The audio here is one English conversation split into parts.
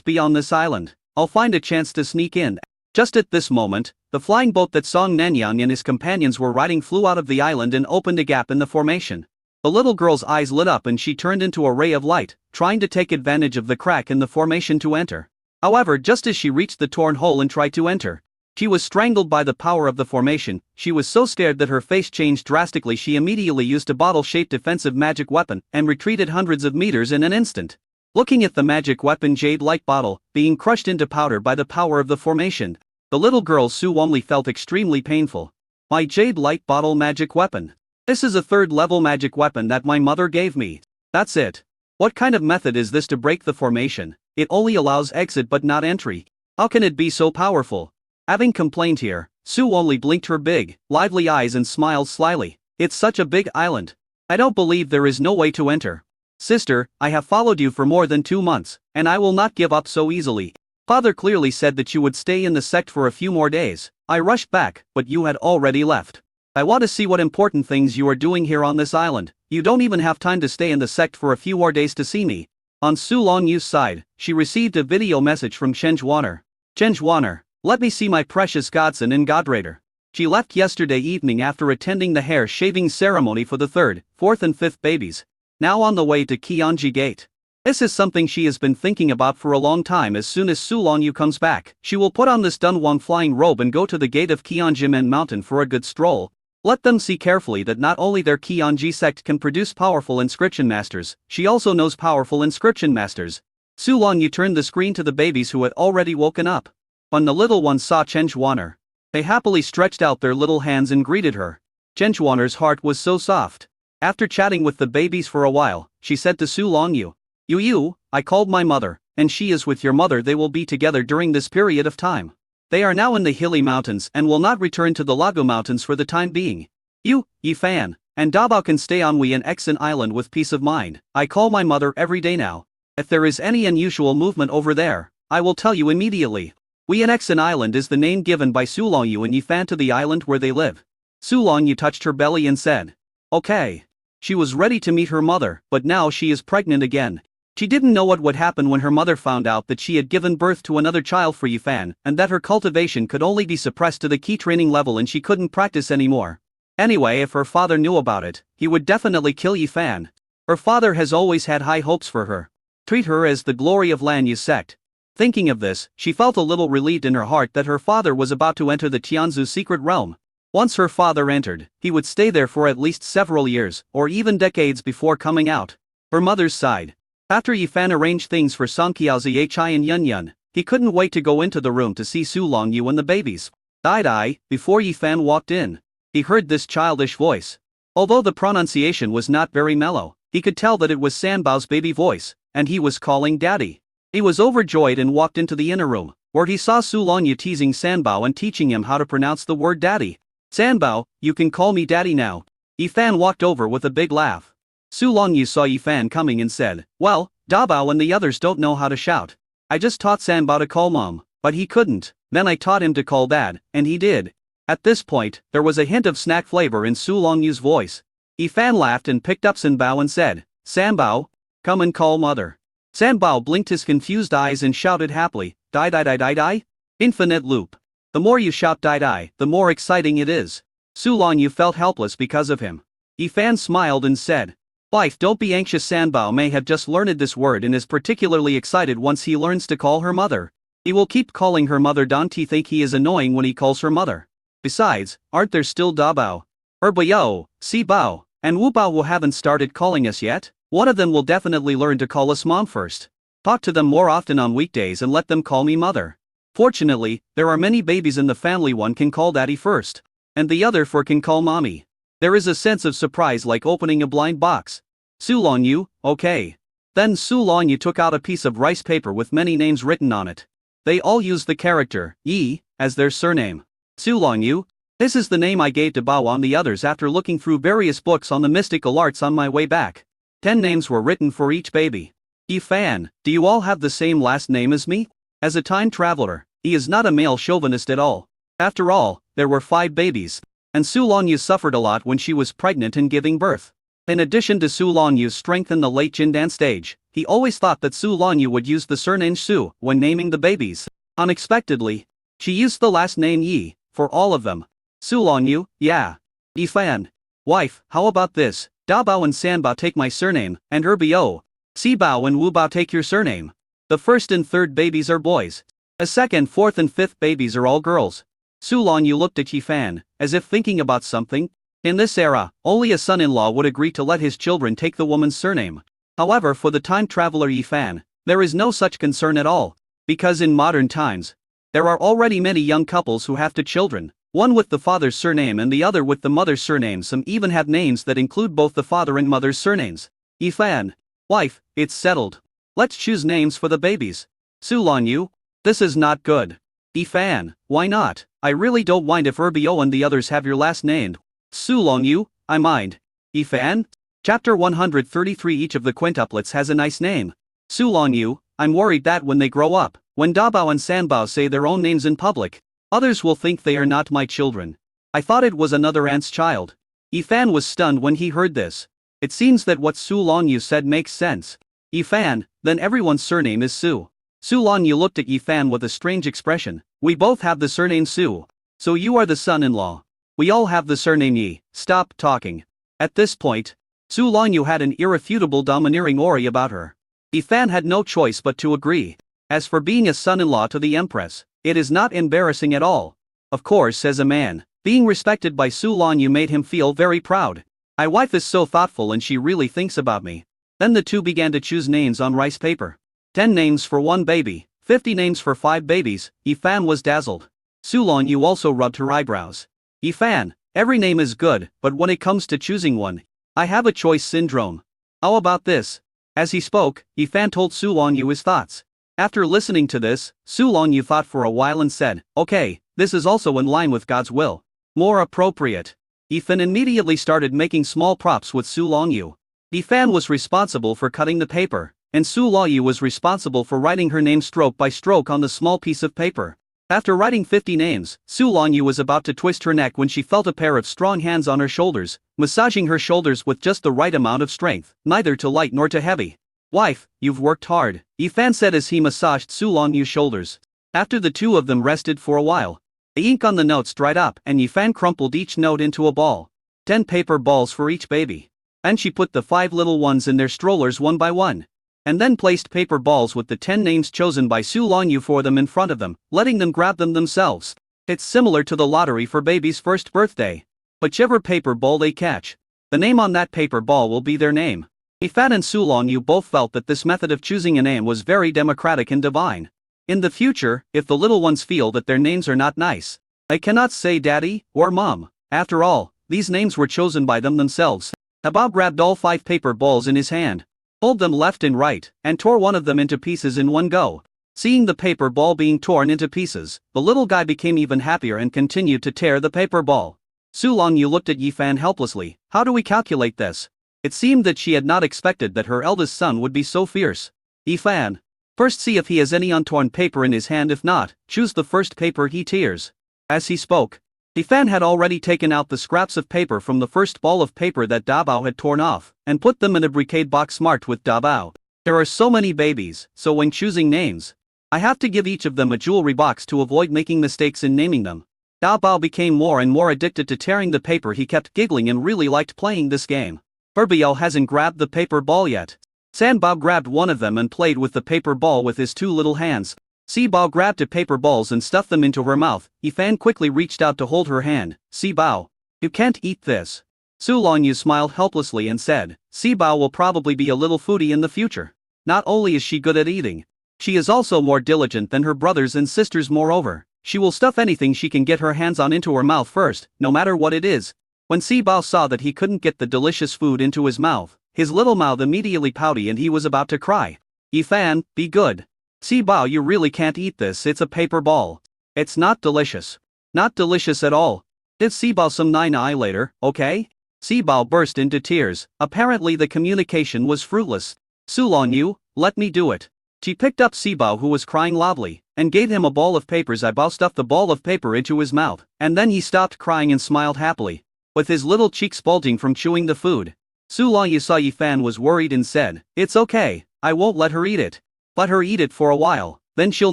must be on this island. I'll find a chance to sneak in. Just at this moment, the flying boat that Song Nanyang and his companions were riding flew out of the island and opened a gap in the formation. The little girl's eyes lit up and she turned into a ray of light, trying to take advantage of the crack in the formation to enter. However, just as she reached the torn hole and tried to enter, she was strangled by the power of the formation. She was so scared that her face changed drastically. She immediately used a bottle-shaped defensive magic weapon and retreated hundreds of meters in an instant. Looking at the magic weapon jade light bottle, being crushed into powder by the power of the formation, the little girl Su only felt extremely painful. My jade light bottle magic weapon. This is a third-level magic weapon that my mother gave me. That's it. What kind of method is this to break the formation? It only allows exit but not entry. How can it be so powerful? Having complained here, Su only blinked her big, lively eyes and smiled slyly. It's such a big island. I don't believe there is no way to enter. Sister, I have followed you for more than 2 months, and I will not give up so easily. Father clearly said that you would stay in the sect for a few more days. I rushed back, but you had already left. I want to see what important things you are doing here on this island. You don't even have time to stay in the sect for a few more days to see me. On Su Longyu's side, she received a video message from Chen Zhuaner. Chen Zhuaner, let me see my precious godson and godrader. She left yesterday evening after attending the hair shaving ceremony for the 3rd, 4th and 5th babies. Now on the way to Qianji Gate. This is something she has been thinking about for a long time. As soon as Su Longyu comes back, she will put on this Dunhuang flying robe and go to the gate of Qianjimen Mountain for a good stroll. Let them see carefully that not only their Qianji sect can produce powerful inscription masters, she also knows powerful inscription masters. Su Longyu turned the screen to the babies who had already woken up. When the little ones saw Chen Zhuaner, they happily stretched out their little hands and greeted her. Chen Zhuaner's heart was so soft. After chatting with the babies for a while, she said to Su Longyu, You, I called my mother, and she is with your mother. They will be together during this period of time. They are now in the hilly mountains and will not return to the Lago Mountains for the time being. You, Yifan, and Dabao can stay on Wei and Exon Island with peace of mind. I call my mother every day now. If there is any unusual movement over there, I will tell you immediately. Wei and Exon Island is the name given by Su Longyu and Yifan to the island where they live. Su Longyu touched her belly and said, Okay. She was ready to meet her mother, but now she is pregnant again. She didn't know what would happen when her mother found out that she had given birth to another child for Yifan, and that her cultivation could only be suppressed to the key training level and she couldn't practice anymore. Anyway, if her father knew about it, he would definitely kill Yifan. Her father has always had high hopes for her. Treat her as the glory of Lanyu's sect. Thinking of this, she felt a little relieved in her heart that her father was about to enter the Tianzu secret realm. Once her father entered, he would stay there for at least several years, or even decades before coming out. Her mother's side. After Yifan arranged things for Song Qiaozi and Yunyun, he couldn't wait to go into the room to see Su Longyu and the babies. Dai, before Yifan walked in, he heard this childish voice. Although the pronunciation was not very mellow, he could tell that it was Sanbao's baby voice, and he was calling Daddy. He was overjoyed and walked into the inner room, where he saw Su Longyu teasing Sanbao and teaching him how to pronounce the word Daddy. Sanbao, you can call me Daddy now. Yifan walked over with a big laugh. Su Longyu saw Yifan coming and said, Well, Dabao and the others don't know how to shout. I just taught Sanbao to call Mom, but he couldn't. Then I taught him to call Dad, and he did. At this point, there was a hint of snack flavor in Su Longyu's voice. Yifan laughed and picked up Sanbao and said, Sanbao, come and call Mother. Sanbao blinked his confused eyes and shouted happily, Die. Infinite loop. The more you shout Die, the more exciting it is. Su Longyu felt helpless because of him. Yifan smiled and said, Wife, don't be anxious. Sanbao may have just learned this word and is particularly excited once he learns to call her mother. He will keep calling her mother. Don't you think he is annoying when he calls her mother? Besides, aren't there still Dabao, Erbayao, Sibao, and Wubao who haven't started calling us yet? One of them will definitely learn to call us Mom first. Talk to them more often on weekdays and let them call me Mother. Fortunately, there are many babies in the family. One can call Daddy first, and the other four can call Mommy. There is a sense of surprise like opening a blind box. Su Longyu, okay. Then Su Longyu took out a piece of rice paper with many names written on it. They all used the character Yi as their surname. Su Longyu, this is the name I gave to Bao and the others after looking through various books on the mystical arts on my way back. 10 names were written for each baby. Yifan, do you all have the same last name as me? As a time traveler, he is not a male chauvinist at all. After all, there were 5 babies, and Su Longyu suffered a lot when she was pregnant and giving birth. In addition to Su Longyu's strength in the late Jindan stage, he always thought that Su Longyu would use the surname Su when naming the babies. Unexpectedly, she used the last name Yi for all of them. Su Longyu, yeah. Yifan. Wife, how about this? Da Bao and San Bao take my surname, and Bo. Si Bao and Wu Bao take your surname. The first and third babies are boys. The second, fourth and fifth babies are all girls. Su Longyu looked at Yifan, as if thinking about something. In this era, only a son-in-law would agree to let his children take the woman's surname. However, for the time traveler Yifan, there is no such concern at all, because in modern times, there are already many young couples who have two children, one with the father's surname and the other with the mother's surname. Some even have names that include both the father and mother's surnames. Yifan. Wife, it's settled. Let's choose names for the babies. Su Longyu. This is not good. Yifan. Why not? I really don't mind if Bo and the others have your last name. Su Longyu, I mind. Yifan? Chapter 133. Each of the quintuplets has a nice name. Su Longyu, I'm worried that when they grow up, when Dabao and Sanbao say their own names in public, others will think they are not my children. I thought it was another aunt's child. Yifan was stunned when he heard this. It seems that what Su Longyu said makes sense. Yifan, then everyone's surname is Su. Su Longyu looked at Yifan with a strange expression. We both have the surname Su. So you are the son-in-law. We all have the surname Yi. Stop talking. At this point, Su Longyu had an irrefutable domineering aura about her. Yifan had no choice but to agree. As for being a son-in-law to the empress, it is not embarrassing at all. Of course, as a man, being respected by Su Longyu made him feel very proud. My wife is so thoughtful and she really thinks about me. Then the two began to choose names on rice paper. 10 names for one baby, 50 names for 5 babies. Yifan was dazzled. Su Longyu also rubbed her eyebrows. Yifan, every name is good, but when it comes to choosing one, I have a choice syndrome. How about this? As he spoke, Yifan told Su Longyu his thoughts. After listening to this, Su Longyu thought for a while and said, okay, this is also in line with God's will. More appropriate. Yifan immediately started making small props with Su Longyu. Yifan was responsible for cutting the paper, and Su Longyu was responsible for writing her name stroke by stroke on the small piece of paper. After writing 50 names, Su Longyu was about to twist her neck when she felt a pair of strong hands on her shoulders, massaging her shoulders with just the right amount of strength, neither too light nor too heavy. Wife, you've worked hard, Yifan said as he massaged Su Longyu's shoulders. After the two of them rested for a while, the ink on the notes dried up and Yifan crumpled each note into a ball. 10 paper balls for each baby. And she put the 5 little ones in their strollers one by one. And then placed paper balls with the 10 names chosen by Su Longyu for them in front of them, letting them grab them themselves. It's similar to the lottery for baby's first birthday. Whichever paper ball they catch, the name on that paper ball will be their name. Yifan and Su Longyu both felt that this method of choosing a name was very democratic and divine. In the future, if the little ones feel that their names are not nice, they cannot say daddy or mom. After all, these names were chosen by them themselves. Dabao grabbed all 5 paper balls in his hand, pulled them left and right, and tore one of them into pieces in one go. Seeing the paper ball being torn into pieces, the little guy became even happier and continued to tear the paper ball. Su Longyu looked at Yifan helplessly. How do we calculate this? It seemed that she had not expected that her eldest son would be so fierce. Yifan, first see if he has any untorn paper in his hand. If not, choose the first paper he tears. As he spoke, Yifan had already taken out the scraps of paper from the first ball of paper that Dabao had torn off, and put them in a briquet box marked with Dabao. There are so many babies, so when choosing names, I have to give each of them a jewelry box to avoid making mistakes in naming them. Dabao became more and more addicted to tearing the paper. He kept giggling and really liked playing this game. Bo hasn't grabbed the paper ball yet. Sanbao grabbed one of them and played with the paper ball with his 2 little hands. Sibao grabbed 2 paper balls and stuffed them into her mouth. Yifan quickly reached out to hold her hand. Sibao, you can't eat this. Su Longyu smiled helplessly and said, Sibao will probably be a little foodie in the future. Not only is she good at eating, she is also more diligent than her brothers and sisters. Moreover, she will stuff anything she can get her hands on into her mouth first, no matter what it is. When Sibao saw that he couldn't get the delicious food into his mouth, his little mouth immediately pouty and he was about to cry. Yifan, be good. Sibao, you really can't eat this. It's a paper ball. It's not delicious. Not delicious at all. Give Sibao some nine eye later, okay? Sibao burst into tears. Apparently the communication was fruitless. Su Longyu, let me do it. She picked up Sibao, who was crying loudly, and gave him a ball of paper. Sibao stuffed the ball of paper into his mouth, and then he stopped crying and smiled happily, with his little cheeks bulging from chewing the food. Su Longyu saw Yifan was worried and said, it's okay. I won't let her eat it. Let her eat it for a while, then she'll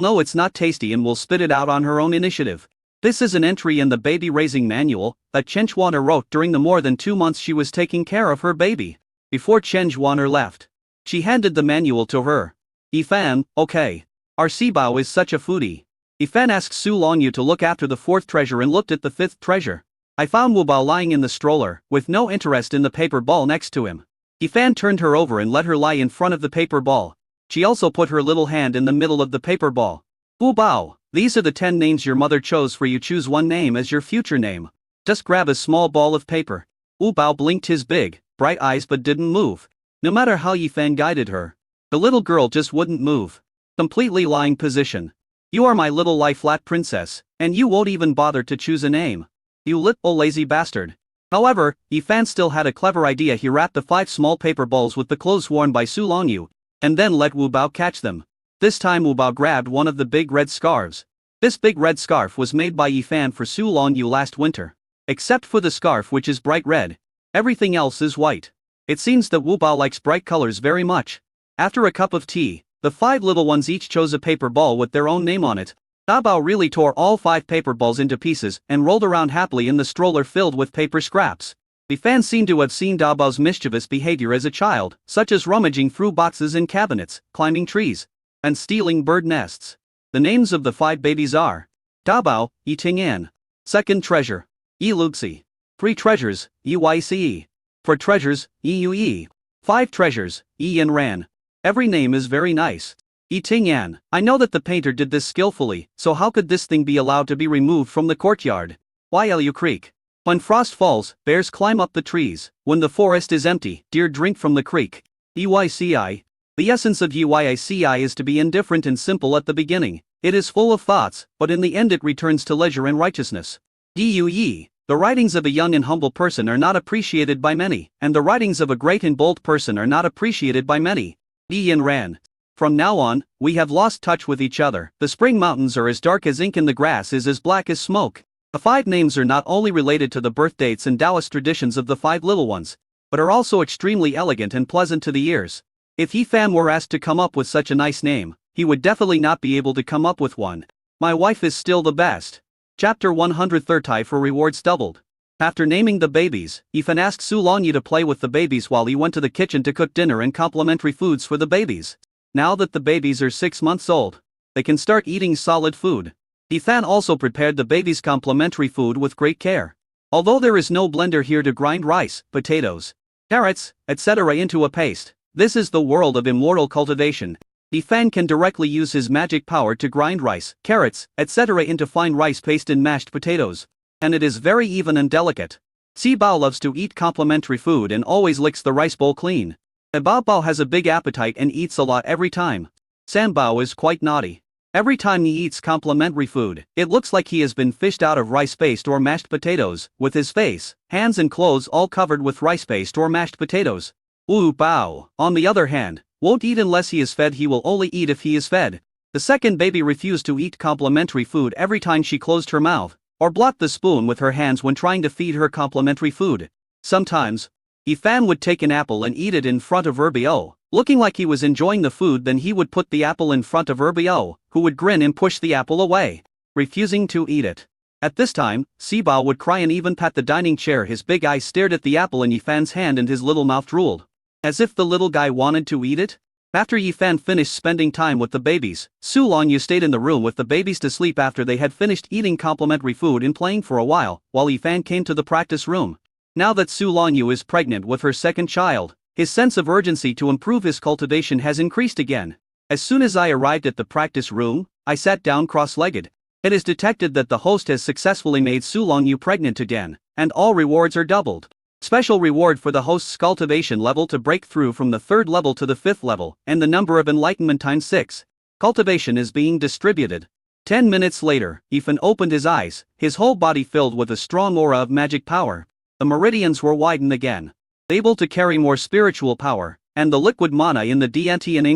know it's not tasty and will spit it out on her own initiative. This is an entry in the baby raising manual that Chen Juana wrote during the more than 2 months she was taking care of her baby. Before Chen Juana left, she handed the manual to her. Yifan, okay. Our Sibao is such a foodie. Yifan asked Su Longyu to look after the 4th treasure and looked at the 5th treasure. I found Wu Bao lying in the stroller, with no interest in the paper ball next to him. Yifan turned her over and let her lie in front of the paper ball. She also put her little hand in the middle of the paper ball. Wu Bao, these are the 10 names your mother chose for you. Choose one name as your future name. Just grab a small ball of paper. Wu Bao blinked his big, bright eyes but didn't move. No matter how Yifan guided her, the little girl just wouldn't move. Completely lying position. You are my little lie-flat princess, and you won't even bother to choose a name. You little lazy bastard. However, Yifan still had a clever idea. He wrapped the 5 small paper balls with the clothes worn by Su Longyu, and then let Wu Bao catch them. This time Wu Bao grabbed one of the big red scarves. This big red scarf was made by Yifan for Su Longyu last winter. Except for the scarf, which is bright red. Everything else is white. It seems that Wu Bao likes bright colors very much. After a cup of tea, the 5 little ones each chose a paper ball with their own name on it. Da Bao really tore all 5 paper balls into pieces and rolled around happily in the stroller filled with paper scraps. Yifan seemed to have seen Da Bao's mischievous behavior as a child, such as rummaging through boxes and cabinets, climbing trees, and stealing bird nests. The names of the 5 babies are Da Bao, Yi Ting'an. 2nd treasure, Yi Luxi. 3 treasures, Yi Yce. 4 treasures, Yi Yue. 5 treasures, Yi Yan Ran. Every name is very nice. Yi Ting'an, I know that the painter did this skillfully, so how could this thing be allowed to be removed from the courtyard? Ylu Creek. When frost falls, bears climb up the trees. When the forest is empty, deer drink from the creek. Uyci. The essence of Uyci is to be indifferent and simple at the beginning. It is full of thoughts, but in the end it returns to leisure and righteousness. Duyi. The writings of a young and humble person are not appreciated by many, and the writings of a great and bold person are not appreciated by many. Yan Ran. From now on, we have lost touch with each other. The spring mountains are as dark as ink and the grass is as black as smoke. The 5 names are not only related to the birth dates and Taoist traditions of the 5 little ones, but are also extremely elegant and pleasant to the ears. If Yifan were asked to come up with such a nice name, he would definitely not be able to come up with one. My wife is still the best. Chapter 130 for rewards doubled. After naming the babies, Yifan asked Su Longyu to play with the babies while he went to the kitchen to cook dinner and complimentary foods for the babies. Now that the babies are 6 months old, they can start eating solid food. Yifan also prepared the babies' complimentary food with great care. Although there is no blender here to grind rice, potatoes, carrots, etc. into a paste, this is the world of immortal cultivation. Yifan can directly use his magic power to grind rice, carrots, etc. into fine rice paste and mashed potatoes. And it is very even and delicate. Sibao loves to eat complimentary food and always licks the rice bowl clean. Bao has a big appetite and eats a lot every time. Sanbao is quite naughty. Every time he eats complimentary food, it looks like he has been fished out of rice paste or mashed potatoes, with his face, hands and clothes all covered with rice paste or mashed potatoes. Wu Bao, on the other hand, won't eat unless he is fed. He will only eat if he is fed. The second baby refused to eat complimentary food every time she closed her mouth, or blocked the spoon with her hands when trying to feed her complimentary food. Sometimes, Yifan would take an apple and eat it in front of Erbio, looking like he was enjoying the food. Then he would put the apple in front of Erbio, who would grin and push the apple away, refusing to eat it. At this time, Sibao would cry and even pat the dining chair. His big eyes stared at the apple in Yifan's hand and his little mouth drooled, as if the little guy wanted to eat it. After Yifan finished spending time with the babies, Su Longyu stayed in the room with the babies to sleep after they had finished eating complimentary food and playing for a while Yifan came to the practice room. Now that Su Longyu is pregnant with her second child, his sense of urgency to improve his cultivation has increased again. As soon as I arrived at the practice room, I sat down cross-legged. It is detected that the host has successfully made Su Longyu pregnant again, and all rewards are doubled. Special reward for the host's cultivation level to break through from the 3rd level to the 5th level, and the number of enlightenment times 6. Cultivation is being distributed. 10 minutes later, Yifan opened his eyes, his whole body filled with a strong aura of magic power. The meridians were widened again, able to carry more spiritual power, and the liquid mana in the Dantian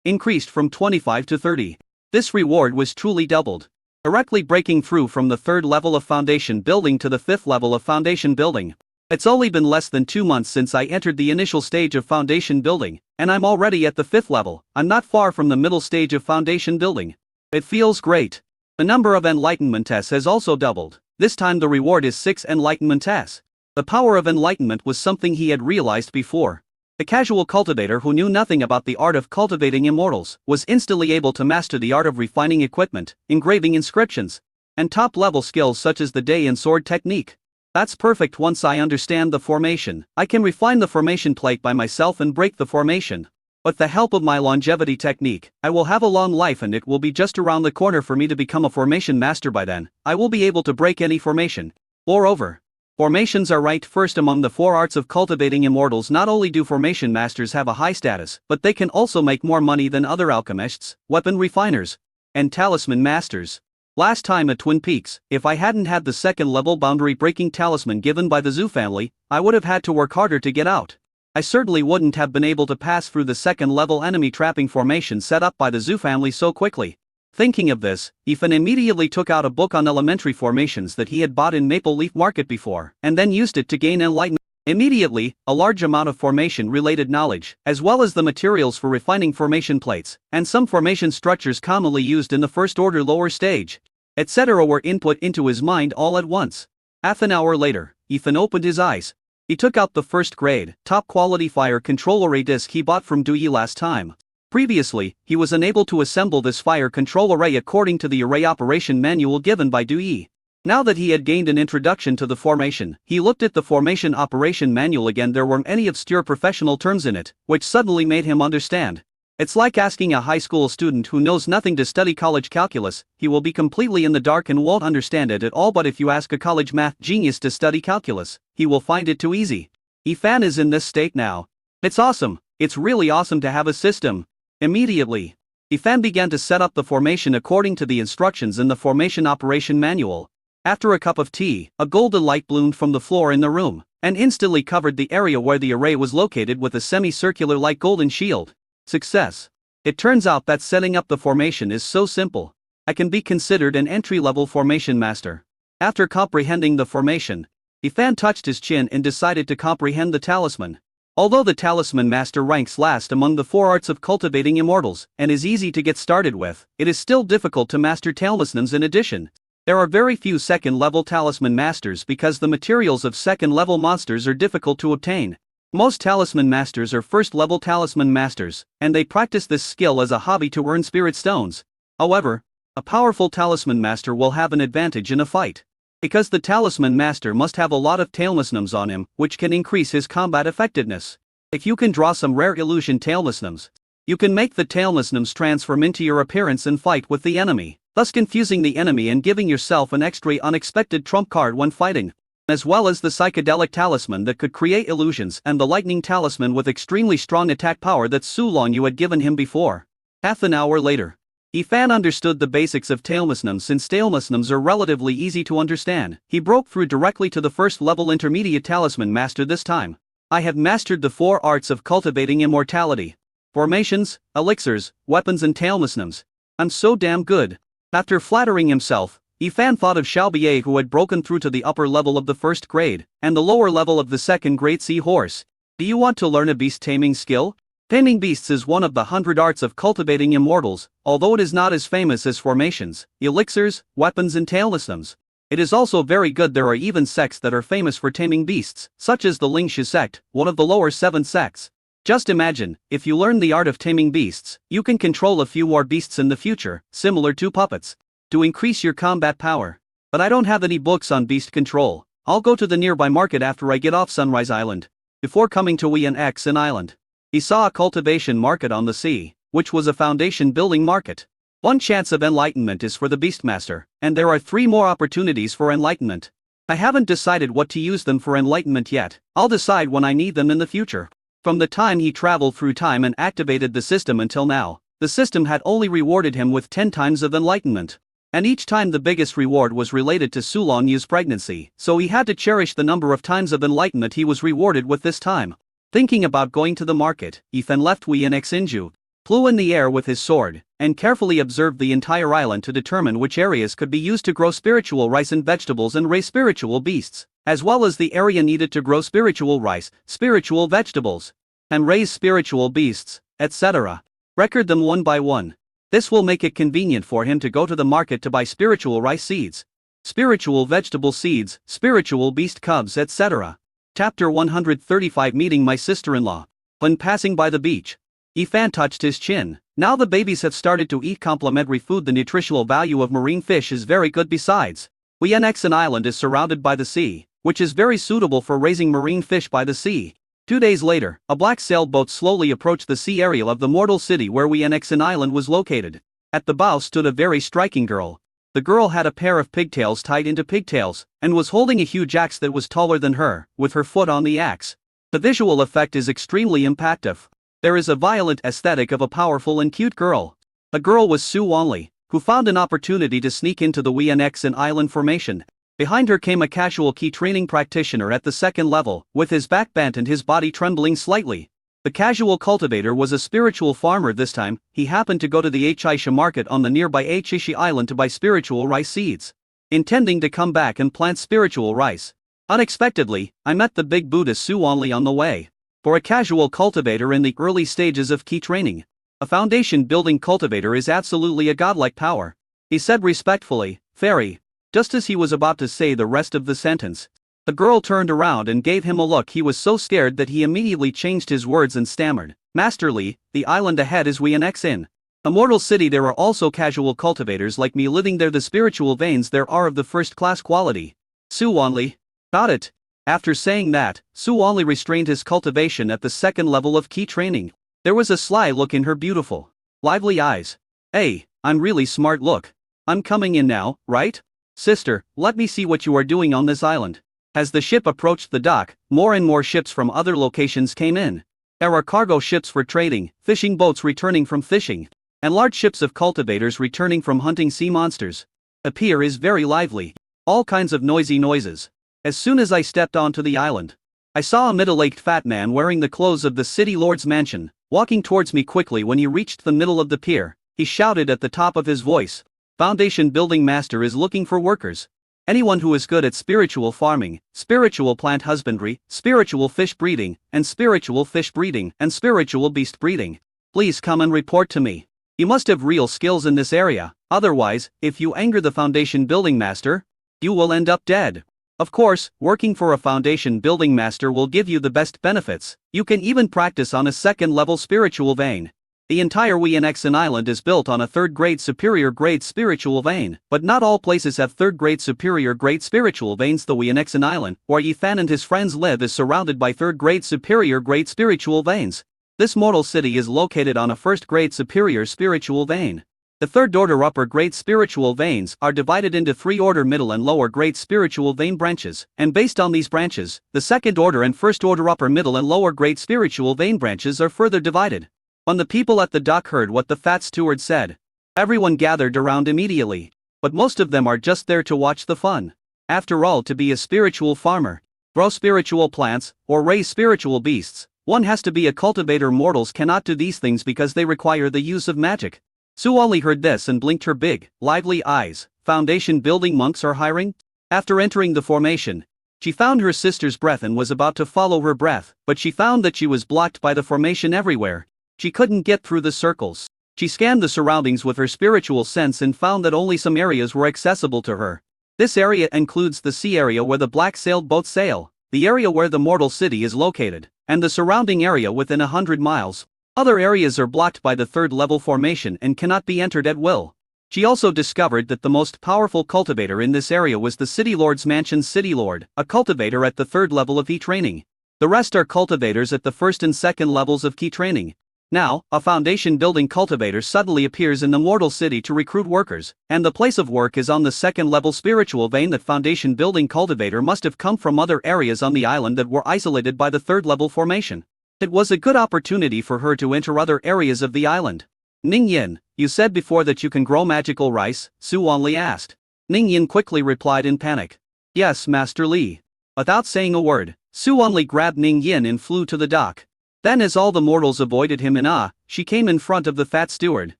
increased from 25 to 30. This reward was truly doubled. Directly breaking through from the 3rd level of foundation building to the 5th level of foundation building. It's only been less than 2 months since I entered the initial stage of foundation building, and I'm already at the 5th level. I'm not far from the middle stage of foundation building. It feels great. The number of enlightenment tests has also doubled. This time the reward is 6 enlightenment tests. The power of enlightenment was something he had realized before. The casual cultivator who knew nothing about the art of cultivating immortals was instantly able to master the art of refining equipment, engraving inscriptions, and top-level skills such as the day and sword technique. That's perfect. Once I understand the formation, I can refine the formation plate by myself and break the formation. With the help of my longevity technique, I will have a long life and it will be just around the corner for me to become a formation master. By then, I will be able to break any formation. Moreover, formations are ranked first among the 4 arts of cultivating immortals. Not only do formation masters have a high status, but they can also make more money than other alchemists, weapon refiners, and talisman masters. Last time at Twin Peaks, if I hadn't had the 2nd level boundary breaking talisman given by the Zoo family, I would have had to work harder to get out. I certainly wouldn't have been able to pass through the 2nd level enemy trapping formation set up by the Zoo family so quickly. Thinking of this, Ethan immediately took out a book on elementary formations that he had bought in Maple Leaf Market before, and then used it to gain enlightenment. Immediately, a large amount of formation-related knowledge, as well as the materials for refining formation plates, and some formation structures commonly used in the first-order lower stage, etc. were input into his mind all at once. Half an hour later, Ethan opened his eyes. He took out the first-grade, top-quality fire control array disc he bought from Dewey last time. Previously, he was unable to assemble this fire control array according to the array operation manual given by Dewey. Now that he had gained an introduction to the formation, he looked at the formation operation manual again. There were many obscure professional terms in it, which suddenly made him understand. It's like asking a high school student who knows nothing to study college calculus. He will be completely in the dark and won't understand it at all. But if you ask a college math genius to study calculus, he will find it too easy. Ethan is in this state now. It's awesome. It's really awesome to have a system. Immediately, Ethan began to set up the formation according to the instructions in the formation operation manual. After a cup of tea, a golden light bloomed from the floor in the room, and instantly covered the area where the array was located with a semicircular light golden shield. Success. It turns out that setting up the formation is so simple. I can be considered an entry-level formation master. After comprehending the formation, Ethan touched his chin and decided to comprehend the talisman. Although the talisman master ranks last among the 4 arts of cultivating immortals, and is easy to get started with, it is still difficult to master talismans. In addition, there are very few 2nd level talisman masters because the materials of 2nd level monsters are difficult to obtain. Most talisman masters are 1st level talisman masters, and they practice this skill as a hobby to earn spirit stones. However, a powerful talisman master will have an advantage in a fight, because the talisman master must have a lot of talismans on him, which can increase his combat effectiveness. If you can draw some rare illusion talismans, you can make the talismans transform into your appearance and fight with the enemy, thus confusing the enemy and giving yourself an extra unexpected trump card when fighting. As well as the psychedelic talisman that could create illusions and the lightning talisman with extremely strong attack power that Sulong you had given him before. Half an hour later, Ethan understood the basics of talismans. Since talismans are relatively easy to understand, he broke through directly to the 1st level intermediate talisman master this time. I have mastered the 4 arts of cultivating immortality. Formations, elixirs, weapons and talismans. I'm so damn good. After flattering himself, Ethan thought of Xiaobier, who had broken through to the upper level of the 1st grade, and the lower level of the 2nd grade seahorse. Do you want to learn a beast taming skill? Taming beasts is one of the 100 arts of cultivating immortals, although it is not as famous as formations, elixirs, weapons and talismans. It is also very good. There are even sects that are famous for taming beasts, such as the Lingshu sect, one of the lower 7 sects. Just imagine, if you learn the art of taming beasts, you can control a few more beasts in the future, similar to puppets, to increase your combat power. But I don't have any books on beast control. I'll go to the nearby market after I get off Sunrise Island. Before coming to Wean Island, he saw a cultivation market on the sea, which was a foundation building market. 1 chance of enlightenment is for the Beastmaster, and there are 3 more opportunities for enlightenment. I haven't decided what to use them for enlightenment yet. I'll decide when I need them in the future. From the time he traveled through time and activated the system until now, the system had only rewarded him with 10 times of enlightenment. And each time the biggest reward was related to Sulong Yu's pregnancy, so he had to cherish the number of times of enlightenment he was rewarded with this time. Thinking about going to the market, Ethan left Xinju, flew in the air with his sword, and carefully observed the entire island to determine which areas could be used to grow spiritual rice and vegetables and raise spiritual beasts. as well as the area needed to grow spiritual rice, spiritual vegetables, and raise spiritual beasts, etc. Record them one by one. This will make it convenient for him to go to the market to buy spiritual rice seeds, spiritual vegetable seeds, spiritual beast cubs, etc. Chapter 135 Meeting my sister-in-law. When passing by the beach, Ifan touched his chin. Now the babies have started to eat complementary food. The nutritional value of marine fish is very good. Besides, Wienexen Island is surrounded by the sea, which is very suitable for raising marine fish by the sea. 2 days later, a black sailboat slowly approached the sea area of the mortal city where Wienexen Island was located. At the bow stood a very striking girl. The girl had a pair of pigtails tied into pigtails, and was holding a huge axe that was taller than her, with her foot on the axe. The visual effect is extremely impactful. There is a violent aesthetic of a powerful and cute girl. The girl was Su Wanli, who found an opportunity to sneak into the Wienexen Island formation. Behind her came a casual key training practitioner at the second level, with his back bent and his body trembling slightly. The casual cultivator was a spiritual farmer this time. He happened to go to the Hisha market on the nearby Hisha Island to buy spiritual rice seeds, intending to come back and plant spiritual rice. Unexpectedly, I met the big Buddhist Su Wanli on the way. For a casual cultivator in the early stages of key training, a foundation building cultivator is absolutely a godlike power. He said respectfully, "Fairy." Just as he was about to say the rest of the sentence, the girl turned around and gave him a look. He was so scared that he immediately changed his words and stammered, "Master Li, the island ahead is Wienexen. A mortal city. There are also casual cultivators like me living there. The spiritual veins there are of the first-class quality." Su Wanli. Got it. After saying that, Su Wanli restrained his cultivation at the second level of key training. There was a sly look in her beautiful, lively eyes. "Hey, I'm really smart. Look. I'm coming in now, right? Sister, let me see what you are doing on this island." As the ship approached the dock, more and more ships from other locations came in. There are cargo ships for trading, fishing boats returning from fishing, and large ships of cultivators returning from hunting sea monsters. The pier is very lively. All kinds of noisy noises. As soon as I stepped onto the island, I saw a middle-aged fat man wearing the clothes of the city lord's mansion, walking towards me quickly. When he reached the middle of the pier, he shouted at the top of his voice, "Foundation Building Master is looking for workers. Anyone who is good at spiritual farming, spiritual plant husbandry, spiritual fish breeding, and spiritual beast breeding. Please come and report to me. You must have real skills in this area, otherwise, if you anger the Foundation Building Master, you will end up dead." Of course, working for a foundation building master will give you the best benefits. You can even practice on a second-level spiritual vein. The entire Wienexen Island is built on a third-grade superior-grade spiritual vein, but not all places have third-grade superior-grade spiritual veins. The Wienexen Island, where Yifan and his friends live, is surrounded by third-grade superior-grade spiritual veins. This mortal city is located on a first-grade superior spiritual vein. The third-order upper-grade spiritual veins are divided into three-order middle and lower-grade spiritual vein branches, and based on these branches, the second-order and first-order upper, middle and lower-grade spiritual vein branches are further divided. When the people at the dock heard what the fat steward said, everyone gathered around immediately, but most of them are just there to watch the fun. After all, to be a spiritual farmer, grow spiritual plants, or raise spiritual beasts, one has to be a cultivator. Mortals cannot do these things because they require the use of magic. Su Wanli heard this and blinked her big, lively eyes. Foundation building monks are hiring? After entering the formation, she found her sister's breath and was about to follow her breath, but she found that she was blocked by the formation everywhere. She couldn't get through the circles. She scanned the surroundings with her spiritual sense and found that only some areas were accessible to her. This area includes the sea area where the black sailed boats sail, the area where the mortal city is located, and the surrounding area within 100 miles. Other areas are blocked by the third-level formation and cannot be entered at will. She also discovered that the most powerful cultivator in this area was the City Lord's Mansion's City Lord, a cultivator at the third level of key training. The rest are cultivators at the first and second levels of key training. Now, a foundation building cultivator suddenly appears in the mortal city to recruit workers, and the place of work is on the second-level spiritual vein. That foundation building cultivator must have come from other areas on the island that were isolated by the third-level formation. It was a good opportunity for her to enter other areas of the island. "Ning Yin, you said before that you can grow magical rice?" Su Wanli asked. Ning Yin quickly replied in panic. "Yes, Master Li." Without saying a word, Su Wanli grabbed Ning Yin and flew to the dock. Then, as all the mortals avoided him in awe, she came in front of the fat steward.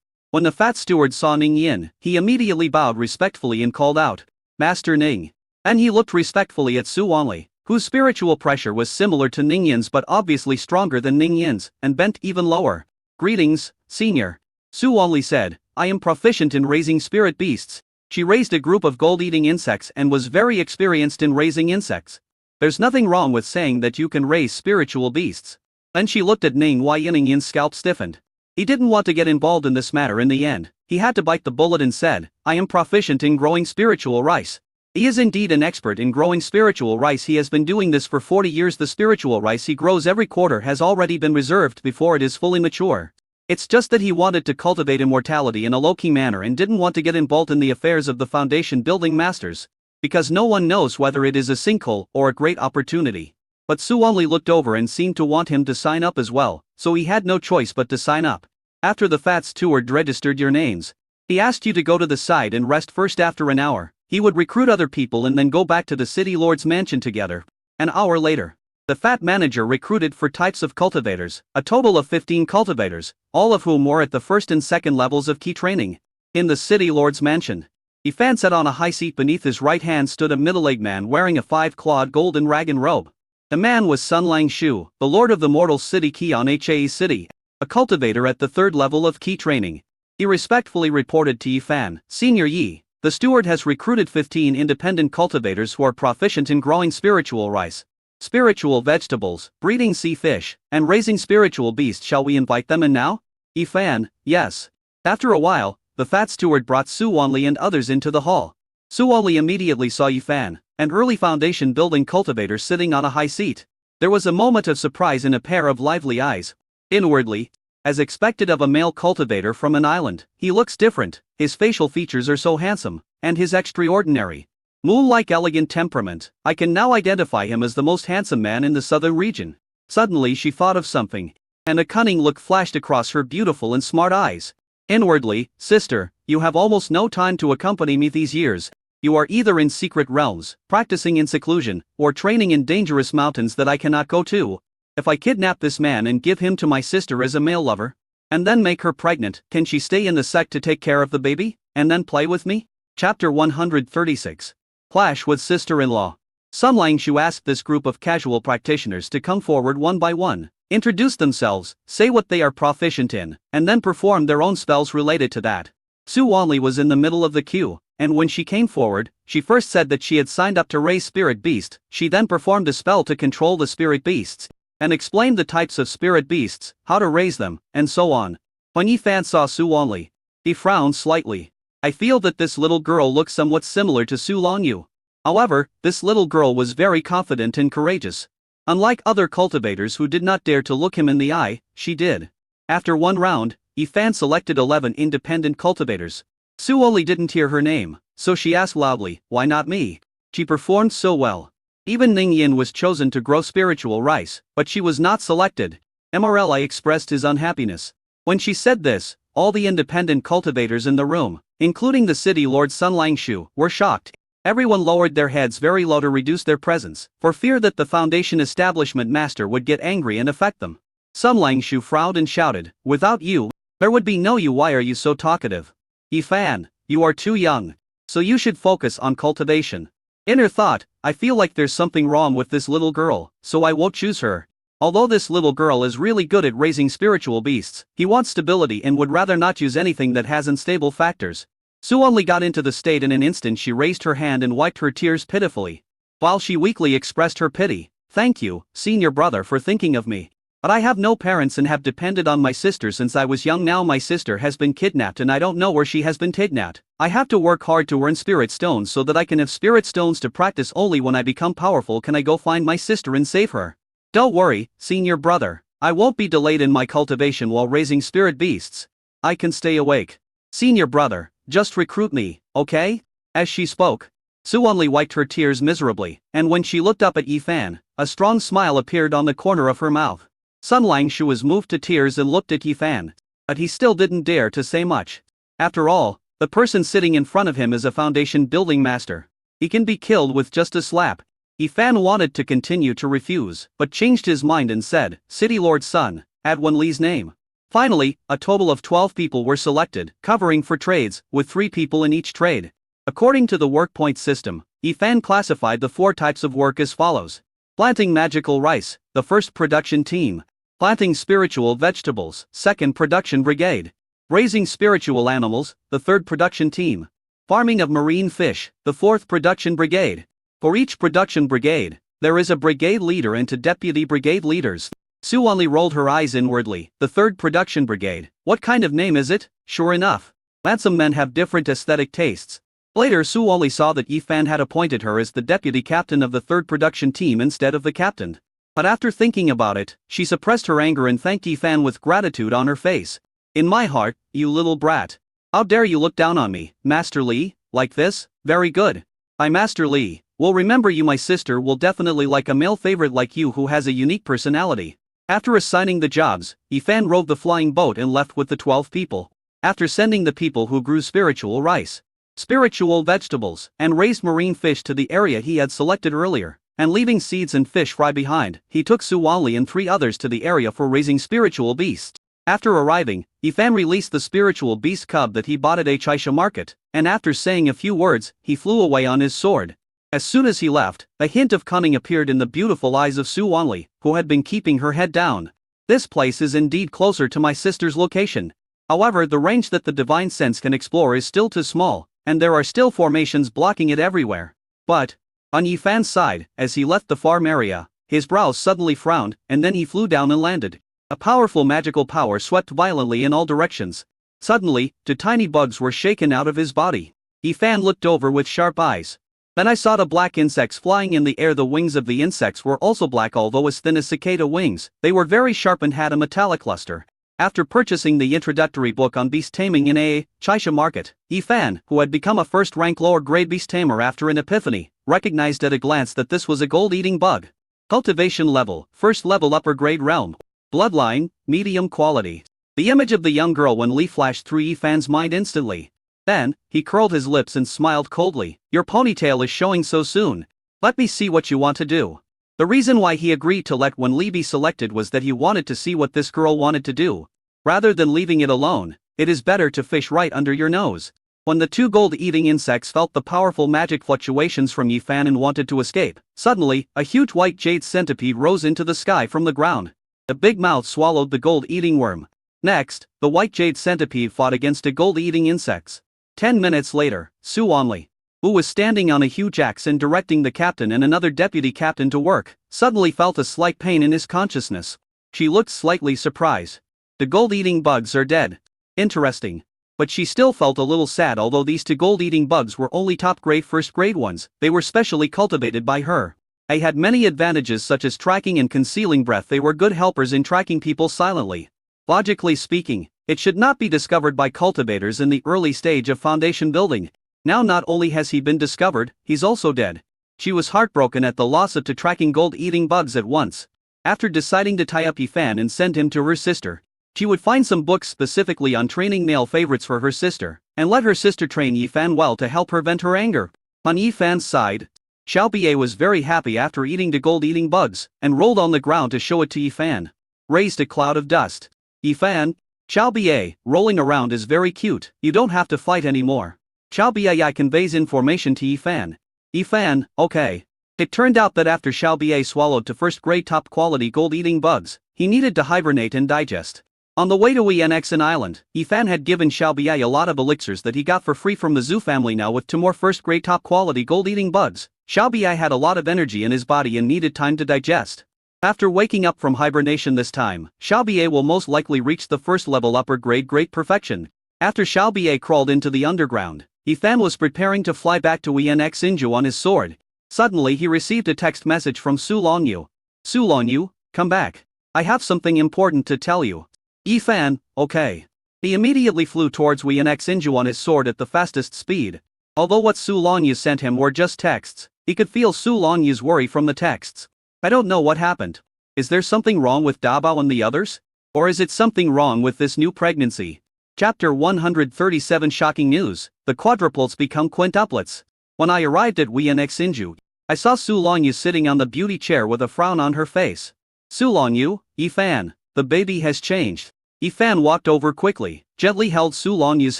When the fat steward saw Ning Yin, he immediately bowed respectfully and called out, "Master Ning." And he looked respectfully at Su Wanli, whose spiritual pressure was similar to Ningyin's but obviously stronger than Ningyin's, and bent even lower. Greetings, senior. Su Wanli said, I am proficient in raising spirit beasts. She raised a group of gold-eating insects and was very experienced in raising insects. There's nothing wrong with saying that you can raise spiritual beasts. Then she looked at Ning Wai. Ningyin's scalp stiffened. He didn't want to get involved in this matter in the end. He had to bite the bullet and said, I am proficient in growing spiritual rice. He is indeed an expert in growing spiritual rice. He has been doing this for 40 years. The spiritual rice he grows every quarter has already been reserved before it is fully mature. It's just that he wanted to cultivate immortality in a low-key manner and didn't want to get involved in the affairs of the foundation building masters. Because no one knows whether it is a sinkhole or a great opportunity. But Su Wanli looked over and seemed to want him to sign up as well, so he had no choice but to sign up. After the fat steward registered your names, he asked you to go to the side and rest first. After an hour, he would recruit other people and then go back to the city lord's mansion together. An hour later, the fat manager recruited 4 types of cultivators, a total of 15 cultivators, all of whom were at the first and second levels of key training. In the city lord's mansion, Ifan sat on a high seat. Beneath his right hand stood a middle-aged man wearing a 5-clawed golden ragan robe. The man was Sun Langshu, the lord of the mortal city Qian Hae City, a cultivator at the 3rd level of key training. He respectfully reported to Ifan, Senior Yi, the steward has recruited 15 independent cultivators who are proficient in growing spiritual rice, spiritual vegetables, breeding sea fish, and raising spiritual beasts. Shall we invite them in now? Ifan, yes. After a while, the fat steward brought Su Wanli and others into the hall. Su Wanli immediately saw Ifan, an early foundation building cultivator sitting on a high seat. There was a moment of surprise in a pair of lively eyes. Inwardly, as expected of a male cultivator from an island, he looks different. His facial features are so handsome, and his extraordinary, moon-like elegant temperament. I can now identify him as the most handsome man in the southern region. Suddenly she thought of something, and a cunning look flashed across her beautiful and smart eyes. Inwardly, sister, you have almost no time to accompany me these years. You are either in secret realms, practicing in seclusion, or training in dangerous mountains that I cannot go to. If I kidnap this man and give him to my sister as a male lover, and then make her pregnant, can she stay in the sect to take care of the baby, and then play with me? Chapter 136. Clash with sister-in-law. Sun Langshu asked this group of casual practitioners to come forward one by one, introduce themselves, say what they are proficient in, and then perform their own spells related to that. Su Wanli was in the middle of the queue, and when she came forward, she first said that she had signed up to raise spirit beast. She then performed a spell to control the spirit beasts, and explained the types of spirit beasts, how to raise them, and so on. When Yifan saw Su Wanli, he frowned slightly. I feel that this little girl looks somewhat similar to Su Longyu. However, this little girl was very confident and courageous. Unlike other cultivators who did not dare to look him in the eye, she did. After one round, Yifan selected 11 independent cultivators. Su Wanli didn't hear her name, so she asked loudly, why not me? She performed so well. Even Ning Yin was chosen to grow spiritual rice, but she was not selected. MRLI expressed his unhappiness. When she said this, all the independent cultivators in the room, including the city lord Sun Langshu, were shocked. Everyone lowered their heads very low to reduce their presence, for fear that the foundation establishment master would get angry and affect them. Sun Langshu frowned and shouted, without you, there would be no you. Why are you so talkative? Yifan, you are too young, so you should focus on cultivation. Inner thought, I feel like there's something wrong with this little girl, so I won't choose her. Although this little girl is really good at raising spiritual beasts, he wants stability and would rather not use anything that has unstable factors. Su Wanli got into the state. In an instant she raised her hand and wiped her tears pitifully, while she weakly expressed her pity. Thank you, senior brother, for thinking of me. But I have no parents and have depended on my sister since I was young. Now my sister has been kidnapped and I don't know where she has been kidnapped. I have to work hard to earn spirit stones so that I can have spirit stones to practice. Only when I become powerful can I go find my sister and save her. Don't worry, senior brother, I won't be delayed in my cultivation while raising spirit beasts. I can stay awake. Senior brother, just recruit me, okay? As she spoke, Su Wanli wiped her tears miserably, and when she looked up at Yifan, a strong smile appeared on the corner of her mouth. Sun Langshu was moved to tears and looked at Yifan, but he still didn't dare to say much. After all, the person sitting in front of him is a foundation building master. He can be killed with just a slap. Yifan wanted to continue to refuse, but changed his mind and said, City Lord Sun, add Wanli's name. Finally, a total of 12 people were selected, covering for trades, with 3 people in each trade. According to the work point system, Yifan classified the 4 types of work as follows. Planting magical rice, the first production team. Planting spiritual vegetables, second production brigade. Raising spiritual animals, the third production team. Farming of marine fish, the fourth production brigade. For each production brigade, there is a brigade leader and 2 deputy brigade leaders. Su only rolled her eyes inwardly. The third production brigade, what kind of name is it? Sure enough, handsome men have different aesthetic tastes. Later Su only saw that Yifan had appointed her as the deputy captain of the third production team instead of the captain. But after thinking about it, she suppressed her anger and thanked Yifan with gratitude on her face. In my heart, you little brat. How dare you look down on me, Master Li, like this? Very good. I, Master Li, will remember you. My sister will definitely like a male favorite like you who has a unique personality. After assigning the jobs, Yifan rowed the flying boat and left with the 12 people. After sending the people who grew spiritual rice, spiritual vegetables, and raised marine fish to the area he had selected earlier, and leaving seeds and fish fry behind, he took Su Wanli and 3 others to the area for raising spiritual beasts. After arriving, Yifan released the spiritual beast cub that he bought at a Chaisha market, and after saying a few words, he flew away on his sword. As soon as he left, a hint of cunning appeared in the beautiful eyes of Su Wanli, who had been keeping her head down. This place is indeed closer to my sister's location. However, the range that the divine sense can explore is still too small, and there are still formations blocking it everywhere. But, on Yifan's side, as he left the farm area, his brows suddenly frowned, and then he flew down and landed. A powerful magical power swept violently in all directions. Suddenly, 2 tiny bugs were shaken out of his body. Yifan looked over with sharp eyes. Then I saw the black insects flying in the air. The wings of the insects were also black, although as thin as cicada wings. They were very sharp and had a metallic luster. After purchasing the introductory book on beast taming in a Chaisha market, Yifan, who had become a first-rank lower-grade beast tamer after an epiphany, recognized at a glance that this was a gold-eating bug. Cultivation level, first level upper-grade realm. Bloodline, medium quality. The image of the young girl when Li flashed through Yifan's mind instantly. Then, he curled his lips and smiled coldly. Your ponytail is showing so soon. Let me see what you want to do. The reason why he agreed to let Li be selected was that he wanted to see what this girl wanted to do. Rather than leaving it alone, it is better to fish right under your nose. When the 2 gold-eating insects felt the powerful magic fluctuations from Yifan and wanted to escape, suddenly, a huge white jade centipede rose into the sky from the ground. The big mouth swallowed the gold-eating worm. Next, the white jade centipede fought against the gold-eating insects. 10 minutes later, Su Wanli, who was standing on a huge axe and directing the captain and another deputy captain to work, suddenly felt a slight pain in his consciousness. She looked slightly surprised. The gold-eating bugs are dead. Interesting. But she still felt a little sad. Although these 2 gold-eating bugs were only top-grade first-grade ones, they were specially cultivated by her. They had many advantages such as tracking and concealing breath. They were good helpers in tracking people silently. Logically speaking, it should not be discovered by cultivators in the early stage of foundation building. Now not only has he been discovered, he's also dead. She was heartbroken at the loss of 2 tracking gold-eating bugs at once. After deciding to tie up Yifan and send him to her sister, she would find some books specifically on training male favorites for her sister, and let her sister train Yifan well to help her vent her anger. On Yifan's side, Xiaobiye was very happy after eating the gold-eating bugs, and rolled on the ground to show it to Yifan. Raised a cloud of dust. Yifan, Xiaobiye, rolling around is very cute. You don't have to fight anymore. Xiaobiye conveys information to Yifan. Yifan, okay. It turned out that after Xiaobiye swallowed 2 first-grade top-quality gold-eating bugs, he needed to hibernate and digest. On the way to Wenxin Island, Yifan had given Xiaobiye a lot of elixirs that he got for free from the Zhu family. Now with 2 more first-grade top-quality gold-eating bugs, Xiaobiye had a lot of energy in his body and needed time to digest. After waking up from hibernation this time, Xiaobiye will most likely reach the first-level upper-grade great perfection. After Xiaobiye crawled into the underground, Yifan was preparing to fly back to Wenxinju on his sword. Suddenly he received a text message from Su Longyu. Su Longyu, come back. I have something important to tell you. Yifan, okay. He immediately flew towards Wenxinju on his sword at the fastest speed. Although what Su Longyu sent him were just texts, he could feel Su Longyu's worry from the texts. I don't know what happened. Is there something wrong with Dabao and the others? Or is it something wrong with this new pregnancy? Chapter 137 Shocking News, the quadruplets become quintuplets. When I arrived at Wenxinju, I saw Su Longyu sitting on the beauty chair with a frown on her face. Su Longyu, Yifan, the baby has changed. Yifan walked over quickly, gently held Su Longyu's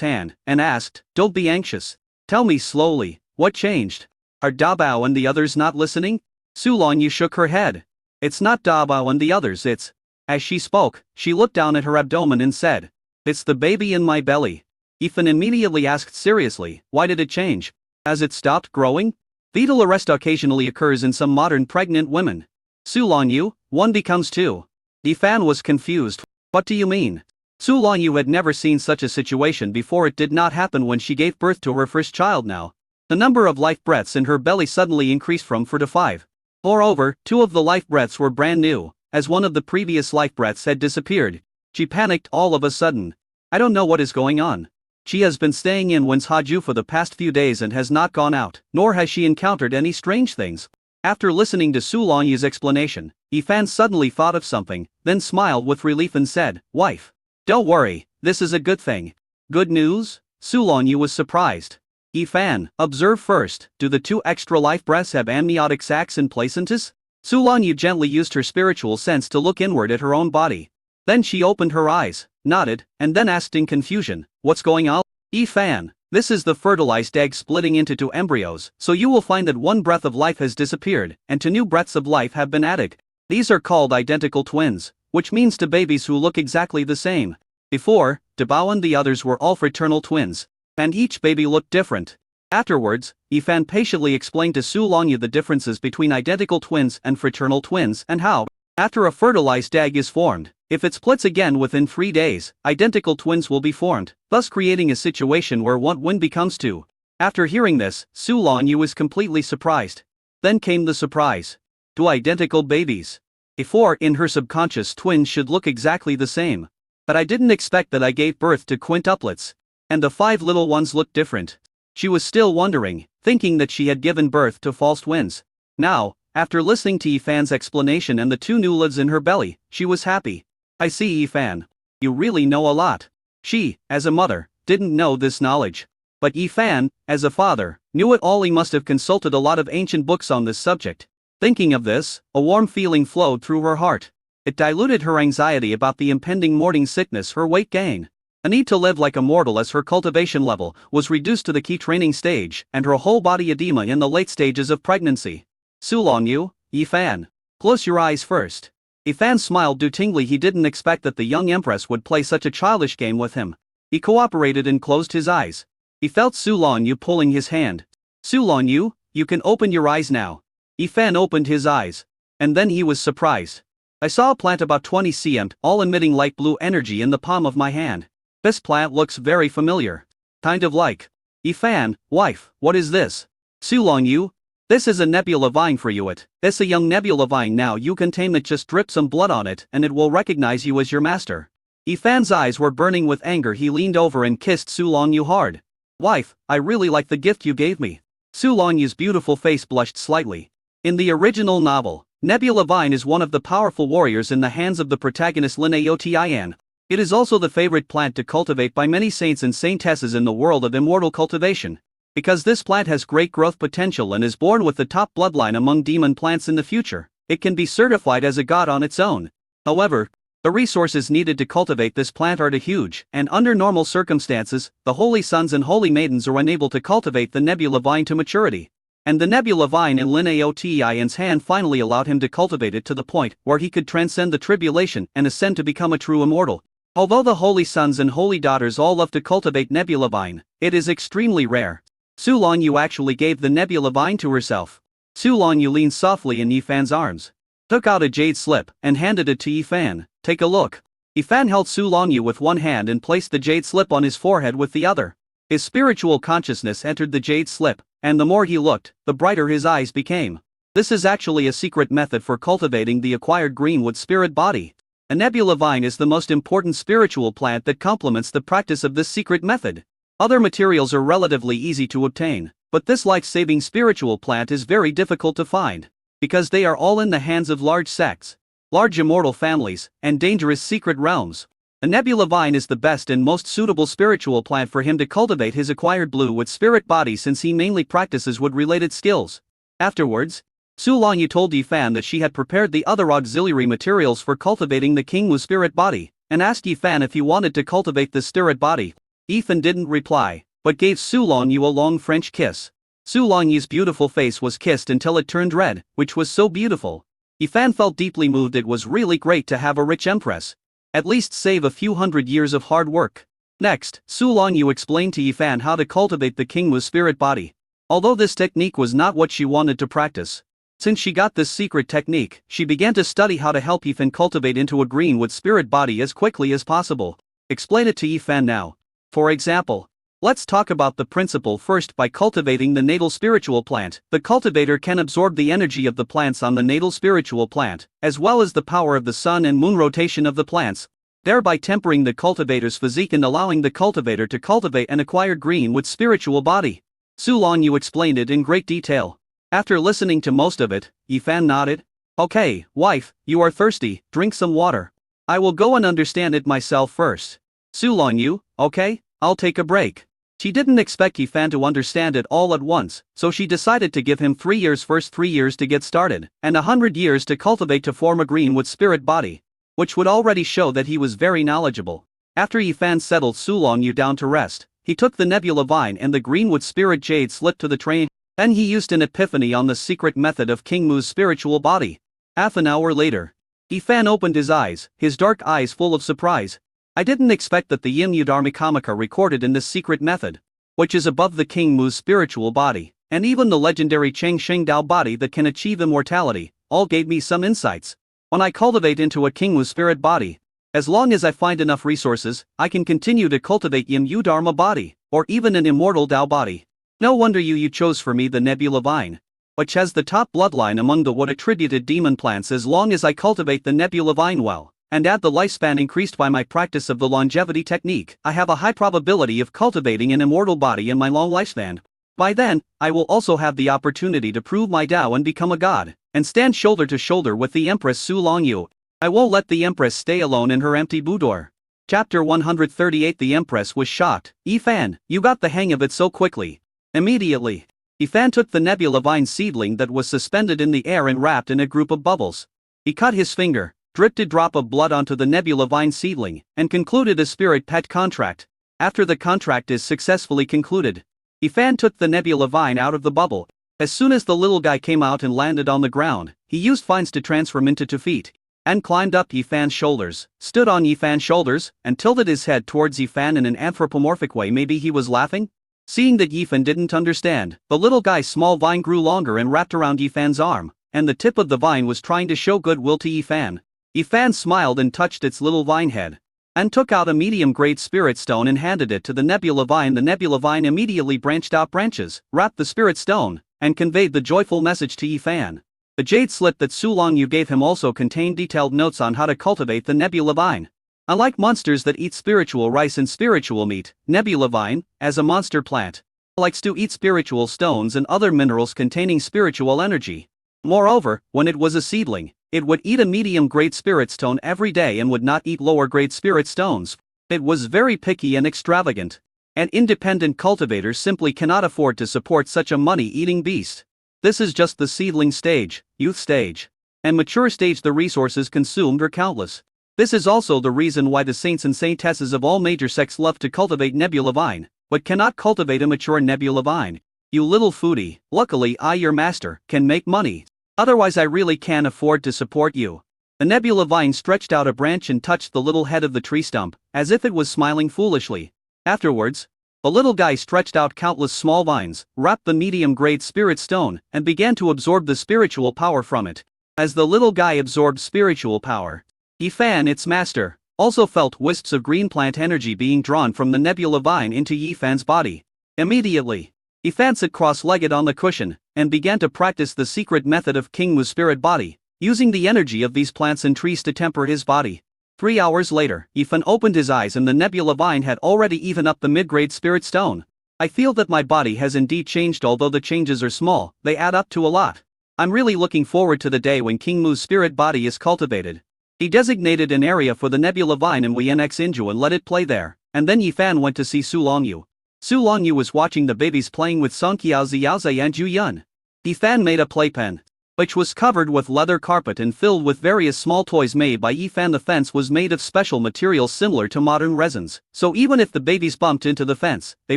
hand, and asked, don't be anxious. Tell me slowly, what changed? Are Dabao and the others not listening? Su Longyu shook her head. It's not Dabao and the others, it's... As she spoke, she looked down at her abdomen and said, it's the baby in my belly. Ethan immediately asked seriously, why did it change? Has it stopped growing? Fetal arrest occasionally occurs in some modern pregnant women. Su Longyu, one becomes two. Yifan was confused. What do you mean? Su Longyu had never seen such a situation before. It did not happen when she gave birth to her first child now. The number of life breaths in her belly suddenly increased from 4 to 5. Moreover, 2 of the life breaths were brand new, as one of the previous life breaths had disappeared. She panicked all of a sudden. I don't know what is going on. She has been staying in Wen's Haju for the past few days and has not gone out, nor has she encountered any strange things. After listening to Su Longyu's explanation, Yifan suddenly thought of something, then smiled with relief and said, wife. Don't worry, this is a good thing. Good news? Su Longyu was surprised. Yifan, observe first, do the 2 extra life breaths have amniotic sacs and placentas? Su Longyu gently used her spiritual sense to look inward at her own body. Then she opened her eyes, nodded, and then asked in confusion, what's going on? Yifan, this is the fertilized egg splitting into 2 embryos, so you will find that 1 breath of life has disappeared, and 2 new breaths of life have been added. These are called identical twins, which means to babies who look exactly the same. Before, Dabao and the others were all fraternal twins, and each baby looked different. Afterwards, Yifan patiently explained to Su Longyu the differences between identical twins and fraternal twins and how, after a fertilized egg is formed, if it splits again within 3 days, identical twins will be formed, thus creating a situation where 1 twin becomes 2. After hearing this, Su Longyu was completely surprised. Then came the surprise. 2 identical babies. Before, in her subconscious, twins should look exactly the same. But I didn't expect that I gave birth to quintuplets. And the 5 little ones looked different. She was still wondering, thinking that she had given birth to false twins. Now, after listening to Yifan's explanation and the 2 new lives in her belly, she was happy. I see, Yifan. You really know a lot. She, as a mother, didn't know this knowledge. But Yifan, as a father, knew it all. He must have consulted a lot of ancient books on this subject. Thinking of this, a warm feeling flowed through her heart. It diluted her anxiety about the impending morning sickness, her weight gain. A need to live like a mortal as her cultivation level was reduced to the key training stage and her whole body edema in the late stages of pregnancy. Su Longyu, Yifan. Close your eyes first. Yifan smiled doubtingly. He didn't expect that the young empress would play such a childish game with him. He cooperated and closed his eyes. He felt Su Longyu pulling his hand. Su Longyu, you can open your eyes now. Yifan opened his eyes. And then he was surprised. I saw a plant about 20 cm, all emitting light blue energy in the palm of my hand. This plant looks very familiar. Kind of like. Yifan, wife, what is this? Su Longyu. This is a nebula vine for you. It's a young nebula vine. Now you can tame it. Just drip some blood on it and it will recognize you as your master. Yifan's eyes were burning with anger. He leaned over and kissed Su Longyu hard. Wife, I really like the gift you gave me. Su Longyu's beautiful face blushed slightly. In the original novel, Nebula Vine is one of the powerful warriors in the hands of the protagonist Lin Aotian. It is also the favorite plant to cultivate by many saints and saintesses in the world of immortal cultivation. Because this plant has great growth potential and is born with the top bloodline among demon plants in the future, it can be certified as a god on its own. However, the resources needed to cultivate this plant are too huge, and under normal circumstances, the holy sons and holy maidens are unable to cultivate the nebula vine to maturity. And the nebula vine in Lin Aotian's hand finally allowed him to cultivate it to the point where he could transcend the tribulation and ascend to become a true immortal. Although the holy sons and holy daughters all love to cultivate nebula vine, it is extremely rare. Su Longyu actually gave the nebula vine to herself. Su Longyu leaned softly in Yifan's arms, took out a jade slip, and handed it to Yifan. Take a look. Yifan held Su Longyu with one hand and placed the jade slip on his forehead with the other. His spiritual consciousness entered the jade slip, and the more he looked, the brighter his eyes became. This is actually a secret method for cultivating the acquired greenwood spirit body. A nebula vine is the most important spiritual plant that complements the practice of this secret method. Other materials are relatively easy to obtain, but this life-saving spiritual plant is very difficult to find, because they are all in the hands of large sects, large immortal families, and dangerous secret realms. A nebula vine is the best and most suitable spiritual plant for him to cultivate his acquired blue wood spirit body, since he mainly practices wood-related skills. Afterwards, Su Longyu told Yifan that she had prepared the other auxiliary materials for cultivating the King Wu spirit body, and asked Yifan if he wanted to cultivate the spirit body. Yifan didn't reply. but gave Su Longyu a long French kiss. Su Longyu's beautiful face was kissed until it turned red, which was so beautiful. Yifan felt deeply moved. It was really great to have a rich empress. At least save a few hundred years of hard work. Next, Su Longyu explained to Yifan how to cultivate the Kingmu's spirit body. Although this technique was not what she wanted to practice. Since she got this secret technique, she began to study how to help Yifan cultivate into a greenwood spirit body as quickly as possible. Explain it to Yifan now. For example, let's talk about the principle first. By cultivating the natal spiritual plant, the cultivator can absorb the energy of the plants on the natal spiritual plant, as well as the power of the sun and moon rotation of the plants, thereby tempering the cultivator's physique and allowing the cultivator to cultivate an acquired greenwood spiritual body. Su Longyu explained it in great detail. After listening to most of it, Yifan nodded. Okay, wife, you are thirsty, drink some water. I will go and understand it myself first. Su Longyu, okay, I'll take a break. She didn't expect Yifan to understand it all at once, so she decided to give him 3 years, first 3 years to get started, and 100 years to cultivate to form a greenwood spirit body, which would already show that he was very knowledgeable. After Yifan settled Su Longyu down to rest, he took the nebula vine and the greenwood spirit jade slipped to the train. Then he used an epiphany on the secret method of Kingmu's spiritual body. Half an hour later, Yifan opened his eyes, his dark eyes full of surprise. I didn't expect that the Yin Dharmikamika recorded in this secret method, which is above the Kingmu's spiritual body, and even the legendary Cheng Sheng Dao body that can achieve immortality, all gave me some insights. When I cultivate into a Kingmu spirit body, as long as I find enough resources, I can continue to cultivate Yin Dharma body, or even an immortal Dao body. No wonder you chose for me the nebula vine, which has the top bloodline among the wood attributed demon plants. As long as I cultivate the nebula vine well, and add the lifespan increased by my practice of the longevity technique, I have a high probability of cultivating an immortal body in my long lifespan. By then, I will also have the opportunity to prove my Dao and become a god, and stand shoulder to shoulder with the Empress Su Longyu. I won't let the Empress stay alone in her empty boudoir. Chapter 138. The Empress was shocked. Yifan, you got the hang of it so quickly. Immediately, Yifan took the nebula vine seedling that was suspended in the air and wrapped in a group of bubbles. He cut his finger, dripped a drop of blood onto the nebula vine seedling, and concluded a spirit pet contract. After the contract is successfully concluded, Yifan took the nebula vine out of the bubble. As soon as the little guy came out and landed on the ground, he used vines to transform into 2 feet, and climbed up Yifan's shoulders, stood on Yifan's shoulders, and tilted his head towards Yifan in an anthropomorphic way. Maybe he was laughing? Seeing that Yifan didn't understand, the little guy's small vine grew longer and wrapped around Yifan's arm, and the tip of the vine was trying to show goodwill to Yifan. Yifan smiled and touched its little vine head, and took out a medium-grade spirit stone and handed it to the nebula vine. The nebula vine immediately branched out branches, wrapped the spirit stone, and conveyed the joyful message to Yifan. The jade slit that Su Longyu gave him also contained detailed notes on how to cultivate the nebula vine. Unlike monsters that eat spiritual rice and spiritual meat, nebula vine, as a monster plant, likes to eat spiritual stones and other minerals containing spiritual energy. Moreover, when it was a seedling, it would eat a medium-grade spirit stone every day and would not eat lower-grade spirit stones. It was very picky and extravagant, and independent cultivators simply cannot afford to support such a money-eating beast. This is just the seedling stage, youth stage, and mature stage. The resources consumed are countless. This is also the reason why the saints and saintesses of all major sects love to cultivate nebula vine, but cannot cultivate a mature nebula vine. You little foodie, luckily I, your master, can make money. Otherwise I really can't afford to support you. The nebula vine stretched out a branch and touched the little head of the tree stump, as if it was smiling foolishly. Afterwards, the little guy stretched out countless small vines, wrapped the medium-grade spirit stone, and began to absorb the spiritual power from it. As the little guy absorbed spiritual power, Yifan, its master, also felt wisps of green plant energy being drawn from the nebula vine into Yifan's body. Immediately, Yifan sat cross-legged on the cushion, and began to practice the secret method of Kingmu's spirit body, using the energy of these plants and trees to temper his body. 3 hours later, Yifan opened his eyes and the nebula vine had already eaten up the mid-grade spirit stone. I feel that my body has indeed changed. Although the changes are small, they add up to a lot. I'm really looking forward to the day when Kingmu's spirit body is cultivated. He designated an area for the nebula vine in Wienx Inju and let it play there, and then Yifan went to see Su Longyu. Su Longyu was watching the babies playing with Songqiao Ziaozai and Ju Yun. Yifan made a playpen. which was covered with leather carpet and filled with various small toys made by Yifan. The fence was made of special materials similar to modern resins, so even if the babies bumped into the fence, they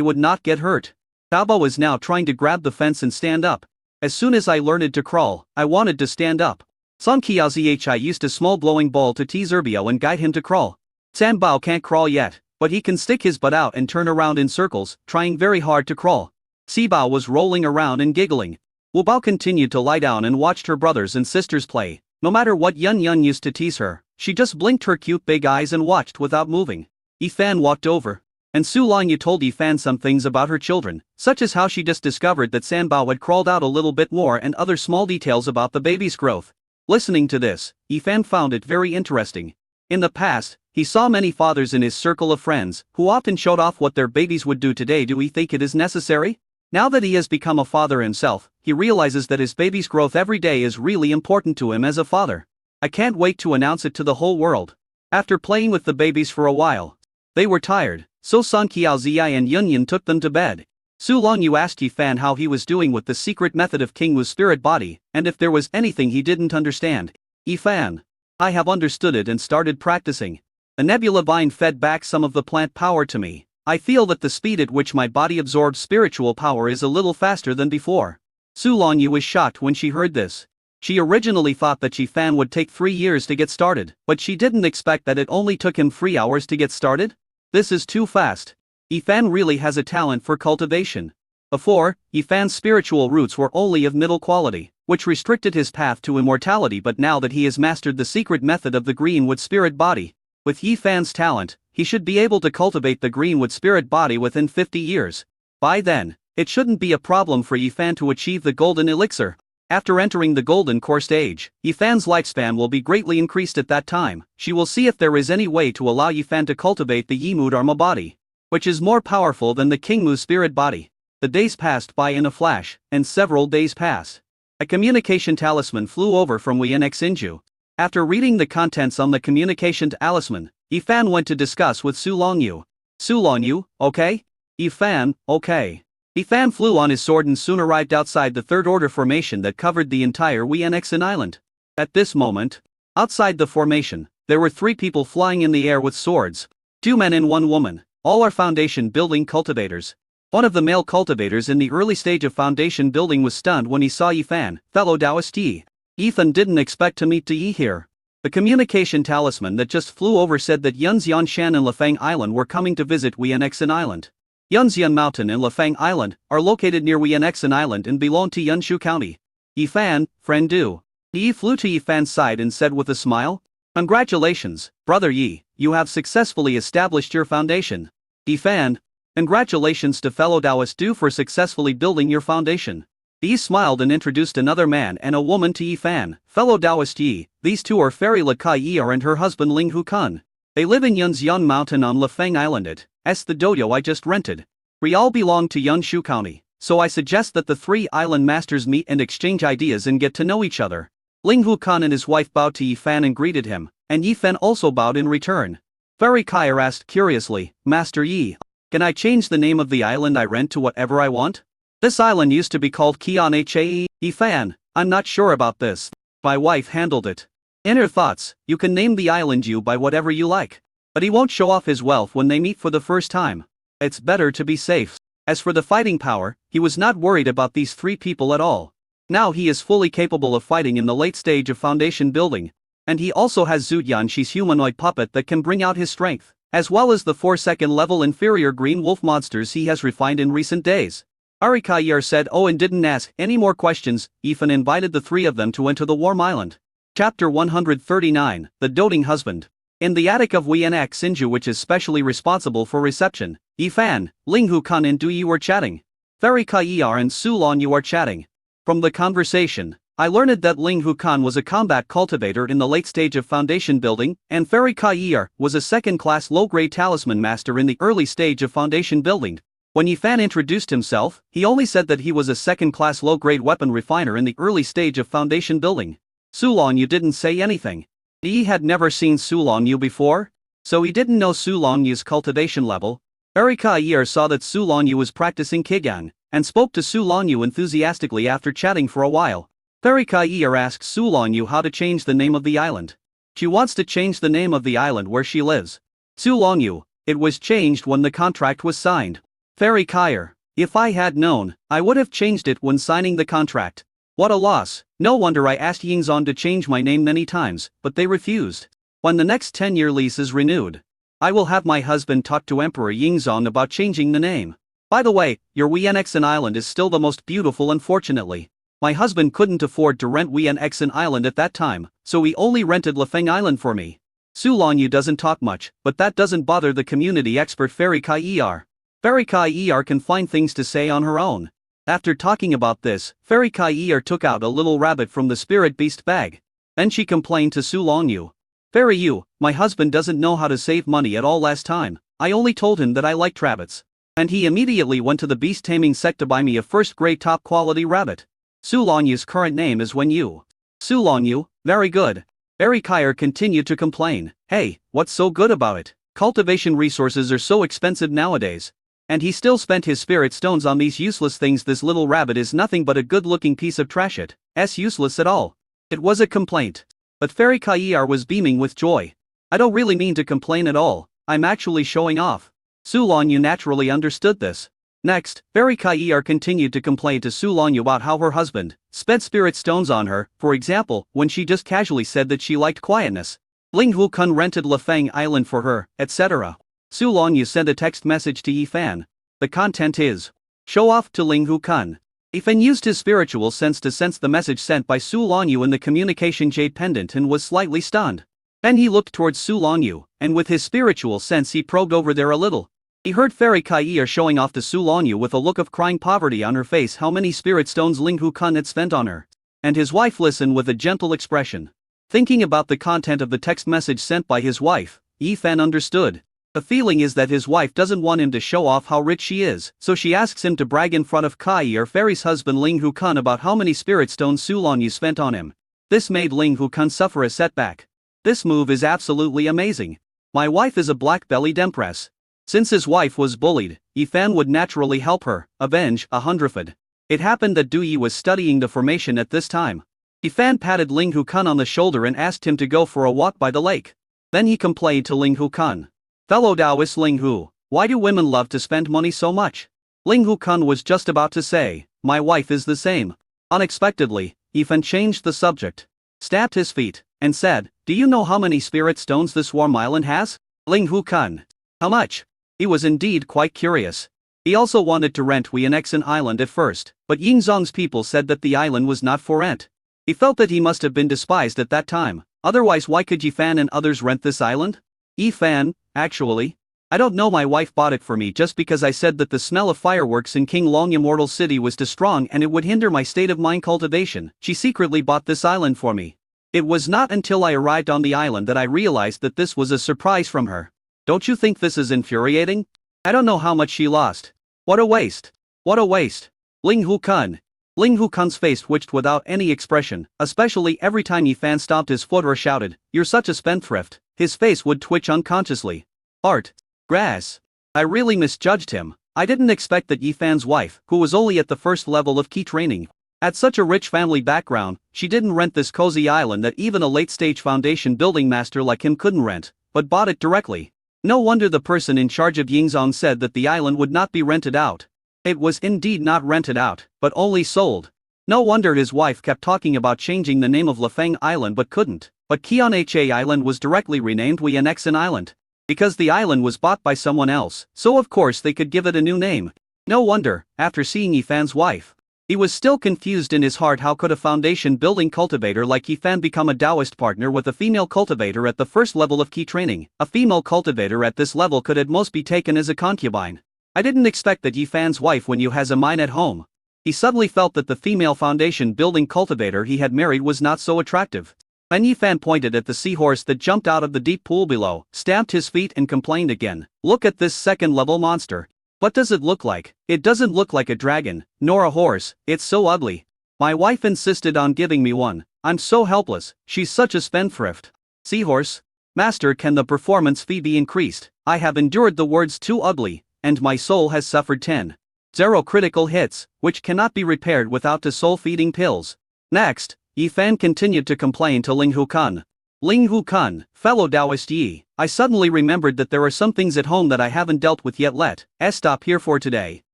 would not get hurt. Taobao is now trying to grab the fence and stand up. As soon as I learned to crawl, I wanted to stand up. Song Qiaozhi used a small blowing ball to tease Erbio and guide him to crawl. Sanbao can't crawl yet, but he can stick his butt out and turn around in circles, trying very hard to crawl. Sibao was rolling around and giggling. Wu Bao continued to lie down and watched her brothers and sisters play. No matter what Yun Yun used to tease her, she just blinked her cute big eyes and watched without moving. Yifan walked over, and Su Longyu told Yifan some things about her children, such as how she just discovered that Sanbao had crawled out a little bit more and other small details about the baby's growth. Listening to this, Yifan found it very interesting. In the past, he saw many fathers in his circle of friends, who often showed off what their babies would do. Today, do we think it is necessary? Now that he has become a father himself, he realizes that his baby's growth every day is really important to him as a father. I can't wait to announce it to the whole world. After playing with the babies for a while, they were tired, so Song Qiaozhi and Yunyan took them to bed. Su Longyu asked Yifan how he was doing with the secret method of King Wu's spirit body, and if there was anything he didn't understand. Yifan, I have understood it and started practicing. The nebula vine fed back some of the plant power to me. I feel that the speed at which my body absorbs spiritual power is a little faster than before. Su Longyu was shocked when she heard this. She originally thought that Yifan would take 3 years to get started, but she didn't expect that it only took him 3 hours to get started. This is too fast. Yifan really has a talent for cultivation. Before, Yifan's spiritual roots were only of middle quality, which restricted his path to immortality, but now that he has mastered the secret method of the Greenwood spirit body, with Yifan's talent, he should be able to cultivate the Greenwood spirit body within 50 years. By then, it shouldn't be a problem for Yifan to achieve the golden elixir. After entering the golden core stage, Yifan's lifespan will be greatly increased at that time. She will see if there is any way to allow Yifan to cultivate the Yimou Dharma body, which is more powerful than the Kingmu spirit body. The days passed by in a flash, and several days passed. A communication talisman flew over from Wienx Inju. After reading the contents on the communication talisman, Yifan went to discuss with Su Longyu. Su Longyu, okay? Yifan, okay. Yifan flew on his sword and soon arrived outside the third order formation that covered the entire Wienxin island. At this moment, outside the formation, there were 3 people flying in the air with swords. 2 men and 1 woman, all are foundation building cultivators. One of the male cultivators in the early stage of foundation building was stunned when he saw Yifan, fellow Taoist Yi. Ethan didn't expect to meet Yi here. The communication talisman that just flew over said that Yunxian Shan and Lefang Island were coming to visit Wienxin Island. Yunxian Mountain and Lefang Island are located near Wienxin Island and belong to Yunshu County. Yifan, friend Du. Yi flew to Yifan's side and said with a smile, "Congratulations, brother Yi, you have successfully established your foundation." Yifan, "Congratulations to fellow Taoist Du for successfully building your foundation." Yi smiled and introduced another man and a woman to Yifan, fellow Taoist Yi. These 2 are Fairy Lakai Yi and her husband Ling Hu Kun. They live in Yunxian Mountain on Lefang Island. It's the dojo I just rented. We all belong to Yunshu County, so I suggest that the 3 island masters meet and exchange ideas and get to know each other. Ling Hu Kun and his wife bowed to Yifan and greeted him, and Yifan also bowed in return. Fairy Kair asked curiously, "Master Yi, can I change the name of the island I rent to whatever I want? This island used to be called Kian Hae. Yifan, I'm not sure about this. My wife handled it." Inner thoughts, you can name the island you by whatever you like. But he won't show off his wealth when they meet for the first time. It's better to be safe. As for the fighting power, he was not worried about these 3 people at all. Now he is fully capable of fighting in the late stage of foundation building. And he also has Zutyanshi's humanoid puppet that can bring out his strength, as well as the 4-second level inferior green wolf monsters he has refined in recent days. Arikayer said and didn't ask any more questions. Yifan invited the 3 of them to enter the warm island. Chapter 139, The Doting Husband. In the attic of Wienx Inju, which is specially responsible for reception, Yifan, Ling Hu Kun and Du Yi were chatting. Fairy Kaiyar and Su Longyu are chatting. From the conversation, I learned that Ling Hu Kun was a combat cultivator in the late stage of foundation building, and Fairy Kaiyar was a second-class low-grade talisman master in the early stage of foundation building. When Yifan introduced himself, he only said that he was a second-class low-grade weapon refiner in the early stage of foundation building. Su Longyu didn't say anything. Yi had never seen Su Longyu before, so he didn't know Su Longyu's cultivation level. Erika Yer saw that Su Longyu was practicing Kigang, and spoke to Su Longyu enthusiastically after chatting for a while. Fairy Kaier asks Su Longyu how to change the name of the island. She wants to change the name of the island where she lives. Su Longyu, it was changed when the contract was signed. Fairy Kaier, if I had known, I would have changed it when signing the contract. What a loss. No wonder I asked Yingzong to change my name many times, but they refused. When the next 10-year lease is renewed, I will have my husband talk to Emperor Yingzong about changing the name. By the way, your Wienxin Island is still the most beautiful. Unfortunately, my husband couldn't afford to rent Wienxin Island at that time, so he only rented Lefeng Island for me. Su Longyu doesn't talk much, but that doesn't bother the community expert Fairy Kaier. Fairy Kaier can find things to say on her own. After talking about this, Fairy Kaier took out a little rabbit from the spirit beast bag. Then she complained to Su Longyu. Fairy Yu, my husband doesn't know how to save money at all. Last time, I only told him that I liked rabbits. And he immediately went to the beast taming sect to buy me a first-grade top-quality rabbit. Su Longyu's current name is Wen Yu. Su Longyu, very good. Fairy Kaier continued to complain. Hey, what's so good about it? Cultivation resources are so expensive nowadays. And he still spent his spirit stones on these useless things. This little rabbit is nothing but a good-looking piece of trash. It's useless at all. It was a complaint. But Fairy Kaier was beaming with joy. I don't really mean to complain at all, I'm actually showing off. Su Longyu naturally understood this. Next, Fairy Kaier continued to complain to Su Longyu about how her husband spent spirit stones on her, for example, when she just casually said that she liked quietness. Ling Hu Kun rented Lefeng Island for her, etc. Su Longyu sent a text message to Yifan. The content is: show off to Ling Hu Kun. Yifan used his spiritual sense to sense the message sent by Su Longyu in the communication jade pendant and was slightly stunned. Then he looked towards Su Longyu, and with his spiritual sense he probed over there a little. He heard Fairy Kaier showing off to Su Longyu with a look of crying poverty on her face how many spirit stones Ling Hu Kun had spent on her. And his wife listened with a gentle expression. Thinking about the content of the text message sent by his wife, Yifan understood. The feeling is that his wife doesn't want him to show off how rich she is, so she asks him to brag in front of Kaier Fairy's husband Ling Hu Kun about how many spirit stones Su Longyu spent on him. This made Ling Hu Kun suffer a setback. This move is absolutely amazing. My wife is a black-bellied empress. Since his wife was bullied, Yifan would naturally help her, avenge a hundredfold. It happened that Du Yi was studying the formation at this time. Yifan patted Ling Hu Kun on the shoulder and asked him to go for a walk by the lake. Then he complained to Ling Hu Kun. Fellow Taoist Ling Hu, why do women love to spend money so much? Ling Hu Kun was just about to say, my wife is the same. Unexpectedly, Yifan changed the subject, stamped his feet, and said, do you know how many spirit stones this warm island has? Ling Hu Kun. How much? He was indeed quite curious. He also wanted to rent Wienxin Island at first, but Yingzong's people said that the island was not for rent. He felt that he must have been despised at that time, otherwise why could Yifan and others rent this island? Yifan, actually, I don't know, my wife bought it for me just because I said that the smell of fireworks in King Long Immortal City was too strong and it would hinder my state of mind cultivation. She secretly bought this island for me. It was not until I arrived on the island that I realized that this was a surprise from her. Don't you think this is infuriating? I don't know how much she lost. What a waste. What a waste. Ling Hu Kun. Ling Hu Kun's face twitched without any expression, especially every time Yifan stomped his foot or shouted, you're such a spendthrift. His face would twitch unconsciously. Art. Grass. I really misjudged him. I didn't expect that Yifan's wife, who was only at the first level of key training, had such a rich family background. She didn't rent this cozy island that even a late-stage foundation building master like him couldn't rent, but bought it directly. No wonder the person in charge of Yingzong said that the island would not be rented out. It was indeed not rented out, but only sold. No wonder his wife kept talking about changing the name of Lefeng Island but couldn't. But Qianha Island was directly renamed Wienxin Island. Because the island was bought by someone else, so of course they could give it a new name. No wonder, after seeing Yifan's wife, he was still confused in his heart. How could a foundation building cultivator like Yifan become a Taoist partner with a female cultivator at the first level of key training? A female cultivator at this level could at most be taken as a concubine. I didn't expect that Yifan's wife when you has a mine at home. He suddenly felt that the female foundation building cultivator he had married was not so attractive. Then Yifan pointed at the seahorse that jumped out of the deep pool below, stamped his feet and complained again. Look at this second-level monster. What does it look like? It doesn't look like a dragon, nor a horse, it's so ugly. My wife insisted on giving me one. I'm so helpless, she's such a spendthrift. Seahorse? Master, can the performance fee be increased? I have endured the words too ugly, and my soul has suffered 10. 0 critical hits, which cannot be repaired without the soul-feeding pills. Next, Yi Fan continued to complain to Ling Hu-kun. Ling Hu-kun, fellow Taoist Yi, I suddenly remembered that there are some things at home that I haven't dealt with yet. Let's stop here for today.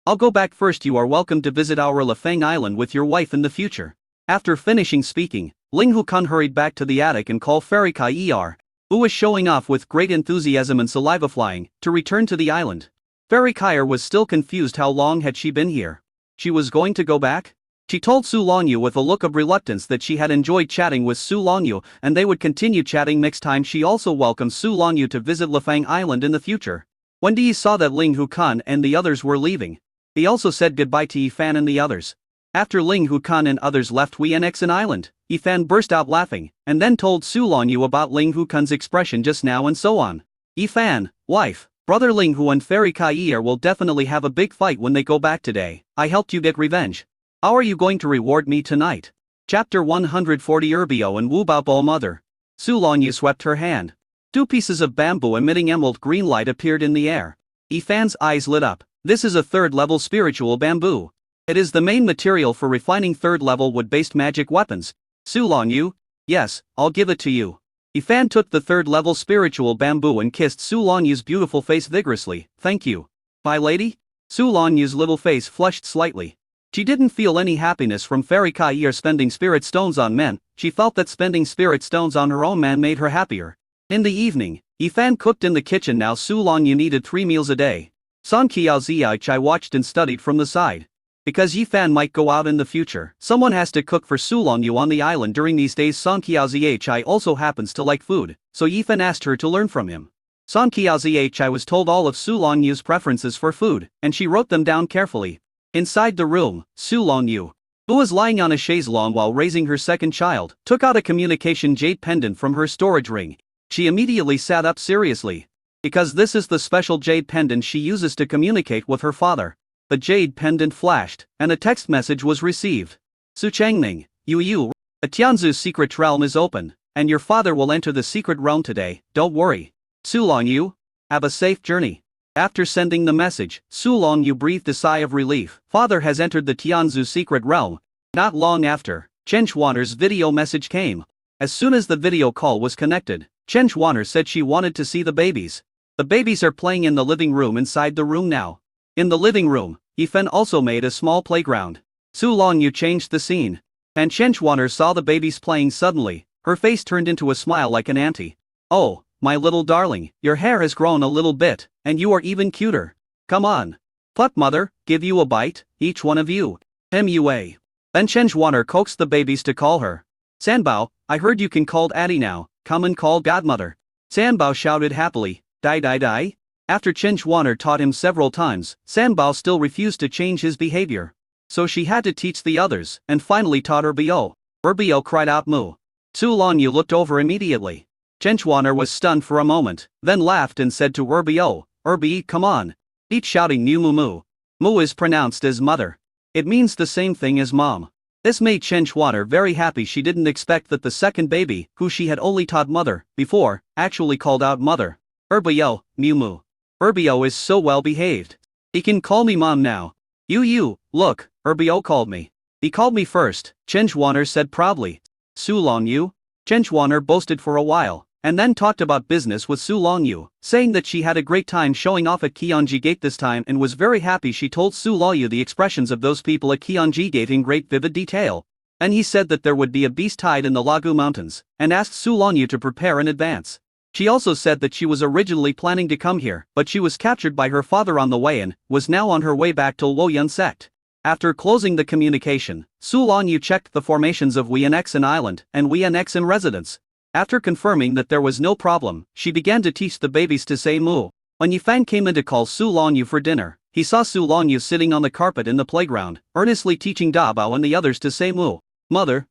I'll go back first. You are welcome to visit our Lafang Island with your wife in the future. After finishing speaking, Ling Hu-kun hurried back to the attic and called Fairy Kai-er, who was showing off with great enthusiasm and saliva flying, to return to the island. Fairy Kai-er was still confused. How long had she been here? She was going to go back? She told Su Longyu with a look of reluctance that she had enjoyed chatting with Su Longyu and they would continue chatting next time. She also welcomed Su Longyu to visit Lafang Island in the future. When Yi saw that Ling Hu-kun and the others were leaving, he also said goodbye to Yi Fan and the others. After Ling Hu-kun and others left Wienxin Island, Yi Fan burst out laughing, and then told Su Longyu about Ling Hu-kun's expression just now and so on. Yi Fan, wife, brother Ling Hu and Fairy Kai-er will definitely have a big fight when they go back today. I helped you get revenge. How are you going to reward me tonight? Chapter 140 Erbio and Wu Baobo Mother. Su Longyu swept her hand. 2 pieces of bamboo emitting emerald green light appeared in the air. Yi Fan's eyes lit up. This is a 3rd level spiritual bamboo. It is the main material for refining 3rd level wood-based magic weapons. Su Longyu? Yes, I'll give it to you. Yi Fan took the 3rd level spiritual bamboo and kissed Su Longyu's beautiful face vigorously. Thank you. My lady? Su Longyu's little face flushed slightly. She didn't feel any happiness from Fairy Kai-er spending spirit stones on men. She felt that spending spirit stones on her own man made her happier. In the evening, Yi Fan cooked in the kitchen. Now Su Longyu needed 3 meals a day. Song Qiaoziai watched and studied from the side. Because Yi Fan might go out in the future, someone has to cook for Su Longyu on the island during these days. Song Qiaoziai also happens to like food, so Yi Fan asked her to learn from him. Song Qiaoziai was told all of Su Longyu's preferences for food, and she wrote them down carefully. Inside the room, Su Longyu, who was lying on a chaise longue while raising her second child, took out a communication jade pendant from her storage ring. She immediately sat up seriously. Because this is the special jade pendant she uses to communicate with her father. The jade pendant flashed, and a text message was received. Su Changming, Yu, a Tianzu's secret realm is open, and your father will enter the secret realm today. Don't worry. Su Longyu, have a safe journey. After sending the message, Su Longyu breathed a sigh of relief. Father has entered the Tianzu secret realm. Not long after, Chen Xuaner's video message came. As soon as the video call was connected, Chen Xuaner said she wanted to see the babies. The babies are playing in the living room inside the room now. In the living room, Yi Fan also made a small playground. Su Longyu changed the scene. And Chen Xuaner saw the babies playing. Suddenly, her face turned into a smile like an auntie. Oh, my little darling, your hair has grown a little bit, and you are even cuter. Come on. Let mother give you a bite, each one of you. MUA. Then Chen Xuaner coaxed the babies to call her. Sanbao, I heard you can call Addie now. Come and call godmother. Sanbao shouted happily. Die. After Chen Xuaner taught him several times, Sanbao still refused to change his behavior. So she had to teach the others, and finally taught Erbio. Erbio cried out moo. Su Longyu looked over immediately. Chen Xuaner was stunned for a moment, then laughed and said to Erbio, Erbi, come on. Each shouting mu mu mu. Mu is pronounced as mother. It means the same thing as mom. This made Chen Xuaner very happy. She didn't expect that the second baby, who she had only taught mother before, actually called out mother. Erbio, mu mu. Erbio is so well behaved. He can call me mom now. You, look, Erbio called me. He called me first, Chen Xuaner said proudly. Su Longyu? Chen Xuaner boasted for a while, and then talked about business with Su Longyu, saying that she had a great time showing off at Qianji Gate this time and was very happy. She told Su Longyu the expressions of those people at Qianji Gate in great vivid detail. And he said that there would be a beast tide in the Lagu Mountains, and asked Su Longyu to prepare in advance. She also said that she was originally planning to come here, but she was captured by her father on the way and was now on her way back to Luoyun sect. After closing the communication, Su Longyu checked the formations of Wienxin Island and Wienxin residents. After confirming that there was no problem, she began to teach the babies to say moo. When Yi Fan came in to call Su Longyu for dinner, he saw Su Longyu sitting on the carpet in the playground, earnestly teaching Da Bao and the others to say moo. Mother.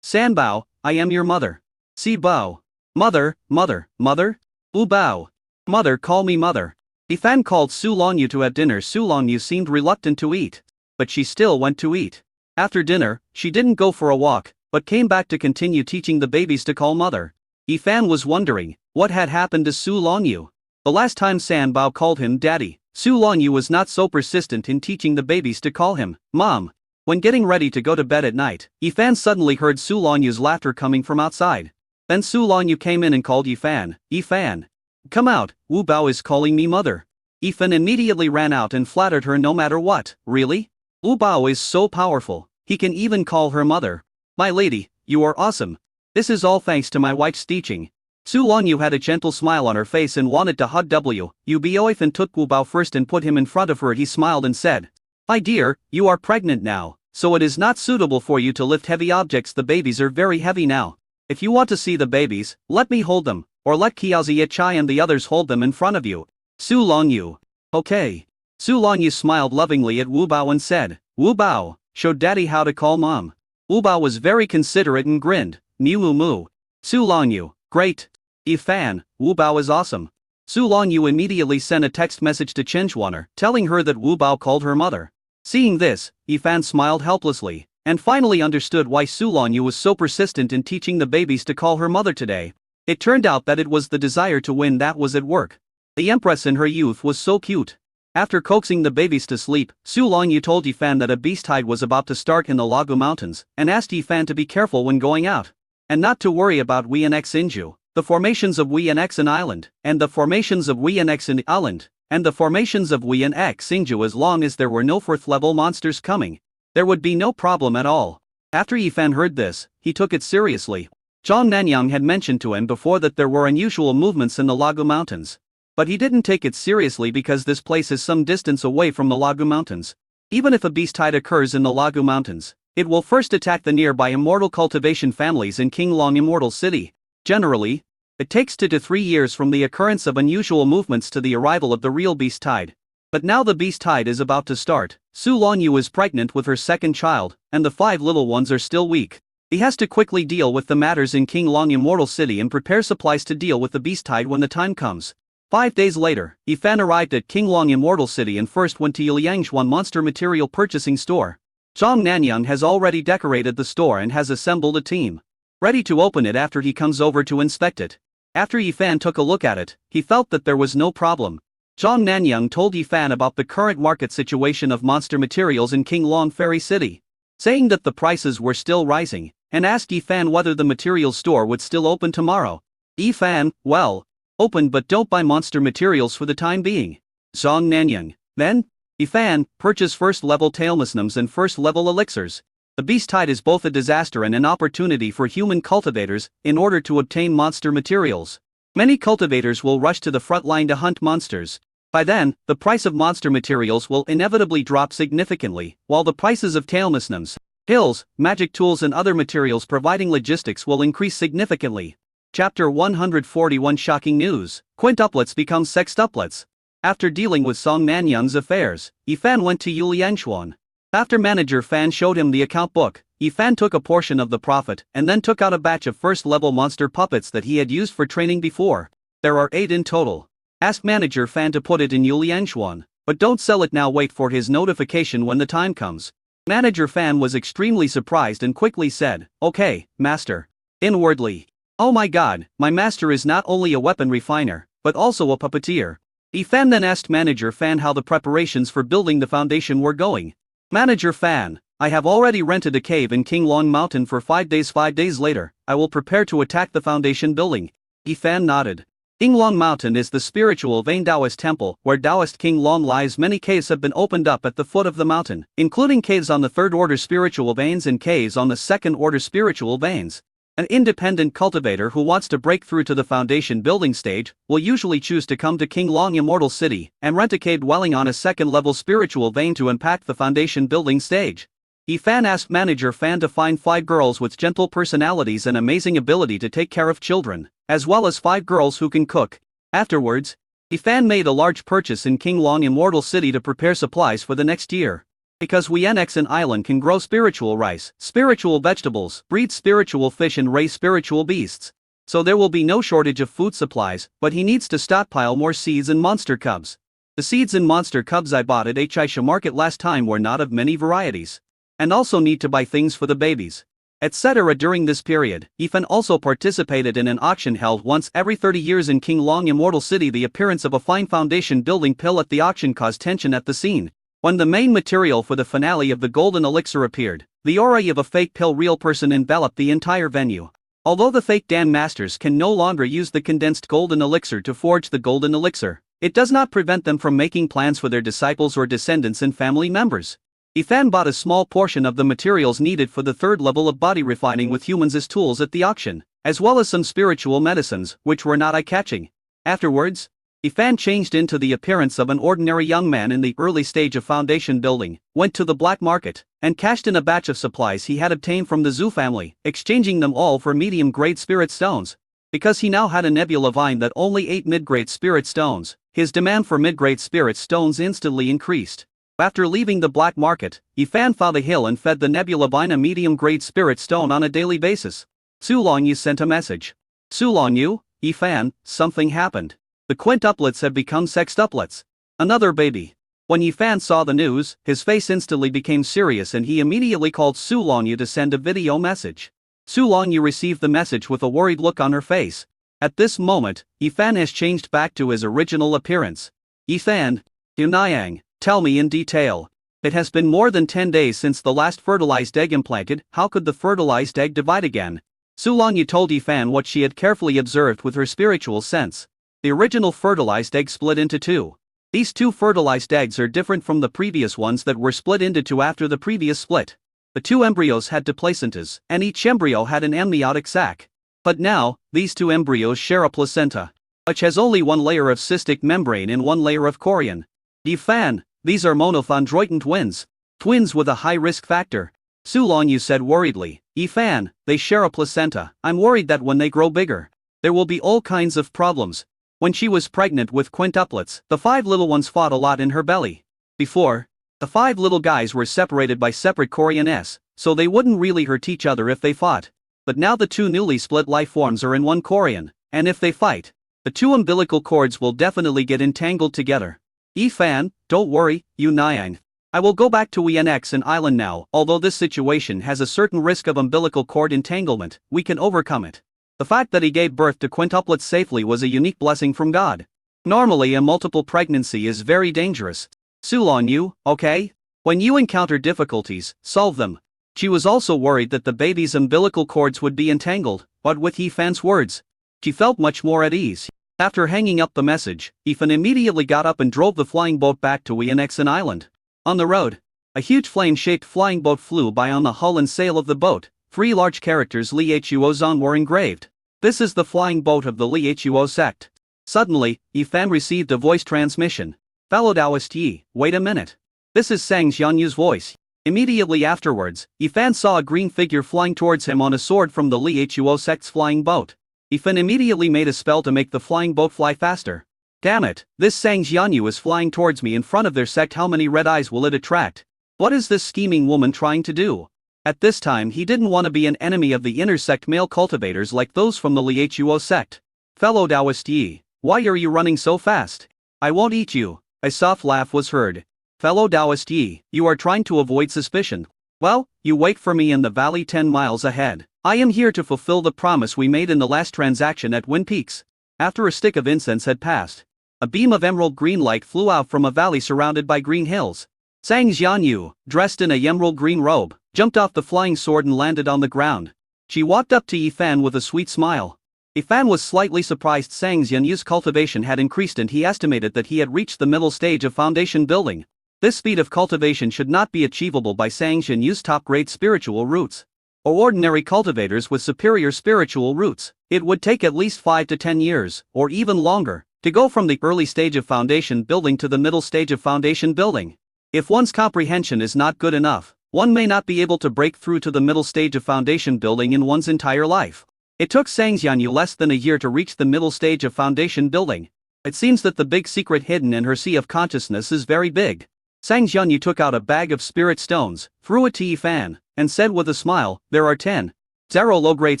San Bao, I am your mother. Si Bao. Mother. U Bao. Mother, call me mother. Yi Fan called Su Longyu to have dinner. Su Longyu seemed reluctant to eat, but she still went to eat. After dinner, she didn't go for a walk, but came back to continue teaching the babies to call mother. Yi Fan was wondering what had happened to Su Longyu. The last time San Bao called him daddy, Su Longyu was not so persistent in teaching the babies to call him mom. When getting ready to go to bed at night, Yifan suddenly heard Su Longyu's laughter coming from outside. Then Su Longyu came in and called Yifan, "Yifan, come out, Wu Bao is calling me mother." Yifan immediately ran out and flattered her no matter what. "Really? Wu Bao is so powerful, he can even call her mother. My lady, you are awesome. This is all thanks to my wife's teaching." Su Longyu had a gentle smile on her face and wanted to hug Wu Bao. Yifan took Wu Bao first and put him in front of her. He smiled and said, "My dear, you are pregnant now, so it is not suitable for you to lift heavy objects. The babies are very heavy now. If you want to see the babies, let me hold them, or let Qiaozi Chai and the others hold them in front of you." Su Longyu. "Okay." Su Longyu smiled lovingly at Wu Bao and said, "Wu Bao, show daddy how to call mom." Wu Bao was very considerate and grinned, "Mu mu mu." Su Longyu, "Great. Yifan, Wu Bao is awesome." Su Longyu immediately sent a text message to Chen Chuaner, telling her that Wu Bao called her mother. Seeing this, Yifan smiled helplessly, and finally understood why Su Longyu was so persistent in teaching the babies to call her mother today. It turned out that it was the desire to win that was at work. The empress in her youth was so cute. After coaxing the babies to sleep, Su Longyu told Yifan that a beast tide was about to start in the Lagu Mountains, and asked Yifan to be careful when going out, and not to worry about Wei and X Inju, the formations of Wei and X in Island, and the formations of Wei and X in Island, and the formations of Wei and X Inju. As long as there were no 4th level monsters coming, there would be no problem at all. After Yifan heard this, he took it seriously. Zhang Nanyang had mentioned to him before that there were unusual movements in the Lagu Mountains. But he didn't take it seriously because this place is some distance away from the Lagu Mountains. Even if a beast tide occurs in the Lagu Mountains, it will first attack the nearby immortal cultivation families in Qinglong Immortal City. Generally, it takes 2 to 3 years from the occurrence of unusual movements to the arrival of the real beast tide. But now the beast tide is about to start. Su Longyu is pregnant with her second child, and the 5 little ones are still weak. He has to quickly deal with the matters in Qinglong Immortal City and prepare supplies to deal with the beast tide when the time comes. 5 days later, Yifan arrived at Qinglong Immortal City and first went to Yiliangjuan Monster Material Purchasing Store. Zhang Nanyang has already decorated the store and has assembled a team, ready to open it after he comes over to inspect it. After Yifan took a look at it, he felt that there was no problem. Zhang Nanyang told Yifan about the current market situation of monster materials in Qinglong Fairy City, saying that the prices were still rising, and asked Yifan whether the materials store would still open tomorrow. Yifan, "Well, open but don't buy monster materials for the time being." Zhang Nanyang, "Then, Yifan, purchase 1st level tailmusnums and 1st level elixirs. The beast tide is both a disaster and an opportunity for human cultivators in order to obtain monster materials. Many cultivators will rush to the front line to hunt monsters. By then, the price of monster materials will inevitably drop significantly, while the prices of tailmusnums, hills, magic tools and other materials providing logistics will increase significantly." Chapter 141 Shocking News. Quintuplets become sextuplets. After dealing with Song Nanyang's affairs, Yifan went to Yuliangchuan. After Manager Fan showed him the account book, Yifan took a portion of the profit and then took out a batch of 1st level monster puppets that he had used for training before. There are 8 in total. Ask Manager Fan to put it in Yuliangchuan, but don't sell it now, wait for his notification when the time comes. Manager Fan was extremely surprised and quickly said, "Okay, master." Inwardly, "Oh my god, my master is not only a weapon refiner, but also a puppeteer." Yifan then asked Manager Fan how the preparations for building the foundation were going. Manager Fan, "I have already rented a cave in Qinglong Mountain for 5 days. 5 days later, I will prepare to attack the foundation building." Yifan nodded. Qinglong Mountain is the spiritual Vain Taoist temple where Taoist Qinglong lies. Many caves have been opened up at the foot of the mountain, including caves on the 3rd order spiritual veins and caves on the 2nd order spiritual veins. An independent cultivator who wants to break through to the foundation building stage will usually choose to come to Qinglong Immortal City and rent a cave dwelling on a 2nd level spiritual vein to impact the foundation building stage. Yifan asked Manager Fan to find 5 girls with gentle personalities and amazing ability to take care of children, as well as 5 girls who can cook. Afterwards, Yifan made a large purchase in Qinglong Immortal City to prepare supplies for the next year. Because Wienx and Island can grow spiritual rice, spiritual vegetables, breed spiritual fish and raise spiritual beasts, so there will be no shortage of food supplies, but he needs to stockpile more seeds and monster cubs. The seeds and monster cubs I bought at Hisha Market last time were not of many varieties, and also need to buy things for the babies, etc. During this period, Yifan also participated in an auction held once every 30 years in Qinglong Immortal City. The appearance of a fine foundation building pill at the auction caused tension at the scene. When the main material for the finale of the golden elixir appeared, the aura of a fake pill real person enveloped the entire venue. Although the fake Dan masters can no longer use the condensed golden elixir to forge the golden elixir, it does not prevent them from making plans for their disciples or descendants and family members. Ethan bought a small portion of the materials needed for the third level of body refining with humans as tools at the auction, as well as some spiritual medicines, which were not eye-catching. Afterwards, Ethan changed into the appearance of an ordinary young man in the early stage of foundation building, went to the black market, and cashed in a batch of supplies he had obtained from the Zhu family, exchanging them all for medium-grade spirit stones. Because he now had a nebula vine that only ate mid-grade spirit stones, his demand for mid-grade spirit stones instantly increased. After leaving the black market, Ethan found a hill and fed the nebula vine a medium-grade spirit stone on a daily basis. Su Longyu sent a message. Su Longyu, Ethan, something happened. The quintuplets have become sextuplets. Another baby. When Ethan saw the news, his face instantly became serious and he immediately called Su Longyu to send a video message. Su Longyu received the message with a worried look on her face. At this moment, Ethan has changed back to his original appearance. Ethan, Yunayang, tell me in detail. It has been more than 10 days since the last fertilized egg implanted. How could the fertilized egg divide again? Su Longyu told Ethan what she had carefully observed with her spiritual sense. The original fertilized egg split into two. These two fertilized eggs are different from the previous ones that were split into two after the previous split. The two embryos had two placentas, and each embryo had an amniotic sac. But now, these two embryos share a placenta, which has only one layer of cystic membrane and one layer of chorion. Ethan, these are monochondroitin twins. Twins with a high risk factor. Su Longyu said worriedly. Ethan, they share a placenta. I'm worried that when they grow bigger, there will be all kinds of problems. When she was pregnant with quintuplets, the 5 little ones fought a lot in her belly. Before, the 5 little guys were separated by separate chorions, so they wouldn't really hurt each other if they fought. But now the two newly split life forms are in one chorion, and if they fight, the two umbilical cords will definitely get entangled together. Ethan, don't worry, Yunayang. I will go back to ENX and Island now. Although this situation has a certain risk of umbilical cord entanglement, we can overcome it. The fact that he gave birth to quintuplets safely was a unique blessing from God. Normally a multiple pregnancy is very dangerous. Su Longyu, okay? When you encounter difficulties, solve them. She was also worried that the baby's umbilical cords would be entangled, but with Ethan's words, she felt much more at ease. After hanging up the message, Ethan immediately got up and drove the flying boat back to ENX Island. On the road, a huge flame-shaped flying boat flew by. On the hull and sail of the boat, 3 large characters Li Huo Zan were engraved. This is the flying boat of the Li Huo sect. Suddenly, Ethan received a voice transmission. Fellow Taoist Yi, wait a minute. This is Sang Xianyu's voice. Immediately afterwards, Ethan saw a green figure flying towards him on a sword from the Li Huo sect's flying boat. Ethan immediately made a spell to make the flying boat fly faster. Damn it, this Sang Xianyu is flying towards me in front of their sect. How many red eyes will it attract? What is this scheming woman trying to do? At this time he didn't want to be an enemy of the inner sect male cultivators like those from the Li Huo sect. Fellow Taoist Yi, why are you running so fast? I won't eat you. A soft laugh was heard. Fellow Taoist Yi, you are trying to avoid suspicion. Well, you wait for me in the valley 10 miles ahead. I am here to fulfill the promise we made in the last transaction at Wind Peaks. After a stick of incense had passed, a beam of emerald green light flew out from a valley surrounded by green hills. Sang Xianyu, dressed in a emerald green robe, jumped off the flying sword and landed on the ground. She walked up to Ethan with a sweet smile. Ethan was slightly surprised. Sang Xianyu's cultivation had increased and he estimated that he had reached the middle stage of foundation building. This speed of cultivation should not be achievable by Sang Xianyu's top-grade spiritual roots, or ordinary cultivators with superior spiritual roots. It would take at least 5 to 10 years, or even longer, to go from the early stage of foundation building to the middle stage of foundation building. If one's comprehension is not good enough, one may not be able to break through to the middle stage of foundation building in one's entire life. It took Sang Xianyu less than a year to reach the middle stage of foundation building. It seems that the big secret hidden in her sea of consciousness is very big. Sang Xianyu took out a bag of spirit stones, threw it to Ethan, and said with a smile, there are 10 low-grade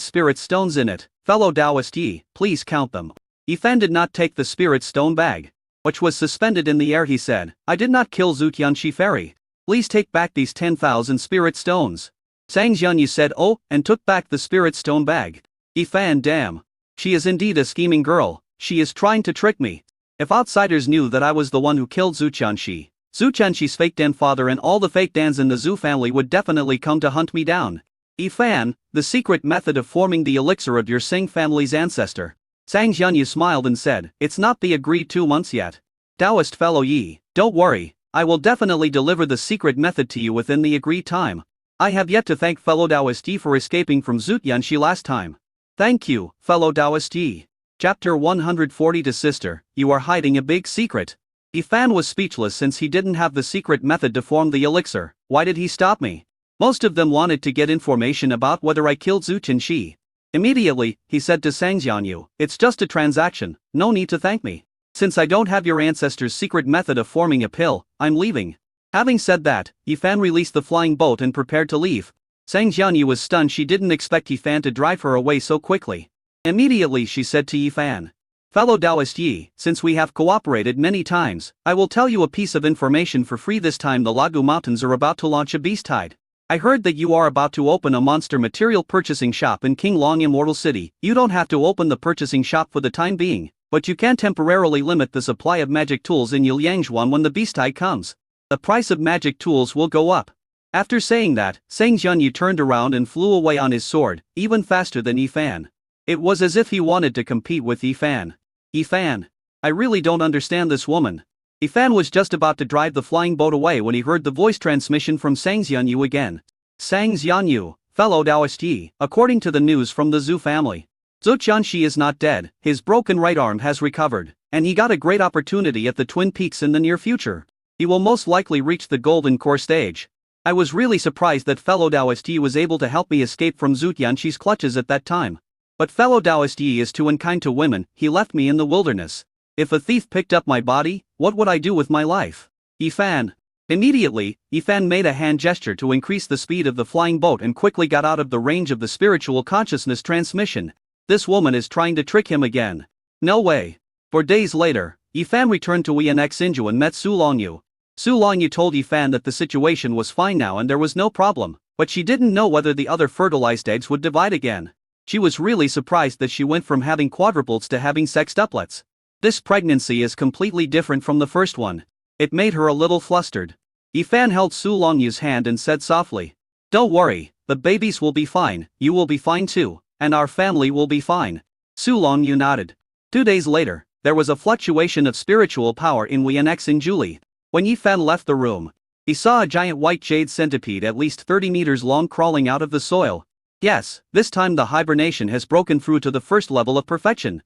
spirit stones in it. Fellow Taoist Yi, please count them. Ethan did not take the spirit stone bag, which was suspended in the air. He said, I did not kill Zutianshi Fairy. Please take back these 10,000 spirit stones. Sang Xianyu said oh, and took back the spirit stone bag. Ethan, damn. She is indeed a scheming girl. She is trying to trick me. If outsiders knew that I was the one who killed Zutianshi, Zhu Qianxi's fake Dan father and all the fake Dans in the Zhu family would definitely come to hunt me down. Yifan, the secret method of forming the elixir of your Sing family's ancestor. Zhang Jianyu smiled and said, it's not the agreed 2 months yet. Taoist fellow Yi, don't worry, I will definitely deliver the secret method to you within the agreed time. I have yet to thank fellow Taoist Yi for escaping from Zhu Qianxi last time. Thank you, fellow Taoist Yi. Chapter 140 to Sister, you are hiding a big secret. Yifan was speechless since he didn't have the secret method to form the elixir. Why did he stop me? Most of them wanted to get information about whether I killed Zhu Qianxi. Immediately, he said to Zhang Jianyu, it's just a transaction, no need to thank me. Since I don't have your ancestor's secret method of forming a pill, I'm leaving. Having said that, Yifan released the flying boat and prepared to leave. Zhang Jianyu was stunned. She didn't expect Yifan to drive her away so quickly. Immediately she said to Yifan, fellow Taoist Yi, since we have cooperated many times, I will tell you a piece of information for free. This time the Lagu Mountains are about to launch a beast tide. I heard that you are about to open a monster material purchasing shop in King Long Immortal City. You don't have to open the purchasing shop for the time being, but you can temporarily limit the supply of magic tools in Yilyangzhuan when the beast tide comes. The price of magic tools will go up. After saying that, Zhang Jianyu turned around and flew away on his sword, even faster than Yifan. It was as if he wanted to compete with Yifan. Yifan. I really don't understand this woman. Yifan was just about to drive the flying boat away when he heard the voice transmission from Zhang Jianyu again. Zhang Jianyu, fellow Taoist Yi, according to the news from the Zhu family, Zhu Qianxi is not dead, his broken right arm has recovered, and he got a great opportunity at the Twin Peaks in the near future. He will most likely reach the Golden Core stage. I was really surprised that fellow Taoist Yi was able to help me escape from Zhu Qianxi's clutches at that time. But fellow Taoist Yi is too unkind to women. He left me in the wilderness. If a thief picked up my body, what would I do with my life? Yifan. Immediately, Yifan made a hand gesture to increase the speed of the flying boat and quickly got out of the range of the spiritual consciousness transmission. This woman is trying to trick him again. No way. 4 days later, Yifan returned to Yanxinju and met Su Longyu. Su Longyu told Yifan that the situation was fine now and there was no problem, but she didn't know whether the other fertilized eggs would divide again. She was really surprised that she went from having quadruplets to having sextuplets. This pregnancy is completely different from the first one. It made her a little flustered. Yifan held Su Longyu's hand and said softly, don't worry, the babies will be fine, you will be fine too, and our family will be fine. Su Longyu nodded. 2 days later, there was a fluctuation of spiritual power in Yanxinju. When Yifan left the room, he saw a giant white jade centipede at least 30 meters long crawling out of the soil. Yes, this time the hibernation has broken through to the first level of perfection.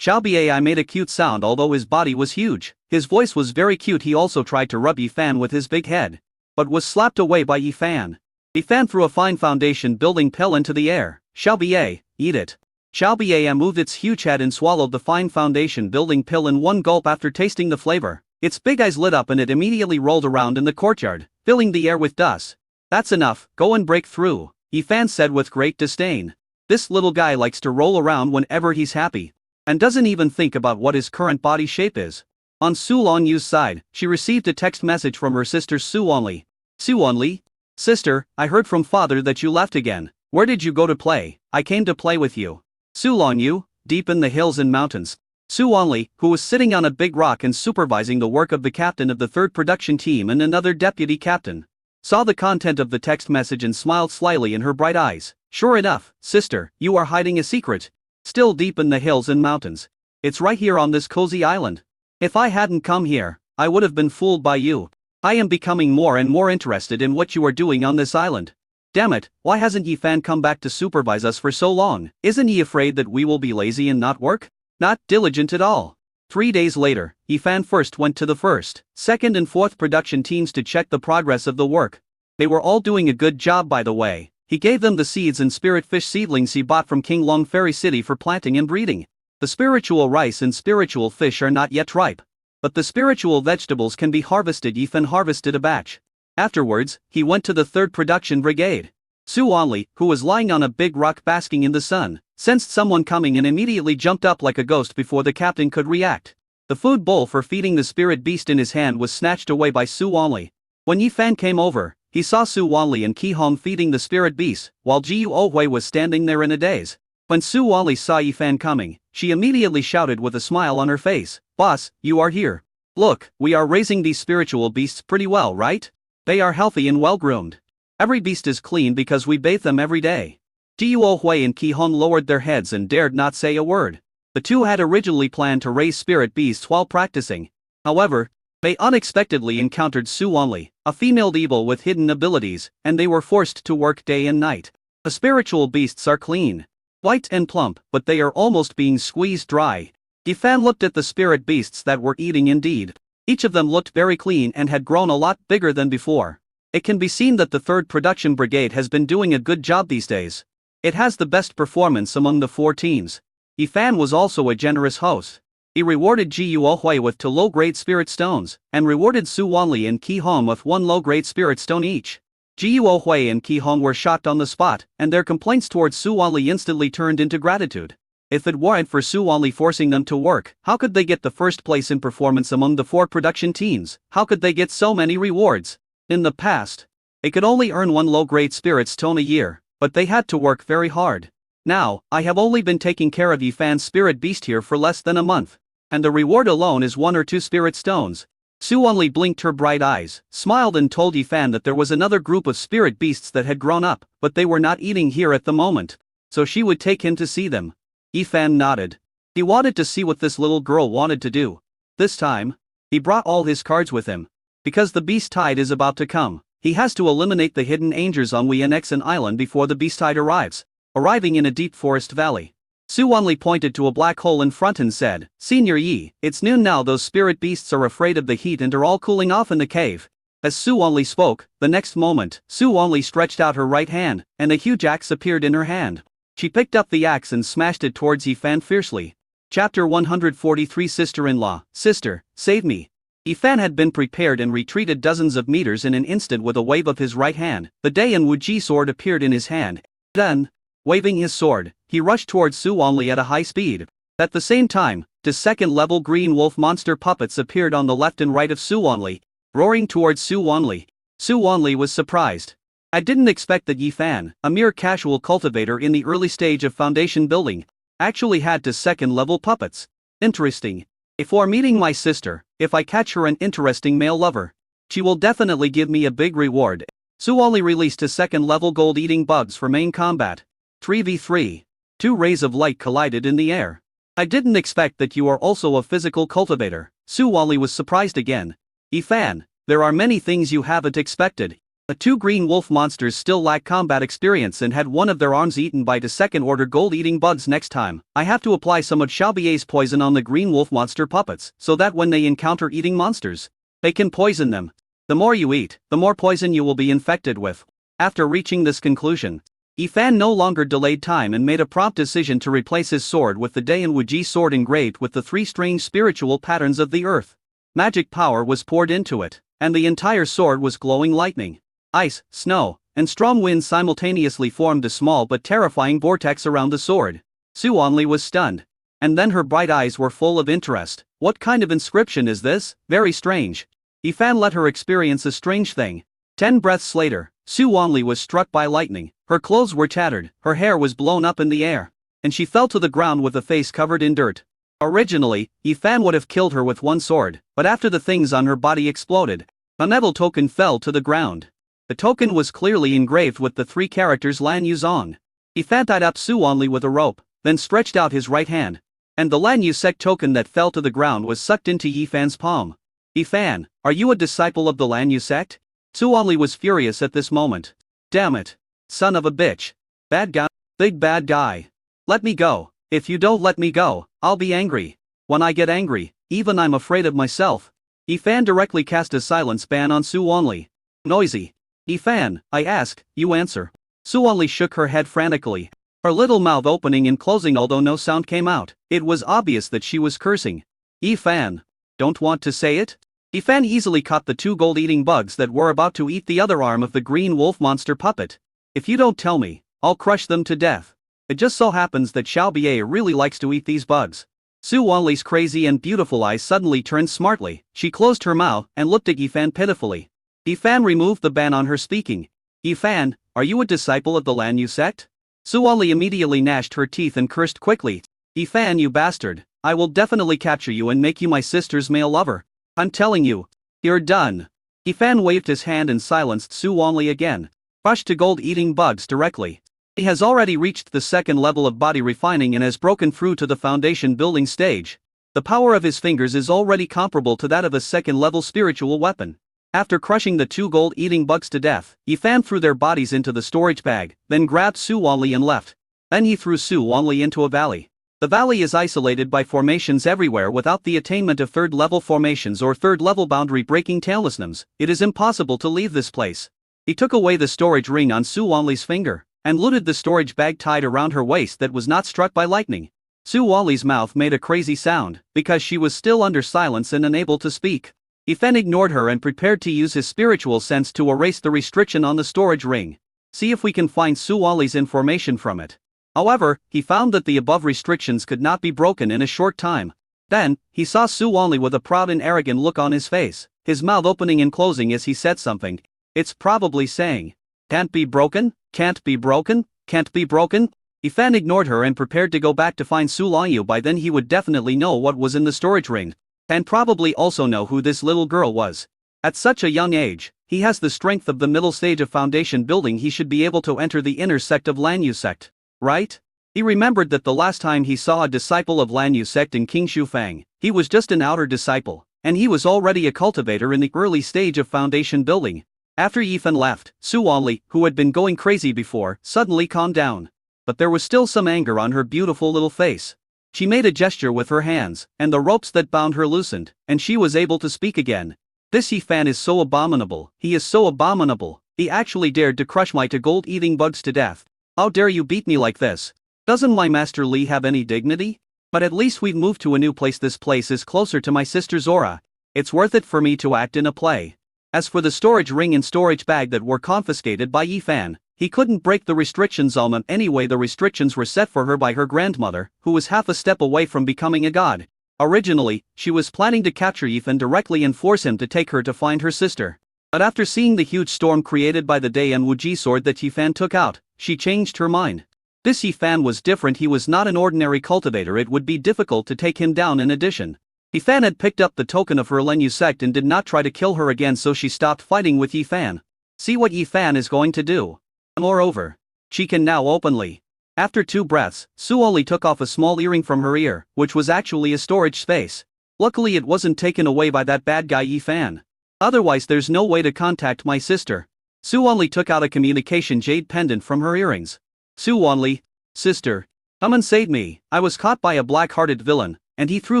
Xiaobai made a cute sound although his body was huge. His voice was very cute. He also tried to rub Yifan with his big head, but was slapped away by Yifan. Yifan threw a fine foundation building pill into the air. Xiaobai, eat it. Xiaobai moved its huge head and swallowed the fine foundation building pill in one gulp. After tasting the flavor, its big eyes lit up and it immediately rolled around in the courtyard, filling the air with dust. That's enough, go and break through, Yifan said with great disdain. This little guy likes to roll around whenever he's happy, and doesn't even think about what his current body shape is. On Su Longyu's side, she received a text message from her sister Su Onli. Su Onli? Sister, I heard from father that you left again. Where did you go to play? I came to play with you. Su Longyu, deep in the hills and mountains. Su Onli, who was sitting on a big rock and supervising the work of the captain of the 3rd production team and another deputy captain, saw the content of the text message and smiled slyly in her bright eyes. Sure enough, sister, you are hiding a secret. Still deep in the hills and mountains. It's right here on this cozy island. If I hadn't come here, I would have been fooled by you. I am becoming more and more interested in what you are doing on this island. Damn it, why hasn't Yifan come back to supervise us for so long? Isn't he afraid that we will be lazy and not work? Not diligent at all. 3 days later, Yifan first went to the 1st, 2nd and 4th production teams to check the progress of the work. They were all doing a good job, by the way. He gave them the seeds and spirit fish seedlings he bought from King Long Fairy City for planting and breeding. The spiritual rice and spiritual fish are not yet ripe, but the spiritual vegetables can be harvested. Yifan harvested a batch. Afterwards, he went to the 3rd production brigade. Su Onli, who was lying on a big rock basking in the sun, sensed someone coming and immediately jumped up like a ghost before the captain could react. The food bowl for feeding the spirit beast in his hand was snatched away by Su Onli. When Yifan came over, he saw Su Wanli and Qi Hong feeding the spirit beast, while Jiu Ohui was standing there in a daze. When Su Wanli saw Yifan coming, she immediately shouted with a smile on her face, "Boss, you are here. Look, we are raising these spiritual beasts pretty well, right? They are healthy and well-groomed. Every beast is clean because we bathe them every day. Jiuo Hui and Qi Hong lowered their heads and dared not say a word. The two had originally planned to raise spirit beasts while practicing. However, they unexpectedly encountered Su Wanli, a female evil with hidden abilities, and they were forced to work day and night. The spiritual beasts are clean, white and plump, but they are almost being squeezed dry. Yifan looked at the spirit beasts that were eating indeed. Each of them looked very clean and had grown a lot bigger than before. It can be seen that the 3rd Production Brigade has been doing a good job these days. It has the best performance among the 4 teams. Yifan was also a generous host. He rewarded Ji Yuohui with 2 low-grade spirit stones, and rewarded Su Wanli and Qi Hong with 1 low-grade spirit stone each. Ji Yuohui and Qi Hong were shocked on the spot, and their complaints towards Su Wanli instantly turned into gratitude. If it weren't for Su Wanli forcing them to work, how could they get the 1st place in performance among the 4 production teams? How could they get so many rewards? In the past, they could only earn 1 low-grade spirit stone a year, but they had to work very hard. Now, I have only been taking care of Yifan's spirit beast here for less than a month, and the reward alone is 1 or 2 spirit stones. Su Wanli blinked her bright eyes, smiled and told Yifan that there was another group of spirit beasts that had grown up, but they were not eating here at the moment, so she would take him to see them. Yifan nodded. He wanted to see what this little girl wanted to do. This time, he brought all his cards with him. Because the beast tide is about to come, he has to eliminate the hidden dangers on Wei and Exon Island before the beast tide arrives. Arriving in a deep forest valley, Su Wanli pointed to a black hole in front and said, "Senior Yi, it's noon now. Those spirit beasts are afraid of the heat and are all cooling off in the cave." As Su Wanli spoke, the next moment, Su Wanli stretched out her right hand, and a huge axe appeared in her hand. She picked up the axe and smashed it towards Yifan fiercely. Chapter 143 Sister-in-law, Sister, save me. Yifan had been prepared and retreated dozens of meters in an instant with a wave of his right hand. The Dayan Wuji sword appeared in his hand. Then, waving his sword, he rushed towards Su Wanli at a high speed. At the same time, 2 second-level green wolf monster puppets appeared on the left and right of Su Wanli, roaring towards Su Wanli. Su Wanli was surprised. I didn't expect that Yifan, a mere casual cultivator in the early stage of foundation building, actually had 2 second-level puppets. Interesting. Before meeting my sister, if I catch her an interesting male lover, she will definitely give me a big reward. Su Wanli released 2 second-level gold-eating bugs for main combat. 3v3. 2 rays of light collided in the air. I didn't expect that you are also a physical cultivator. Su Wanli was surprised again. Yifan, there are many things you haven't expected. The 2 green wolf monsters still lack combat experience and had one of their arms eaten by 2 second-order gold-eating bugs. Next time, I have to apply some of Xiaobie's poison on the green wolf monster puppets, so that when they encounter eating monsters, they can poison them. The more you eat, the more poison you will be infected with. After reaching this conclusion, Yifan no longer delayed time and made a prompt decision to replace his sword with the Dayan Wuji sword engraved with the 3 strange spiritual patterns of the earth. Magic power was poured into it, and the entire sword was glowing lightning. Ice, snow, and strong winds simultaneously formed a small but terrifying vortex around the sword. Su Wanli was stunned. And then her bright eyes were full of interest. What kind of inscription is this? Very strange. Yifan let her experience a strange thing. 10 breaths later, Su Wanli was struck by lightning. Her clothes were tattered, her hair was blown up in the air, and she fell to the ground with a face covered in dirt. Originally, Yifan would have killed her with 1 sword, but after the things on her body exploded, a metal token fell to the ground. The token was clearly engraved with the 3 characters Lan Yuzong. Yifan tied up Su Wanli with a rope, then stretched out his right hand, and the Lan Yu sect token that fell to the ground was sucked into Yifan's palm. Yifan, are you a disciple of the Lan Yu sect? Su Wanli was furious at this moment. Damn it. Son of a bitch. Bad guy. Big bad guy. Let me go. If you don't let me go, I'll be angry. When I get angry, even I'm afraid of myself. Yifan directly cast a silence ban on Su Wanli. Noisy. Yifan, I ask, you answer. Su Wanli shook her head frantically, her little mouth opening and closing although no sound came out. It was obvious that she was cursing. Yifan. Don't want to say it? Yifan easily caught the 2 gold-eating bugs that were about to eat the other arm of the green wolf monster puppet. If you don't tell me, I'll crush them to death. It just so happens that Xiaobie really likes to eat these bugs. Su Wanli's crazy and beautiful eyes suddenly turned smartly. She closed her mouth and looked at Yifan pitifully. Yifan removed the ban on her speaking. Yifan, are you a disciple of the Lan Yu sect? Su Wanli immediately gnashed her teeth and cursed quickly. Yifan, you bastard, I will definitely capture you and make you my sister's male lover. I'm telling you. You're done. Yifan waved his hand and silenced Su Wanli again. Crushed to gold-eating bugs directly. He has already reached the second level of body refining and has broken through to the foundation building stage. The power of his fingers is already comparable to that of a second-level spiritual weapon. After crushing the 2 gold-eating bugs to death, Yifan threw their bodies into the storage bag, then grabbed Su Wanli and left. Then he threw Su Wanli into a valley. The valley is isolated by formations everywhere. Without the attainment of third-level formations or third-level boundary-breaking tailslims, it is impossible to leave this place. He took away the storage ring on Su Wanli's finger, and looted the storage bag tied around her waist that was not struck by lightning. Su Wanli's mouth made a crazy sound, because she was still under silence and unable to speak. Yifan ignored her and prepared to use his spiritual sense to erase the restriction on the storage ring. See if we can find Su Wanli's information from it. However, he found that the above restrictions could not be broken in a short time. Then, he saw Su Wanli with a proud and arrogant look on his face, his mouth opening and closing as he said something. It's probably saying, "Can't be broken, can't be broken, can't be broken." Yifan ignored her and prepared to go back to find Su Longyu. By then he would definitely know what was in the storage ring, and probably also know who this little girl was. At such a young age, he has the strength of the middle stage of foundation building. He should be able to enter the inner sect of Lanyu sect. Right? He remembered that the last time he saw a disciple of Lanyu sect in King Shufang, he was just an outer disciple, and he was already a cultivator in the early stage of foundation building. After Yifan left, Su Wanli, who had been going crazy before, suddenly calmed down. But there was still some anger on her beautiful little face. She made a gesture with her hands, and the ropes that bound her loosened, and she was able to speak again. This Yifan is so abominable, he is so abominable, he actually dared to crush my 2 gold-eating bugs to death. How dare you beat me like this? Doesn't my Master Li have any dignity? But at least we've moved to a new place. This place is closer to my sister Zora. It's worth it for me to act in a play. As for the storage ring and storage bag that were confiscated by Yifan, he couldn't break the restrictions on them anyway. The restrictions were set for her by her grandmother, who was half a step away from becoming a god. Originally, she was planning to capture Yifan directly and force him to take her to find her sister. But after seeing the huge storm created by the Dai and Wuji sword that Yifan took out, she changed her mind. This Yifan was different. He was not an ordinary cultivator. It would be difficult to take him down. In addition, Yifan had picked up the token of her Lenyu sect and did not try to kill her again, so she stopped fighting with Yifan. See what Yifan is going to do. Moreover, she can now openly. After 2 breaths, Su Wanli took off a small earring from her ear, which was actually a storage space. Luckily it wasn't taken away by that bad guy Yifan. Otherwise there's no way to contact my sister. Su Wanli took out a communication jade pendant from her earrings. Su Wanli, sister, come and save me. I was caught by a black-hearted villain, and he threw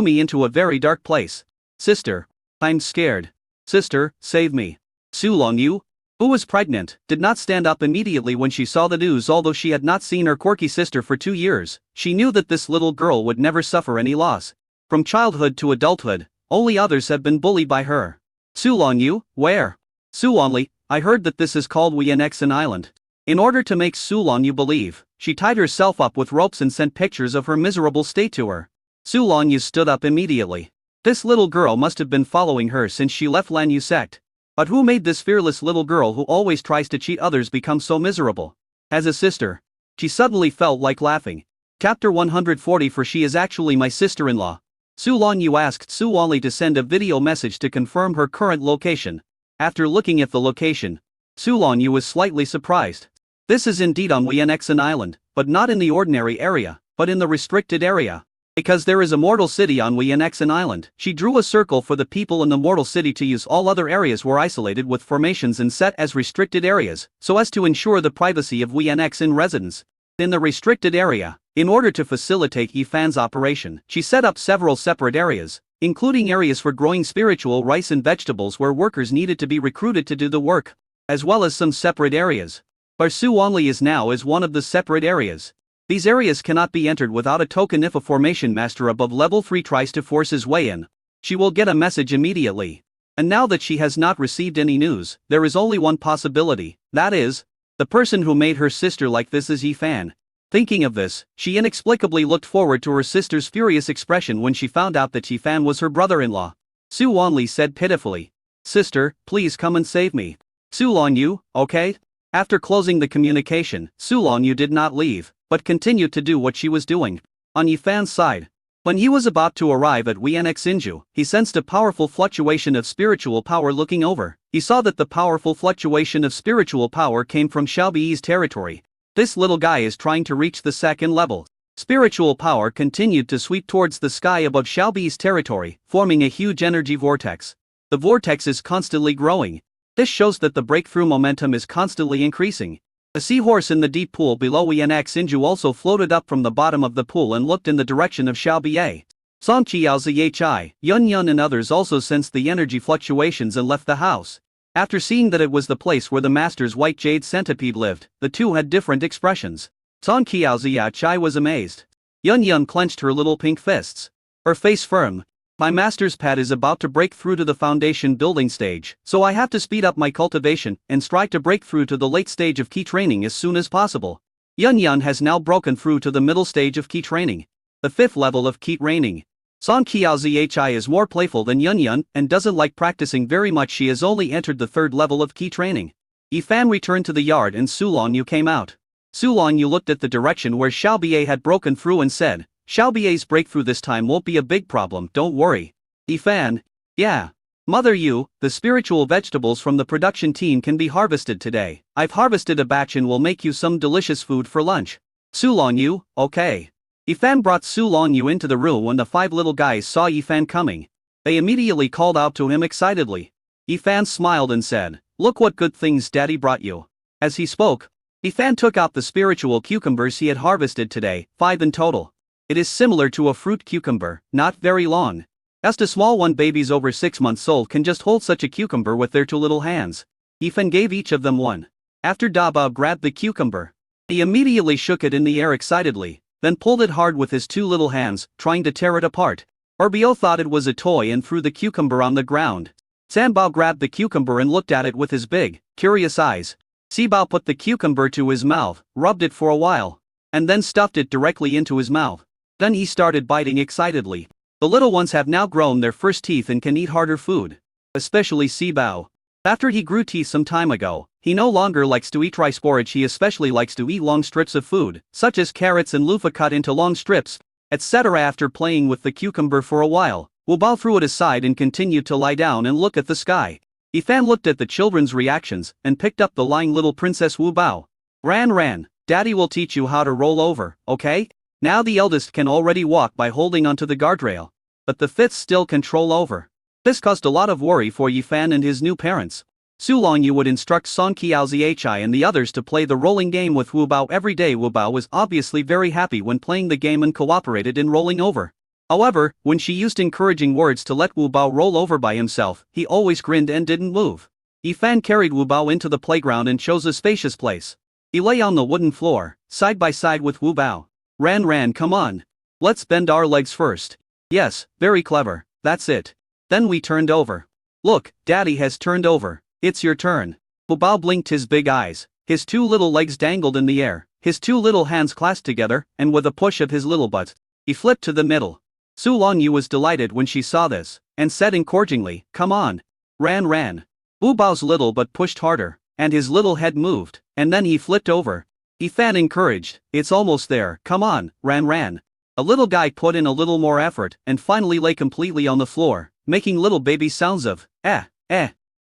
me into a very dark place. Sister, I'm scared. Sister, save me. Su Longyu, who was pregnant, did not stand up immediately when she saw the news. Although she had not seen her quirky sister for 2 years, she knew that this little girl would never suffer any loss. From childhood to adulthood, only others have been bullied by her. Su Longyu, where? Su Wanli, I heard that this is called Wianexan Island. In order to make Su Longyu believe, she tied herself up with ropes and sent pictures of her miserable state to her. Su Longyu stood up immediately. This little girl must have been following her since she left Lanyu sect. But who made this fearless little girl who always tries to cheat others become so miserable? As a sister. She suddenly felt like laughing. Chapter 140. For she is actually my sister-in-law. Su Longyu asked Su Wanli to send a video message to confirm her current location. After looking at the location, Su Longyu was slightly surprised. This is indeed on Wianexan Island, but not in the ordinary area, but in the restricted area. Because there is a mortal city on Wianexan Island, she drew a circle for the people in the mortal city to use. All other areas were isolated with formations and set as restricted areas, so as to ensure the privacy of Wianexan residents. In the restricted area, in order to facilitate Yifan's operation, she set up several separate areas, including areas for growing spiritual rice and vegetables where workers needed to be recruited to do the work, as well as some separate areas. Where Su Wanli is now is one of the separate areas. These areas cannot be entered without a token. If a formation master above level 3 tries to force his way in, she will get a message immediately. And now that she has not received any news, there is only one possibility, that is, the person who made her sister like this is Yifan. Thinking of this, she inexplicably looked forward to her sister's furious expression when she found out that Yifan was her brother-in-law. Su Wanli said pitifully, "Sister, please come and save me." Su Longyu, okay? After closing the communication, Su Longyu did not leave, but continued to do what she was doing. On Yifan's side, When he was about to arrive at Wienxinju, he sensed a powerful fluctuation of spiritual power looking over. He saw that the powerful fluctuation of spiritual power came from Xiaobi's territory. This little guy is trying to reach the second level. Spiritual power continued to sweep towards the sky above Xiaobi's territory, forming a huge energy vortex. The vortex is constantly growing. This shows that the breakthrough momentum is constantly increasing. A seahorse in the deep pool below Wienxinju also floated up from the bottom of the pool and looked in the direction of Xiaobiye. Song Qiaozihi, Yun Yun and others also sensed the energy fluctuations and left the house. After seeing that it was the place where the master's white jade centipede lived, the two had different expressions. Song Qiaozihi was amazed. Yun Yun clenched her little pink fists. Her face firm. My master's pad is about to break through to the foundation building stage, so I have to speed up my cultivation and strive to break through to the late stage of key training as soon as possible. Yun Yun has now broken through to the middle stage of key training. The 5th level of key training. Song Qiaozihi is more playful than Yun Yun and doesn't like practicing very much. She has only entered the 3rd level of key training. Yifan returned to the yard and Sulongyu came out. Sulongyu looked at the direction where Xiaobiye had broken through and said, Xiaobiye's breakthrough this time won't be a big problem, don't worry. Yifan, yeah. Mother Yu, the spiritual vegetables from the production team can be harvested today. I've harvested a batch and will make you some delicious food for lunch. Sulongyu, okay. Yifan brought Sulongyu into the room when the 5 little guys saw Yifan coming. They immediately called out to him excitedly. Yifan smiled and said, look what good things Daddy brought you. As he spoke, Yifan took out the spiritual cucumbers he had harvested today, 5 in total. It is similar to a fruit cucumber, not very long. Just a small one. Babies over 6 months old can just hold such a cucumber with their 2 little hands. Yifan gave each of them one. After Dabao grabbed the cucumber, he immediately shook it in the air excitedly, then pulled it hard with his 2 little hands, trying to tear it apart. Orbio thought it was a toy and threw the cucumber on the ground. Sanbao grabbed the cucumber and looked at it with his big, curious eyes. Sibao put the cucumber to his mouth, rubbed it for a while, and then stuffed it directly into his mouth. Then he started biting excitedly. The little ones have now grown their first teeth and can eat harder food. Especially Sibao. After he grew teeth some time ago, he no longer likes to eat rice porridge. He especially likes to eat long strips of food, such as carrots and loofah cut into long strips, etc. After playing with the cucumber for a while, Wubao threw it aside and continued to lie down and look at the sky. Yifan looked at the children's reactions and picked up the lying little princess Wubao. Ran, Daddy will teach you how to roll over, okay? Now the eldest can already walk by holding onto the guardrail, but the 5th still can roll over. This caused a lot of worry for Yifan and his new parents. Sulongyu would instruct Song Qiaozihi and the others to play the rolling game with Wubao every day. Wubao was obviously very happy when playing the game and cooperated in rolling over. However, when she used encouraging words to let Wubao roll over by himself, he always grinned and didn't move. Yifan carried Wubao into the playground and chose a spacious place. He lay on the wooden floor, side by side with Wubao. Ran, come on. Let's bend our legs first. Yes, very clever, that's it. Then we turned over. Look, Daddy has turned over. It's your turn. Wubao blinked his big eyes. His 2 little legs dangled in the air, his 2 little hands clasped together, and with a push of his little butt, he flipped to the middle. Sulongyu was delighted when she saw this, and said encouragingly, come on. Ran. Wubao's little butt pushed harder, and his little head moved, and then he flipped over. Yifan encouraged, it's almost there, come on, Ran. A little guy put in a little more effort and finally lay completely on the floor, making little baby sounds of, eh.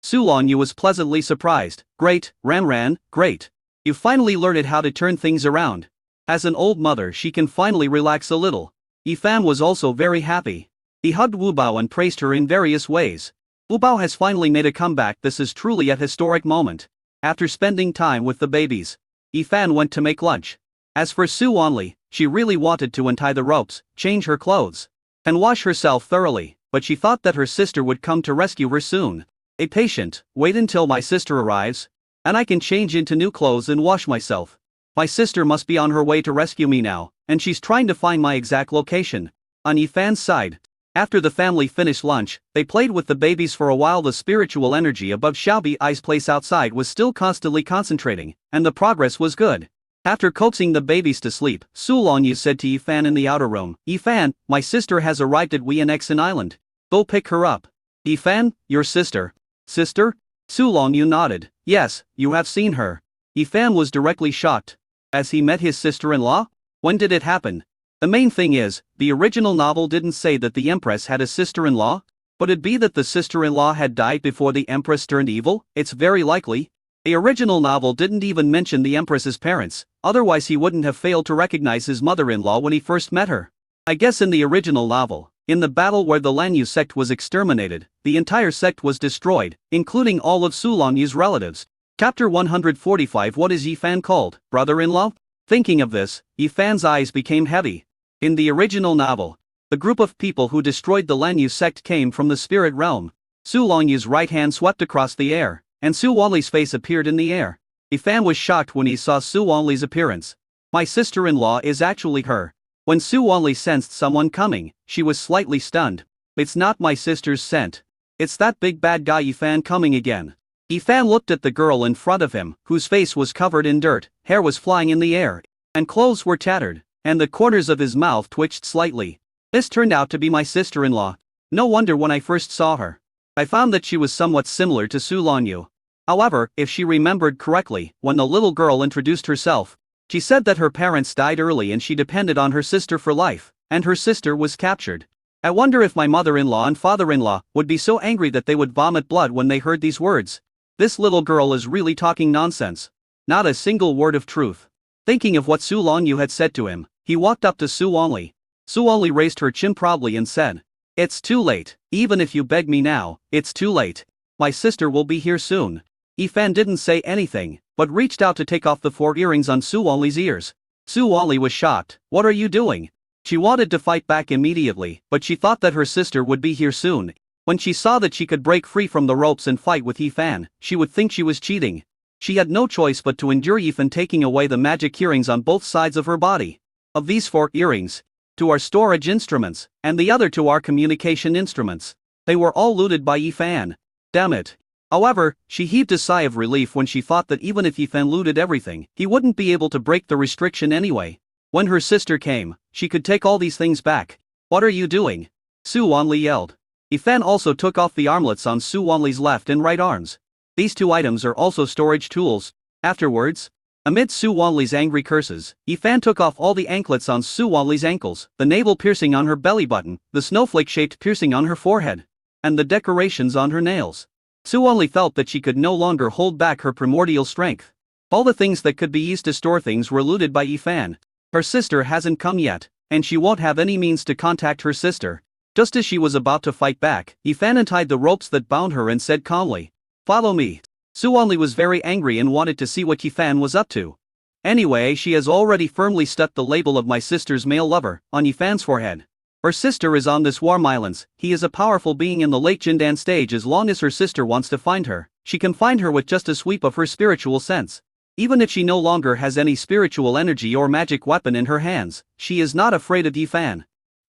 Sulongyu was pleasantly surprised. Great, Ran, great. You finally learned how to turn things around. As an old mother she can finally relax a little. Yifan was also very happy. He hugged Wubao and praised her in various ways. Wubao has finally made a comeback. This is truly a historic moment. After spending time with the babies, Yifan went to make lunch. As for Su Only, she really wanted to untie the ropes, change her clothes, and wash herself thoroughly, but she thought that her sister would come to rescue her soon. A patient, wait until my sister arrives, and I can change into new clothes and wash myself. My sister must be on her way to rescue me now, and she's trying to find my exact location. On Yifan's side, after the family finished lunch, they played with the babies for a while. The spiritual energy above Xiaobi's place outside was still constantly concentrating, and the progress was good. After coaxing the babies to sleep, Sulongyu said to Yifan in the outer room, Yifan, my sister has arrived at Wienxin Island. Go pick her up. Yifan, your sister? Sister? Sulongyu nodded. Yes, you have seen her. Yifan was directly shocked. As he met his sister-in-law? When did it happen? The main thing is, the original novel didn't say that the Empress had a sister-in-law? Could it be that the sister-in-law had died before the Empress turned evil? It's very likely. The original novel didn't even mention the Empress's parents, otherwise he wouldn't have failed to recognize his mother-in-law when he first met her. I guess in the original novel, in the battle where the Lanyu sect was exterminated, the entire sect was destroyed, including all of Su Longyu's relatives. Chapter 145. What is Yifan called? Brother-in-law? Thinking of this, Yifan's eyes became heavy. In the original novel, the group of people who destroyed the Lanyu sect came from the spirit realm. Su Longyu's right hand swept across the air, and Su Wanli's face appeared in the air. Yifan was shocked when he saw Su Wanli's appearance. My sister-in-law is actually her. When Su Wanli sensed someone coming, she was slightly stunned. It's not my sister's scent. It's that big bad guy Yifan coming again. Yifan looked at the girl in front of him, whose face was covered in dirt, hair was flying in the air, and clothes were tattered, and the corners of his mouth twitched slightly. This turned out to be my sister-in-law. No wonder when I first saw her, I found that she was somewhat similar to Su Lonyu. However, if she remembered correctly, when the little girl introduced herself, she said that her parents died early and she depended on her sister for life, and her sister was captured. I wonder if my mother-in-law and father-in-law would be so angry that they would vomit blood when they heard these words. This little girl is really talking nonsense. Not a single word of truth. Thinking of what Su Lonyu had said to him, he walked up to Su Wanli. Su Wanli raised her chin proudly and said, "It's too late. Even if you beg me now, it's too late. My sister will be here soon." Yifan didn't say anything, but reached out to take off the 4 earrings on Su Wanli's ears. Su Wanli was shocked. "What are you doing?" She wanted to fight back immediately, but she thought that her sister would be here soon. When she saw that she could break free from the ropes and fight with Yifan, she would think she was cheating. She had no choice but to endure Yifan taking away the magic earrings on both sides of her body. Of these 4 earrings, 2 are storage instruments, and the other 2 are communication instruments. They were all looted by Yifan. Damn it. However, she heaved a sigh of relief when she thought that even if Yifan looted everything, he wouldn't be able to break the restriction anyway. When her sister came, she could take all these things back. "What are you doing?" Su Wanli yelled. Yifan also took off the armlets on Su Wanli's left and right arms. These 2 items are also storage tools. Afterwards, amid Su Wanli's angry curses, Yifan took off all the anklets on Su Wanli's ankles, the navel piercing on her belly button, the snowflake-shaped piercing on her forehead, and the decorations on her nails. Su Wanli felt that she could no longer hold back her primordial strength. All the things that could be used to store things were looted by Yifan. Her sister hasn't come yet, and she won't have any means to contact her sister. Just as she was about to fight back, Yifan untied the ropes that bound her and said calmly, "Follow me." Su Wanli was very angry and wanted to see what Yifan was up to. Anyway, she has already firmly stuck the label of my sister's male lover on Yifan's forehead. Her sister is on this warm islands. He is a powerful being in the late Jindan stage. As long as her sister wants to find her, she can find her with just a sweep of her spiritual sense. Even if she no longer has any spiritual energy or magic weapon in her hands, she is not afraid of Yifan.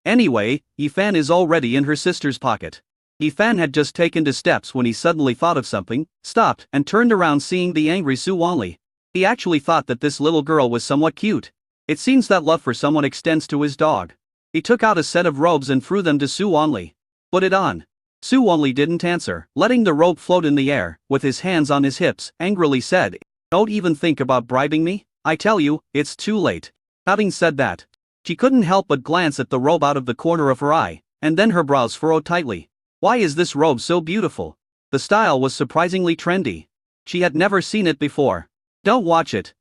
Anyway, Yifan is already in her sister's pocket. Yifan had just taken 2 steps when he suddenly thought of something, stopped, and turned around seeing the angry Su Wanli. He actually thought that this little girl was somewhat cute. It seems that love for someone extends to his dog. He took out a set of robes and threw them to Su Wanli. "Put it on." Su Wanli didn't answer, letting the robe float in the air, with his hands on his hips, angrily said, "Don't even think about bribing me. I tell you, it's too late." Having said that, she couldn't help but glance at the robe out of the corner of her eye, and then her brows furrowed tightly. Why is this robe so beautiful? The style was surprisingly trendy. She had never seen it before. Don't watch it,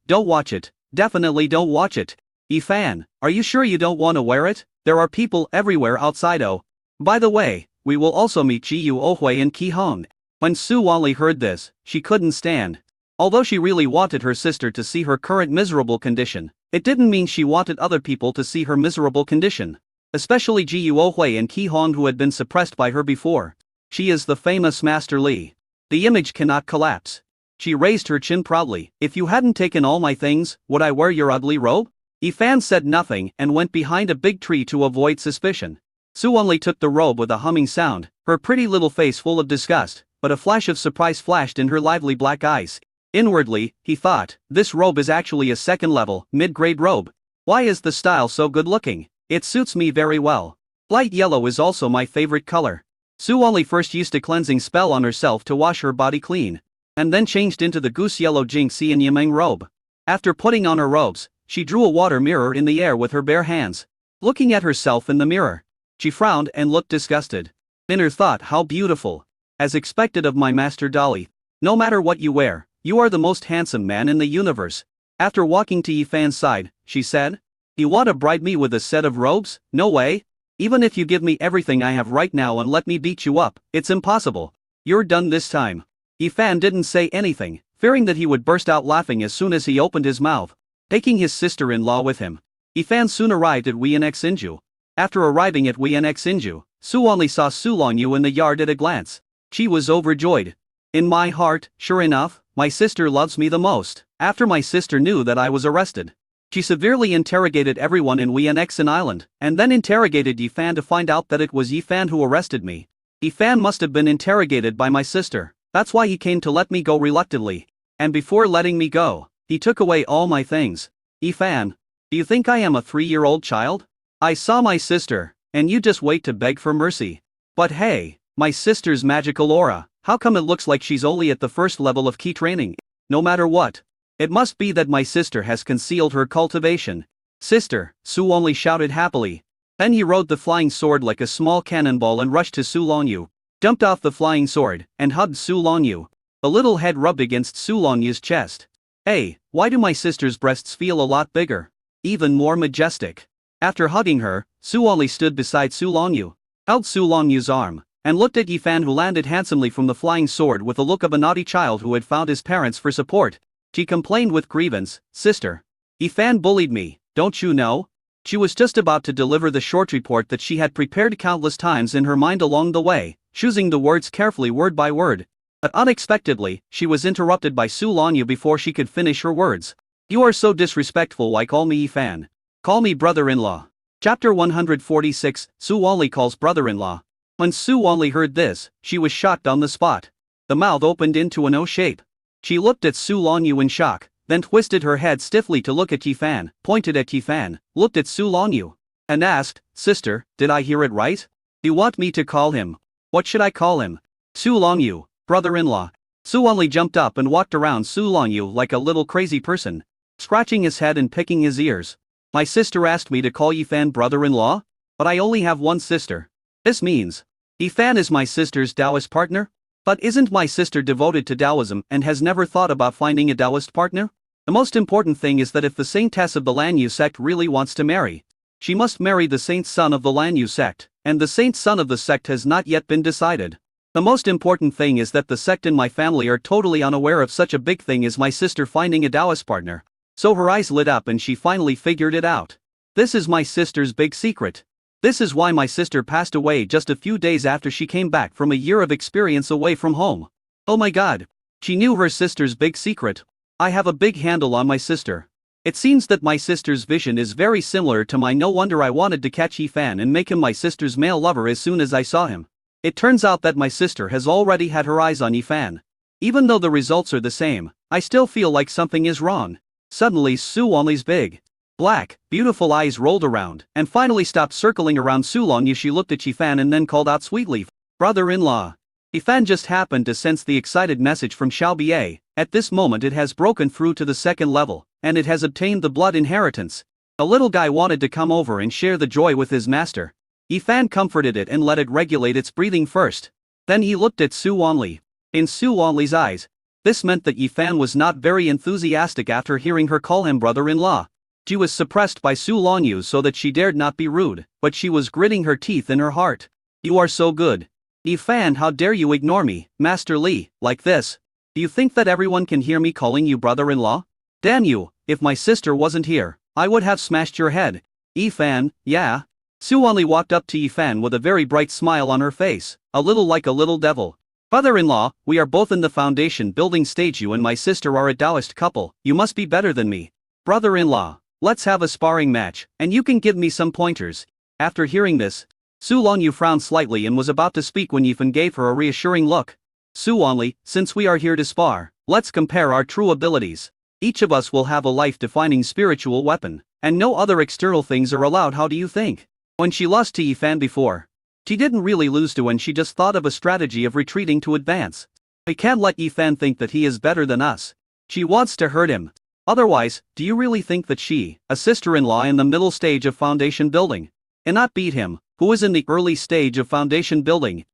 definitely don't watch it. Yifan, are you sure you don't want to wear it? There are people everywhere outside. Oh, by the way, we will also meet Jiyu Ohui and Qi Hong. When Su Wanli heard this, she couldn't stand. Although she really wanted her sister to see her current miserable condition, it didn't mean she wanted other people to see her miserable condition. Especially Jiyu Ohui and Qi Hong, who had been suppressed by her before. She is the famous Master Li. The image cannot collapse. She raised her chin proudly. "If you hadn't taken all my things, would I wear your ugly robe?" Yifan said nothing and went behind a big tree to avoid suspicion. Su Wanli took the robe with a humming sound, her pretty little face full of disgust, but a flash of surprise flashed in her lively black eyes. Inwardly, he thought, this robe is actually a second-level, mid-grade robe. Why is the style so good-looking? It suits me very well. Light yellow is also my favorite color. Su Wanli first used a cleansing spell on herself to wash her body clean, and then changed into the goose yellow Jingxi and Yimeng robe. After putting on her robes, she drew a water mirror in the air with her bare hands. looking at herself in the mirror. She frowned and looked disgusted. In her thought, how beautiful. As expected of my master Dolly. No matter what you wear, you are the most handsome man in the universe. After walking to Yifan's side, she said, "You want to bribe me with a set of robes? No way. Even if you give me everything I have right now and let me beat you up, it's impossible. You're done this time." Yifan didn't say anything, fearing that he would burst out laughing as soon as he opened his mouth. Taking his sister-in-law with him, Yifan soon arrived at Wianxinju. After arriving at Wianxinju, Su only saw Su Longyu in the yard at a glance. She was overjoyed. In my heart, sure enough, my sister loves me the most. After my sister knew that I was arrested, she severely interrogated everyone in Wianxin Island, and then interrogated Yifan to find out that it was Yifan who arrested me. Yifan must have been interrogated by my sister. That's why he came to let me go reluctantly. And before letting me go, he took away all my things. Yifan, do you think I am a 3-year-old child? I saw my sister, and you just wait to beg for mercy. But hey, my sister's magical aura, how come it looks like she's only at the first level of key training? No matter what. It must be that my sister has concealed her cultivation. Sister, Su only shouted happily. Then he rode the flying sword like a small cannonball and rushed to Su Longyu, jumped off the flying sword, and hugged Su Longyu. The little head rubbed against Su Longyu's chest. Hey, why do my sister's breasts feel a lot bigger? Even more majestic. After hugging her, Su only stood beside Su Longyu, held Su Longyu's arm, and looked at Yifan, who landed handsomely from the flying sword with the look of a naughty child who had found his parents for support. She complained with grievance, "Sister, Yifan bullied me, don't you know?" She was just about to deliver the short report that she had prepared countless times in her mind along the way, choosing the words carefully word by word. But unexpectedly, she was interrupted by Su Longyu before she could finish her words. "You are so disrespectful, why call me Yifan? Call me brother-in-law." Chapter 146, Su only calls brother-in-law. When Su only heard this, she was shocked on the spot. The mouth opened into an O shape. She looked at Su Longyu in shock, then twisted her head stiffly to look at Yifan, pointed at Yifan, looked at Su Longyu, and asked, "Sister, did I hear it right? Do you want me to call him? What should I call him?" "Su Longyu, brother-in-law." Su only jumped up and walked around Su Longyu like a little crazy person, scratching his head and picking his ears. "My sister asked me to call Yifan brother-in-law? But I only have one sister. This means Yifan is my sister's Taoist partner? But isn't my sister devoted to Taoism and has never thought about finding a Taoist partner? The most important thing is that if the saintess of the Lanyu sect really wants to marry, she must marry the saint's son of the Lanyu sect, and the saint's son of the sect has not yet been decided. The most important thing is that the sect and my family are totally unaware of such a big thing as my sister finding a Taoist partner." So her eyes lit up and she finally figured it out. This is my sister's big secret. This is why my sister passed away just a few days after she came back from a year of experience away from home. Oh my god. She knew her sister's big secret. I have a big handle on my sister. It seems that my sister's vision is very similar to mine. No wonder I wanted to catch Yifan and make him my sister's male lover as soon as I saw him. It turns out that my sister has already had her eyes on Yifan. Even though the results are the same, I still feel like something is wrong. Suddenly Su only's big, black, beautiful eyes rolled around, and finally stopped circling around Su Longyu. She looked at Yifan and then called out sweetly, "Brother-in-law." Yifan just happened to sense the excited message from Xiao Bie. At this moment it has broken through to the second level, and it has obtained the blood inheritance. The little guy wanted to come over and share the joy with his master. Yifan comforted it and let it regulate its breathing first. Then he looked at Su only. In Su only's eyes, this meant that Yifan was not very enthusiastic after hearing her call him brother-in-law. She was suppressed by Su Longyu so that she dared not be rude, but she was gritting her teeth in her heart. "You are so good. Yifan, how dare you ignore me, Master Li, like this? Do you think that everyone can hear me calling you brother-in-law? Damn you, if my sister wasn't here, I would have smashed your head." "Yifan, yeah?" Su only walked up to Yifan with a very bright smile on her face, a little like a little devil. "Brother-in-law, we are both in the foundation building stage. You and my sister are a Taoist couple, you must be better than me. Brother-in-law, let's have a sparring match, and you can give me some pointers." After hearing this, Su Longyu frowned slightly and was about to speak when Yifan gave her a reassuring look. "Su only, since we are here to spar, let's compare our true abilities. Each of us will have a life-defining spiritual weapon, and no other external things are allowed. How do you think?" When she lost to Yifan before, she didn't really lose to when she just thought of a strategy of retreating to advance. We can't let Yifan think that he is better than us. She wants to hurt him. Otherwise, do you really think that she, a sister-in-law in the middle stage of foundation building, and not beat him, who is in the early stage of foundation building.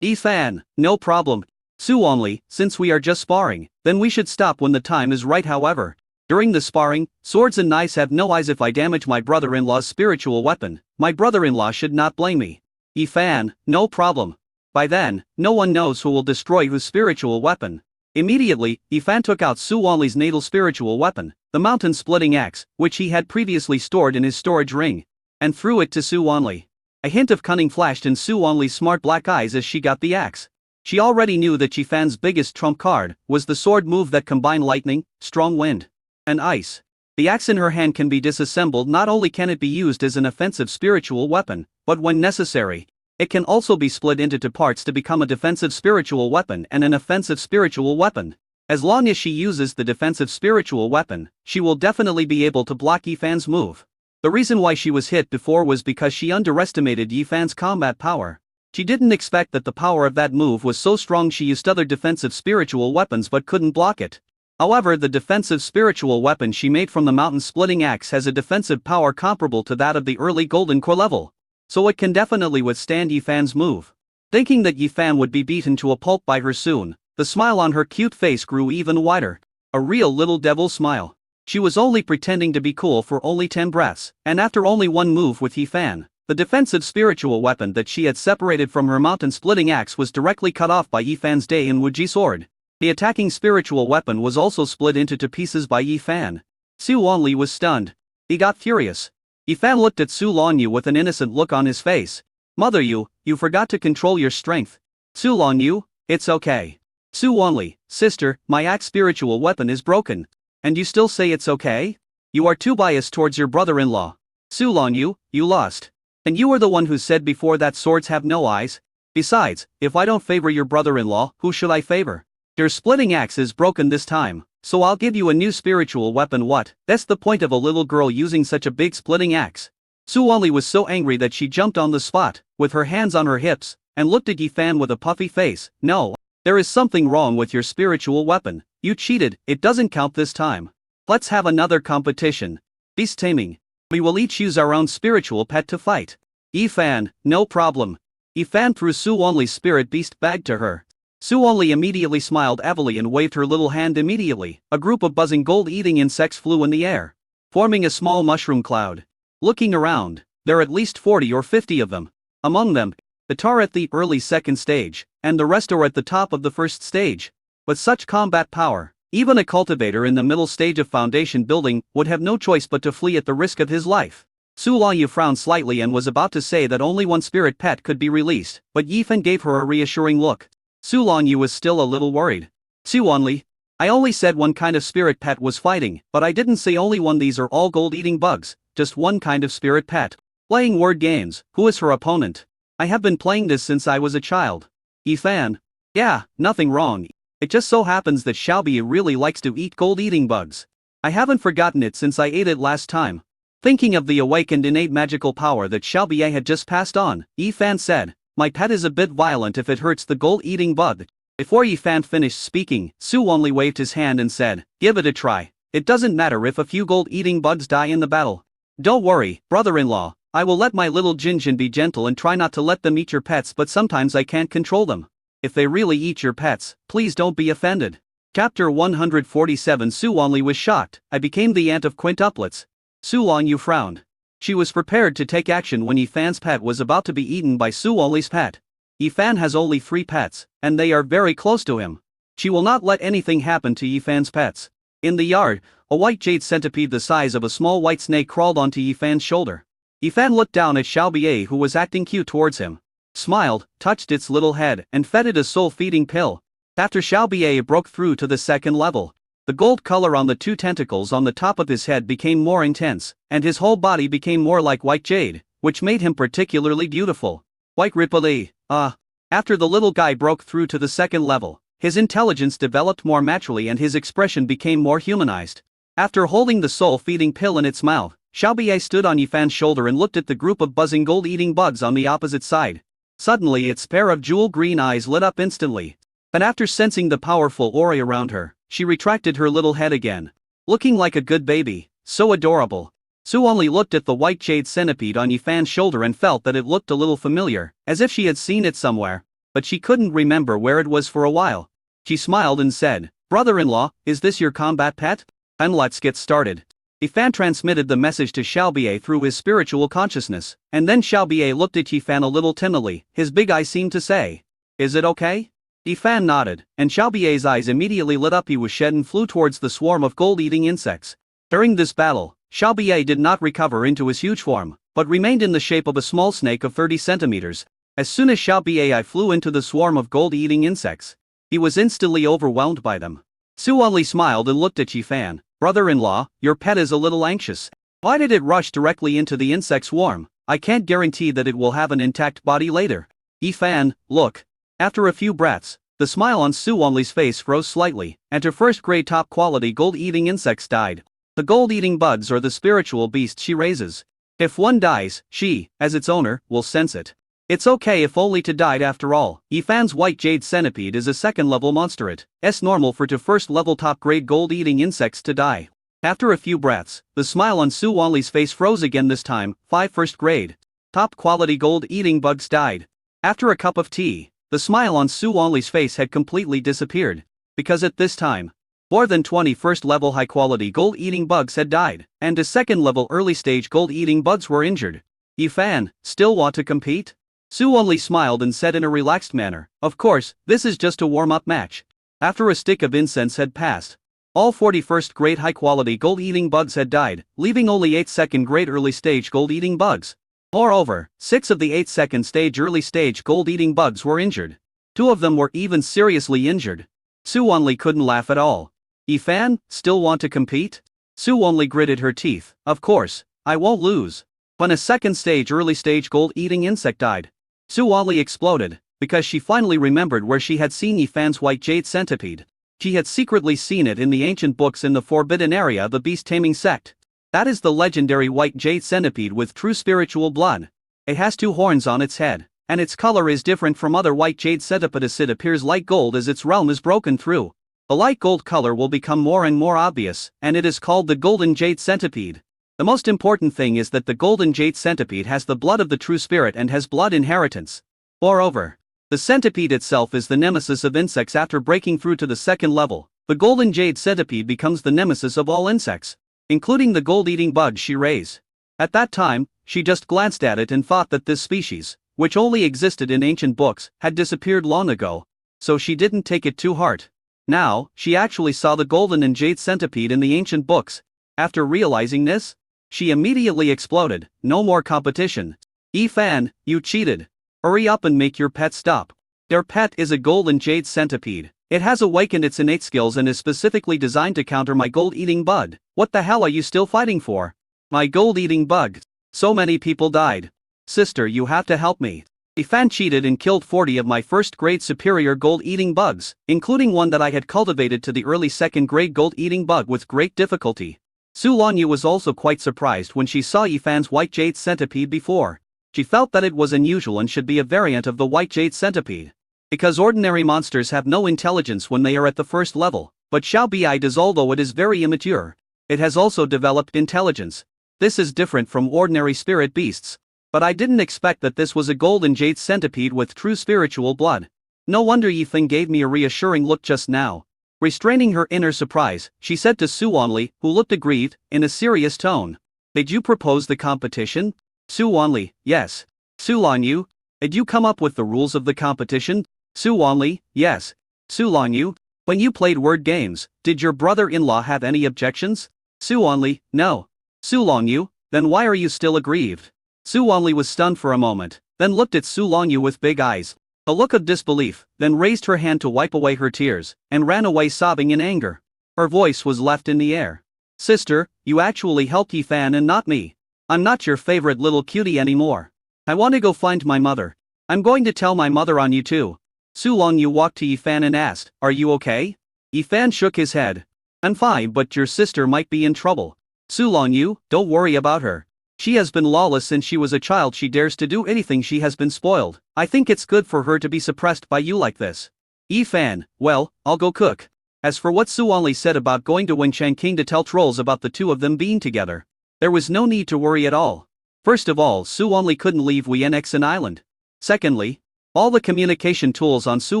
Fan, no problem. Su only, since we are just sparring, then we should stop when the time is right. However, during the sparring, swords and knives have no eyes. If I damage my brother-in-law's spiritual weapon, my brother-in-law should not blame me. Fan, no problem. By then, no one knows who will destroy whose spiritual weapon. Immediately, Fan took out Su Wanli's natal spiritual weapon, the mountain-splitting axe, which he had previously stored in his storage ring, and threw it to Su Wanli. A hint of cunning flashed in Su Wanli's smart black eyes as she got the axe. She already knew that Yifan's biggest trump card was the sword move that combined lightning, strong wind, and ice. The axe in her hand can be disassembled. Not only can it be used as an offensive spiritual weapon, but when necessary, it can also be split into two parts to become a defensive spiritual weapon and an offensive spiritual weapon. As long as she uses the defensive spiritual weapon, she will definitely be able to block Yifan's move. The reason why she was hit before was because she underestimated Yifan's combat power. She didn't expect that the power of that move was so strong. She used other defensive spiritual weapons but couldn't block it. However, the defensive spiritual weapon she made from the mountain-splitting axe has a defensive power comparable to that of the early golden core level, so it can definitely withstand Yifan's move. Thinking that Yifan would be beaten to a pulp by her soon, the smile on her cute face grew even wider. A real little devil smile. She was only pretending to be cool for only 10 breaths, and after only one move with Yifan, the defensive spiritual weapon that she had separated from her mountain-splitting axe was directly cut off by Yifan's Dai and Wuji sword. The attacking spiritual weapon was also split into two pieces by Yifan. Su Wanli was stunned. He got furious. Yifan looked at Su Lonyu with an innocent look on his face. Mother, you forgot to control your strength. Su Lonyu, it's okay. Su Wanli, sister, my axe spiritual weapon is broken. And you still say it's okay? You are too biased towards your brother-in-law. Su Lonyu, you lost. And you were the one who said before that swords have no eyes. Besides, if I don't favor your brother-in-law, who should I favor? Your splitting axe is broken this time, so I'll give you a new spiritual weapon. What? That's the point of a little girl using such a big splitting axe. Su Wanli was so angry that she jumped on the spot, with her hands on her hips, and looked at Yifan with a puffy face. No, there is something wrong with your spiritual weapon. You cheated, it doesn't count this time. Let's have another competition. Beast taming. We will each use our own spiritual pet to fight. Yifan, no problem. Yifan threw Su Wanli's spirit beast bag to her. Su Wanli immediately smiled heavily and waved her little hand. Immediately, a group of buzzing gold-eating insects flew in the air, forming a small mushroom cloud. Looking around, there are at least 40 or 50 of them. Among them, the are at the early second stage, and the rest are at the top of the first stage. With such combat power, even a cultivator in the middle stage of foundation building would have no choice but to flee at the risk of his life. Su Lonyu frowned slightly and was about to say that only one spirit pet could be released, but Yifan gave her a reassuring look. Su Lonyu was still a little worried. Su Wanli, I only said one kind of spirit pet was fighting, but I didn't say only one. These are all gold-eating bugs, just one kind of spirit pet. Playing word games. Who is her opponent? I have been playing this since I was a child. Yifan. Yeah, nothing wrong. It just so happens that Xiaobi really likes to eat gold-eating bugs. I haven't forgotten it since I ate it last time. Thinking of the awakened innate magical power that Xiaobi had just passed on, Yifan said, my pet is a bit violent if it hurts the gold-eating bug. Before Yifan finished speaking, Su Wanli waved his hand and said, give it a try. It doesn't matter if a few gold-eating bugs die in the battle. Don't worry, brother-in-law, I will let my little Jinjin be gentle and try not to let them eat your pets, but sometimes I can't control them. If they really eat your pets, please don't be offended. Chapter 147. Su Wanli was shocked. I became the aunt of quintuplets. Su Lonyu frowned. She was prepared to take action when Yifan's pet was about to be eaten by Su Wanli's pet. Yifan has only 3 pets, and they are very close to him. She will not let anything happen to Yifan's pets. In the yard, a white jade centipede the size of a small white snake crawled onto Yifan's shoulder. Yifan looked down at Xiaobi, who was acting cute towards him, smiled, touched its little head, and fed it a soul-feeding pill. After Xiaobi broke through to the second level, the gold color on the 2 tentacles on the top of his head became more intense, and his whole body became more like white jade, which made him particularly beautiful. White Ripoli, After the little guy broke through to the second level, his intelligence developed more naturally and his expression became more humanized. After holding the soul-feeding pill in its mouth, Xiaobi stood on Yifan's shoulder and looked at the group of buzzing gold-eating bugs on the opposite side. Suddenly its pair of jewel-green eyes lit up instantly. And after sensing the powerful aura around her, she retracted her little head again. Looking like a good baby, so adorable. Su Only looked at the white jade centipede on Yifan's shoulder and felt that it looked a little familiar, as if she had seen it somewhere, but she couldn't remember where it was for a while. She smiled and said, "Brother-in-law, is this your combat pet? And let's get started." Yifan transmitted the message to Xiaobiei through his spiritual consciousness, and then Xiaobiei looked at Yifan a little timidly. His big eyes seemed to say, "Is it okay?" Yifan nodded, and Xiaobiei's eyes immediately lit up. He was shed and flew towards the swarm of gold-eating insects. During this battle, Xiaobiei did not recover into his huge form, but remained in the shape of a small snake of 30 centimeters. As soon as Xiaobiei flew into the swarm of gold-eating insects, he was instantly overwhelmed by them. Su Only smiled and looked at Yifan. "Brother-in-law, your pet is a little anxious. Why did it rush directly into the insect swarm? I can't guarantee that it will have an intact body later." Yifan, look. After a few breaths, the smile on Su Only's face froze slightly, and her first-grade top-quality gold-eating insects died. The gold-eating bugs are the spiritual beasts she raises. If one dies, she, as its owner, will sense it. It's okay if only to die after all. Yifan's white jade centipede is a second-level monster. It's normal for two first-level top-grade gold-eating insects to die. After a few breaths, the smile on Su Only's face froze again. This time, 5 first-grade top-quality gold-eating bugs died. After a cup of tea, the smile on Su Only's face had completely disappeared, because at this time, more than 20 first-level high-quality gold-eating bugs had died, and the second-level early-stage gold-eating bugs were injured. Yifan, still want to compete? Su Only smiled and said in a relaxed manner, "Of course, this is just a warm-up match." After a stick of incense had passed, all 41st grade high-quality gold-eating bugs had died, leaving only 8 second-grade early-stage gold-eating bugs. Moreover, 6 of the 8 second-stage early-stage gold-eating bugs were injured. 2 of them were even seriously injured. Su Only couldn't laugh at all. "Yifan, still want to compete?" Su Only gritted her teeth. "Of course, I won't lose." When a second-stage early-stage gold-eating insect died, Su Only exploded, because she finally remembered where she had seen Yifan's white jade centipede. She had secretly seen it in the ancient books in the Forbidden Area of the beast-taming sect. That is the legendary white jade centipede with true spiritual blood. It has 2 horns on its head, and its color is different from other white jade centipedes. It appears light gold as its realm is broken through. The light gold color will become more and more obvious, and it is called the golden jade centipede. The most important thing is that the golden jade centipede has the blood of the true spirit and has blood inheritance. Moreover, the centipede itself is the nemesis of insects. After breaking through to the second level, the golden jade centipede becomes the nemesis of all insects, including the gold-eating bugs she raised. At that time, she just glanced at it and thought that this species, which only existed in ancient books, had disappeared long ago, so she didn't take it to heart. Now, she actually saw the golden and jade centipede in the ancient books. After realizing this, she immediately exploded. "No more competition. Yifan, you cheated. Hurry up and make your pet stop. Their pet is a golden jade centipede. It has awakened its innate skills and is specifically designed to counter my gold-eating bug. What the hell are you still fighting for? My gold-eating bug. So many people died. Sister, you have to help me. Yifan cheated and killed 40 of my first-grade superior gold-eating bugs, including one that I had cultivated to the early second-grade gold-eating bug with great difficulty." Su Lonyu was also quite surprised when she saw Yifan's white jade centipede before. She felt that it was unusual and should be a variant of the white jade centipede. Because ordinary monsters have no intelligence when they are at the first level, but Xiaobiei does. Although it is very immature, it has also developed intelligence. This is different from ordinary spirit beasts. But I didn't expect that this was a golden jade centipede with true spiritual blood. No wonder Yifan gave me a reassuring look just now. Restraining her inner surprise, she said to Su Only, who looked aggrieved, in a serious tone, "Did you propose the competition?" Su Only, "Yes." Su Lonyu, "Did you come up with the rules of the competition?" Su Only, "Yes." Su Lonyu, "When you played word games, did your brother-in-law have any objections?" Su Only, "No." Su Lonyu, "Then why are you still aggrieved?" Su Only was stunned for a moment, then looked at Su Lonyu with big eyes. A look of disbelief, then raised her hand to wipe away her tears, and ran away sobbing in anger. Her voice was left in the air. "Sister, you actually helped Yifan and not me. I'm not your favorite little cutie anymore. I want to go find my mother. I'm going to tell my mother on you too." Su Lonyu walked to Yifan and asked, "Are you okay?" Yifan shook his head. "I'm fine, but your sister might be in trouble." Su Lonyu, "Don't worry about her. She has been lawless since she was a child. She dares to do anything. She has been spoiled. I think it's good for her to be suppressed by you like this." Yifan, "Well, I'll go cook." As for what Su Only said about going to Wenchang King to tell trolls about the two of them being together, There was no need to worry at all. First of all, Su Wanli couldn't leave Wien Island. Secondly, all the communication tools on Su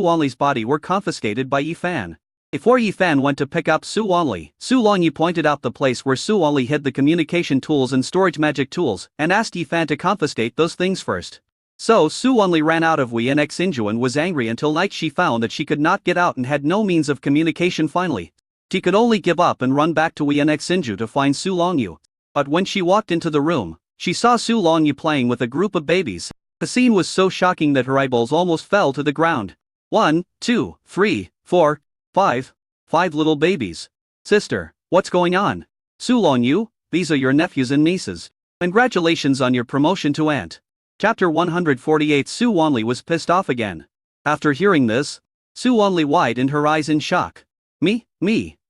Wanli's body were confiscated by Yifan. Before Yifan went to pick up Su Wanli, Su Longyu pointed out the place where Su Wanli hid the communication tools and storage magic tools, and asked Yifan to confiscate those things first. So Su Wanli ran out of Wien Inju and was angry until night. She found that she could not get out and had no means of communication. Finally, she could only give up and run back to Wien Inju to find Su Longyu. But when she walked into the room, she saw Su Longyu playing with a group of babies. The scene was so shocking that her eyeballs almost fell to the ground. 1, 2, 3, 4, 5. 5 little babies. Sister, what's going on? Su Longyu, these are your nephews and nieces. Congratulations on your promotion to aunt. Chapter 148. Su Wanli was pissed off again. After hearing this, Su Wanli widened her eyes in shock. Me,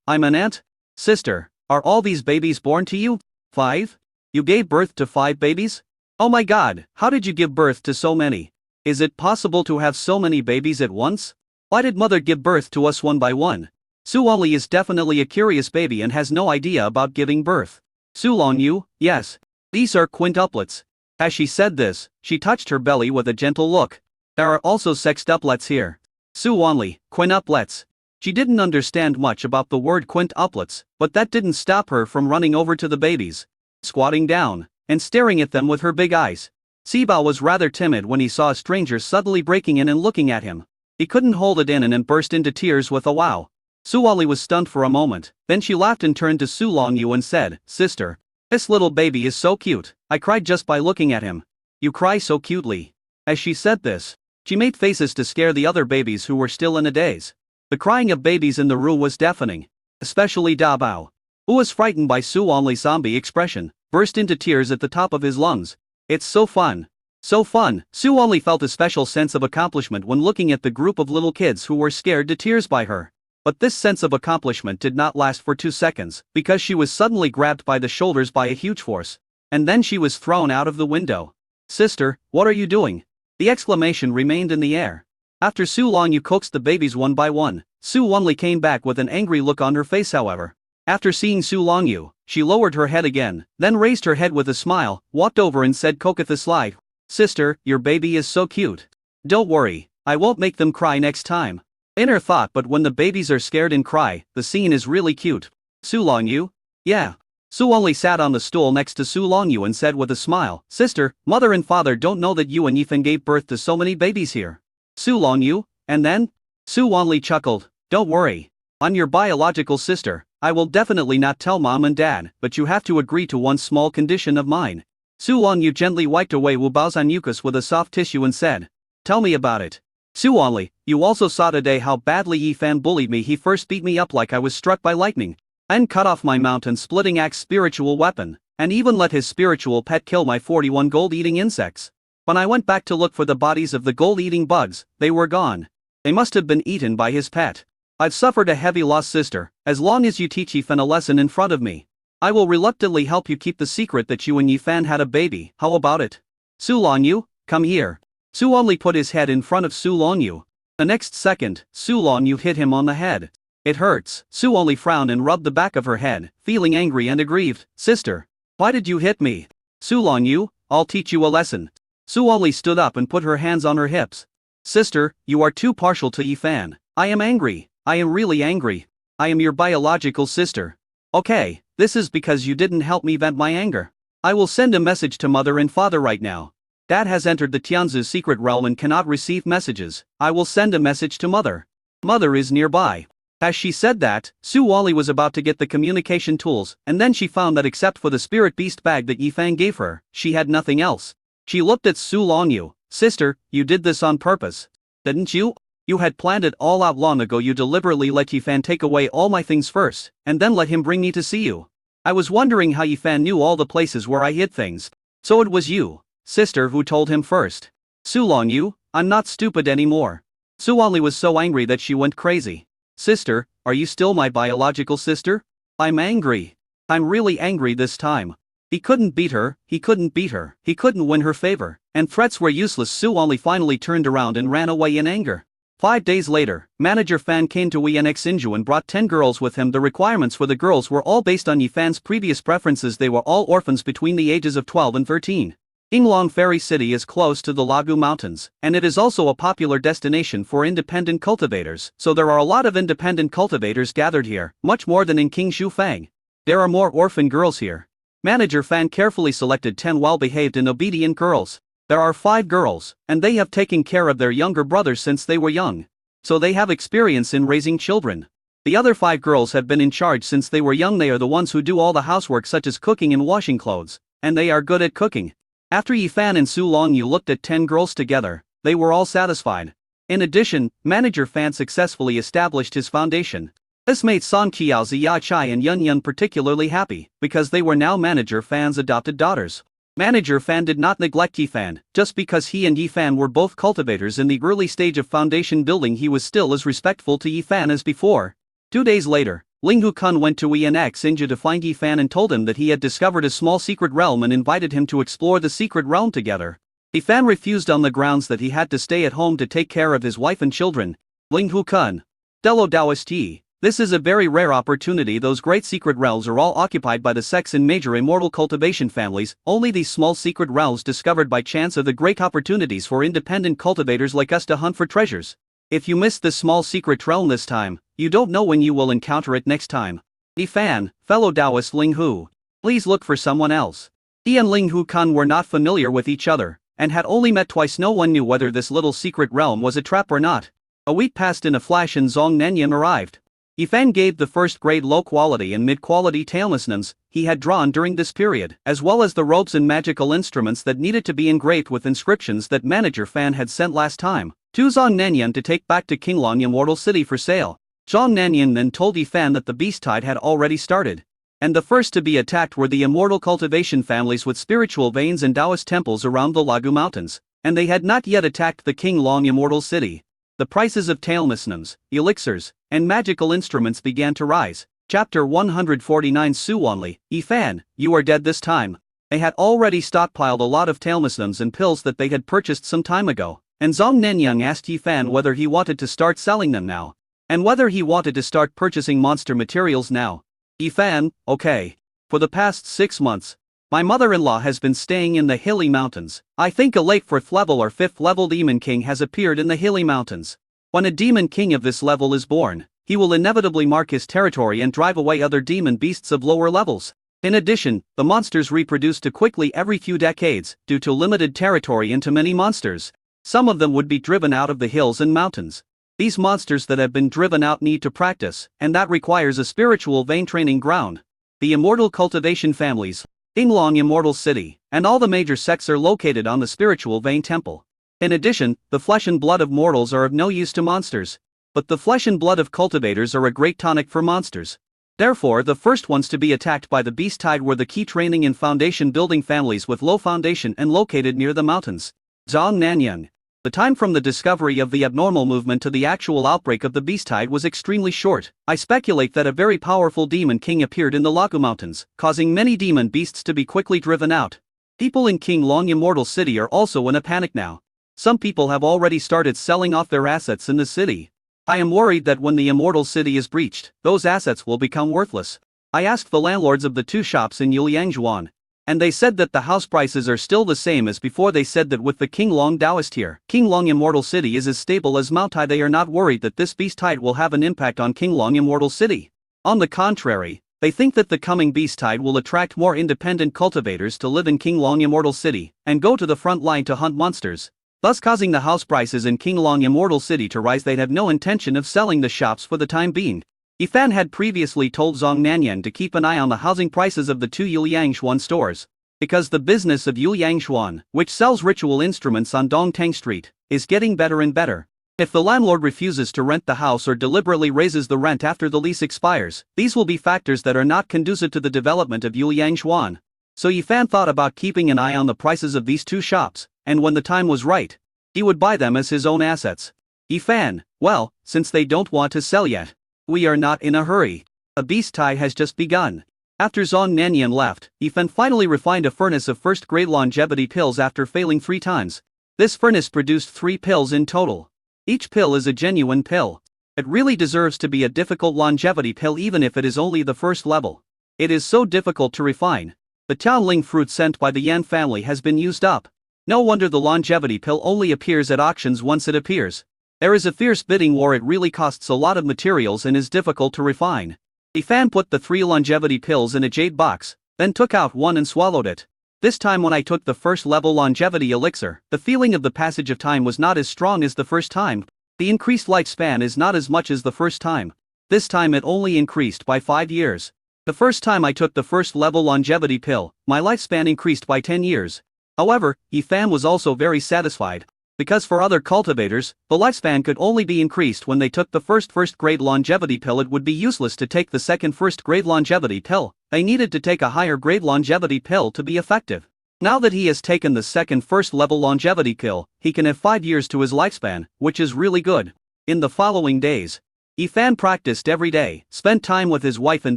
I'm an aunt? Sister, are all these babies born to you? 5? You gave birth to 5 babies? Oh my god, how did you give birth to so many? Is it possible to have so many babies at once? Why did mother give birth to us one by one? Su Wanli is definitely a curious baby and has no idea about giving birth. Su Longyu, yes. These are quintuplets. As she said this, she touched her belly with a gentle look. There are also sextuplets here. Su Wanli, quintuplets. She didn't understand much about the word quintuplets, but that didn't stop her from running over to the babies, squatting down, and staring at them with her big eyes. Sibao was rather timid when he saw a stranger suddenly breaking in and looking at him. He couldn't hold it in and burst into tears with a wow. Su Wanli was stunned for a moment, then she laughed and turned to Su Longyu and said, Sister, this little baby is so cute, I cried just by looking at him. You cry so cutely. As she said this, she made faces to scare the other babies who were still in a daze. The crying of babies in the room was deafening, especially Da Bao, who was frightened by Su Wanli's zombie expression, burst into tears at the top of his lungs. It's so fun. So fun. Su Wanli felt a special sense of accomplishment when looking at the group of little kids who were scared to tears by her. But this sense of accomplishment did not last for 2 seconds, because she was suddenly grabbed by the shoulders by a huge force. And then she was thrown out of the window. Sister, what are you doing? The exclamation remained in the air. After Su Longyu coaxed the babies one by one, Su Wanli came back with an angry look on her face. However, after seeing Su Longyu, she lowered her head again, then raised her head with a smile, walked over and said coquettously, Sister, your baby is so cute. Don't worry, I won't make them cry next time. Inner thought, but when the babies are scared and cry, the scene is really cute. Su Longyu? Yeah. Su Wanli sat on the stool next to Su Longyu and said with a smile, Sister, mother and father don't know that you and Yifan gave birth to so many babies here. Su Longyu, and then? Su Wanli chuckled, Don't worry. I'm your biological sister. I will definitely not tell mom and dad, but you have to agree to one small condition of mine. Su Longyu gently wiped away Wu Bao's mucus with a soft tissue and said, Tell me about it. Su Wanli, you also saw today how badly Yifan bullied me. He first beat me up like I was struck by lightning, and cut off my mountain-splitting axe spiritual weapon, and even let his spiritual pet kill my 41 gold-eating insects. When I went back to look for the bodies of the gold-eating bugs, they were gone. They must have been eaten by his pet. I've suffered a heavy loss, sister. As long as you teach Yifan a lesson in front of me, I will reluctantly help you keep the secret that you and Yifan had a baby. How about it? Su Longyu, come here. Su Wanli put his head in front of Su Longyu. The next second, Su Longyu hit him on the head. It hurts. Su Wanli frowned and rubbed the back of her head, feeling angry and aggrieved. Sister, why did you hit me? Su Longyu, I'll teach you a lesson. Su Wanli stood up and put her hands on her hips. Sister, you are too partial to Yifan. I am angry. I am really angry. I am your biological sister. Okay, this is because you didn't help me vent my anger. I will send a message to mother and father right now. Dad has entered the Tianzu's secret realm and cannot receive messages. I will send a message to mother. Mother is nearby. As she said that, Su Wanli was about to get the communication tools, and then she found that except for the spirit beast bag that Yifan gave her, she had nothing else. She looked at Su Longyu. Sister, you did this on purpose, didn't you? You had planned it all out long ago. You deliberately let Yifan take away all my things first, and then let him bring me to see you. I was wondering how Yifan knew all the places where I hid things. So it was you, sister, who told him first. Su Longyu, I'm not stupid anymore. Su Wanli was so angry that she went crazy. Sister, are you still my biological sister? I'm angry. I'm really angry this time. He couldn't beat her, he couldn't win her favor, and threats were useless. Su Wanli finally turned around and ran away in anger. 5 days later, manager Fan came to Wenxinju and brought 10 girls with him. The requirements for the girls were all based on Yifan's previous preferences. They were all orphans between the ages of 12 and 13. Yinglong Fairy City is close to the Lagu Mountains, and it is also a popular destination for independent cultivators, so there are a lot of independent cultivators gathered here, much more than in Qingshu Fang. There are more orphan girls here. Manager Fan carefully selected 10 well-behaved and obedient girls. There are 5 girls, and they have taken care of their younger brothers since they were young. So they have experience in raising children. The other 5 girls have been in charge since they were young. They are the ones who do all the housework such as cooking and washing clothes, and they are good at cooking. After Yifan and Su Longyu looked at 10 girls together, they were all satisfied. In addition, manager Fan successfully established his foundation. This made Song Qiao, Ziya Chai and Yun Yun particularly happy, because they were now manager Fan's adopted daughters. Manager Fan did not neglect Yifan. Just because he and Yifan were both cultivators in the early stage of foundation building, he was still as respectful to Yifan as before. 2 days later, Linghu Kun went to Wenxinju to find Yifan and told him that he had discovered a small secret realm and invited him to explore the secret realm together. Yifan refused on the grounds that he had to stay at home to take care of his wife and children. Linghu Kun. Dello Daoist Yi. This is a very rare opportunity. Those great secret realms are all occupied by the sex and major immortal cultivation families. Only these small secret realms discovered by chance are the great opportunities for independent cultivators like us to hunt for treasures. If you miss this small secret realm this time, you don't know when you will encounter it next time. Yifan, fellow Taoist Linghu. Please look for someone else. He and Linghu Kun were not familiar with each other, and had only met twice. No one knew whether this little secret realm was a trap or not. A week passed in a flash and Zhong Nenyan arrived. Yifan gave the first-grade low-quality and mid-quality talismans he had drawn during this period, as well as the robes and magical instruments that needed to be engraved with inscriptions that manager Fan had sent last time, to Zhong Nenyan to take back to Qinglong Immortal City for sale. Zhong Nenyan then told Yifan that the beast tide had already started, and the first to be attacked were the immortal cultivation families with spiritual veins and Taoist temples around the Lagu Mountains, and they had not yet attacked the Qinglong Immortal City. The prices of talismans, elixirs, and magical instruments began to rise. Chapter 149 Suwanli, Yifan, you are dead this time. They had already stockpiled a lot of talismans and pills that they had purchased some time ago, and Zhong Nenyang asked Yifan whether he wanted to start selling them now, and whether he wanted to start purchasing monster materials now. Yifan, okay. For the past 6 months, my mother-in-law has been staying in the hilly mountains. I think a late 4th level or 5th level demon king has appeared in the hilly mountains. When a demon king of this level is born, he will inevitably mark his territory and drive away other demon beasts of lower levels. In addition, the monsters reproduce too quickly every few decades, due to limited territory and too many monsters. Some of them would be driven out of the hills and mountains. These monsters that have been driven out need to practice, and that requires a spiritual vein training ground. The immortal cultivation families, Qinglong Immortal City, and all the major sects are located on the spiritual vein temple. In addition, the flesh and blood of mortals are of no use to monsters, but the flesh and blood of cultivators are a great tonic for monsters. Therefore, the first ones to be attacked by the beast tide were the key training and foundation building families with low foundation and located near the mountains. Zhong Nanyang. The time from the discovery of the abnormal movement to the actual outbreak of the beast tide was extremely short. I speculate that a very powerful demon king appeared in the Laku Mountains, causing many demon beasts to be quickly driven out. People in Qinglong Immortal City are also in a panic now. Some people have already started selling off their assets in the city. I am worried that when the Immortal City is breached, those assets will become worthless. I asked the landlords of the 2 shops in Yuliangjuan, and they said that the house prices are still the same as before. They said that with the Qinglong Taoist here, Qinglong Immortal City is as stable as Mount Tai. They are not worried that this beast tide will have an impact on Qinglong Immortal City. On the contrary, they think that the coming beast tide will attract more independent cultivators to live in Qinglong Immortal City, and go to the front line to hunt monsters, thus causing the house prices in Qinglong Immortal City to rise. They have no intention of selling the shops for the time being. Yifan had previously told Zhong Nanyang to keep an eye on the housing prices of the 2 Yuliangjuan stores, because the business of Yuliangjuan, which sells ritual instruments on Dongtang Street, is getting better and better. If the landlord refuses to rent the house or deliberately raises the rent after the lease expires, these will be factors that are not conducive to the development of Yuliangjuan. So Yifan thought about keeping an eye on the prices of these 2 shops, and when the time was right, he would buy them as his own assets. Yifan, well, since they don't want to sell yet, we are not in a hurry. A beast tide has just begun. After Zhong Nanyang left, Yifan finally refined a furnace of first-grade longevity pills after failing 3 times. This furnace produced 3 pills in total. Each pill is a genuine pill. It really deserves to be a difficult longevity pill even if it is only the first level. It is so difficult to refine. The Tianling fruit sent by the Yan family has been used up. No wonder the longevity pill only appears at auctions once it appears. There is a fierce bidding war. It really costs a lot of materials and is difficult to refine. Ifan put the 3 longevity pills in a jade box, then took out one and swallowed it. This time when I took the first level longevity elixir, the feeling of the passage of time was not as strong as the first time. The increased lifespan is not as much as the first time. This time it only increased by 5 years. The first time I took the first level longevity pill, my lifespan increased by 10 years. However, Ifan was also very satisfied, because for other cultivators, the lifespan could only be increased when they took the first grade longevity pill. It would be useless to take the second first grade longevity pill. They needed to take a higher grade longevity pill to be effective. Now that he has taken the second first level longevity pill, he can have 5 years to his lifespan, which is really good. In the following days, Ifan practiced every day, spent time with his wife and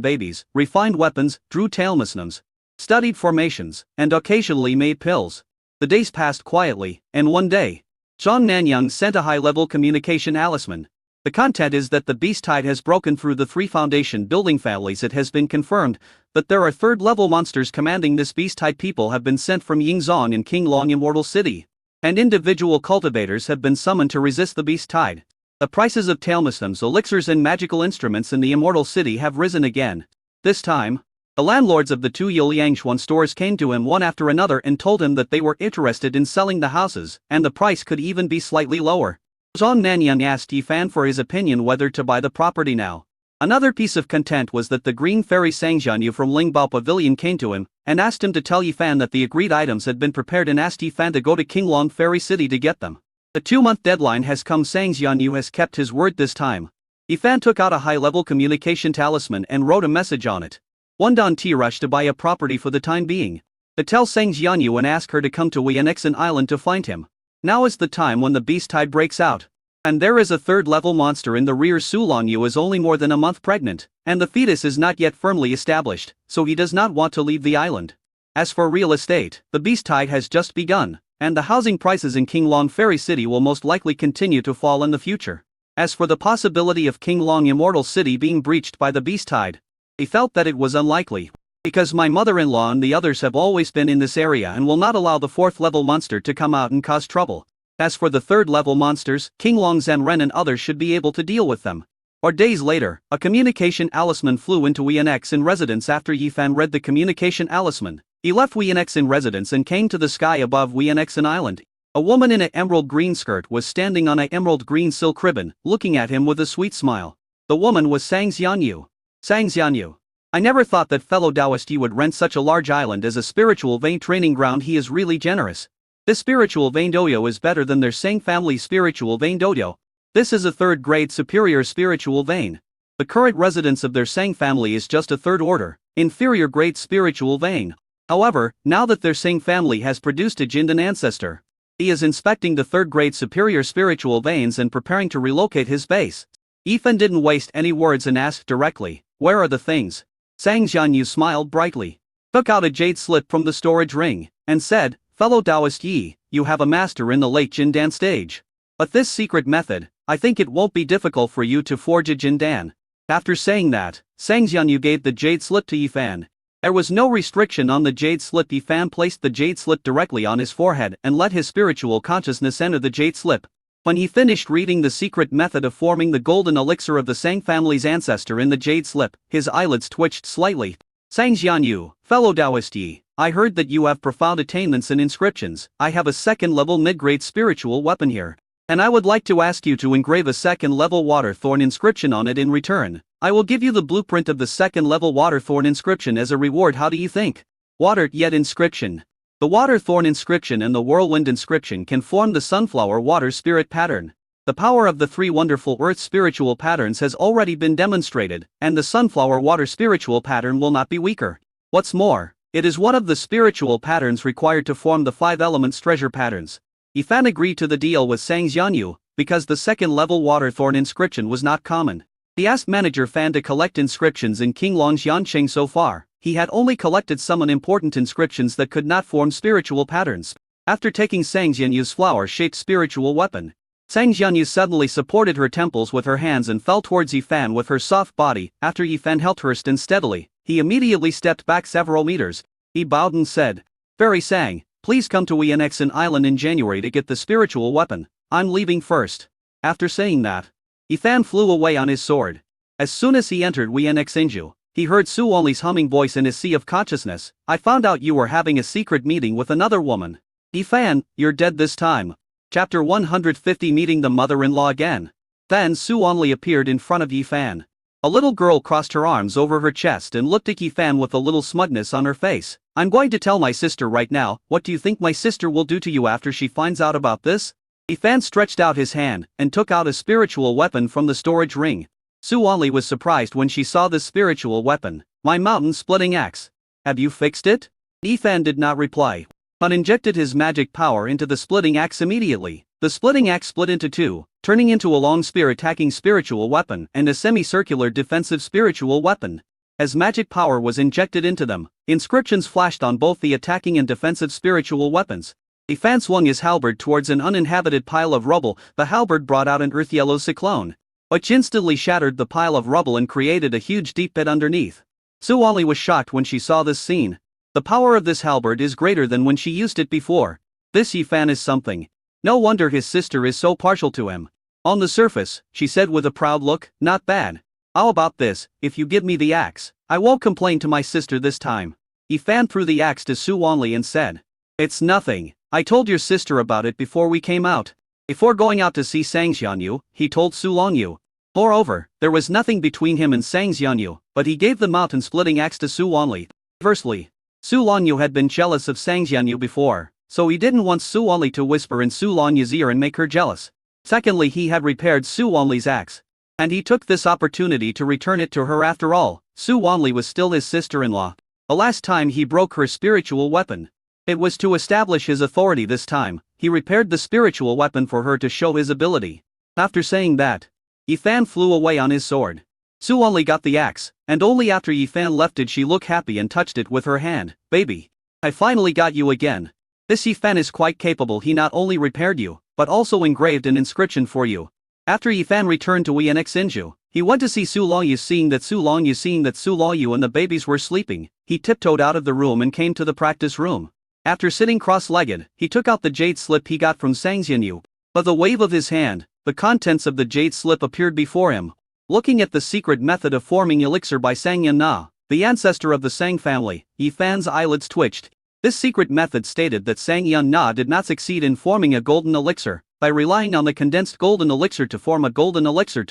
babies, refined weapons, drew talismans, studied formations, and occasionally made pills. The days passed quietly, and one day, Zhang Nanyang sent a high-level communication talisman. The content is that the beast tide has broken through the 3 foundation building families. It has been confirmed that there are 3rd-level monsters commanding this beast tide. People have been sent from Yingzong and Qinglong Immortal City, and individual cultivators have been summoned to resist the beast tide. The prices of talismans, elixirs and magical instruments in the Immortal City have risen again. This time, the landlords of the 2 Yiliangshuan stores came to him one after another and told him that they were interested in selling the houses, and the price could even be slightly lower. Zhang Nanyang asked Yifan for his opinion whether to buy the property now. Another piece of content was that the green fairy Sangjianyu from Lingbao Pavilion came to him and asked him to tell Yifan that the agreed items had been prepared and asked Yifan to go to Qinglong Fairy City to get them. The 2-month deadline has come. Sangjianyu has kept his word this time. Yifan took out a high-level communication talisman and wrote a message on it. One Don T rushed to buy a property for the time being. To tell Sangjianyu and ask her to come to Wianexan Island to find him. Now is the time when the beast tide breaks out. And there is a 3rd-level monster in the rear. Sulongyu is only more than a month pregnant, and the fetus is not yet firmly established, so he does not want to leave the island. As for real estate, the beast tide has just begun, and the housing prices in Qinglong Fairy City will most likely continue to fall in the future. As for the possibility of Qinglong Immortal City being breached by the beast tide, he felt that it was unlikely, because my mother-in-law and the others have always been in this area and will not allow the 4th-level monster to come out and cause trouble. As for the 3rd-level monsters, Qinglong Zhenren and others should be able to deal with them. Or days later, a communication talisman flew into Wianexan residence. After Yifan read the communication talisman, he left Wianexan residence and came to the sky above Wianexan Island. A woman in an emerald green skirt was standing on an emerald green silk ribbon, looking at him with a sweet smile. The woman was Sangjianyu. Sangjianyu. I never thought that fellow Taoist you would rent such a large island as a spiritual vein training ground. He is really generous. This spiritual vein dojo is better than their Sang family's spiritual vein dojo. This is a 3rd-grade superior spiritual vein. The current residence of their Sang family is just a 3rd order, inferior grade spiritual vein. However, now that their Sang family has produced a Jindan ancestor, he is inspecting the 3rd-grade superior spiritual veins and preparing to relocate his base. Yifan didn't waste any words and asked directly, "Where are the things?" Sangjianyu smiled brightly, took out a jade slip from the storage ring, and said, "Fellow Taoist Yi, you have a master in the late Jindan stage. But this secret method, I think it won't be difficult for you to forge a Jindan." After saying that, Sangjianyu gave the jade slip to Yifan. There was no restriction on the jade slip. Yifan placed the jade slip directly on his forehead and let his spiritual consciousness enter the jade slip. When he finished reading the secret method of forming the golden elixir of the Sang family's ancestor in the jade slip, his eyelids twitched slightly. "Sangjianyu, fellow Taoist Yi, I heard that you have profound attainments in inscriptions. I have a 2nd-level mid-grade spiritual weapon here, and I would like to ask you to engrave a 2nd-level water thorn inscription on it. In return, I will give you the blueprint of the 2nd-level water thorn inscription as a reward. How do you think?" Water yet inscription. The water thorn inscription and the whirlwind inscription can form the sunflower water spirit pattern. The power of the 3 wonderful earth spiritual patterns has already been demonstrated, and the sunflower water spiritual pattern will not be weaker. What's more, it is one of the spiritual patterns required to form the 5 elements treasure patterns. Yifan agreed to the deal with Sangjianyu, because the 2nd-level water thorn inscription was not common. He asked manager Fan to collect inscriptions in Qinglong's Yancheng. So far, he had only collected some unimportant inscriptions that could not form spiritual patterns. After taking Sangjianyu's flower-shaped spiritual weapon, Sang Jianyu suddenly supported her temples with her hands and fell towards Yifan with her soft body. After Yifan held her stand steadily, he immediately stepped back several meters. He bowed and said, "Fairy Sang, please come to Wienexin Island in January to get the spiritual weapon. I'm leaving first." After saying that, Yifan flew away on his sword. As soon as he entered Wienexinju, he heard Su Onli's humming voice in his sea of consciousness. "I found out you were having a secret meeting with another woman. Yifan, you're dead this time." Chapter 150 Meeting the mother-in-law again. Then Su Onli appeared in front of Yifan. A little girl crossed her arms over her chest and looked at Yifan with a little smugness on her face. "I'm going to tell my sister right now. What do you think my sister will do to you after she finds out about this?" Yifan stretched out his hand and took out a spiritual weapon from the storage ring. Su Onli was surprised when she saw this spiritual weapon. "My mountain-splitting axe. Have you fixed it?" Yifan did not reply, but injected his magic power into the splitting axe immediately. The splitting axe split into two, turning into a long spear attacking spiritual weapon and a semicircular defensive spiritual weapon. As magic power was injected into them, inscriptions flashed on both the attacking and defensive spiritual weapons. Yifan swung his halberd towards an uninhabited pile of rubble. The halberd brought out an earth-yellow cyclone, which instantly shattered the pile of rubble and created a huge deep pit underneath. Su Onli was shocked when she saw this scene. The power of this halberd is greater than when she used it before. This Yifan is something. No wonder his sister is so partial to him. On the surface, she said with a proud look, "Not bad. How about this? If you give me the axe, I won't complain to my sister this time." Yifan threw the axe to Su Onli and said, "It's nothing. I told your sister about it before we came out." Before going out to see Sang Xianyu, he told Su Longyu. Moreover, there was nothing between him and Sang Xianyu, but he gave the mountain-splitting axe to Su Onli. Conversely, Su Longyu had been jealous of Sang Xianyu before, so he didn't want Su Onli to whisper in Su Longyu's ear and make her jealous. Secondly, he had repaired Su Onli's axe, and he took this opportunity to return it to her. After all, Su Onli was still his sister-in-law. The last time he broke her spiritual weapon, it was to establish his authority. This time, he repaired the spiritual weapon for her to show his ability. After saying that, Yifan flew away on his sword. Su Onli got the axe, and only after Yifan left did she look happy and touched it with her hand. "Baby, I finally got you again. This Yifan is quite capable. He not only repaired you, but also engraved an inscription for you." After Yifan returned to Wienexinju, he went to see Su Longyu. Seeing that Su Longyu and the babies were sleeping, he tiptoed out of the room and came to the practice room. After sitting cross-legged, he took out the jade slip he got from Sang Xianyu. By the wave of his hand, the contents of the jade slip appeared before him. Looking at the secret method of forming elixir by Sang Yan Na, the ancestor of the Sang family, Yifan's eyelids twitched. This secret method stated that Sang Yan Na did not succeed in forming a golden elixir by relying on the condensed golden elixir to form a golden elixir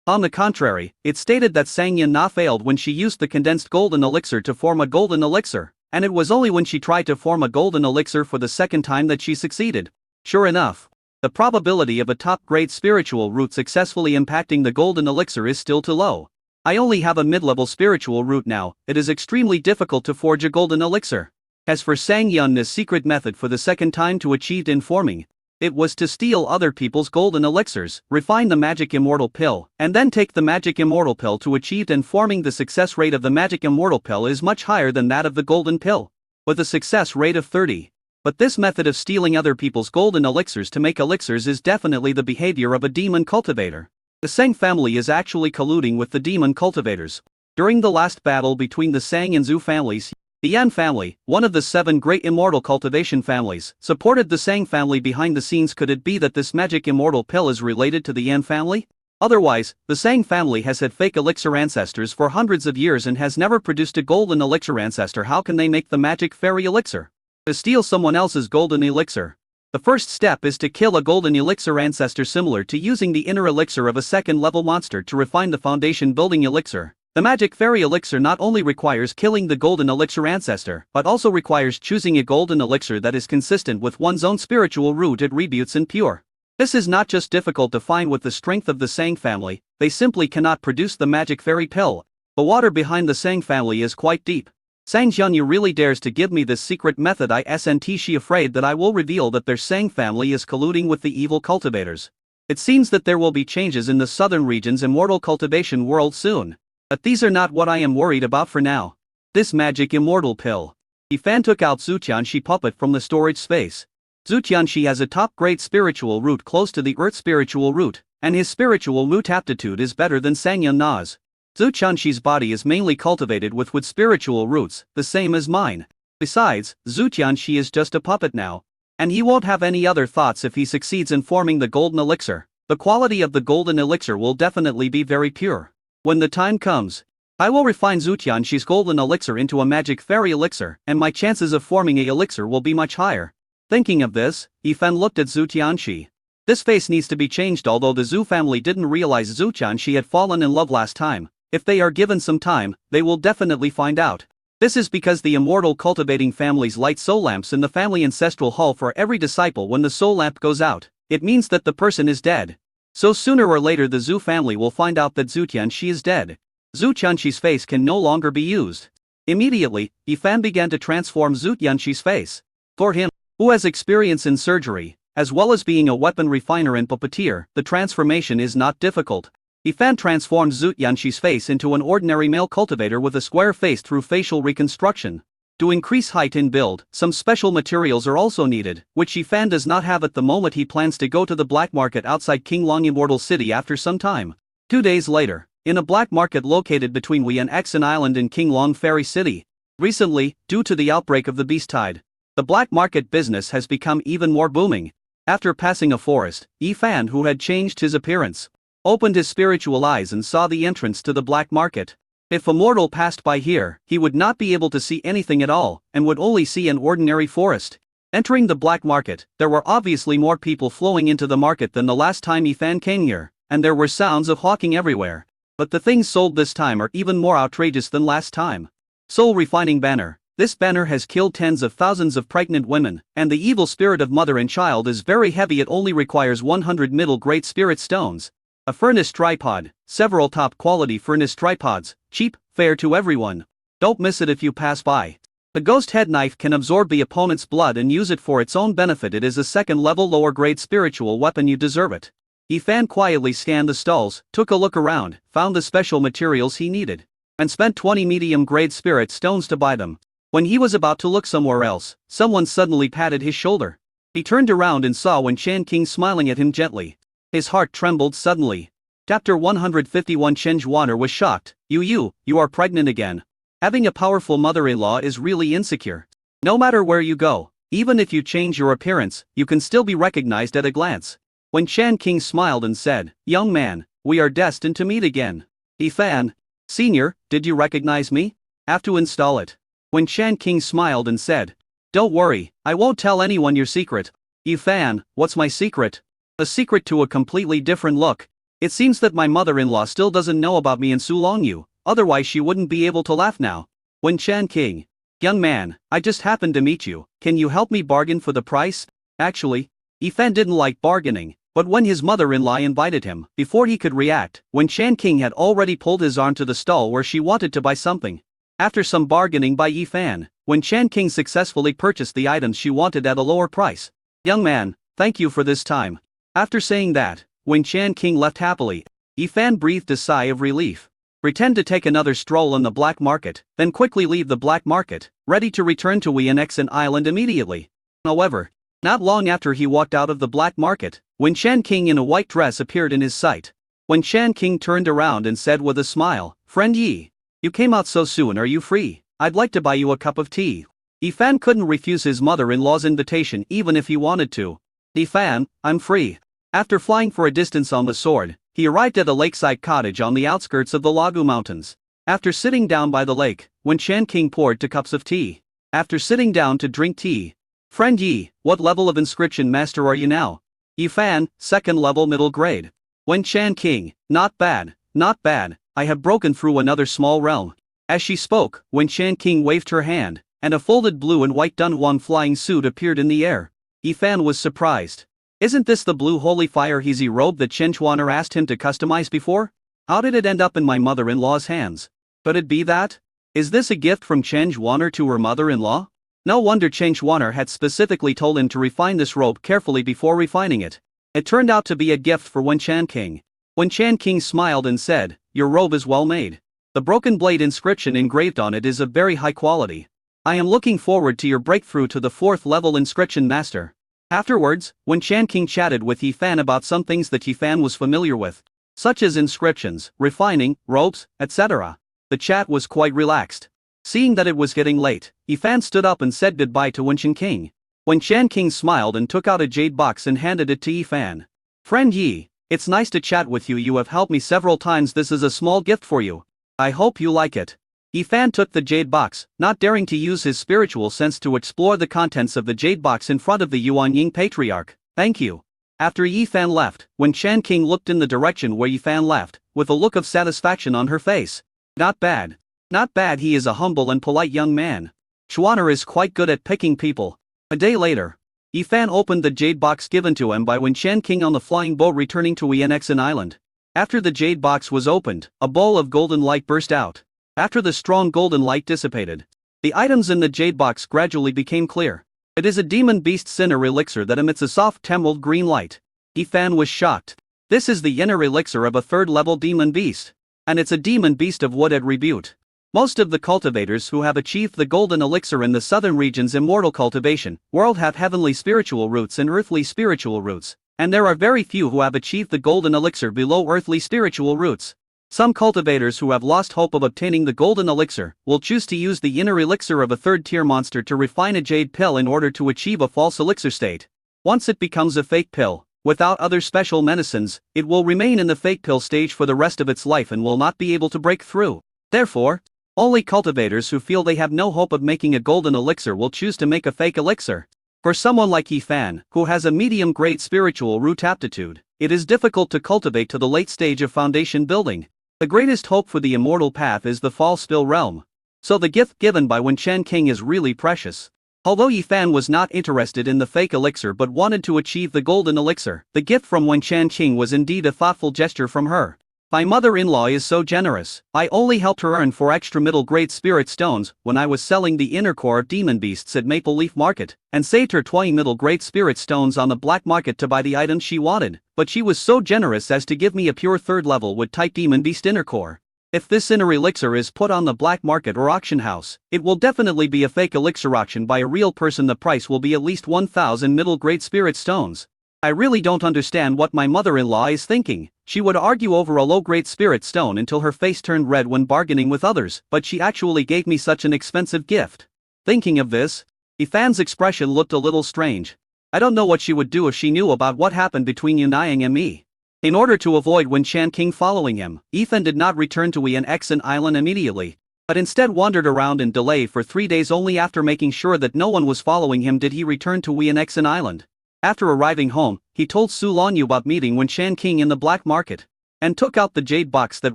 On the contrary, it stated that Sang Yan Na failed when she used the condensed golden elixir to form a golden elixir, and it was only when she tried to form a golden elixir for the second time that she succeeded. Sure enough, the probability of a top-grade spiritual root successfully impacting the golden elixir is still too low. I only have a mid-level spiritual root now. It is extremely difficult to forge a golden elixir. As for Sang Yan's secret method for the second time to achieve in forming, it was to steal other people's golden elixirs, refine the magic immortal pill, and then take the magic immortal pill to achieve in forming. The success rate of the magic immortal pill is much higher than that of the golden pill, with a success rate of 30. But this method of stealing other people's golden elixirs to make elixirs is definitely the behavior of a demon cultivator. The Sang family is actually colluding with the demon cultivators. During the last battle between the Sang and Zhu families, the Yan family, one of the 7 great immortal cultivation families, supported the Sang family behind the scenes. Could it be that this magic immortal pill is related to the Yan family? Otherwise, the Sang family has had fake elixir ancestors for hundreds of years and has never produced a golden elixir ancestor. How can they make the magic fairy elixir? To steal someone else's golden elixir, the first step is to kill a golden elixir ancestor, similar to using the inner elixir of a second-level monster to refine the foundation building elixir. The magic fairy elixir not only requires killing the golden elixir ancestor, but also requires choosing a golden elixir that is consistent with one's own spiritual root attributes and pure. This is not just difficult to find with the strength of the Sang family, they simply cannot produce the magic fairy pill. The water behind the Sang family is quite deep. Sang Xianyu really dares to give me this secret method. Isn't she afraid that I will reveal that their Sang family is colluding with the evil cultivators? It seems that there will be changes in the southern region's immortal cultivation world soon. But these are not what I am worried about for now. This magic immortal pill. Yifan took out Zuqianshi puppet from the storage space. Zhu Tianxi has a top-grade spiritual root close to the earth spiritual root, and his spiritual root aptitude is better than Sangyan Na's. Zhu Tianxi's body is mainly cultivated with spiritual roots, the same as mine. Besides, Zhu Tianxi is just a puppet now, and he won't have any other thoughts if he succeeds in forming the golden elixir. The quality of the golden elixir will definitely be very pure. When the time comes, I will refine Zhu Tianxi's golden elixir into a magic fairy elixir, and my chances of forming a elixir will be much higher. Thinking of this, Yifan looked at Zhu Tianxi. This face needs to be changed. Although the Zhu family didn't realize Zhu Tianxi had fallen in love last time, if they are given some time, they will definitely find out. This is because the immortal cultivating families light soul lamps in the family ancestral hall for every disciple. When the soul lamp goes out, it means that the person is dead. So sooner or later the Zhu family will find out that Zhu Tianxi is dead. Zhu Tianxi's face can no longer be used. Immediately, Yifan began to transform Zhu Tianxi's face. For him, who has experience in surgery, as well as being a weapon refiner and puppeteer, the transformation is not difficult. Yifan transformed Zhu Tianxi's face into an ordinary male cultivator with a square face through facial reconstruction. To increase height and build, some special materials are also needed, which Yifan does not have at the moment. He plans to go to the black market outside King Long Immortal City after some time. 2 days later, in a black market located between Wei and Xen Island and King Long Fairy City. Recently, due to the outbreak of the beast tide, the black market business has become even more booming. After passing a forest, Yifan, who had changed his appearance, opened his spiritual eyes and saw the entrance to the black market. If a mortal passed by here, he would not be able to see anything at all, and would only see an ordinary forest. Entering the black market, there were obviously more people flowing into the market than the last time Yifan came here, and there were sounds of hawking everywhere. But the things sold this time are even more outrageous than last time. Soul Refining Banner. This banner has killed tens of thousands of pregnant women, and the evil spirit of mother and child is very heavy. It only requires 100 middle-grade spirit stones. A furnace tripod. Several top-quality furnace tripods, cheap, fair to everyone. Don't miss it if you pass by. The ghost head knife can absorb the opponent's blood and use it for its own benefit. It is a second-level lower-grade spiritual weapon. You deserve it. Yifan quietly scanned the stalls, took a look around, found the special materials he needed, and spent 20 medium-grade spirit stones to buy them. When he was about to look somewhere else, someone suddenly patted his shoulder. He turned around and saw Wen Chan King smiling at him gently. His heart trembled suddenly. Chapter 151. Chen Zhuaner was shocked. You are pregnant again. Having a powerful mother-in-law is really insecure. No matter where you go, even if you change your appearance, you can still be recognized at a glance. Wen Chan King smiled and said, "Young man, we are destined to meet again." Yifan, Senior, did you recognize me? Have to install it. Wen Chan King smiled and said, "Don't worry, I won't tell anyone your secret." Yifan, what's my secret? A secret to a completely different look. It seems that my mother-in-law still doesn't know about me and Sulongyu, otherwise she wouldn't be able to laugh now. Wen Chan King, young man, I just happened to meet you, can you help me bargain for the price? Actually, Yifan didn't like bargaining, but when his mother-in-law invited him, before he could react, Wen Chan King had already pulled his arm to the stall where she wanted to buy something. After some bargaining by Yifan, Wen Chan King successfully purchased the items she wanted at a lower price. Young man, thank you for this time. After saying that, Wen Chan King left happily. Yifan breathed a sigh of relief. Pretend to take another stroll in the black market, then quickly leave the black market, ready to return to Wei and Xen Island immediately. However, not long after he walked out of the black market, Wen Chan King in a white dress appeared in his sight. Wen Chan King turned around and said with a smile, "Friend Yi, you came out so soon, are you free? I'd like to buy you a cup of tea." Yifan couldn't refuse his mother-in-law's invitation even if he wanted to. "Yifan, I'm free." After flying for a distance on the sword, he arrived at a lakeside cottage on the outskirts of the Lagu Mountains. After sitting down by the lake, Wen Chan King poured 2 cups of tea. After sitting down to drink tea, "Friend Yi, what level of inscription master are you now?" Yifan, 2nd level middle grade. Wen Chan King, not bad, not bad, I have broken through another small realm. As she spoke, Wen Chan King waved her hand, and a folded blue and white Dunhuang flying suit appeared in the air. Yifan was surprised. Isn't this the blue holy fire hazy robe that Chen Zhuaner asked him to customize before? How did it end up in my mother-in-law's hands? Could it be that? Is this a gift from Chen Zhuaner to her mother-in-law? No wonder Chen Zhuaner had specifically told him to refine this robe carefully before refining it. It turned out to be a gift for Wen Chan King. Wen Chan King smiled and said, "Your robe is well made. The broken blade inscription engraved on it is of very high quality. I am looking forward to your breakthrough to the 4th level inscription master." Afterwards, when Shan King chatted with Yi Fan about some things that Yi Fan was familiar with, such as inscriptions, refining, ropes, etc., the chat was quite relaxed. Seeing that it was getting late, Yi Fan stood up and said goodbye to Wen King. Wen King smiled and took out a jade box and handed it to Yi Fan. "Friend Yi, it's nice to chat with you. You have helped me several times. This is a small gift for you. I hope you like it." Yi Fan took the jade box, not daring to use his spiritual sense to explore the contents of the jade box in front of the Yuan Ying patriarch. "Thank you." After Yi Fan left, when Shan King looked in the direction where Yi Fan left, with a look of satisfaction on her face. "Not bad. Not bad. He is a humble and polite young man. Chuaner is quite good at picking people." A day later, Yi Fan opened the jade box given to him by Wen King on the flying boat returning to Yanxin Island. After the jade box was opened, a bowl of golden light burst out. After the strong golden light dissipated, the items in the jade box gradually became clear. It is a demon beast sinner elixir that emits a soft emerald green light. Yi Fan was shocked. This is the inner elixir of a third-level demon beast. And it's a demon beast of wood attribute. Most of the cultivators who have achieved the golden elixir in the southern region's immortal cultivation world have heavenly spiritual roots and earthly spiritual roots, and there are very few who have achieved the golden elixir below earthly spiritual roots. Some cultivators who have lost hope of obtaining the golden elixir will choose to use the inner elixir of a third-tier monster to refine a jade pill in order to achieve a false elixir state. Once it becomes a fake pill, without other special medicines, it will remain in the fake pill stage for the rest of its life and will not be able to break through. Therefore, only cultivators who feel they have no hope of making a golden elixir will choose to make a fake elixir. For someone like Yi Fan, who has a medium-grade spiritual root aptitude, it is difficult to cultivate to the late stage of foundation building. The greatest hope for the immortal path is the false pill realm. So the gift given by Wen King is really precious. Although Yi Fan was not interested in the fake elixir but wanted to achieve the golden elixir, the gift from Wen King was indeed a thoughtful gesture from her. "My mother-in-law is so generous. I only helped her earn 4 extra middle-grade spirit stones when I was selling the inner core of demon beasts at Maple Leaf Market, and saved her 20 middle-grade spirit stones on the black market to buy the items she wanted, but she was so generous as to give me a pure third-level wood-type demon beast inner core. If this inner elixir is put on the black market or auction house, it will definitely be a fake elixir auction by a real person. The price will be at least 1,000 middle-grade spirit stones. I really don't understand what my mother-in-law is thinking. She would argue over a low-grade spirit stone until her face turned red when bargaining with others, but she actually gave me such an expensive gift." Thinking of this, Yi Fan's expression looked a little strange. I don't know what she would do if she knew about what happened between Yunayang and me. In order to avoid Wen King following him, Yi Fan did not return to Yanxin Island immediately, but instead wandered around in delay for 3 days. Only after making sure that no one was following him did he return to Yanxin Island. After arriving home, he told Su Lonyu about meeting Wen King in the black market, and took out the jade box that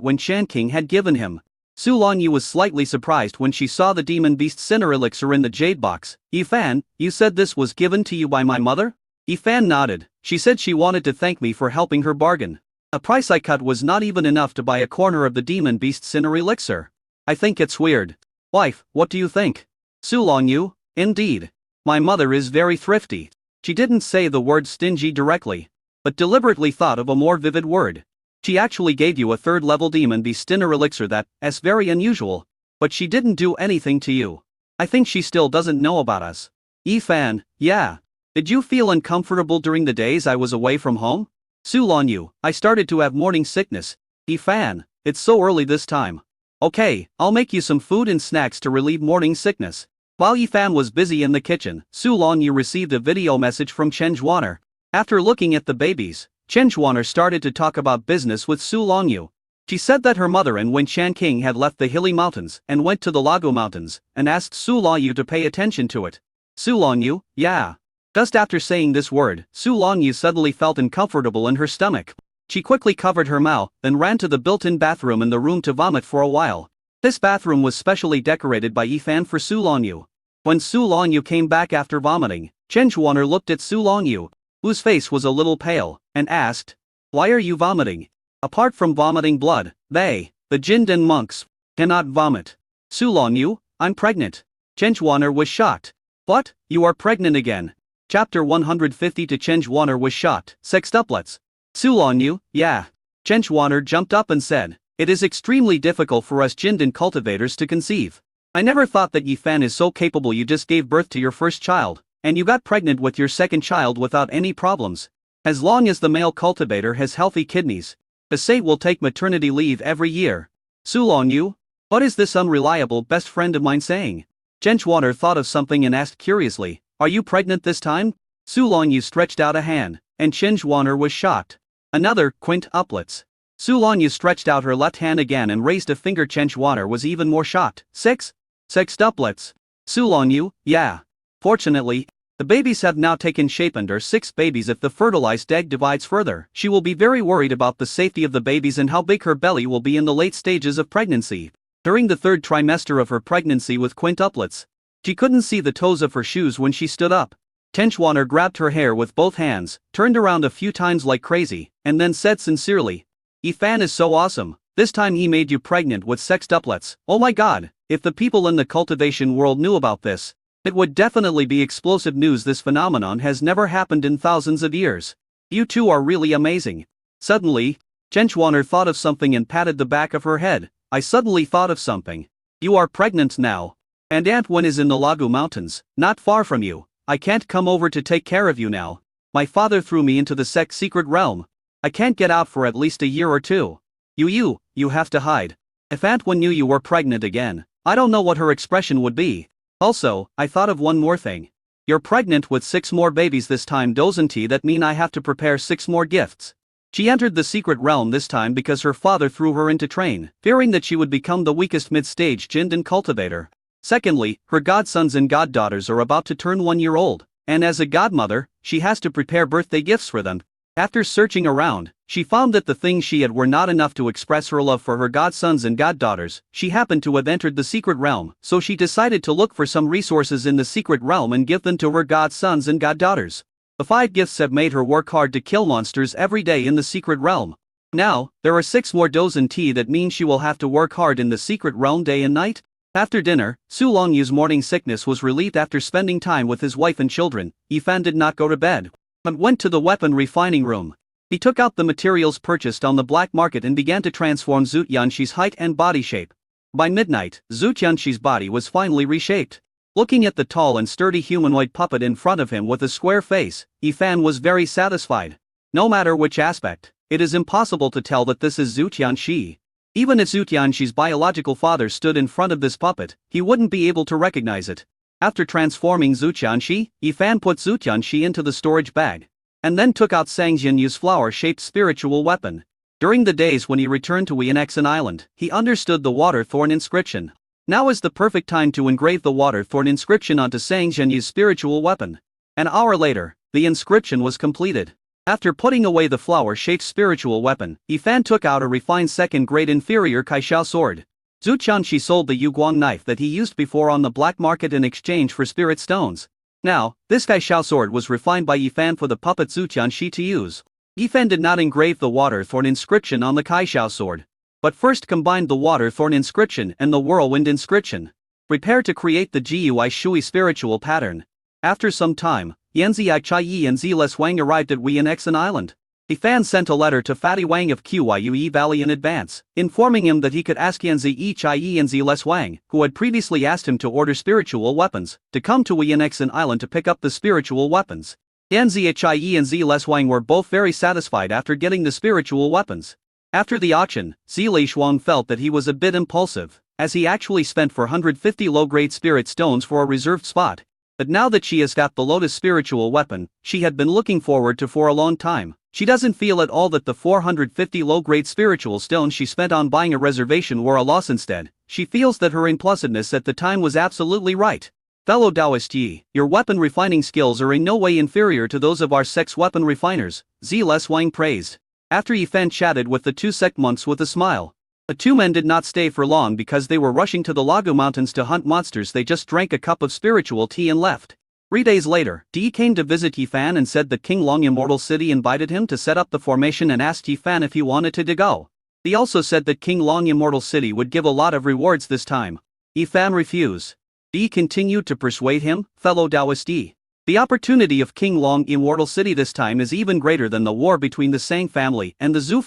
Wen King had given him. Su Lonyu was slightly surprised when she saw the demon beast sinner elixir in the jade box. "Yi Fan, you said this was given to you by my mother?" Yi Fan nodded. She said she wanted to thank me for helping her bargain. A price I cut was not even enough to buy a corner of the demon beast sinner elixir. I think it's weird. Wife, what do you think? Su Lonyu, indeed. My mother is very thrifty. She didn't say the word stingy directly, but deliberately thought of a more vivid word. She actually gave you a third-level demon beast inner elixir that's very unusual, but she didn't do anything to you. I think she still doesn't know about us. Yi Fan, yeah. Did you feel uncomfortable during the days I was away from home? Su Lonyu, I started to have morning sickness. Yi Fan, it's so early this time. Okay, I'll make you some food and snacks to relieve morning sickness. While Yi Fan was busy in the kitchen, Su Lonyu received a video message from Chen Zhuaner. After looking at the babies, Chen Zhuaner started to talk about business with Su Lonyu. She said that her mother and Wen King had left the hilly mountains and went to the Lago Mountains, and asked Su Lonyu to pay attention to it. Su Lonyu, yeah. Just after saying this word, Su Lonyu suddenly felt uncomfortable in her stomach. She quickly covered her mouth, then ran to the built-in bathroom in the room to vomit for a while. This bathroom was specially decorated by Yi Fan for Su Lonyu. When Su Lonyu came back after vomiting, Chen Zhuaner looked at Su Lonyu, whose face was a little pale, and asked, "Why are you vomiting?" Apart from vomiting blood, the Jindan monks, cannot vomit. Su Lonyu, I'm pregnant. Chen Zhuaner was shocked. What, you are pregnant again? Chapter 150. To Chen Zhuaner was shocked. Sextuplets. Su Lonyu, yeah. Chen Zhuaner jumped up and said, "It is extremely difficult for us Jindan cultivators to conceive. I never thought that Yi Fan is so capable. You just gave birth to your first child. and you got pregnant with your second child without any problems. As long as the male cultivator has healthy kidneys, the sate will take maternity leave every year. Sulongyu? What is this unreliable best friend of mine saying? Chenchwater thought of something and asked curiously, are you pregnant this time? Sulongyu stretched out a hand, and Chenchwater was shocked. Another quintuplets. Sulongyu stretched out her left hand again and raised a finger. Chenchwater was even more shocked. Sextuplets. Sulongyu, yeah. Fortunately, the babies have now taken shape and are 6 babies. If the fertilized egg divides further, she will be very worried about the safety of the babies and how big her belly will be in the late stages of pregnancy. During the 3rd trimester of her pregnancy with quintuplets, she couldn't see the toes of her shoes when she stood up. Chenchwater grabbed her hair with both hands, turned around a few times like crazy, and then said sincerely, Yifan is so awesome, this time he made you pregnant with sextuplets. Oh my god, if the people in the cultivation world knew about this, it would definitely be explosive news. This phenomenon has never happened in thousands of years. You two are really amazing. Suddenly, Chenchwater thought of something and patted the back of her head. I suddenly thought of something. You are pregnant now. And Aunt Wen is in the Lagu Mountains, not far from you. I can't come over to take care of you now. My father threw me into the secret realm. I can't get out for at least a year or two. You have to hide. If Aunt Wen knew you were pregnant again, I don't know what her expression would be. Also, I thought of one more thing. You're pregnant with 6 more babies this time. Doesn't that mean I have to prepare 6 more gifts? She entered the secret realm this time because her father threw her into train, fearing that she would become the weakest mid-stage Jindan cultivator. Secondly, her godsons and goddaughters are about to turn 1 year old, and as a godmother, she has to prepare birthday gifts for them. After searching around, she found that the things she had were not enough to express her love for her godsons and goddaughters. She happened to have entered the secret realm, so she decided to look for some resources in the secret realm and give them to her godsons and goddaughters. The 5 gifts have made her work hard to kill monsters every day in the secret realm. Now, there are 6 more dozen tea. That means she will have to work hard in the secret realm day and night. After dinner, Sulongyu's morning sickness was relieved after spending time with his wife and children. Yifan did not go to bed, but went to the weapon refining room. He took out the materials purchased on the black market and began to transform Zhu Tianxi's height and body shape. By midnight, Zhu Tianxi's body was finally reshaped. Looking at the tall and sturdy humanoid puppet in front of him with a square face, Yifan was very satisfied. No matter which aspect, it is impossible to tell that this is Zhu Tianxi. Even if Zhu Tianxi's biological father stood in front of this puppet, he wouldn't be able to recognize it. After transforming Zhu Tianxi, Yifan put Zhu Tianxi into the storage bag, and then took out Sang Jianyu's flower-shaped spiritual weapon. During the days when he returned to Wianexan Island, he understood the water thorn inscription. Now is the perfect time to engrave the water thorn inscription onto Sang Jianyu's spiritual weapon. An hour later, the inscription was completed. After putting away the flower-shaped spiritual weapon, Yifan took out a refined second-grade inferior Kaishao sword. Zhu Tianxi sold the Yuguang knife that he used before on the black market in exchange for spirit stones. Now, this Kaishao sword was refined by Yifan for the puppet Zhu Tianxi to use. Yifan did not engrave the water thorn inscription on the Kaishao sword, but first combined the water thorn inscription and the whirlwind inscription. Prepare to create the Gui Shui spiritual pattern. After some time, Yanzi Ichai and Ziles Wang arrived at Wianexan Island. Yifan sent a letter to Fatty Wang of Qyue Valley in advance, informing him that he could ask Yanzi Ichai and Ziles Wang, who had previously asked him to order spiritual weapons, to come to Wianexan Island to pick up the spiritual weapons. Yanzi Ichai and Ziles Wang were both very satisfied after getting the spiritual weapons. After the auction, Ziles Wang felt that he was a bit impulsive, as he actually spent 450 low-grade spirit stones for a reserved spot. But now that she has got the Lotus spiritual weapon, she had been looking forward to for a long time, she doesn't feel at all that the 450 low-grade spiritual stones she spent on buying a reservation were a loss. Instead, she feels that her impulsiveness at the time was absolutely right. Fellow Taoist Yi, your weapon refining skills are in no way inferior to those of our sex weapon refiners, Ziles Wang praised. After Yifan chatted with the 2 sect monks with a smile. The 2 men did not stay for long because they were rushing to the Lagu Mountains to hunt monsters. They just drank a cup of spiritual tea and left. 3 days later, Di came to visit Yifan and said that King Long Immortal City invited him to set up the formation and asked Yifan if he wanted to go. He also said that King Long Immortal City would give a lot of rewards this time. Yifan refused. Di continued to persuade him, fellow Taoist Yi. The opportunity of King Long Immortal City this time is even greater than the war between the Sang family and the Zhu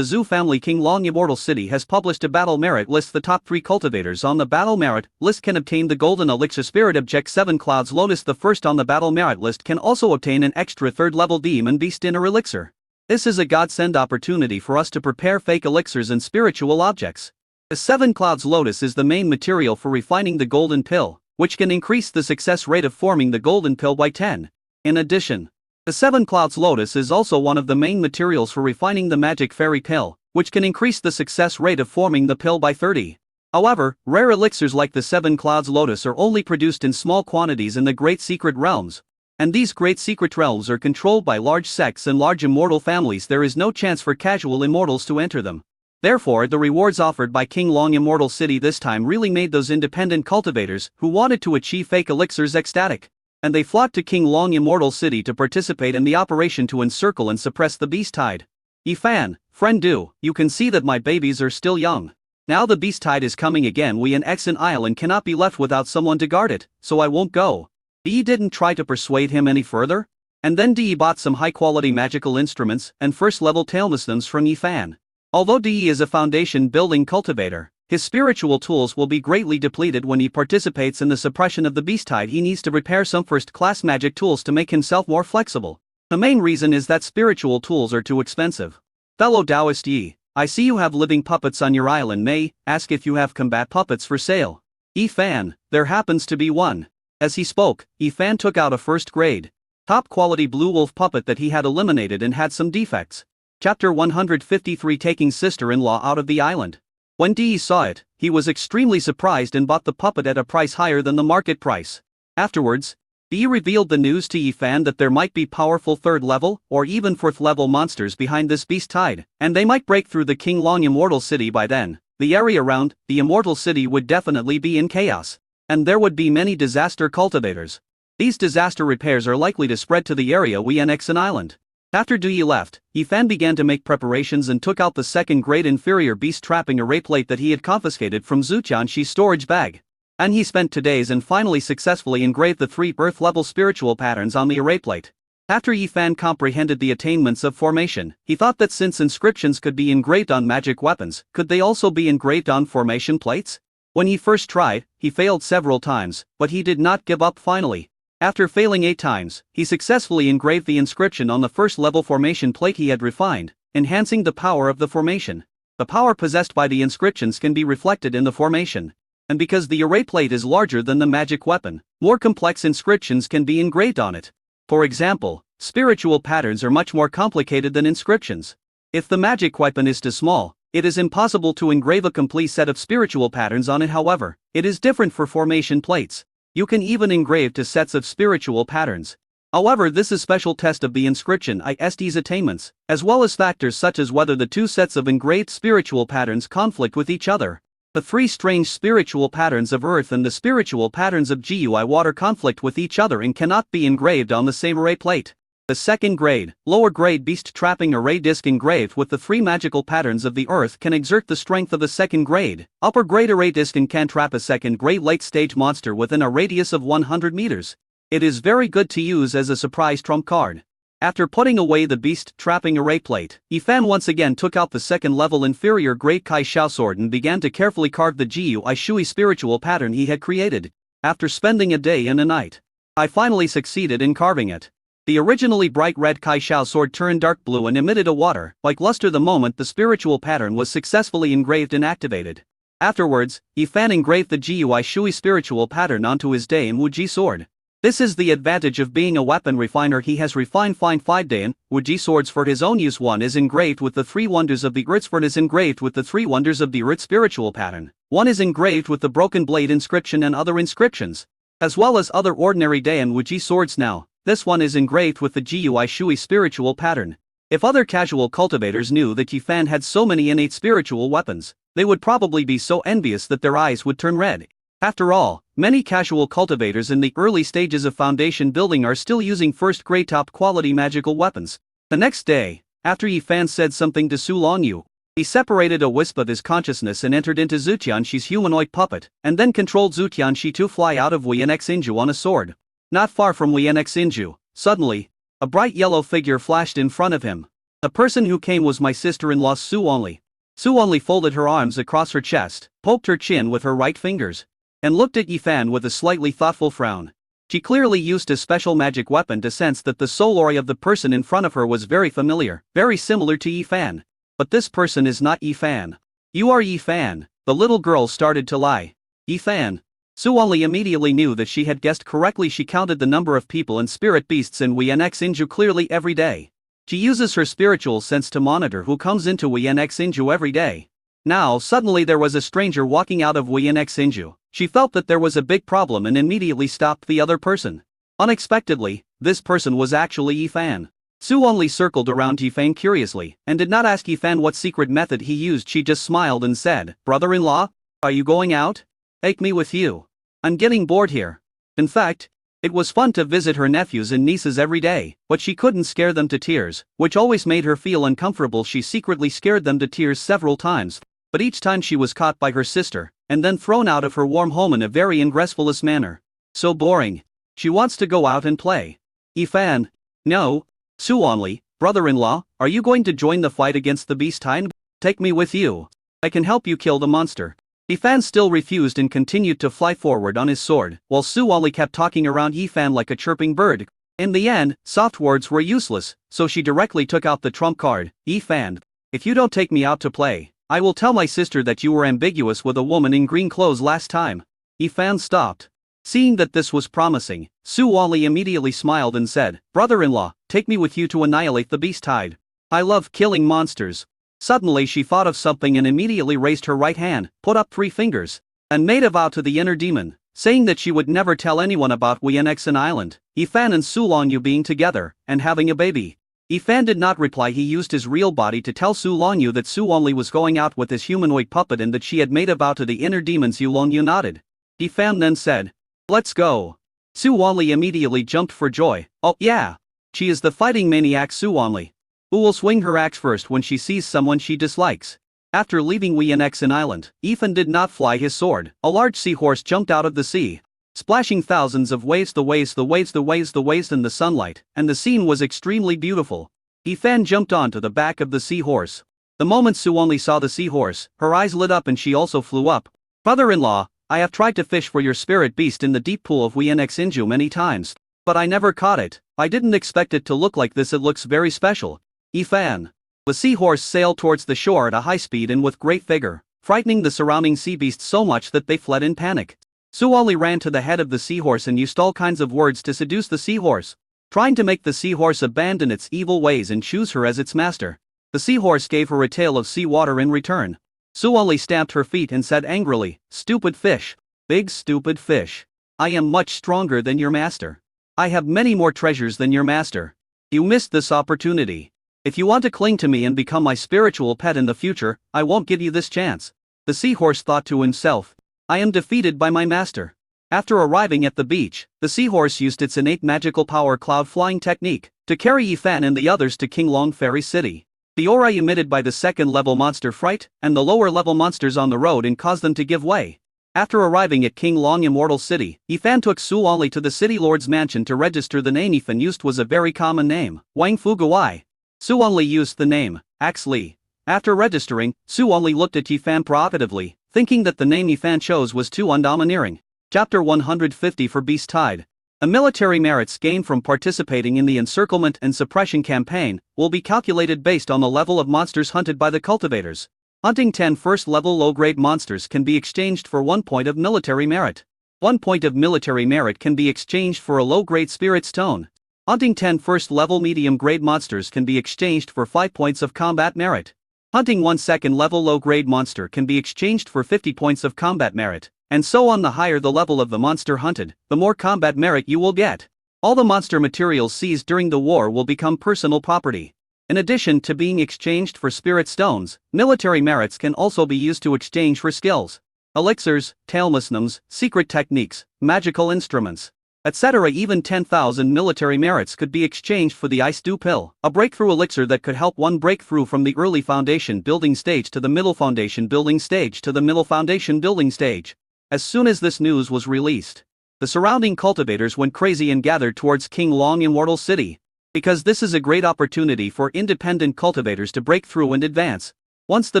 family. King Long Immortal City has published a battle merit list. The top 3 cultivators on the battle merit list can obtain the golden elixir Spirit Object 7 Clouds Lotus. The first on the battle merit list can also obtain an extra 3rd level Demon Beast Inner Elixir. This is a godsend opportunity for us to prepare fake elixirs and spiritual objects. The 7 Clouds Lotus is the main material for refining the golden pill, which can increase the success rate of forming the golden pill by 10. In addition, the 7 Clouds Lotus is also one of the main materials for refining the magic fairy pill, which can increase the success rate of forming the pill by 30. However, rare elixirs like the 7 Clouds Lotus are only produced in small quantities in the Great Secret Realms. And these Great Secret Realms are controlled by large sects and large immortal families. There is no chance for casual immortals to enter them. Therefore, the rewards offered by King Long Immortal City this time really made those independent cultivators who wanted to achieve fake elixirs ecstatic. And they flocked to King Long Immortal City to participate in the operation to encircle and suppress the beast tide. Yifan, friend Du, you can see that my babies are still young. Now the beast tide is coming again. We in Exon Island cannot be left without someone to guard it, so I won't go. Yi didn't try to persuade him any further. And then Di bought some high-quality magical instruments and first-level tailmistums from Yifan. Although Di is a foundation-building cultivator, his spiritual tools will be greatly depleted when he participates in the suppression of the beast tide. He needs to repair some first-class magic tools to make himself more flexible. The main reason is that spiritual tools are too expensive. Fellow Taoist Yi, I see you have living puppets on your island. May ask if you have combat puppets for sale. Yifan, there happens to be one. As he spoke, Yifan took out a first-grade, top-quality blue wolf puppet that he had eliminated and had some defects. Chapter 153 Taking Sister-in-Law Out of the Island. When Di saw it, he was extremely surprised and bought the puppet at a price higher than the market price. Afterwards, Di revealed the news to Yifan that there might be powerful 3rd level or even 4th level monsters behind this beast tide, and they might break through the King Long Immortal City by then. The area around the Immortal City would definitely be in chaos, and there would be many disaster cultivators. These disaster repairs are likely to spread to the area we annex an island. After Dui left, Yifan began to make preparations and took out the 2nd-grade inferior beast trapping array plate that he had confiscated from Zuqianshi's storage bag. And he spent 2 days and finally successfully engraved the 3 Earth-level spiritual patterns on the array plate. After Yifan comprehended the attainments of formation, he thought that since inscriptions could be engraved on magic weapons, could they also be engraved on formation plates? When he first tried, he failed several times, but he did not give up finally. After failing 8 times, he successfully engraved the inscription on the 1st-level formation plate he had refined, enhancing the power of the formation. The power possessed by the inscriptions can be reflected in the formation. And because the array plate is larger than the magic weapon, more complex inscriptions can be engraved on it. For example, spiritual patterns are much more complicated than inscriptions. If the magic weapon is too small, it is impossible to engrave a complete set of spiritual patterns on it. However, it is different for formation plates. You can even engrave 2 sets of spiritual patterns. However, this is special test of the inscription ISD's attainments, as well as factors such as whether the 2 sets of engraved spiritual patterns conflict with each other. The 3 strange spiritual patterns of Earth and the spiritual patterns of GUI water conflict with each other and cannot be engraved on the same array plate. The 2nd-grade, lower-grade beast trapping array disc engraved with the 3 magical patterns of the Earth can exert the strength of the 2nd-grade, upper-grade array disc and can trap a 2nd-grade late-stage monster within a radius of 100 meters. It is very good to use as a surprise trump card. After putting away the beast trapping array plate, Yifan once again took out the 2nd-level inferior grade Kai Shao sword and began to carefully carve the GUI Shui spiritual pattern he had created. After spending a day and a night, I finally succeeded in carving it. The originally bright red Kai Shao sword turned dark blue and emitted a water-like luster the moment the spiritual pattern was successfully engraved and activated. Afterwards, Yifan engraved the GUI Shui spiritual pattern onto his Dayan Wuji sword. This is the advantage of being a weapon refiner. He has refined 5 Dayan Wuji swords for his own use. One is engraved with the 3 wonders of the Earth. One is engraved with the 3 wonders of the Earth spiritual pattern. One is engraved with the broken blade inscription and other inscriptions, as well as other ordinary Dayan Wuji swords. Now, this one is engraved with the GUI Shui spiritual pattern. If other casual cultivators knew that Yifan had so many innate spiritual weapons, they would probably be so envious that their eyes would turn red. After all, many casual cultivators in the early stages of foundation building are still using 1st-grade top-quality magical weapons. The next day, after Yifan said something to Su Longyu, he separated a wisp of his consciousness and entered into Zuqianshi's humanoid puppet, and then controlled Zuqianshi to fly out of Wei and Xinju on a sword. Not far from Inju, suddenly, a bright yellow figure flashed in front of him. The person who came was my sister-in-law Su Only. Su Only folded her arms across her chest, poked her chin with her right fingers, and looked at Yifan with a slightly thoughtful frown. She clearly used a special magic weapon to sense that the soul aura of the person in front of her was very familiar, very similar to Yifan. But this person is not Yifan. You are Yifan, the little girl started to lie. Yifan. Su Only immediately knew that she had guessed correctly. She counted the number of people and spirit beasts in Inju clearly every day. She uses her spiritual sense to monitor who comes into Inju every day. Now suddenly there was a stranger walking out of Inju. She felt that there was a big problem and immediately stopped the other person. Unexpectedly, this person was actually Yifan. Su Only circled around Yifan curiously, and did not ask Yifan what secret method he used. She just smiled and said, "Brother-in-law, are you going out? Take me with you. I'm getting bored here." In fact, it was fun to visit her nephews and nieces every day, but she couldn't scare them to tears, which always made her feel uncomfortable. She secretly scared them to tears several times, but each time she was caught by her sister, and then thrown out of her warm home in a very ungraceful manner. So boring. She wants to go out and play. Yifan. No. Su Only, brother-in-law, are you going to join the fight against the beast tide? Take me with you. I can help you kill the monster. Yifan still refused and continued to fly forward on his sword, while Su Only kept talking around Yifan like a chirping bird. In the end, soft words were useless, so she directly took out the trump card. Yifan, if you don't take me out to play, I will tell my sister that you were ambiguous with a woman in green clothes last time. Yifan stopped. Seeing that this was promising, Su Only immediately smiled and said, "Brother-in-law, take me with you to annihilate the beast tide. I love killing monsters." Suddenly she thought of something and immediately raised her right hand, put up 3 fingers, and made a vow to the inner demon, saying that she would never tell anyone about Wienexen Island, Yifan and Su Longyu being together, and having a baby. Yifan did not reply. He used his real body to tell Su Longyu that Su Only was going out with his humanoid puppet and that she had made a vow to the inner demon. Su Longyu nodded. Yifan then said, "Let's go." Su Only immediately jumped for joy. Oh yeah! She is the fighting maniac Su Only, who will swing her axe first when she sees someone she dislikes. After leaving Wienexen Island, Yifan did not fly his sword. A large seahorse jumped out of the sea, splashing thousands of waves in the sunlight, and the scene was extremely beautiful. Yifan jumped onto the back of the seahorse. The moment Su Only saw the seahorse, her eyes lit up and she also flew up. "Brother-in-law, I have tried to fish for your spirit beast in the deep pool of Wienexinju many times, but I never caught it. I didn't expect it to look like this. It looks very special." Yifan. The seahorse sailed towards the shore at a high speed and with great vigor, frightening the surrounding sea beasts so much that they fled in panic. Su Only ran to the head of the seahorse and used all kinds of words to seduce the seahorse, trying to make the seahorse abandon its evil ways and choose her as its master. The seahorse gave her a tail of seawater in return. Su Only stamped her feet and said angrily, "Stupid fish. Big stupid fish. I am much stronger than your master. I have many more treasures than your master. You missed this opportunity. If you want to cling to me and become my spiritual pet in the future, I won't give you this chance." The seahorse thought to himself, "I am defeated by my master." After arriving at the beach, the seahorse used its innate magical power cloud flying technique to carry Yifan and the others to Qinglong Fairy City. The aura emitted by the second-level monster fright and the lower-level monsters on the road and caused them to give way. After arriving at Qinglong Immortal City, Yifan took Su Only to the city lord's mansion to register. The name Yifan used was a very common name, Wang Fu Guai. Su Only used the name, Axe Li. After registering, Su Only looked at Yifan provocatively, thinking that the name Yifan chose was too undomineering. Chapter 150 for Beast Tide. A military merits gained from participating in the encirclement and suppression campaign will be calculated based on the level of monsters hunted by the cultivators. Hunting 10 first-level low-grade monsters can be exchanged for 1 point of military merit. 1 point of military merit can be exchanged for a low-grade spirit stone. Hunting 10 first-level medium-grade monsters can be exchanged for 5 points of combat merit. Hunting 1 second-level low-grade monster can be exchanged for 50 points of combat merit. And so on. The higher the level of the monster hunted, the more combat merit you will get. All the monster materials seized during the war will become personal property. In addition to being exchanged for spirit stones, military merits can also be used to exchange for skills, elixirs, talismans, secret techniques, magical instruments, etc. Even 10,000 military merits could be exchanged for the Ice Dew Pill, a breakthrough elixir that could help one break through from the early foundation building stage to the middle foundation building stage to the middle foundation building stage. As soon as this news was released, The surrounding cultivators went crazy and gathered towards King Long Immortal City. Because this is a great opportunity for independent cultivators to break through and advance. Once the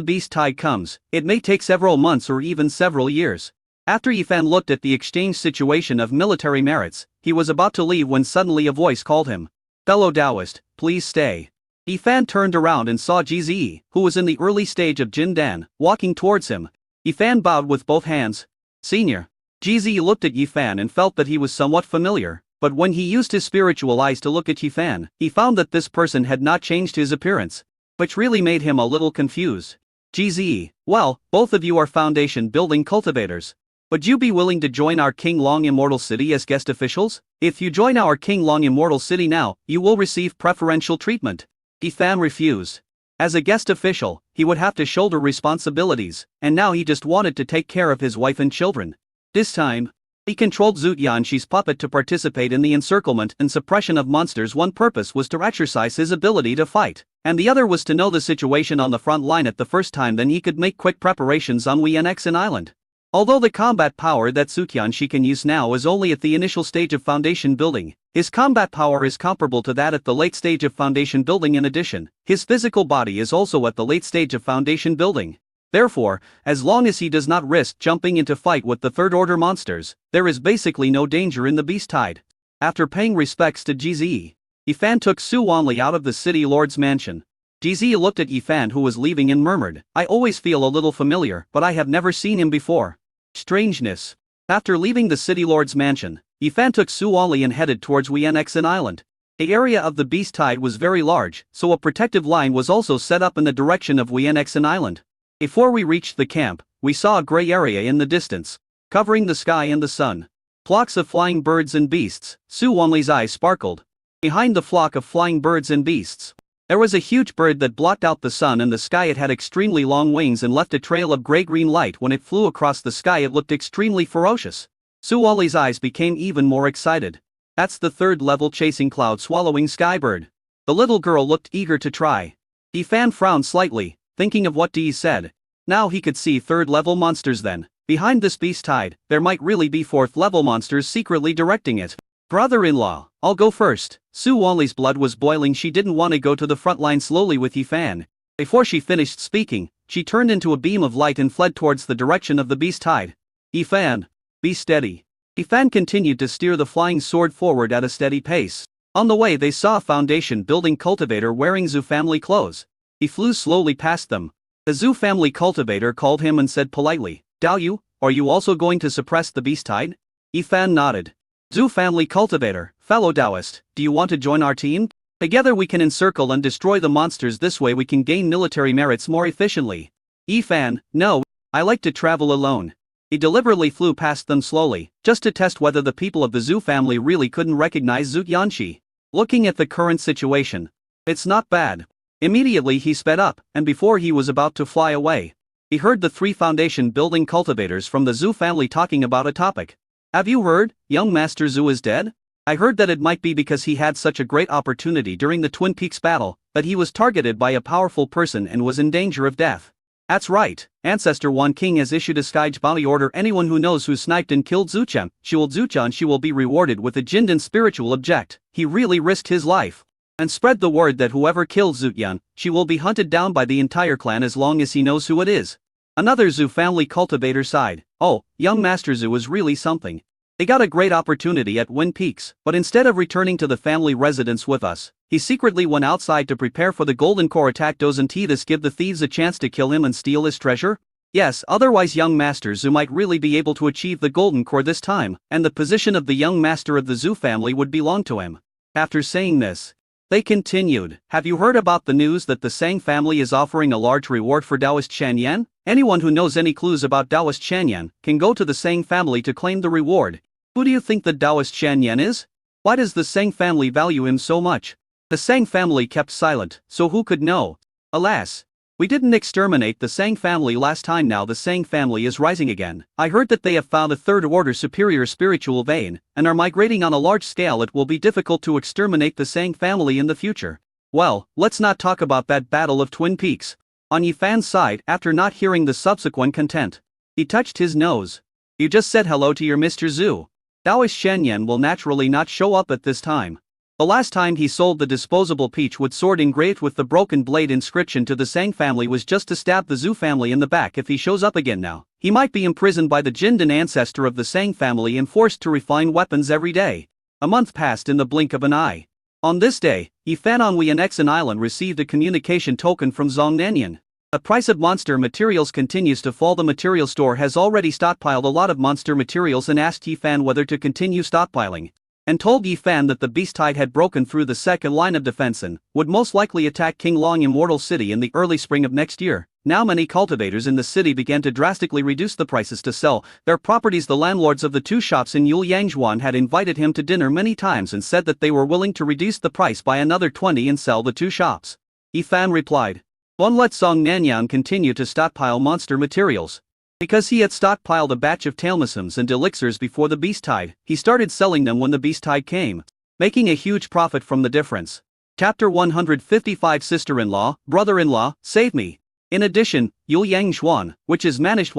beast tide comes, it may take several months or even several years. After Yifan looked at the exchange situation of military merits, he was about to leave when suddenly a voice called him. Fellow Taoist, please stay. Yifan turned around and saw Jizi, who was in the early stage of Jindan, walking towards him. Yifan bowed with both hands. Senior. Jizi looked at Yifan and felt that he was somewhat familiar, but when he used his spiritual eyes to look at Yifan, he found that this person had not changed his appearance, which really made him a little confused. Jizi, well, both of you are foundation building cultivators. Would you be willing to join our King Long Immortal City as guest officials? If you join our King Long Immortal City now, you will receive preferential treatment. Yifan refused. As a guest official, he would have to shoulder responsibilities, and now he just wanted to take care of his wife and children. This time, he controlled Zhu Tianxi's puppet to participate in the encirclement and suppression of monsters. One purpose was to exercise his ability to fight, and the other was to know the situation on the front line at the first time, then he could make quick preparations on Wienxin Island. Although the combat power that Zhu Tianxi can use now is only at the initial stage of foundation building, his combat power is comparable to that at the late stage of foundation building. In addition, his physical body is also at the late stage of foundation building. Therefore, as long as he does not risk jumping into fight with the third-order monsters, there is basically no danger in the beast tide. After paying respects to Jizi, Yifan took Su Wanli out of the city lord's mansion. Jizi looked at Yifan, who was leaving, and murmured, I always feel a little familiar, but I have never seen him before. Strangeness. After leaving the city lord's mansion, Yifan took Su Wanli and headed towards Wienxin Island. The area of the beast tide was very large, so a protective line was also set up in the direction of Wienxin Island. Before we reached the camp, we saw a gray area in the distance, covering the sky and the sun. Flocks of flying birds and beasts. Su Wanli's eyes sparkled. Behind the flock of flying birds and beasts, there was a huge bird that blocked out the sun and the sky. It had extremely long wings and left a trail of gray-green light. When it flew across the sky, it looked extremely ferocious. Su Wanli's eyes became even more excited. That's the third-level chasing cloud-swallowing skybird. The little girl looked eager to try. Yifan frowned slightly, thinking of what Dee said. Now he could see third-level monsters then. Behind this beast tide, there might really be fourth-level monsters secretly directing it. Brother-in-law, I'll go first. Su Wanli's blood was boiling. She didn't want to go to the front line slowly with Yifan. Before she finished speaking, she turned into a beam of light and fled towards the direction of the beast tide. Yifan, be steady. Yifan continued to steer the flying sword forward at a steady pace. On the way they saw a foundation building cultivator wearing Zhu family clothes. He flew slowly past them. The Zhu family cultivator called him and said politely, Dao Yu, are you also going to suppress the beast tide? Yifan nodded. Zhu family cultivator, fellow Taoist, do you want to join our team? Together we can encircle and destroy the monsters. This way we can gain military merits more efficiently. Yifan, no, I like to travel alone. He deliberately flew past them slowly, just to test whether the people of the Zhu family really couldn't recognize Zhu Tianxi. Looking at the current situation, it's not bad. Immediately he sped up, and before he was about to fly away, he heard the three foundation building cultivators from the Zhu family talking about a topic. Have you heard, young Master Zhu is dead? I heard that it might be because he had such a great opportunity during the Twin Peaks battle, that he was targeted by a powerful person and was in danger of death. That's right, Ancestor Wan King has issued a Skyge bounty order. Anyone who knows who sniped and killed Zuchen, she will be rewarded with a Jindan spiritual object. He really risked his life. And spread the word that whoever kills Zutian, she will be hunted down by the entire clan as long as he knows who it is. Another Zhu family cultivator sighed. Oh, young Master Zhu is really something. They got a great opportunity at Twin Peaks, but instead of returning to the family residence with us, he secretly went outside to prepare for the Golden Core attack. Doesn't this give the thieves a chance to kill him and steal his treasure? Yes, otherwise young Master Zhu might really be able to achieve the Golden Core this time, and the position of the young master of the Zhu family would belong to him. After saying this, they continued, have you heard about the news that the Sang family is offering a large reward for Taoist Shanyan? Anyone who knows any clues about Taoist Shanyan can go to the Sang family to claim the reward. Who do you think the Taoist Shanyan is? Why does the Sang family value him so much? The Sang family kept silent, so who could know? Alas, we didn't exterminate the Sang family last time. Now the Sang family is rising again. I heard that they have found a third-order superior spiritual vein, and are migrating on a large scale. It will be difficult to exterminate the Sang family in the future. Well, let's not talk about that battle of Twin Peaks. On Yifan's side, after not hearing the subsequent content, he touched his nose. You just said hello to your Mr. Zhu. Taoist Shenyan will naturally not show up at this time. The last time he sold the disposable peachwood sword engraved with the broken blade inscription to the Sang family was just to stab the Zhu family in the back. If he shows up again now, he might be imprisoned by the Jindan ancestor of the Sang family and forced to refine weapons every day. A month passed in the blink of an eye. On this day, Yifan on Wei and Exon Island received a communication token from Zhong Nanyan. The price of monster materials continues to fall. The material store has already stockpiled a lot of monster materials and asked Yifan whether to continue stockpiling, and told Yifan that the beast tide had broken through the second line of defense and would most likely attack Qinglong Immortal City in the early spring of next year. Now many cultivators in the city began to drastically reduce the prices to sell their properties. The landlords of the two shops in Yuliangjuan had invited him to dinner many times and said that they were willing to reduce the price by another 20 and sell the two shops. Yifan replied, "One, let Song Nanyan continue to stockpile monster materials." Because he had stockpiled a batch of tailmusums and elixirs before the beast tide, he started selling them when the beast tide came, making a huge profit from the difference. Chapter 155 Sister-in-law, brother-in-law, save me. In addition, Yuliangjuan, which is managed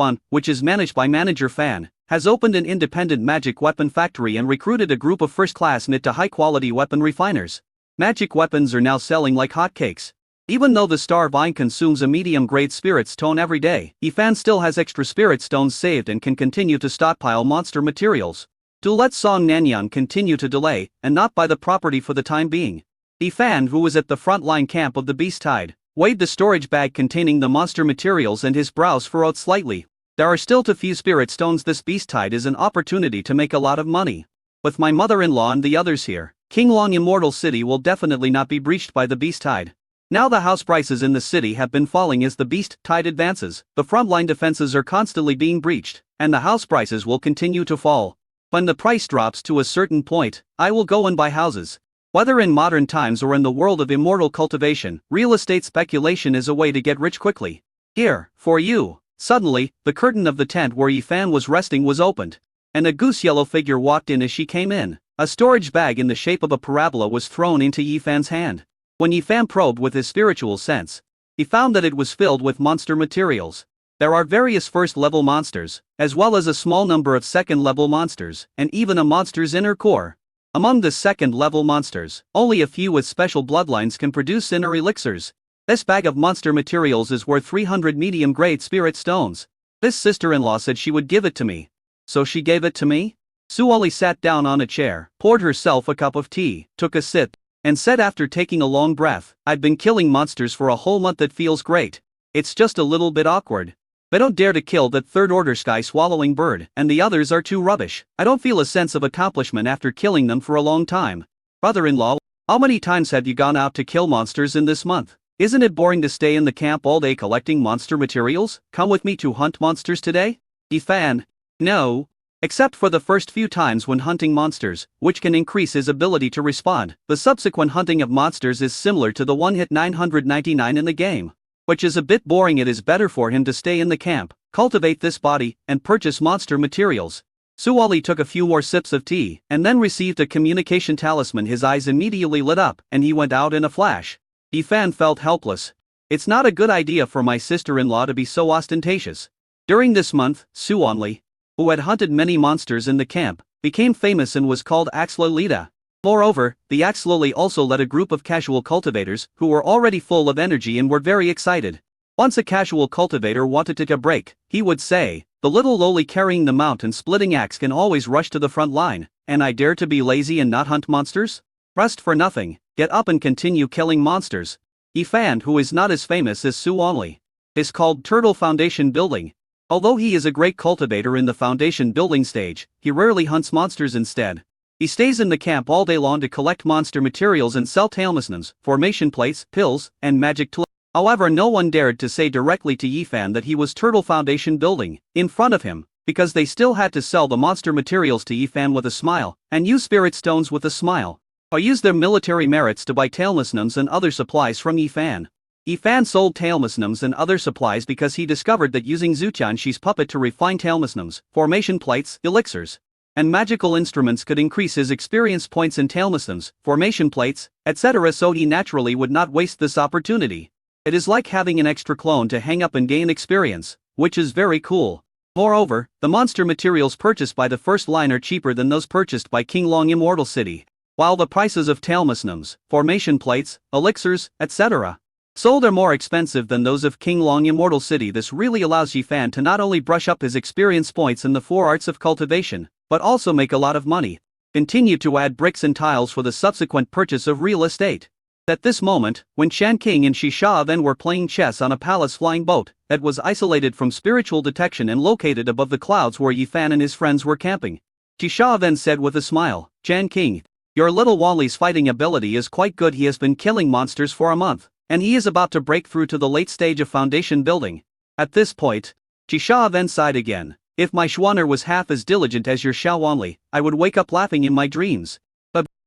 by Manager Fan, has opened an independent magic weapon factory and recruited a group of first-class mid to high-quality weapon refiners. Magic weapons are now selling like hotcakes. Even though the Star Vine consumes a medium-grade spirit stone every day, Yifan still has extra spirit stones saved and can continue to stockpile monster materials. To let Song Nanyan continue to delay, and not buy the property for the time being. Yifan, who was at the front-line camp of the beast tide, weighed the storage bag containing the monster materials and his brows furrowed slightly. There are still too few spirit stones. This beast tide is an opportunity to make a lot of money. With my mother-in-law and the others here, Qinglong Immortal City will definitely not be breached by the beast tide. Now the house prices in the city have been falling as the beast tide advances. The frontline defenses are constantly being breached, and the house prices will continue to fall. When the price drops to a certain point, I will go and buy houses. Whether in modern times or in the world of immortal cultivation, real estate speculation is a way to get rich quickly. Here, for you. Suddenly, the curtain of the tent where Yifan was resting was opened, and a goose-yellow figure walked in as she came in. A storage bag in the shape of a parabola was thrown into Yifan's hand. When Yifan probed with his spiritual sense, he found that it was filled with monster materials. There are various first-level monsters, as well as a small number of second-level monsters, and even a monster's inner core. Among the second-level monsters, only a few with special bloodlines can produce inner elixirs. This bag of monster materials is worth 300 medium-grade spirit stones. This sister-in-law said she would give it to me. So she gave it to me? Suoli sat down on a chair, poured herself a cup of tea, took a sip, and said after taking a long breath, "I've been killing monsters for a whole month. That feels great. It's just a little bit awkward. I don't dare to kill that third-order sky-swallowing bird, and the others are too rubbish. I don't feel a sense of accomplishment after killing them for a long time." Brother-in-law, how many times have you gone out to kill monsters in this month? Isn't it boring to stay in the camp all day collecting monster materials? Come with me to hunt monsters today? Yifan, no. Except for the first few times when hunting monsters, which can increase his ability to respond. The subsequent hunting of monsters is similar to the one hit 999 in the game, which is a bit boring. It is better for him to stay in the camp, cultivate this body, and purchase monster materials. Suoli took a few more sips of tea, and then received a communication talisman. His eyes immediately lit up, and he went out in a flash. Yifan felt helpless. It's not a good idea for my sister-in-law to be so ostentatious. During this month, Suonli, who had hunted many monsters in the camp, became famous and was called Axlolita. Moreover, the Axloli also led a group of casual cultivators, who were already full of energy and were very excited. Once a casual cultivator wanted to take a break, he would say, "The little lowly carrying the mountain-splitting axe can always rush to the front line, and I dare to be lazy and not hunt monsters? Rest for nothing, get up and continue killing monsters." Yifan, who is not as famous as Suonli, is called Turtle Foundation Building. Although he is a great cultivator in the foundation building stage, he rarely hunts monsters. Instead, he stays in the camp all day long to collect monster materials and sell talismans, formation plates, pills, and magic tools. However, no one dared to say directly to Yifan that he was Turtle Foundation Building in front of him, because they still had to sell the monster materials to Yifan with a smile, and use spirit stones with a smile, or use their military merits to buy talismans and other supplies from Yifan. Yifan sold talismans and other supplies because he discovered that using Zuqianshi's puppet to refine talismans, formation plates, elixirs, and magical instruments could increase his experience points in talismans, formation plates, etc. So he naturally would not waste this opportunity. It is like having an extra clone to hang up and gain experience, which is very cool. Moreover, the monster materials purchased by the first line are cheaper than those purchased by King Long Immortal City, while the prices of talismans, formation plates, elixirs, etc. sold are more expensive than those of King Long Immortal City. This really allows Yifan to not only brush up his experience points in the 4 arts of cultivation, but also make a lot of money. Continue to add bricks and tiles for the subsequent purchase of real estate. At this moment, when Shan King and Shisha then were playing chess on a palace flying boat that was isolated from spiritual detection and located above the clouds where Yifan and his friends were camping, Shisha then said with a smile, "Shan King, your little Wanli's fighting ability is quite good. He has been killing monsters for a month, and he is about to break through to the late stage of foundation building." At this point, Shisha then sighed again. "If my Schwanner was half as diligent as your Xiao Wanli, I would wake up laughing in my dreams."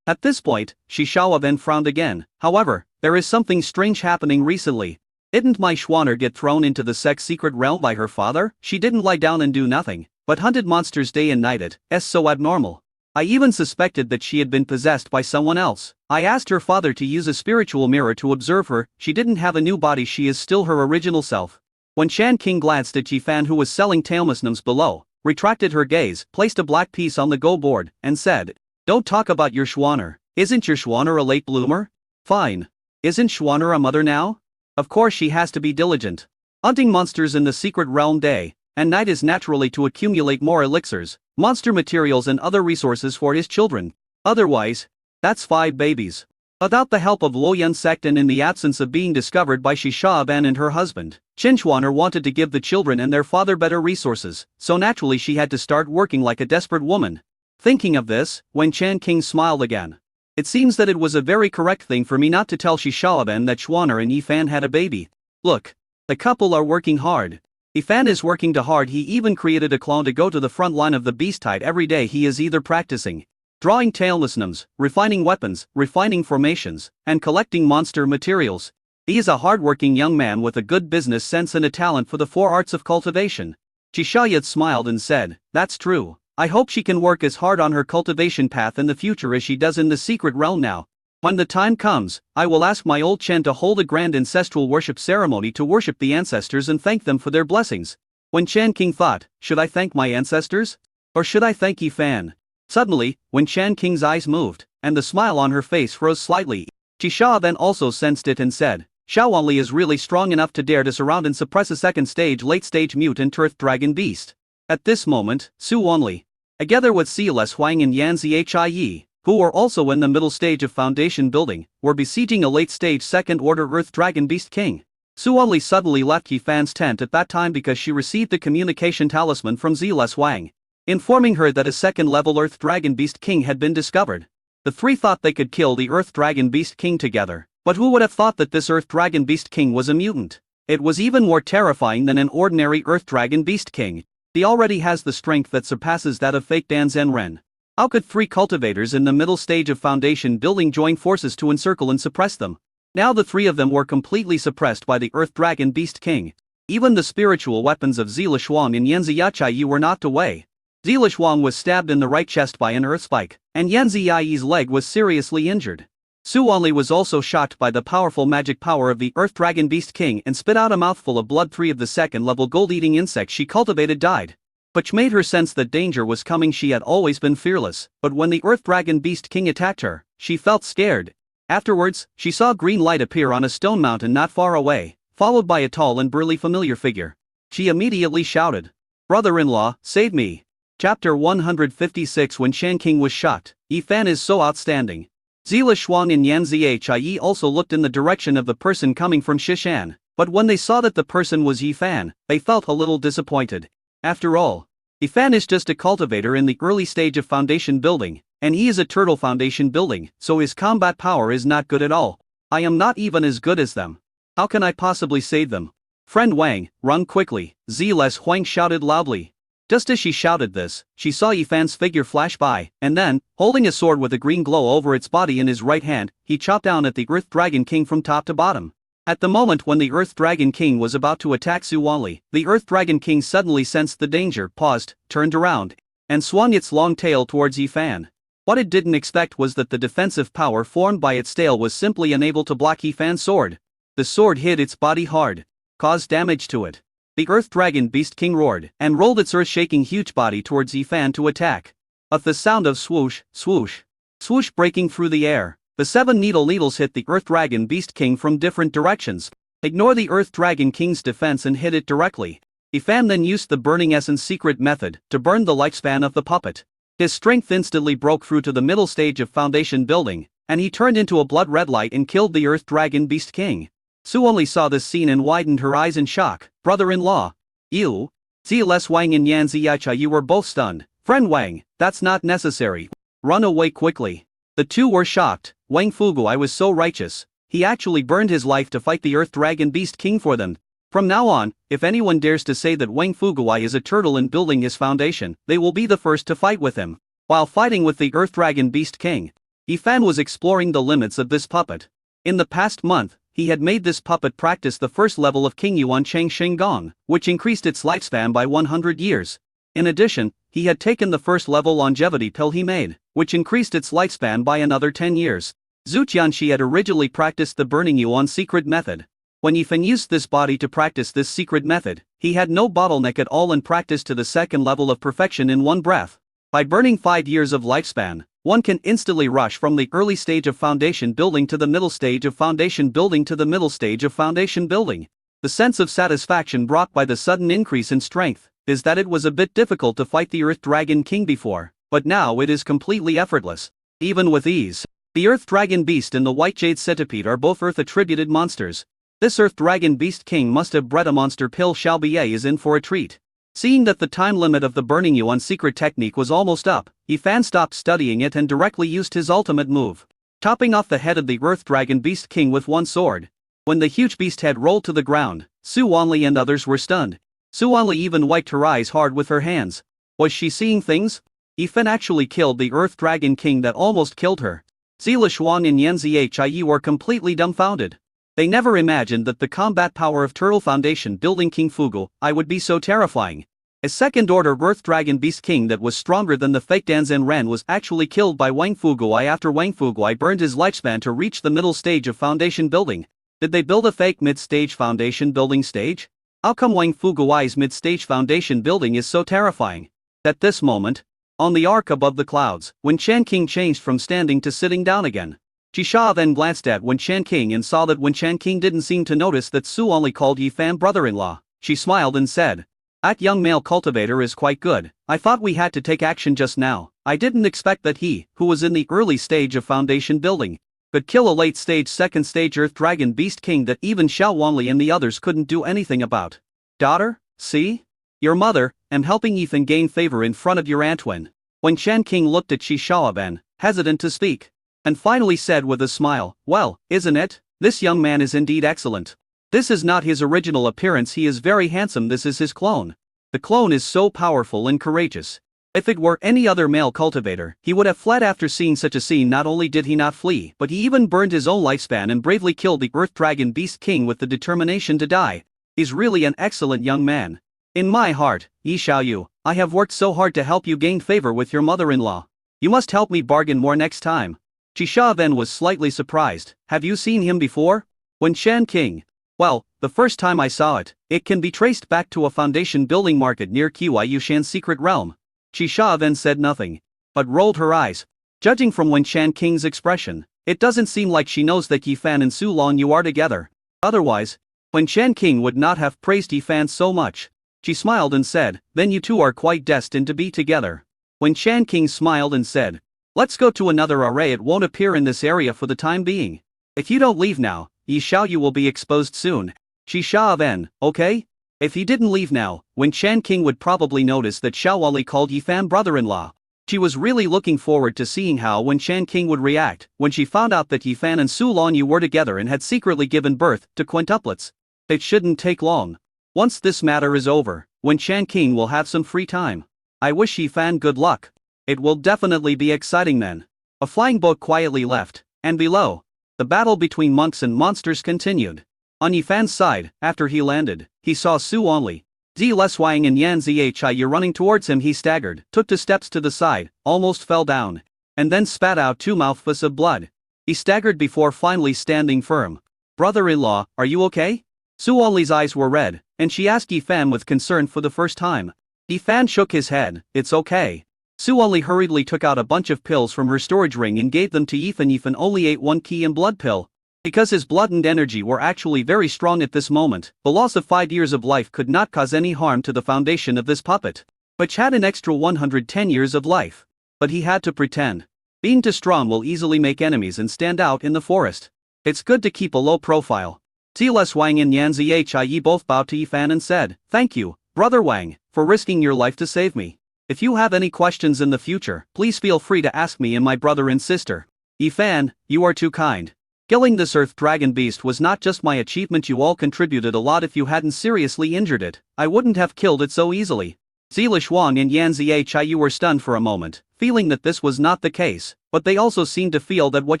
At this point, Shishawa then frowned again. "However, there is something strange happening recently. Didn't my Schwanner get thrown into the sex secret realm by her father? She didn't lie down and do nothing, but hunted monsters day and night. It's so abnormal. I even suspected that she had been possessed by someone else. I asked her father to use a spiritual mirror to observe her. She didn't have a new body. She is still her original self." When Shan King glanced at Jifan, who was selling talismans below, retracted her gaze, placed a black piece on the go board, and said, "Don't talk about your Schwanner. Isn't your Schwanner a late bloomer? Fine. Isn't Schwanner a mother now? Of course she has to be diligent. Hunting monsters in the secret realm day and night is naturally to accumulate more elixirs, monster materials and other resources for his children. Otherwise, that's 5 babies." Without the help of Luoyan sect and in the absence of being discovered by Shishaban and her husband, Qinchuaner wanted to give the children and their father better resources, so naturally she had to start working like a desperate woman. Thinking of this, when Shan King smiled again. "It seems that it was a very correct thing for me not to tell Shishaban that Schwanner and Yifan had a baby. Look, the couple are working hard. Yifan is working too hard. He even created a clone to go to the front line of the beastide every day. He is either practicing drawing talismans, refining weapons, refining formations, and collecting monster materials. He is a hard-working young man with a good business sense and a talent for the 4 arts of cultivation." Chishayat smiled and said, "That's true. I hope she can work as hard on her cultivation path in the future as she does in the secret realm now. When the time comes, I will ask my old Chen to hold a grand ancestral worship ceremony to worship the ancestors and thank them for their blessings." When Shan King thought, "Should I thank my ancestors? Or should I thank Yifan?" Suddenly, when Shan King's eyes moved, and the smile on her face froze slightly, Chisha then also sensed it and said, "Shawanli is really strong enough to dare to surround and suppress a second stage late stage mutant earth dragon beast." At this moment, Su Wanli, together with Silas Huang and Yan Zhie, who were also in the middle stage of foundation building, were besieging a late-stage second-order Earth Dragon Beast King. Su Wanli suddenly left Yifan's tent at that time because she received a communication talisman from Silas Huang, informing her that a second-level Earth Dragon Beast King had been discovered. The 3 thought they could kill the Earth Dragon Beast King together, but who would have thought that this Earth Dragon Beast King was a mutant? It was even more terrifying than an ordinary Earth Dragon Beast King. He already has the strength that surpasses that of fake Dan Zenren. How could 3 cultivators in the middle stage of foundation building join forces to encircle and suppress them? Now the 3 of them were completely suppressed by the Earth Dragon Beast King. Even the spiritual weapons of Zila Shuang and Yan Ziyachayi were knocked away. Zila Shuang was stabbed in the right chest by an earth spike, and Yan Ziyayi's leg was seriously injured. Su Wanli was also shocked by the powerful magic power of the Earth Dragon Beast King and spit out a mouthful of blood. 3 of the second-level gold-eating insects she cultivated died, which made her sense that danger was coming. She had always been fearless, but when the Earth Dragon Beast King attacked her, she felt scared. Afterwards, she saw green light appear on a stone mountain not far away, followed by a tall and burly familiar figure. She immediately shouted, "Brother-in-law, save me!" Chapter 156. When Shan King was shocked, Yifan is so outstanding. Zila Shuang and Yan Zhiyi also looked in the direction of the person coming from Shishan, but when they saw that the person was Yifan, they felt a little disappointed. After all, Yifan is just a cultivator in the early stage of foundation building, and he is a turtle foundation building, so his combat power is not good at all. I am not even as good as them. How can I possibly save them? Friend Wang, run quickly, Zilas Huang shouted loudly. Just as she shouted this, she saw Yifan's figure flash by, and then, holding a sword with a green glow over its body in his right hand, he chopped down at the Earth Dragon King from top to bottom. At the moment when the Earth Dragon King was about to attack Su Wanli, the Earth Dragon King suddenly sensed the danger, paused, turned around, and swung its long tail towards Yifan. What it didn't expect was that the defensive power formed by its tail was simply unable to block Yifan's sword. The sword hit its body hard, caused damage to it. The Earth Dragon Beast King roared, and rolled its earth-shaking huge body towards Yifan to attack. With the sound of swoosh, swoosh, swoosh breaking through the air, the 7 needles hit the Earth Dragon Beast King from different directions. Ignore the Earth Dragon King's defense and hit it directly. Yifan then used the Burning Essence secret method to burn the lifespan of the puppet. His strength instantly broke through to the middle stage of foundation building, and he turned into a blood-red light and killed the Earth Dragon Beast King. Su only saw this scene and widened her eyes in shock. Brother-in-law. You? Zles Wang and Yan Ziyacha, you were both stunned. Friend Wang, that's not necessary. Run away quickly. The two were shocked. Wang Fuguai was so righteous. He actually burned his life to fight the Earth Dragon Beast King for them. From now on, if anyone dares to say that Wang Fuguai is a turtle in building his foundation, they will be the first to fight with him. While fighting with the Earth Dragon Beast King, Yifan was exploring the limits of this puppet. In the past month, he had made this puppet practice the first level of King Yuan Cheng Sheng Gong, which increased its lifespan by 100 years. In addition, he had taken the first level longevity pill he made, which increased its lifespan by another 10 years. Zhu Tianxi had originally practiced the Burning Yuan secret method. When Yifan used this body to practice this secret method, he had no bottleneck at all and practiced to the second level of perfection in one breath. By burning 5 years of lifespan, one can instantly rush from the early stage of foundation building to the middle stage of foundation building to the middle stage of foundation building. The sense of satisfaction brought by the sudden increase in strength is that it was a bit difficult to fight the Earth Dragon King before, but now it is completely effortless. Even with ease. The Earth Dragon Beast and the White Jade Centipede are both Earth-attributed monsters. This Earth Dragon Beast King must have bred a monster. Pill Xiaobiye is in for a treat. Seeing that the time limit of the Burning Yuan secret technique was almost up, Yifan stopped studying it and directly used his ultimate move, chopping off the head of the Earth Dragon Beast King with one sword. When the huge beast head rolled to the ground, Su Wanli and others were stunned. Su Wanli even wiped her eyes hard with her hands. Was she seeing things? Yifan actually killed the Earth Dragon King that almost killed her. Zila Shuang and Yan Ziyi were completely dumbfounded. They never imagined that the combat power of Turtle Foundation building King Fugu I would be so terrifying. A second-order Earth Dragon Beast King that was stronger than the fake Danzan Ren was actually killed by Wang Fuguai after Wang Fuguai burned his lifespan to reach the middle stage of foundation building. Did they build a fake mid-stage foundation building stage? How come Wang Fuguai's mid-stage foundation building is so terrifying? At this moment, on the arc above the clouds, Wen Chan King changed from standing to sitting down again. Jisha then glanced at Wen Chan King and saw that Wen Chan King didn't seem to notice that Su only called Yifan brother-in-law. She smiled and said, "That young male cultivator is quite good. I thought we had to take action just now. I didn't expect that he, who was in the early stage of foundation building, could kill a late-stage second-stage Earth Dragon Beast King that even Xiao Wanli and the others couldn't do anything about. Daughter, see? Your mother, am helping Yifan gain favor in front of your Aunt Wen." Wen Chan King looked at Shishaoben, hesitant to speak, and finally said with a smile, "Well, isn't it? This young man is indeed excellent. This is not his original appearance. He is very handsome. This is his clone. The clone is so powerful and courageous. If it were any other male cultivator, he would have fled after seeing such a scene. Not only did he not flee, but he even burned his own lifespan and bravely killed the Earth Dragon Beast King with the determination to die. He's really an excellent young man. In my heart, Yi Xiaoyu, I have worked so hard to help you gain favor with your mother-in-law. You must help me bargain more next time." Jisha then was slightly surprised. "Have you seen him before?" Wen Chan King. "Well, the first time I saw it, it can be traced back to a foundation building market near Qiwai Yushan's secret realm." Jisha then said nothing, but rolled her eyes. Judging from Wen Chan King's expression, it doesn't seem like she knows that Yifan and Su Long Yu are together. Otherwise, Wen Chan King would not have praised Yifan so much. She smiled and said, "Then you two are quite destined to be together." Wen Chan King smiled and said, "Let's go to another array. It won't appear in this area for the time being. If you don't leave now, Yi Xiaoyu will be exposed soon." Jisha then, "Okay?" If he didn't leave now, Wen Chan King would probably notice that Xiao Wali called Yifan brother-in-law. She was really looking forward to seeing how Wen Chan King would react when she found out that Yifan and Su Long Yu were together and had secretly given birth to quintuplets. It shouldn't take long. Once this matter is over, Wen Chan King will have some free time. I wish Yifan good luck. It will definitely be exciting then. A flying boat quietly left, and below, the battle between monks and monsters continued. On Yifan's side, after he landed, he saw Su Wanli, Zi Leswang and Yan Ziyi running towards him. He staggered, took 2 steps to the side, almost fell down, and then spat out 2 mouthfuls of blood. He staggered before finally standing firm. "Brother-in-law, are you okay?" Su Only's eyes were red, and she asked Yifan with concern for the first time. Yifan shook his head. It's okay. Su Only hurriedly took out a bunch of pills from her storage ring and gave them to Yifan. Yifan only ate one key and blood pill. Because his blood and energy were actually very strong at this moment, the loss of 5 years of life could not cause any harm to the foundation of this puppet, which had an extra 110 years of life. But he had to pretend. Being too strong will easily make enemies and stand out in the forest. It's good to keep a low profile. Ziles Wang and Yan Zhiyi both bowed to Yifan and said, "Thank you, Brother Wang, for risking your life to save me. If you have any questions in the future, please feel free to ask me and my brother and sister." Yifan, you are too kind. Killing this earth dragon beast was not just my achievement. You all contributed a lot. If you hadn't seriously injured it, I wouldn't have killed it so easily. Ziles Wang and Yan Zhiyi were stunned for a moment, feeling that this was not the case, but they also seemed to feel that what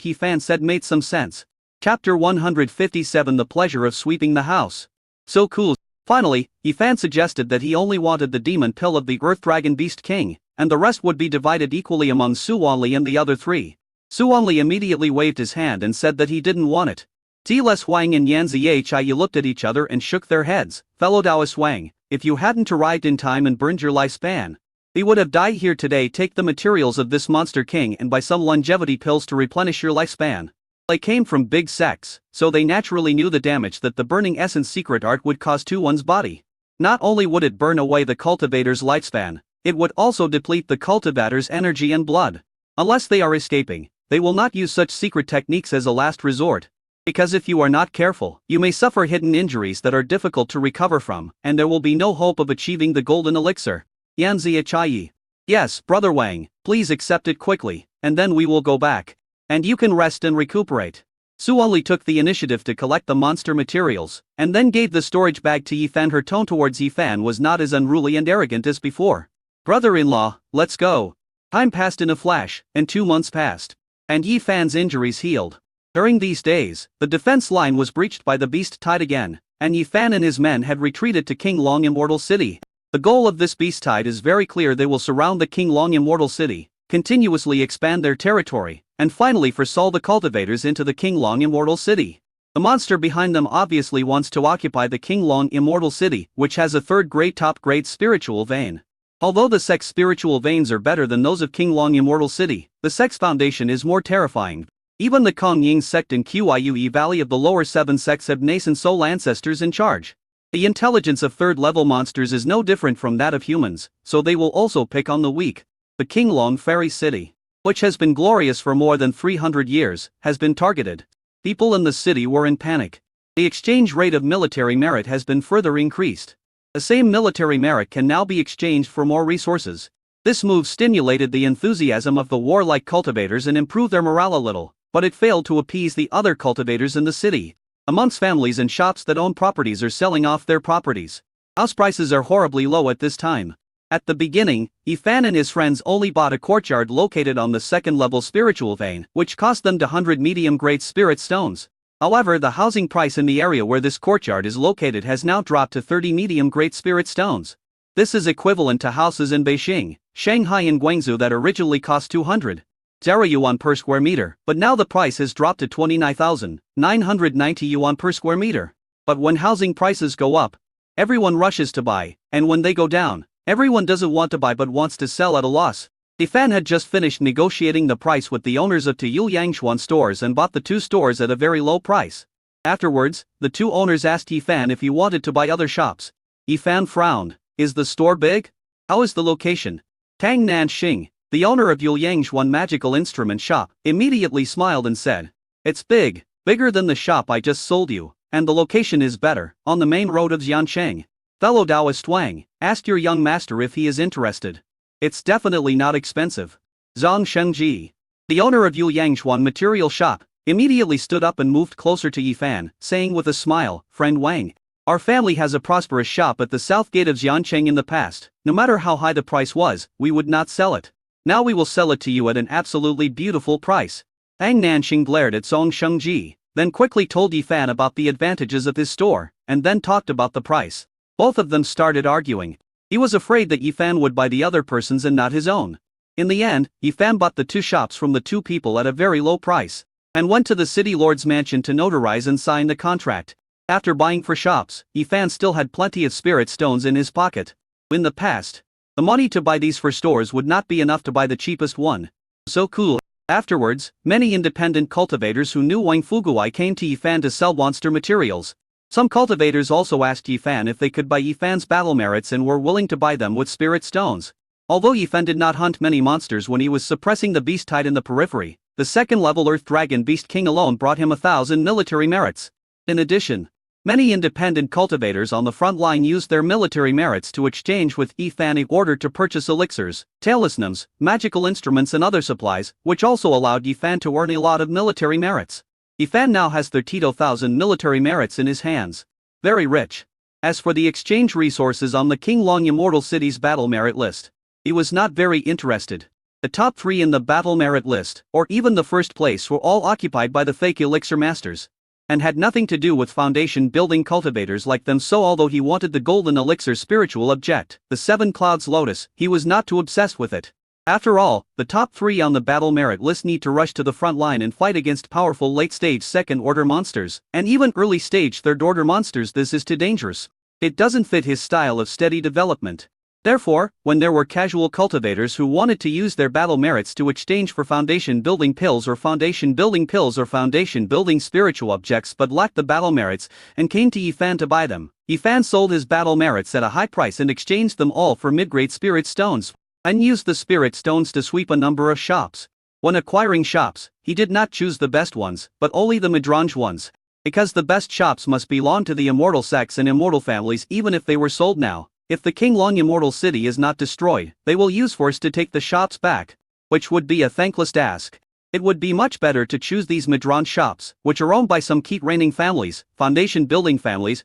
Yifan said made some sense. Chapter 157 The Pleasure of Sweeping the House. So cool. Finally, Yifan suggested that he only wanted the demon pill of the Earth Dragon Beast King, and the rest would be divided equally among Su Only and the other three. Su Only immediately waved his hand and said that he didn't want it. Ziles Wang and Yan Zhiyi looked at each other and shook their heads. Fellow Taoist Wang, if you hadn't arrived in time and burned your lifespan, we would have died here today. Take the materials of this monster king and buy some longevity pills to replenish your lifespan. They came from big sects, so they naturally knew the damage that the burning essence secret art would cause to one's body. Not only would it burn away the cultivator's lifespan, it would also deplete the cultivator's energy and blood. Unless they are escaping, they will not use such secret techniques as a last resort. Because if you are not careful, you may suffer hidden injuries that are difficult to recover from, and there will be no hope of achieving the golden elixir. Yan Zhiyi. Yes, Brother Wang, please accept it quickly, and then we will go back. And you can rest and recuperate. Su Only took the initiative to collect the monster materials, and then gave the storage bag to Yifan. Her tone towards Yifan was not as unruly and arrogant as before. Brother-in-law, let's go. Time passed in a flash, and 2 months passed. And Yifan's injuries healed. During these days, the defense line was breached by the beast tide again, and Yifan and his men had retreated to King Long Immortal City. The goal of this beast tide is very clear. They will surround the King Long Immortal City, continuously expand their territory, and finally force all the cultivators into the King Long Immortal City. The monster behind them obviously wants to occupy the King Long Immortal City, which has a third-grade top-grade spiritual vein. Although the sect's spiritual veins are better than those of King Long Immortal City, the sect's foundation is more terrifying. Even the Kong Ying sect in Qiuyue Valley of the lower 7 sects have nascent soul ancestors in charge. The intelligence of third-level monsters is no different from that of humans, so they will also pick on the weak. The King Long Fairy City, which has been glorious for more than 300 years, has been targeted. People in the city were in panic. The exchange rate of military merit has been further increased. The same military merit can now be exchanged for more resources. This move stimulated the enthusiasm of the warlike cultivators and improved their morale a little, but it failed to appease the other cultivators in the city. Amongst families and shops that own properties are selling off their properties. House prices are horribly low at this time. At the beginning, Yifan and his friends only bought a courtyard located on the second-level spiritual vein, which cost them 100 medium-grade spirit stones. However, the housing price in the area where this courtyard is located has now dropped to 30 medium-grade spirit stones. This is equivalent to houses in Beijing, Shanghai and Guangzhou that originally cost 200 yuan per square meter, but now the price has dropped to 29,990 yuan per square meter. But when housing prices go up, everyone rushes to buy, and when they go down, everyone doesn't want to buy but wants to sell at a loss. Yifan had just finished negotiating the price with the owners of two Yangshuan stores and bought the 2 stores at a very low price. Afterwards, the 2 owners asked Yifan if he wanted to buy other shops. Yifan frowned. Is the store big? How is the location? Tang Nanxing, the owner of Yangshuan magical instrument shop, immediately smiled and said, "It's big, bigger than the shop I just sold you, and the location is better, on the main road of Xiancheng. Fellow Taoist Wang, ask your young master if he is interested. It's definitely not expensive." Zhang Shengji, the owner of Yangshuan material shop, immediately stood up and moved closer to Yifan, saying with a smile, "Friend Wang, our family has a prosperous shop at the south gate of Xiancheng in the past. No matter how high the price was, we would not sell it. Now we will sell it to you at an absolutely beautiful price." Tang Nanxing glared at Zhang Shengji, then quickly told Yifan about the advantages of his store, and then talked about the price. Both of them started arguing. He was afraid that Yifan would buy the other person's and not his own. In the end, Yifan bought the 2 shops from the 2 people at a very low price, and went to the city lord's mansion to notarize and sign the contract. After buying for shops, Yifan still had plenty of spirit stones in his pocket. In the past, the money to buy these for stores would not be enough to buy the cheapest one. So cool. Afterwards, many independent cultivators who knew Wang Fuguai came to Yifan to sell monster materials. Some cultivators also asked Yifan if they could buy Yifan's battle merits and were willing to buy them with spirit stones. Although Yifan did not hunt many monsters when he was suppressing the beast tide in the periphery, the second-level Earth Dragon Beast King alone brought him 1,000 military merits. In addition, many independent cultivators on the front line used their military merits to exchange with Yifan in order to purchase elixirs, talismans, magical instruments and other supplies, which also allowed Yifan to earn a lot of military merits. Yifan now has 30,000 military merits in his hands. Very rich. As for the exchange resources on the King Long Immortal City's battle merit list, he was not very interested. The top 3 in the battle merit list, or even the first place, were all occupied by the fake elixir masters, and had nothing to do with foundation building cultivators like them. So although he wanted the golden elixir spiritual object, the 7 Clouds Lotus, he was not too obsessed with it. After all, the top 3 on the battle merit list need to rush to the front line and fight against powerful late-stage second-order monsters, and even early-stage third-order monsters. This is too dangerous. It doesn't fit his style of steady development. Therefore, when there were casual cultivators who wanted to use their battle merits to exchange for foundation building pills or foundation building spiritual objects but lacked the battle merits and came to Yifan to buy them, Yifan sold his battle merits at a high price and exchanged them all for mid-grade spirit stones, and used the spirit stones to sweep a number of shops. When acquiring shops, he did not choose the best ones, but only the mid-range ones, because the best shops must belong to the immortal sects and immortal families even if they were sold now. If the King Long Immortal City is not destroyed, they will use force to take the shops back, which would be a thankless task. It would be much better to choose these mid-range shops, which are owned by some key reigning families, foundation building families,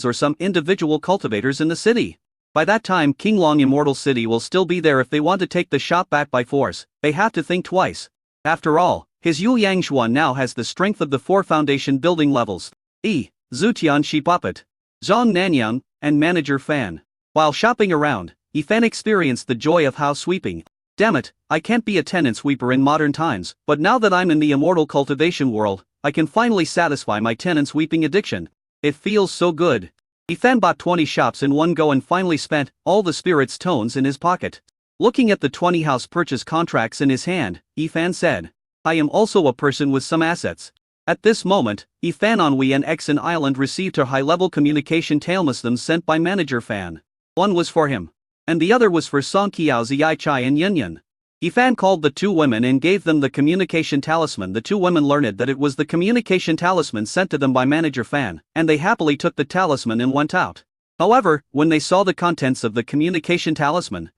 or some individual cultivators in the city. By that time, King Long Immortal City will still be there. If they want to take the shop back by force, they have to think twice. After all, his Yu Yang Xuan now has the strength of the 4 foundation building levels. Zutian Shi Puppet, Zhang Nanyang, and Manager Fan. While shopping around, Yifan experienced the joy of house sweeping. Damn it, I can't be a tenant sweeper in modern times, but now that I'm in the immortal cultivation world, I can finally satisfy my tenant sweeping addiction. It feels so good. Yifan bought 20 shops in one go and finally spent all the spirit stones in his pocket. Looking at the 20 house purchase contracts in his hand, Yifan said, I am also a person with some assets. At this moment, Yifan on Wei and Exon Island received her high-level communication talismans sent by Manager Fan. One was for him, and the other was for Song Qiao, Ziai Chai and Yinyan. Yifan called the 2 women and gave them the communication talisman. The 2 women learned that it was the communication talisman sent to them by Manager Fan, and they happily took the talisman and went out. However, when they saw the contents of the communication talisman,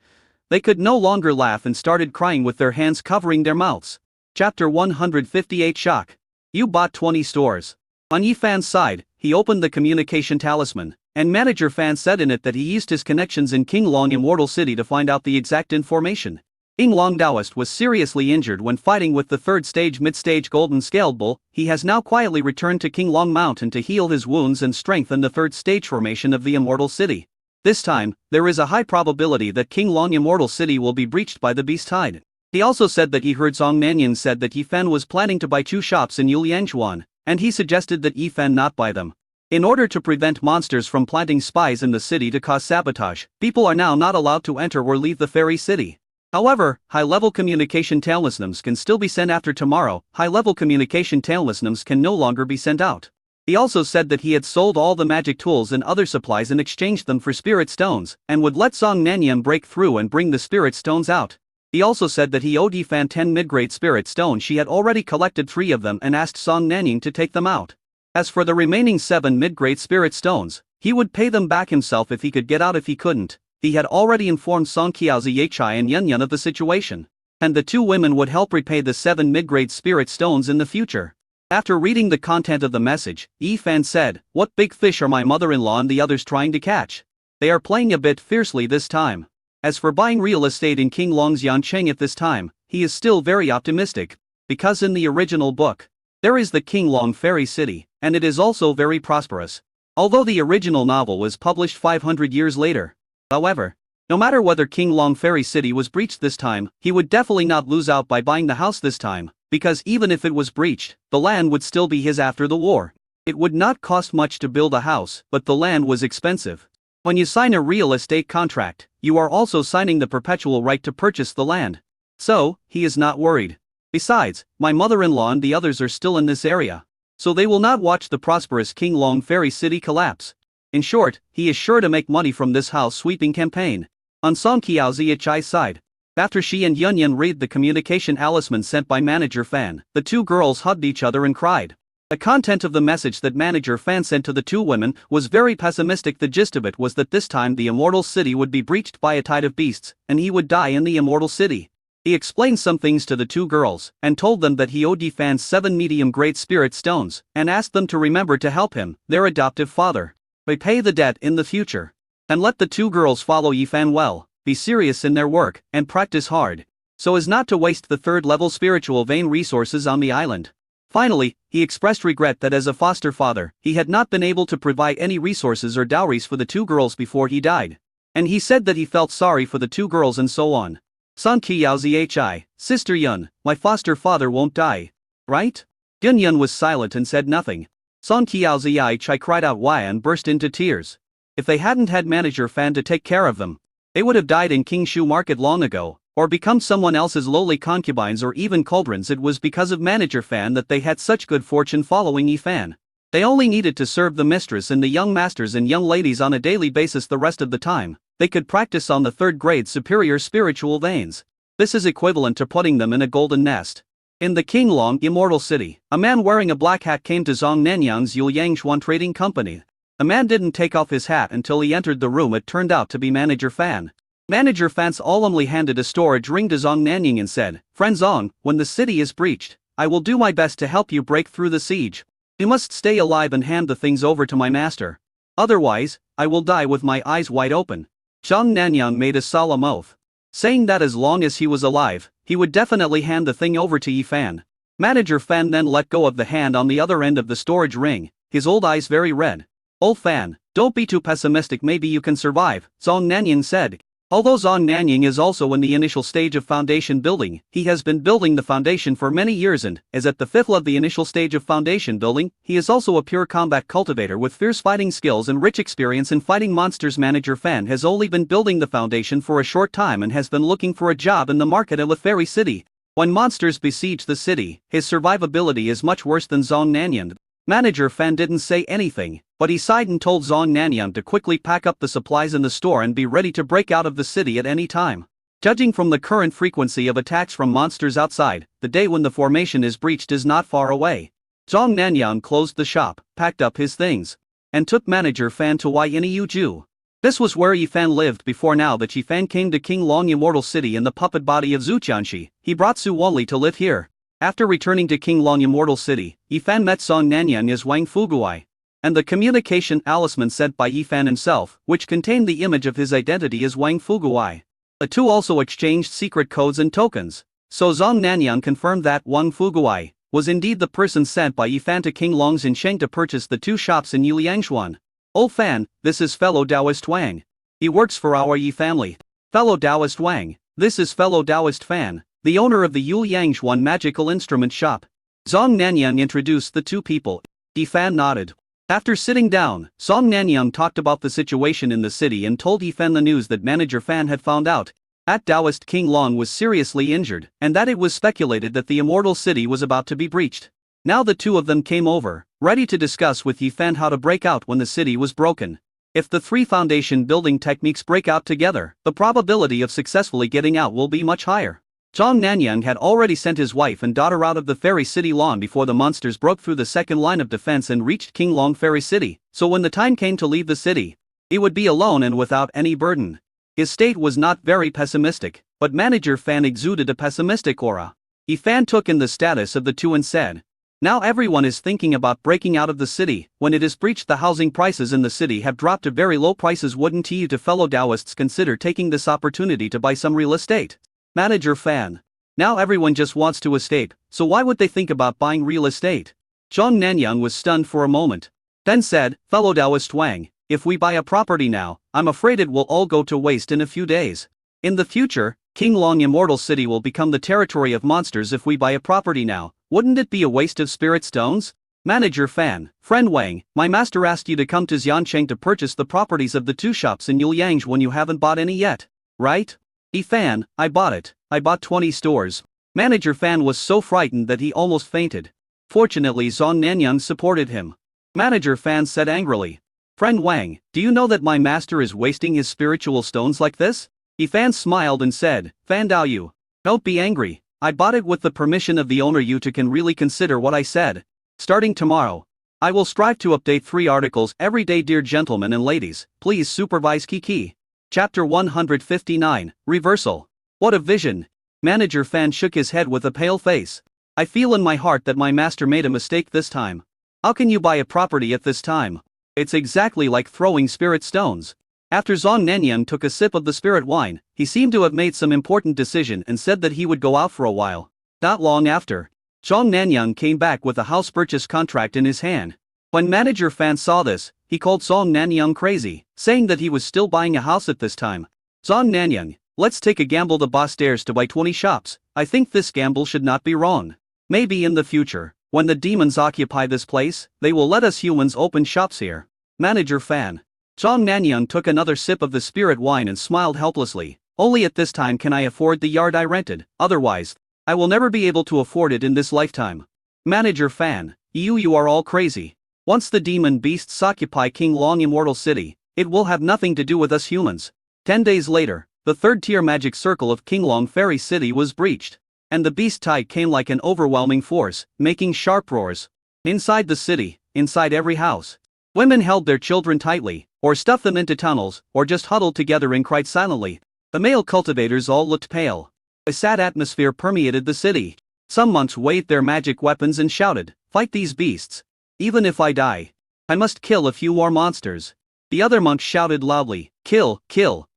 they could no longer laugh and started crying with their hands covering their mouths. Chapter 158 Shock. You bought 20 stores. On Yifan's side, he opened the communication talisman, and Manager Fan said in it that he used his connections in King Long Immortal City to find out the exact information. King Long Taoist was seriously injured when fighting with the 3rd stage mid-stage golden scaled bull. He has now quietly returned to King Long Mountain to heal his wounds and strengthen the 3rd stage formation of the Immortal City. This time, there is a high probability that King Long Immortal City will be breached by the beast tide. He also said that he heard Zhang Nanyang said that Yifan was planning to buy 2 shops in Yuliangchuan, and he suggested that Yifan not buy them. In order to prevent monsters from planting spies in the city to cause sabotage, people are now not allowed to enter or leave the fairy city. However, high-level communication talismans can still be sent after tomorrow. High-level communication talismans can no longer be sent out. He also said that he had sold all the magic tools and other supplies and exchanged them for spirit stones, and would let Zhang Nanyang break through and bring the spirit stones out. He also said that he owed Yifan 10 mid-grade spirit stones. She had already collected 3 of them and asked Song Nanyang to take them out. As for the remaining 7 mid-grade spirit stones, he would pay them back himself if he could get out. If he couldn't, he had already informed Song Qiao, Yechai and Yunyan of the situation, and the 2 women would help repay the 7 mid-grade spirit stones in the future. After reading the content of the message, Yifan said, What big fish are my mother-in-law and the others trying to catch? They are playing a bit fiercely this time. As for buying real estate in King Long's Yancheng at this time, he is still very optimistic, because in the original book, there is the King Long Fairy City, and it is also very prosperous. Although the original novel was published 500 years later. However, no matter whether King Long Fairy City was breached this time, he would definitely not lose out by buying the house this time, because even if it was breached, the land would still be his after the war. It would not cost much to build a house, but the land was expensive. When you sign a real estate contract, you are also signing the perpetual right to purchase the land. So, he is not worried. Besides, my mother-in-law and the others are still in this area. So they will not watch the prosperous Qinglong Fairy City collapse. In short, he is sure to make money from this house sweeping campaign. On Song Qiaozichai's side, after she and Yunyan read the communication talisman sent by Manager Fan, the two girls hugged each other and cried. The content of the message that Manager Fan sent to the two women was very pessimistic. The gist of it was that this time the immortal city would be breached by a tide of beasts, and he would die in the immortal city. He explained some things to the two girls, and told them that he owed Yifan's 7 medium-grade spirit stones, and asked them to remember to help him, their adoptive father, repay the debt in the future. And let the two girls follow Yifan well, be serious in their work, and practice hard, so as not to waste the third-level spiritual vein resources on the island. Finally, he expressed regret that as a foster father, he had not been able to provide any resources or dowries for the two girls before he died. And he said that he felt sorry for the two girls and so on. San Qiaozi, Sister Yun, my foster father won't die, right? Yun was silent and said nothing. San Qiaozi cried out why and burst into tears. If they hadn't had Manager Fan to take care of them, they would have died in Qingshu Market long ago, or become someone else's lowly concubines or even cauldrons. It was because of Manager Fan that they had such good fortune following Yifan. They only needed to serve the mistress and the young masters and young ladies on a daily basis. The rest of the time, they could practice on the third-grade superior spiritual veins. This is equivalent to putting them in a golden nest. In the Qinglong Immortal City, a man wearing a black hat came to Zhong Nanyang's Yuliangshuan Trading Company. The man didn't take off his hat until he entered the room. It turned out to be Manager Fan. Manager Fan solemnly handed a storage ring to Zhong Nanyang and said, "Friend Zhong, when the city is breached, I will do my best to help you break through the siege. You must stay alive and hand the things over to my master. Otherwise, I will die with my eyes wide open." Zhong Nanyang made a solemn oath, saying that as long as he was alive, he would definitely hand the thing over to Yifan. Manager Fan then let go of the hand on the other end of the storage ring, his old eyes very red. "Old Fan, don't be too pessimistic, maybe you can survive," Zhong Nanyang said. Although Zhong Nanyang is also in the initial stage of foundation building, he has been building the foundation for many years and, as at the fifth of the initial stage of foundation building, he is also a pure combat cultivator with fierce fighting skills and rich experience in fighting monsters. Manager Fan has only been building the foundation for a short time and has been looking for a job in the market of the Fairy City. When monsters besiege the city, his survivability is much worse than Zhong Nanyang. Manager Fan didn't say anything, but he sighed and told Zhong Nanyang to quickly pack up the supplies in the store and be ready to break out of the city at any time. Judging from the current frequency of attacks from monsters outside, the day when the formation is breached is not far away. Zhong Nanyang closed the shop, packed up his things, and took Manager Fan to Yiniyuju. This was where Yifan lived before. Now that Yifan came to Qinglong Immortal City in the puppet body of Zuqianshi, he brought Su Wanli to live here. After returning to Qinglong Immortal City, Yifan met Zhong Nanyang as Wang Fuguai, and the communication talisman sent by Yifan himself, which contained the image of his identity as Wang Fuguai. The two also exchanged secret codes and tokens, so Zhong Nanyang confirmed that Wang Fuguai was indeed the person sent by Yifan to Qinglong's Insheng to purchase the two shops in Yuliangshuan. "Old Fan, this is fellow Taoist Wang. He works for our Yi family." "Fellow Taoist Wang, this is fellow Taoist Fan, the owner of the Yuliangshuan magical instrument shop." Zhong Nanyang introduced the two people. Yifan nodded. After sitting down, Zhong Nanyang talked about the situation in the city and told Yifan the news that Manager Fan had found out that Taoist Qinglong was seriously injured, and that it was speculated that the Immortal City was about to be breached. Now the two of them came over, ready to discuss with Yifan how to break out when the city was broken. If the three foundation building techniques break out together, the probability of successfully getting out will be much higher. Zhong Nanyang had already sent his wife and daughter out of the Fairy City long before the monsters broke through the second line of defense and reached Qinglong Fairy City, so when the time came to leave the city, he would be alone and without any burden. His state was not very pessimistic, but Manager Fan exuded a pessimistic aura. Yifan took in the status of the two and said, "Now everyone is thinking about breaking out of the city. When it is breached, the housing prices in the city have dropped to very low prices. Wouldn't you to fellow Taoists consider taking this opportunity to buy some real estate?" Manager Fan: "Now everyone just wants to escape, so why would they think about buying real estate?" Zhong Nanyang was stunned for a moment, then said, "Fellow Taoist Wang, if we buy a property now, I'm afraid it will all go to waste in a few days. In the future, Qinglong Immortal City will become the territory of monsters. If we buy a property now, wouldn't it be a waste of spirit stones?" Manager Fan, friend Wang, my master asked you to come to Xiancheng to purchase the properties of the two shops in Yuliang when you haven't bought any yet, right? Fan, I bought it. I bought 20 stores. Manager Fan was so frightened that he almost fainted. Fortunately, Zhang Nanyang supported him. Manager Fan said angrily, "Friend Wang, do you know that my master is wasting his spiritual stones like this?" Fan smiled and said, "Fan Daoyu, don't be angry. I bought it with the permission of the owner. You two can really consider what I said. Starting tomorrow, I will strive to update 3 articles every day. Dear gentlemen and ladies, please supervise Kiki." Chapter 159, Reversal. What a vision! Manager Fan shook his head with a pale face. "I feel in my heart that my master made a mistake this time. How can you buy a property at this time? It's exactly like throwing spirit stones." After Zhang Nanyang took a sip of the spirit wine, he seemed to have made some important decision and said that he would go out for a while. Not long after, Zhang Nanyang came back with a house purchase contract in his hand. When Manager Fan saw this, he called Zhang Nanyang crazy, saying that he was still buying a house at this time. "Zhang Nanyang, let's take a gamble. The boss dares to buy 20 shops. I think this gamble should not be wrong. Maybe in the future, when the demons occupy this place, they will let us humans open shops here." Manager Fan. Zhang Nanyang took another sip of the spirit wine and smiled helplessly. "Only at this time can I afford the yard I rented, otherwise, I will never be able to afford it in this lifetime." Manager Fan. You are all crazy. Once the demon beasts occupy King Long Immortal City, it will have nothing to do with us humans. 10 days later, the 3rd-tier magic circle of King Long Fairy City was breached, and the beast tide came like an overwhelming force, making sharp roars. Inside the city, inside every house, women held their children tightly, or stuffed them into tunnels, or just huddled together and cried silently. The male cultivators all looked pale. A sad atmosphere permeated the city. Some monks waved their magic weapons and shouted, "Fight these beasts! Even if I die, I must kill a few more monsters." The other monks shouted loudly, "Kill, kill!"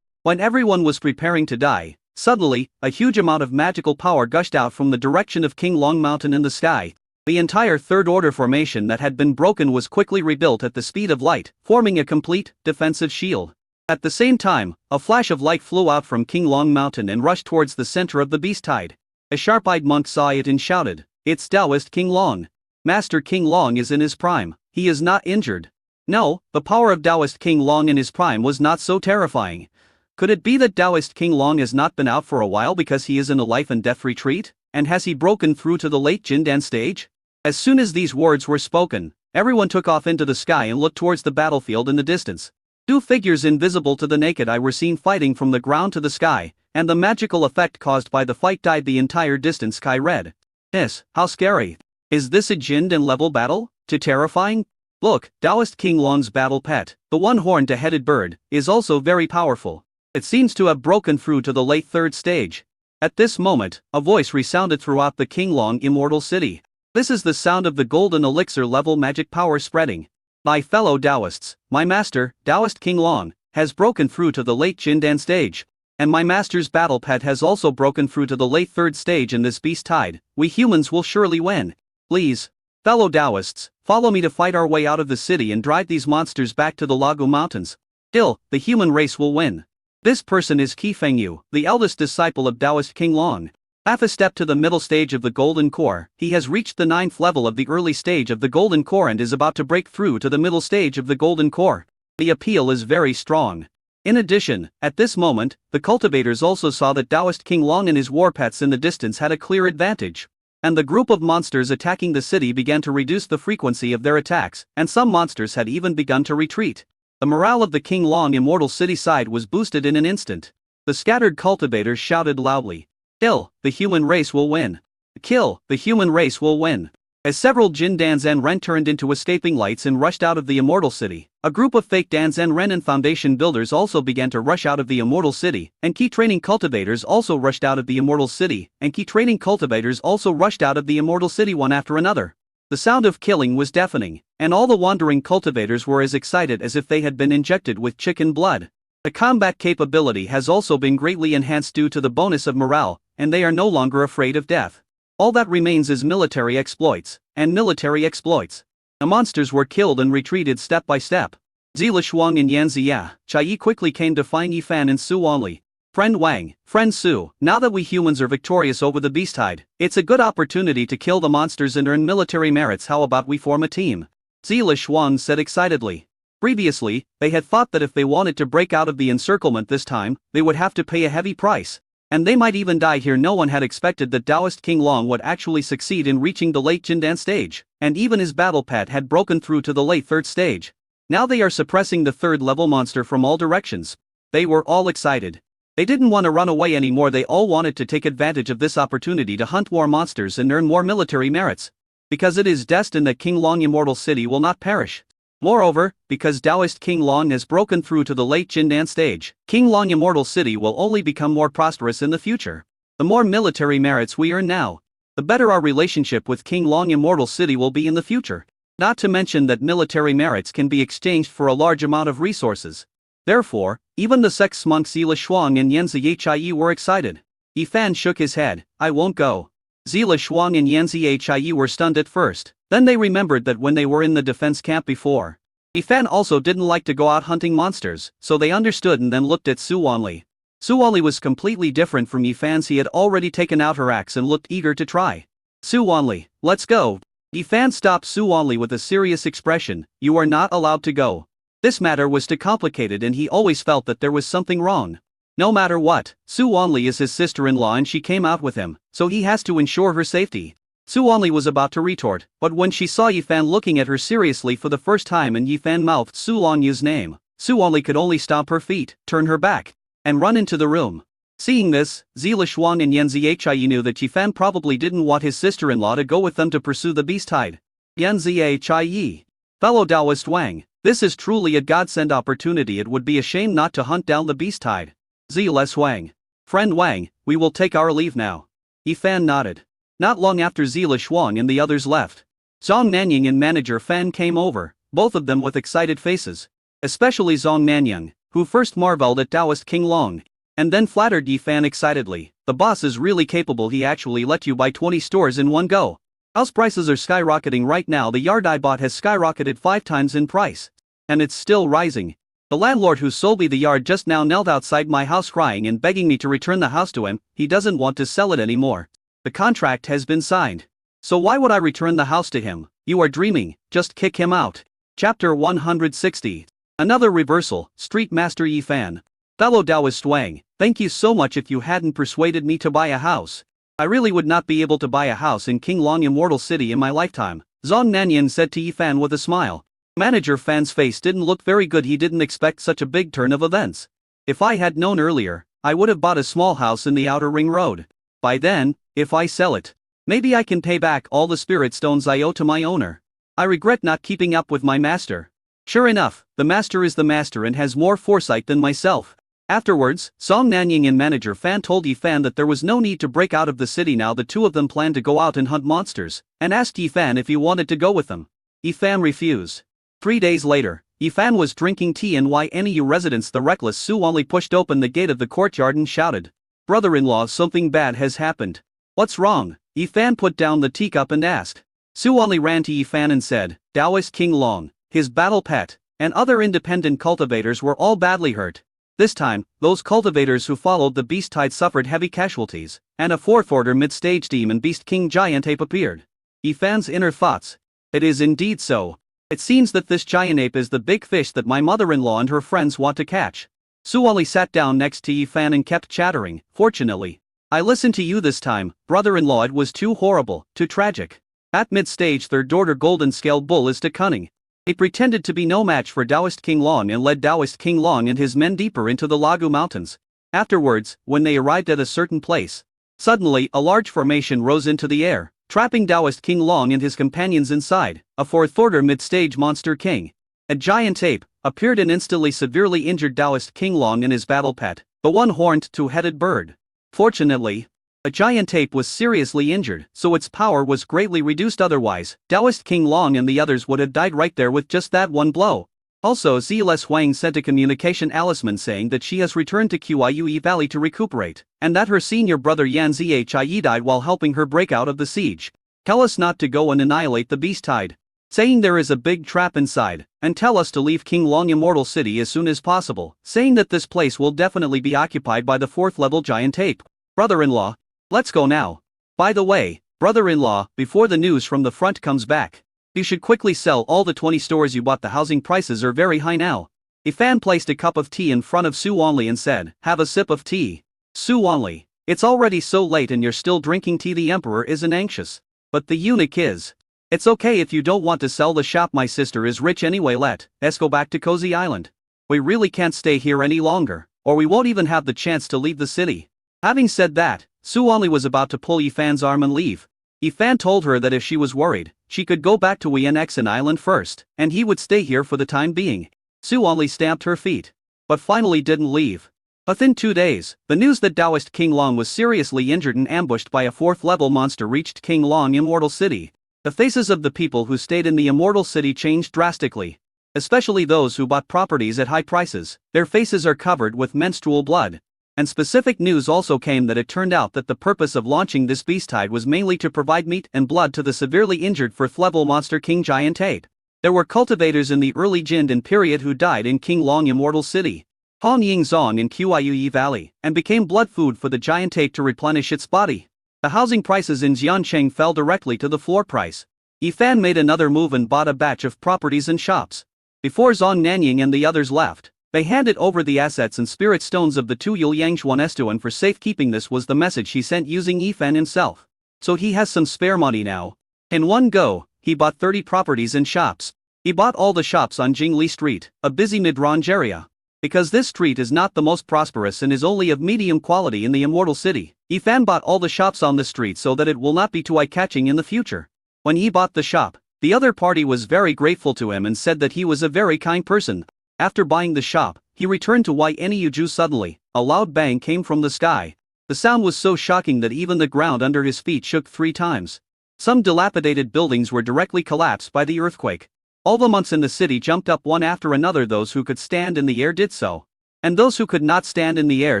When everyone was preparing to die, suddenly, a huge amount of magical power gushed out from the direction of King Long Mountain in the sky. The entire Third Order formation that had been broken was quickly rebuilt at the speed of light, forming a complete, defensive shield. At the same time, a flash of light flew out from King Long Mountain and rushed towards the center of the beast tide. A sharp-eyed monk saw it and shouted, "It's Taoist King Long. Master King Long is in his prime. He is not injured." No, the power of Taoist King Long in his prime was not so terrifying. Could it be that Taoist King Long has not been out for a while because he is in a life and death retreat? And has he broken through to the late Jindan stage? As soon as these words were spoken, everyone took off into the sky and looked towards the battlefield in the distance. 2 figures invisible to the naked eye were seen fighting from the ground to the sky, and the magical effect caused by the fight dyed the entire distant sky red. Yes, how scary. Is this a Jindan level battle? Too terrifying? Look, Taoist King Long's battle pet, the one-horned headed bird, is also very powerful. It seems to have broken through to the late 3rd stage. At this moment, a voice resounded throughout the King Long Immortal City. This is the sound of the golden elixir level magic power spreading. My fellow Taoists, my master, Taoist King Long, has broken through to the late Jindan stage. And my master's battle pet has also broken through to the late 3rd stage in this beast tide. We humans will surely win. Please, fellow Taoists, follow me to fight our way out of the city and drive these monsters back to the Lagu Mountains. Still, the human race will win. This person is Qi Fengyu, the eldest disciple of Taoist King Long. Half a step to the middle stage of the Golden Core, he has reached the 9th level of the early stage of the Golden Core and is about to break through to the middle stage of the Golden Core. The appeal is very strong. In addition, at this moment, the cultivators also saw that Taoist King Long and his war pets in the distance had a clear advantage. And the group of monsters attacking the city began to reduce the frequency of their attacks, and some monsters had even begun to retreat. The morale of the King Long Immortal City side was boosted in an instant. The scattered cultivators shouted loudly, "Kill, the human race will win. Kill, the human race will win." As several Jin Danzan Ren turned into escaping lights and rushed out of the Immortal City, a group of fake Danzan Ren and Foundation builders also began to rush out of the Immortal City, and key training cultivators also rushed out of the Immortal City, and key training cultivators also rushed out of the Immortal City one after another. The sound of killing was deafening, and all the wandering cultivators were as excited as if they had been injected with chicken blood. The combat capability has also been greatly enhanced due to the bonus of morale, and they are no longer afraid of death. All that remains is military exploits, and military exploits. The monsters were killed and retreated step by step. Zila Shuang and Yan Ziya, Chai Yi quickly came to find Yifan and Su Wanli. Friend Wang, Friend Su, now that we humans are victorious over the beast-tide, it's a good opportunity to kill the monsters and earn military merits. How about we form a team? Zila Shuang said excitedly. Previously, they had thought that if they wanted to break out of the encirclement this time, they would have to pay a heavy price. And they might even die here. No one had expected that Taoist King Long would actually succeed in reaching the late Jindan stage, and even his battle pet had broken through to the late 3rd stage. Now they are suppressing the 3rd level monster from all directions. They were all excited. They didn't want to run away anymore. They all wanted to take advantage of this opportunity to hunt more monsters and earn more military merits. Because it is destined that King Long Immortal City will not perish. Moreover, because Taoist King Long has broken through to the late Jindan stage, King Long Immortal City will only become more prosperous in the future. The more military merits we earn now, the better our relationship with King Long Immortal City will be in the future. Not to mention that military merits can be exchanged for a large amount of resources. Therefore, even the sex monks Zila Shuang and Yanzi Hie were excited. Yifan shook his head. I won't go. Zila Shuang and Yanzi Hie were stunned at first, then they remembered that when they were in the defense camp before, Yifan also didn't like to go out hunting monsters, so they understood and then looked at Su Wanli. Su Wanli was completely different from Yifan's. He had already taken out her axe and looked eager to try. Su Wanli, let's go. Yifan stopped Su Wanli with a serious expression. You are not allowed to go. This matter was too complicated and he always felt that there was something wrong. No matter what, Su Wanli is his sister-in-law and she came out with him, so he has to ensure her safety. Su Wanli was about to retort, but when she saw Yifan looking at her seriously for the first time and Yifan mouthed Su Longya's name, Su Wanli could only stomp her feet, turn her back, and run into the room. Seeing this, Zila Shuang and Yanzi Hie knew that Yifan probably didn't want his sister-in-law to go with them to pursue the beast-tide. Yanzi Hie. Fellow Taoist Wang, this is truly a godsend opportunity. It would be a shame not to hunt down the beast-tide. Zila Wang. Friend Wang, we will take our leave now. Yifan nodded. Not long after Zila Shuang and the others left, Zhong Nanying and manager Fan came over, both of them with excited faces. Especially Zhong Nanying, who first marveled at Taoist King Long, and then flattered Yifan excitedly. The boss is really capable. He actually let you buy 20 stores in one go. House prices are skyrocketing right now. The yard I bought has skyrocketed 5 times in price. And it's still rising. The landlord who sold me the yard just now knelt outside my house crying and begging me to return the house to him. He doesn't want to sell it anymore. The contract has been signed. So why would I return the house to him? You are dreaming, just kick him out. Chapter 160. Another reversal, Street Master Yifan. Fellow Taoist Wang, thank you so much. If you hadn't persuaded me to buy a house, I really would not be able to buy a house in King Long Immortal City in my lifetime, Zhong Nanying said to Yifan with a smile. Manager Fan's face didn't look very good. He didn't expect such a big turn of events. If I had known earlier, I would have bought a small house in the outer ring road. By then, if I sell it, maybe I can pay back all the spirit stones I owe to my owner. I regret not keeping up with my master. Sure enough, the master is the master and has more foresight than myself. Afterwards, Zhong Nanying and manager Fan told Yifan that there was no need to break out of the city now. The two of them planned to go out and hunt monsters, and asked Yifan if he wanted to go with them. Yifan refused. 3 days later, Yifan was drinking tea in YNEU residence. The reckless Su Wanli pushed open the gate of the courtyard and shouted, "Brother-in-law, something bad has happened." "What's wrong?" Yifan put down the teacup and asked. Su Wanli ran to Yifan and said, Taoist King Long, his battle pet, and other independent cultivators were all badly hurt. This time, those cultivators who followed the beast tide suffered heavy casualties, and a 4th order mid-stage demon beast King Giant Ape appeared. Yifan's inner thoughts. It is indeed so. It seems that this giant ape is the big fish that my mother-in-law and her friends want to catch. Su Wanli sat down next to Yifan and kept chattering. Fortunately, I listened to you this time, brother-in-law. It was too horrible, too tragic. At mid-stage 3rd order golden scaled bull is too cunning. He pretended to be no match for Taoist King Long and led Taoist King Long and his men deeper into the Lagu Mountains. Afterwards, when they arrived at a certain place, suddenly a large formation rose into the air, trapping Taoist King Long and his companions inside. A 4th order mid-stage monster king, a giant ape, appeared and instantly severely injured Taoist King Long and his battle pet, the one-horned two-headed bird. Fortunately, a giant ape was seriously injured, so its power was greatly reduced. Otherwise, Taoist King Long and the others would have died right there with just that one blow. Also, Zles Huang sent a communication talisman saying that she has returned to Qiuyue Valley to recuperate, and that her senior brother Yan Zhie died while helping her break out of the siege. Tell us not to go and annihilate the beast tide. saying there is a big trap inside, and tell us to leave King Long Immortal City as soon as possible, saying that this place will definitely be occupied by the 4th level giant ape. Brother-in-law, let's go now. By the way, brother-in-law, before the news from the front comes back, you should quickly sell all the 20 stores you bought. The housing prices are very high now. Ifan placed a cup of tea in front of Su Wanli and said, have a sip of tea. Su Wanli, it's already so late and you're still drinking tea. The emperor isn't anxious. But the eunuch is. It's okay if you don't want to sell the shop. My sister is rich anyway. Let's go back to Cozy Island. We really can't stay here any longer, or we won't even have the chance to leave the city. Having said that, Su Wanli was about to pull Ifan's arm and leave. Ifan told her that if she was worried, she could go back to Wienxin Island first, and he would stay here for the time being. Su Wanli stamped her feet, but finally didn't leave. Within 2 days, the news that Taoist King Long was seriously injured and ambushed by a 4th level monster reached King Long Immortal City. The faces of the people who stayed in the Immortal City changed drastically. Especially those who bought properties at high prices, their faces are covered with menstrual blood. And specific news also came that it turned out that the purpose of launching this beasttide was mainly to provide meat and blood to the severely injured 4th level monster King Giant Ape. There were cultivators in the early Jindan period who died in King Long Immortal City, Han Yingzong in Qiyu Valley, and became blood food for the giant ape to replenish its body. The housing prices in Jiancheng fell directly to the floor price. Ifan made another move and bought a batch of properties and shops. Before Zhong Nanying and the others left, they handed over the assets and spirit stones of the 2 Yuliangchuan Estuan for safekeeping. This was the message he sent using Ifan himself. So he has some spare money now. In one go, he bought 30 properties and shops. He bought all the shops on Jingli Street, a busy mid-range area. Because this street is not the most prosperous and is only of medium quality in the Immortal City, Ifan bought all the shops on the street so that it will not be too eye-catching in the future. When he bought the shop, the other party was very grateful to him and said that he was a very kind person. After buying the shop, he returned to Yuju. Suddenly, a loud bang came from the sky. The sound was so shocking that even the ground under his feet shook 3 times. Some dilapidated buildings were directly collapsed by the earthquake. All the monks in the city jumped up one after another. Those who could stand in the air did so. And those who could not stand in the air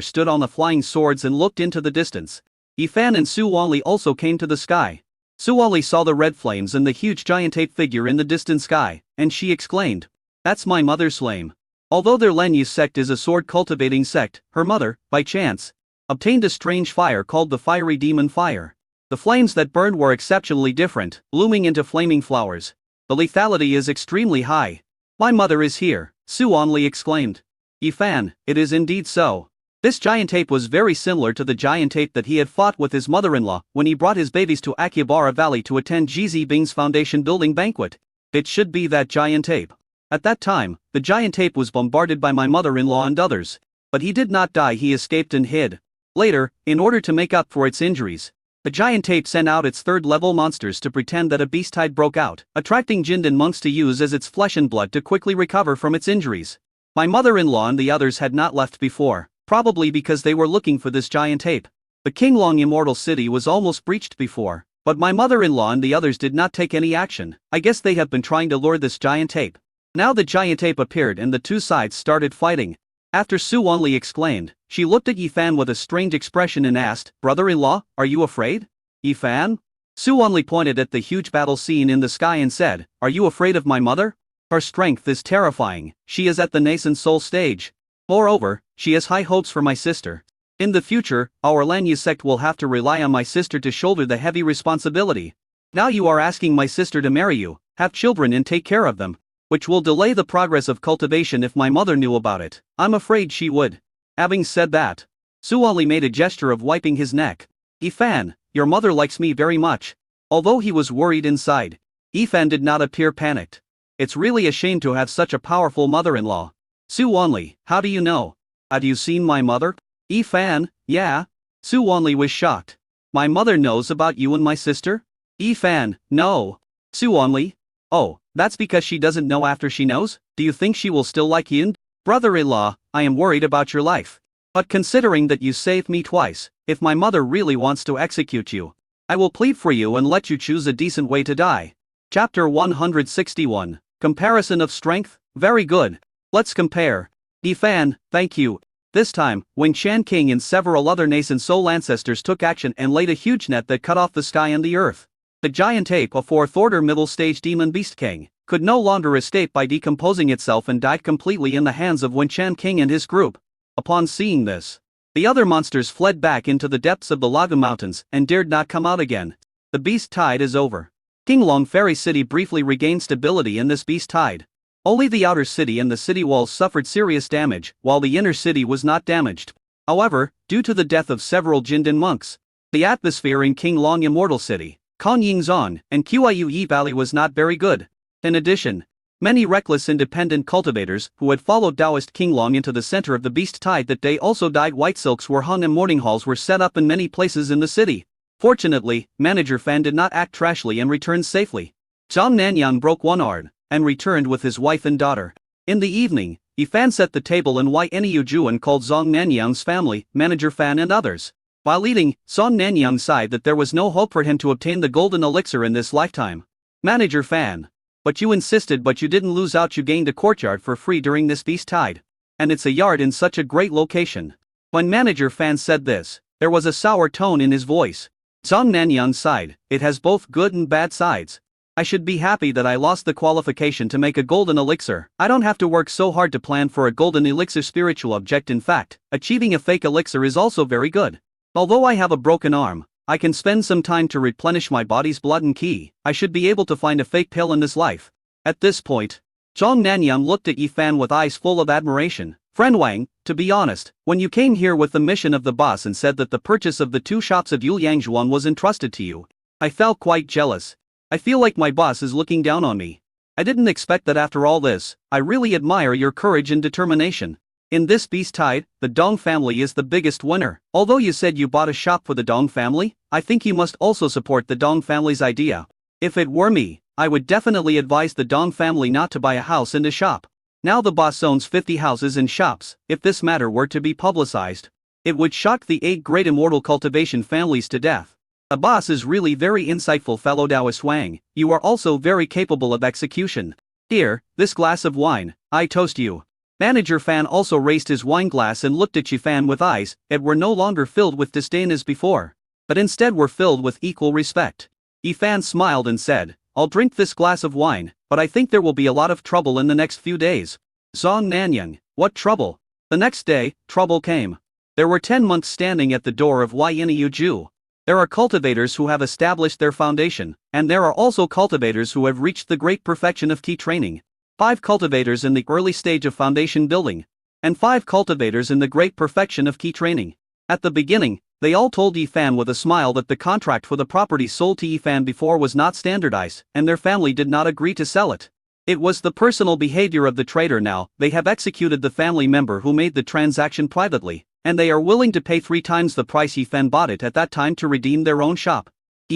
stood on the flying swords and looked into the distance. Ifan and Su Wanli also came to the sky. Su Wanli saw the red flames and the huge giant ape figure in the distant sky, and she exclaimed, "That's my mother's flame." Although their Lenyu sect is a sword cultivating sect, her mother, by chance, obtained a strange fire called the fiery demon fire. The flames that burned were exceptionally different, blooming into flaming flowers. The lethality is extremely high. My mother is here, Su Wanli exclaimed. Ifan, it is indeed so. This giant ape was very similar to the giant ape that he had fought with his mother-in-law when he brought his babies to Akihabara Valley to attend Jizi Bing's foundation building banquet. It should be that giant ape. At that time, the giant ape was bombarded by my mother-in-law and others. But he did not die. He escaped and hid. Later, in order to make up for its injuries, the giant ape sent out its 3rd-level monsters to pretend that a beasttide broke out, attracting Jindan monks to use as its flesh and blood to quickly recover from its injuries. My mother-in-law and the others had not left before, probably because they were looking for this giant ape. The King Long Immortal City was almost breached before, but my mother-in-law and the others did not take any action. I guess they have been trying to lure this giant ape. Now the giant ape appeared and the two sides started fighting. After Su Wanli exclaimed, she looked at Ifan with a strange expression and asked, "Brother-in-law, are you afraid?" Ifan? Su Wanli pointed at the huge battle scene in the sky and said, "Are you afraid of my mother? Her strength is terrifying. She is at the nascent soul stage. Moreover, she has high hopes for my sister. In the future, our Lanyu sect will have to rely on my sister to shoulder the heavy responsibility. Now you are asking my sister to marry you, have children and take care of them, which will delay the progress of cultivation. If my mother knew about it, I'm afraid she would." Having said that, Su Wanli made a gesture of wiping his neck. "Ifan, your mother likes me very much." Although he was worried inside, Ifan did not appear panicked. "It's really a shame to have such a powerful mother-in-law." Su Wanli, how do you know? Have you seen my mother? Ifan, yeah. Su Wanli was shocked. My mother knows about you and my sister? Ifan, no. Su Wanli? Oh, that's because she doesn't know. After she knows, do you think she will still like you? Brother-in-law, I am worried about your life. But considering that you saved me twice, if my mother really wants to execute you, I will plead for you and let you choose a decent way to die. Chapter 161. Comparison of Strength? Very good. Let's compare. Ifan, thank you. This time, Wing Chan King and several other nascent soul ancestors took action and laid a huge net that cut off the sky and the earth. The giant ape, a fourth-order middle-stage demon beast king, could no longer escape by decomposing itself and died completely in the hands of Winchan King and his group. Upon seeing this, the other monsters fled back into the depths of the lava mountains and dared not come out again. The beast tide is over. Qinglong Fairy City briefly regained stability in this beast tide. Only the outer city and the city walls suffered serious damage, while the inner city was not damaged. However, due to the death of several Jindan monks, the atmosphere in Qinglong Immortal City, Kongyingzan, and Qiyu Valley was not very good. In addition, many reckless independent cultivators who had followed Taoist Qinglong into the center of the beast tide that day also died. White silks were hung and mourning halls were set up in many places in the city. Fortunately, Manager Fan did not act trashly and returned safely. Zhang Nanyang broke one arm and returned with his wife and daughter. In the evening, Fan set the table in Ynu and called Zhang Nanyang's family, Manager Fan and others. While eating, Zhang Nanyang sighed that there was no hope for him to obtain the golden elixir in this lifetime. Manager Fan. But you insisted, but you didn't lose out. You gained a courtyard for free during this beast tide. And it's a yard in such a great location. When Manager Fan said this, there was a sour tone in his voice. Zhang Nanyang sighed, it has both good and bad sides. I should be happy that I lost the qualification to make a golden elixir. I don't have to work so hard to plan for a golden elixir spiritual object. In fact, achieving a fake elixir is also very good. Although I have a broken arm, I can spend some time to replenish my body's blood and ki. I should be able to find a fake pill in this life. At this point, Zhang Nanyang looked at Fan with eyes full of admiration. Friend Wang, to be honest, when you came here with the mission of the boss and said that the purchase of the 2 shops of Yuliangzhuan was entrusted to you, I felt quite jealous. I feel like my boss is looking down on me. I didn't expect that after all this. I really admire your courage and determination. In this beast tide, the Dong family is the biggest winner. Although you said you bought a shop for the Dong family, I think you must also support the Dong family's idea. If it were me, I would definitely advise the Dong family not to buy a house and a shop. Now the boss owns 50 houses and shops. If this matter were to be publicized, it would shock the 8 great immortal cultivation families to death. A boss is really very insightful, fellow Taoist Wang. You are also very capable of execution. Here, this glass of wine, I toast you. Manager Fan also raised his wine glass and looked at Fan with eyes that were no longer filled with disdain as before, but instead were filled with equal respect. Fan smiled and said, I'll drink this glass of wine, but I think there will be a lot of trouble in the next few days. Zhang Nanyang, what trouble? The next day, trouble came. There were 10 monks standing at the door of Ynu. There are cultivators who have established their foundation, and there are also cultivators who have reached the great perfection of key training. 5 cultivators in the early stage of foundation building, and 5 cultivators in the great perfection of key training. At the beginning, they all told Fan with a smile that the contract for the property sold to Fan before was not standardized, and their family did not agree to sell it. It was the personal behavior of the trader. Now, they have executed the family member who made the transaction privately, and they are willing to pay 3 times the price Fan bought it at that time to redeem their own shop.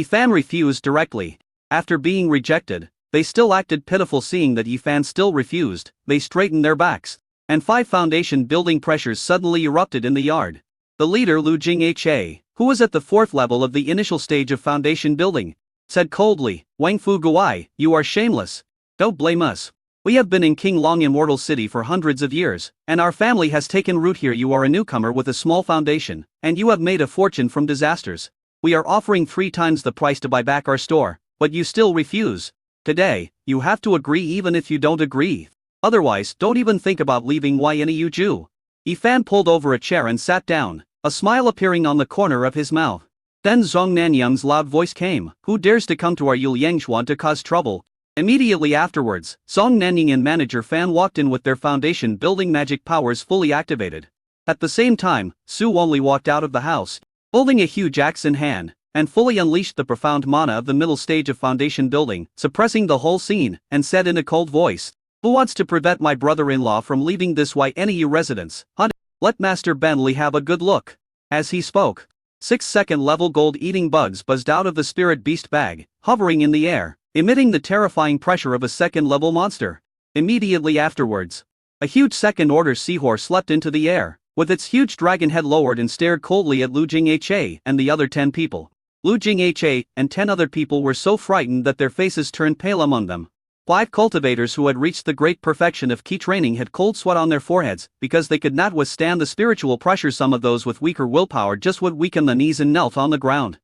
Fan refused directly. After being rejected, they still acted pitiful. Seeing that Fan still refused, they straightened their backs, and 5 foundation building pressures suddenly erupted in the yard. The leader Lu Jingha, who was at the 4th level of the initial stage of foundation building, said coldly, Wang Fu Guai, you are shameless. Don't blame us. We have been in Qinglong Immortal City for hundreds of years, and our family has taken root here. You are a newcomer with a small foundation, and you have made a fortune from disasters. We are offering 3 times the price to buy back our store, but you still refuse. Today, you have to agree even if you don't agree. Otherwise, don't even think about leaving Ynu. Fan pulled over a chair and sat down, a smile appearing on the corner of his mouth. Then Zhang Nanyang's loud voice came, who dares to come to our Yuliangzhuan to cause trouble? Immediately afterwards, Zhang Nanyang and Manager Fan walked in with their foundation building magic powers fully activated. At the same time, Su only walked out of the house, holding a huge axe in hand, and fully unleashed the profound mana of the middle stage of foundation building, suppressing the whole scene, and said in a cold voice, Who wants to prevent my brother-in-law from leaving this Ynu residence? Let Master Bentley have a good look. As he spoke, 6 second-level gold-eating bugs buzzed out of the spirit beast bag, hovering in the air, emitting the terrifying pressure of a second-level monster. Immediately afterwards, a huge second-order seahorse leapt into the air, with its huge dragon head lowered and stared coldly at Lu Jingha and the other 10 people. Lu Jingha and 10 other people were so frightened that their faces turned pale. Among them, 5 cultivators who had reached the great perfection of key training had cold sweat on their foreheads because they could not withstand the spiritual pressure. Some of those with weaker willpower just would weaken the knees and knelt on the ground.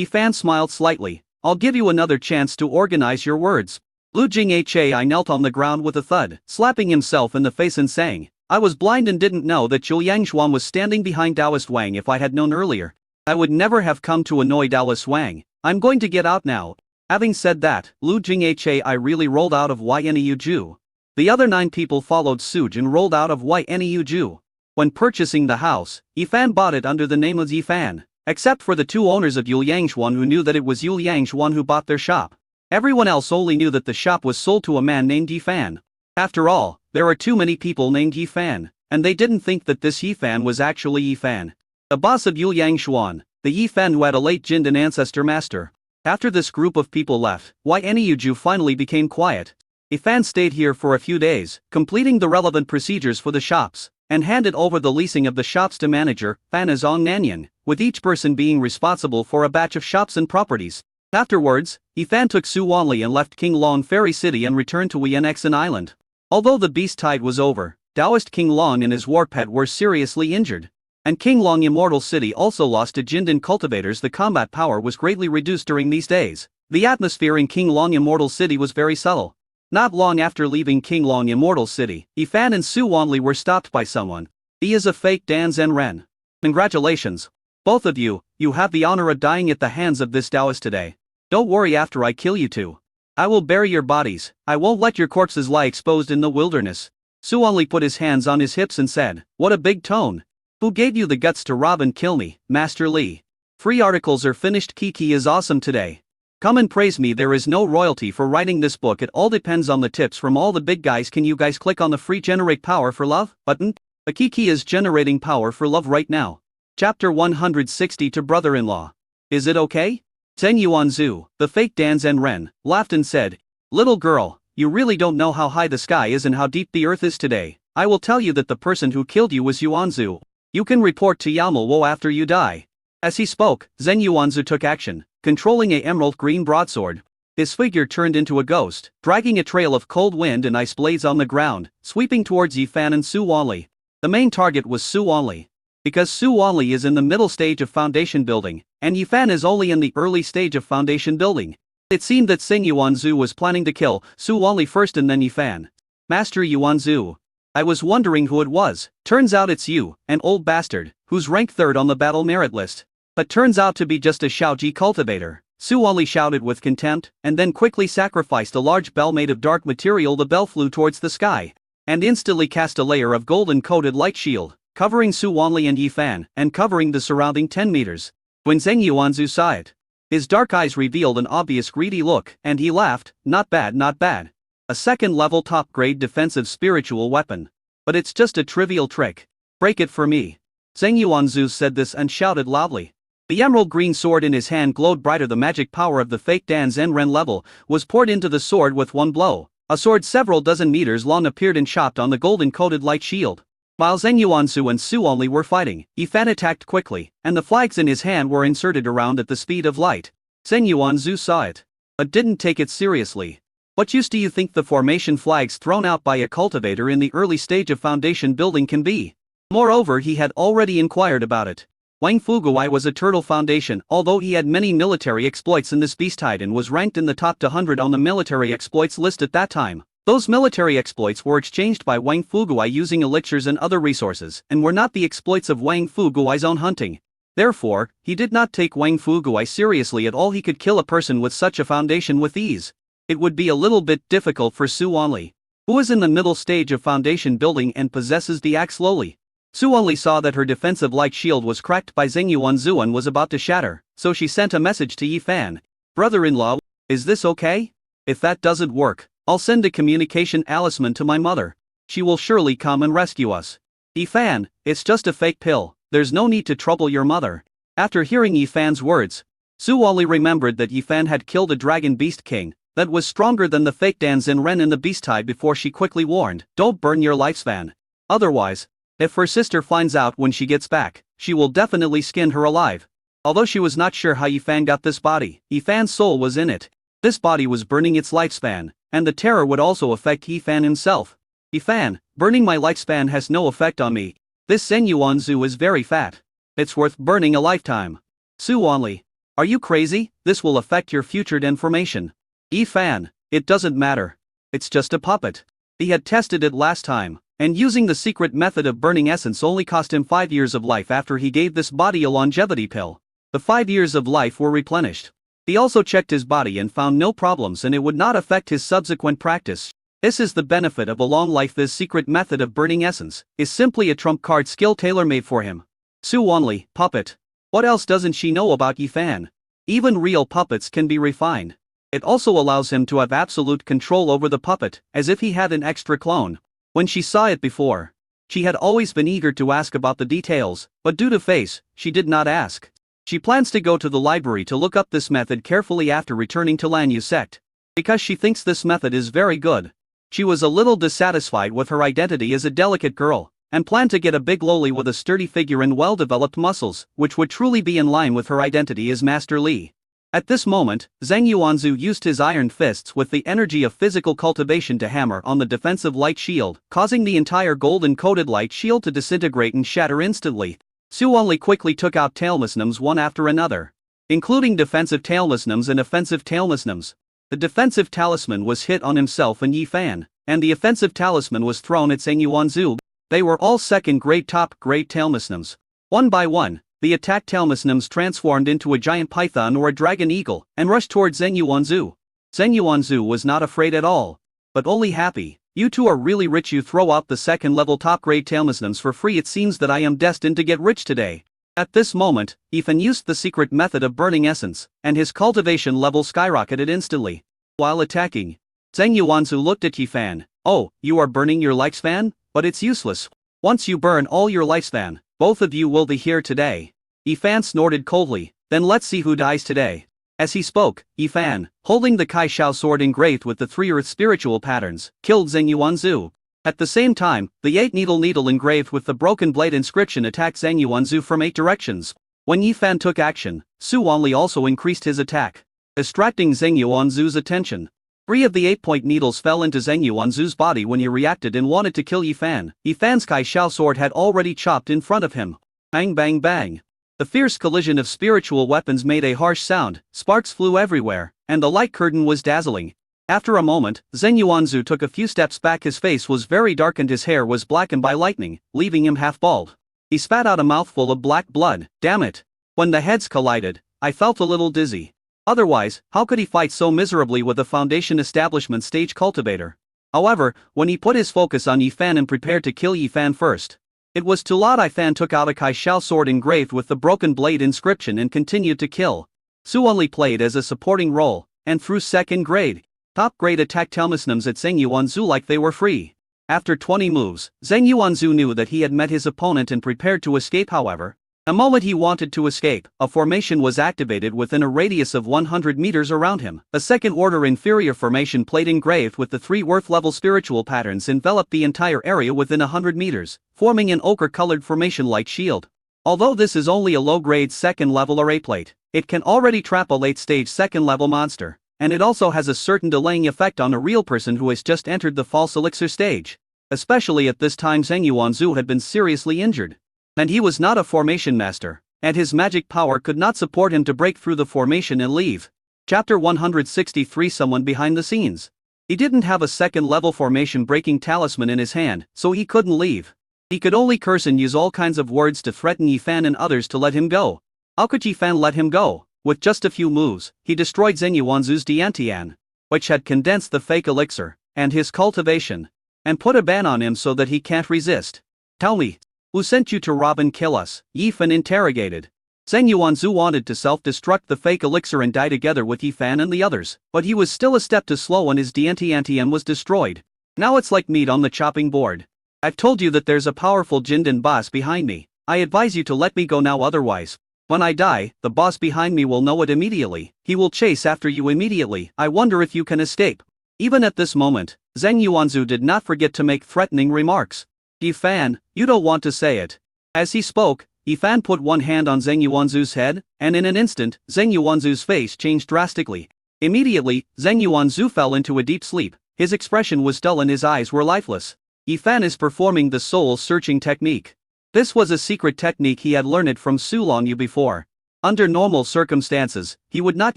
Fan smiled slightly. I'll give you another chance to organize your words. Lu Jinghai knelt on the ground with a thud, slapping himself in the face and saying, I was blind and didn't know that Zhou Yangxuan was standing behind Taoist Wang. If I had known earlier, I would never have come to annoy Taoist Wang. I'm going to get out now. Having said that, Lu Jinghai really rolled out of Ynu. The other 9 people followed suit and rolled out of Ynu. When purchasing the house, Yifan bought it under the name of Yifan, except for the 2 owners of Yu Yangxuan who knew that it was Yu Yangxuan who bought their shop. Everyone else only knew that the shop was sold to a man named Yifan. After all, there are too many people named Yifan, and they didn't think that this Yifan was actually Yifan, the boss of Yu Yangxuan, the Yifan who had a late Jindan ancestor master. After this group of people left, Ynu finally became quiet. Yifan stayed here for a few days, completing the relevant procedures for the shops, and handed over the leasing of the shops to manager, Fan Zong Nanyang, with each person being responsible for a batch of shops and properties. Afterwards, Yifan took Su Wanli and left King Long Fairy City and returned to Yanxin Island. Although the beast tide was over, Taoist King Long and his war pet were seriously injured. And King Long Immortal City also lost to Jindan cultivators. The combat power was greatly reduced during these days. The atmosphere in King Long Immortal City was very subtle. Not long after leaving King Long Immortal City, Yifan and Su Wanli were stopped by someone. He is a fake Dan Zhenren. Congratulations. Both of you, you have the honor of dying at the hands of this Taoist today. Don't worry, after I kill you two, I will bury your bodies. I won't let your corpses lie exposed in the wilderness. Su Wanli put his hands on his hips and said, what a big tone. Who gave you the guts to rob and kill me, Master Li? Free articles are finished. Kiki is awesome today. Come and praise me. There is no royalty for writing this book. It all depends on the tips from all the big guys. Can you guys click on the free generate power for love button? The Kiki is generating power for love right now. Chapter 160 to brother-in-law. Is it okay? Zheng Yuanzu, the fake Dan Zhenren, laughed and said, little girl, you really don't know how high the sky is and how deep the earth is today. I will tell you that the person who killed you was Yuanzu. You can report to Yamal Wo after you die. As he spoke, Zheng Yuanzu took action, controlling a emerald green broadsword. His figure turned into a ghost, dragging a trail of cold wind and ice blades on the ground, sweeping towards Yifan and Su Wanli. The main target was Su Wanli. Because Su Wanli is in the middle stage of foundation building, and Yifan is only in the early stage of foundation building, it seemed that Zheng Yuanzu was planning to kill Su Wanli first and then Yifan. Master Yuanzu. I was wondering who it was. Turns out it's you, an old bastard, who's ranked 3rd on the battle merit list. But turns out to be just a Shaoji cultivator. Su Wanli shouted with contempt, and then quickly sacrificed a large bell made of dark material. The bell flew towards the sky, and instantly cast a layer of golden-coated light shield, covering Su Wanli and Yifan, and covering the surrounding 10 meters. When Zheng Yuanzu saw it, his dark eyes revealed an obvious greedy look, and he laughed, not bad, not bad. A 2nd level top-grade defensive spiritual weapon. But it's just a trivial trick. Break it for me. Zheng Yuanzu said this and shouted loudly. The emerald green sword in his hand glowed brighter. The magic power of the fake Dan Zhenren level was poured into the sword with one blow. A sword several dozen meters long appeared and chopped on the golden-coated light shield. While Zheng Yuanzu and Su Wanli were fighting, Yifan attacked quickly, and the flags in his hand were inserted around at the speed of light. Zheng Yuanzu saw it, but didn't take it seriously. What use do you think the formation flags thrown out by a cultivator in the early stage of foundation building can be? Moreover, he had already inquired about it. Wang Fuguai was a turtle foundation. Although he had many military exploits in this beasttide and was ranked in the top 200 on the military exploits list at that time, those military exploits were exchanged by Wang Fuguai using elixirs and other resources, and were not the exploits of Wang Fuguai's own hunting. Therefore, he did not take Wang Fuguai seriously at all. He could kill a person with such a foundation with ease. It would be a little bit difficult for Su Wanli, who is in the middle stage of foundation building and possesses the axe slowly. Su Wanli saw that her defensive light shield was cracked by Zheng Yuanzu and was about to shatter, so she sent a message to Yifan. Brother-in-law, is this okay? If that doesn't work, I'll send a communication talisman to my mother. She will surely come and rescue us. Yifan, it's just a fake pill, there's no need to trouble your mother. After hearing Yifan's words, Su Wanli remembered that Yifan had killed a dragon beast king that was stronger than the fake Dan Zhenren in the beasttide. Before she quickly warned, don't burn your lifespan. Otherwise, if her sister finds out when she gets back, she will definitely skin her alive. Although she was not sure how Yifan got this body, Yifan's soul was in it. This body was burning its lifespan, and the terror would also affect Yifan himself. Yifan, burning my lifespan has no effect on me. This Zheng Yuanzu is very fat. It's worth burning a lifetime. Su Wanli, Are you crazy? This will affect your future information. Yifan, it doesn't matter. It's just a puppet. He had tested it last time, and using the secret method of burning essence only cost him 5 years of life after he gave this body a longevity pill. The 5 years of life were replenished. He also checked his body and found no problems, and it would not affect his subsequent practice. This is the benefit of a long life. This secret method of burning essence is simply a trump card skill tailor-made for him. Su Wanli, puppet. What else doesn't she know about Yifan? Even real puppets can be refined. It also allows him to have absolute control over the puppet, as if he had an extra clone. When she saw it before, she had always been eager to ask about the details, but due to face, she did not ask. She plans to go to the library to look up this method carefully after returning to Lanyu sect, because she thinks this method is very good. She was a little dissatisfied with her identity as a delicate girl, and planned to get a big loli with a sturdy figure and well-developed muscles, which would truly be in line with her identity as Master Li. At this moment, Zheng Yuanzhu used his iron fists with the energy of physical cultivation to hammer on the defensive light shield, causing the entire golden-coated light shield to disintegrate and shatter instantly. Su Wanli quickly took out tailmusnums one after another, including defensive tailmusnums and offensive tailmusnums. The defensive talisman was hit on himself and Yifan, and the offensive talisman was thrown at Zheng Yuanzhu. They were all second-grade top-grade tailmusnums. One by one, the attack tailmusnums transformed into a giant python or a dragon eagle and rushed towards Zheng Yuanzhu. Zheng Yuanzhu was not afraid at all, but only happy. You two are really rich. You throw out the second-level top-grade tailmusnums for free. It seems that I am destined to get rich today. At this moment, Yifan used the secret method of burning essence, and his cultivation level skyrocketed instantly. While attacking, Zheng Yuanzhu looked at Yifan. Oh, you are burning your lifespan? But it's useless. Once you burn all your lifespan, both of you will be here today. Yifan snorted coldly. Then let's see who dies today. As he spoke, Yifan, holding the Kai Shao sword engraved with the 3 earth spiritual patterns, killed Zheng Yuanzhu. At the same time, the 8 needle engraved with the broken blade inscription attacked Zheng Yuanzhu from 8 directions. When Yifan took action, Su Wanli also increased his attack, distracting Zheng Yuanzhu's attention. 3 of the 8-point needles fell into Zheng Yuanzhu's body when he reacted and wanted to kill Yifan. Yifan's Kai Shao sword had already chopped in front of him. Bang bang bang. The fierce collision of spiritual weapons made a harsh sound, sparks flew everywhere, and the light curtain was dazzling. After a moment, Zheng Yuanzhu took a few steps back. His face was very dark and his hair was blackened by lightning, leaving him half bald. He spat out a mouthful of black blood. Damn it. When the heads collided, I felt a little dizzy. Otherwise, how could he fight so miserably with a Foundation Establishment stage cultivator? However, when he put his focus on Yifan and prepared to kill Yifan first, it was too late. Yifan took out a Kai Shao sword engraved with the broken blade inscription and continued to kill. Su Wanli played as a supporting role, and threw second-grade, top-grade attack tailmusnums at Zheng Yuanzhu like they were free. After 20 moves, Zheng Yuanzhu knew that he had met his opponent and prepared to escape. However, the moment he wanted to escape, a formation was activated within a radius of 100 meters around him. A second-order inferior formation plate engraved with the 3 worth-level spiritual patterns enveloped the entire area within 100 meters, forming an ochre-colored formation light shield. Although this is only a low-grade second-level array plate, it can already trap a late-stage second-level monster, and it also has a certain delaying effect on a real person who has just entered the false elixir stage. Especially at this time, Zheng Yuanzhu had been seriously injured. And he was not a formation master, and his magic power could not support him to break through the formation and leave. Chapter 163. Someone behind the scenes. He didn't have a second-level formation breaking talisman in his hand, so he couldn't leave. He could only curse and use all kinds of words to threaten Yifan and others to let him go. How could Yifan let him go? With just a few moves, he destroyed Zheng Yuanzhu's Diantian, which had condensed the fake elixir, and his cultivation, and put a ban on him so that he can't resist. Tell me, who sent you to rob and kill us? Yifan interrogated. Zheng Yuanzhu wanted to self-destruct the fake elixir and die together with Yifan and the others, but he was still a step too slow and his Diantian was destroyed. Now it's like meat on the chopping board. I've told you that there's a powerful Jindan boss behind me. I advise you to let me go now, otherwise, when I die, the boss behind me will know it immediately. He will chase after you immediately. I wonder if you can escape. Even at this moment, Zheng Yuanzhu did not forget to make threatening remarks. Yifan, you don't want to say it. As he spoke, Yifan put one hand on Zheng Yuanzhu's head, and in an instant, Zheng Yuanzhu's face changed drastically. Immediately, Zheng Yuanzhu fell into a deep sleep. His expression was dull and his eyes were lifeless. Yifan is performing the soul-searching technique. This was a secret technique he had learned it from Su Longyu before. Under normal circumstances, he would not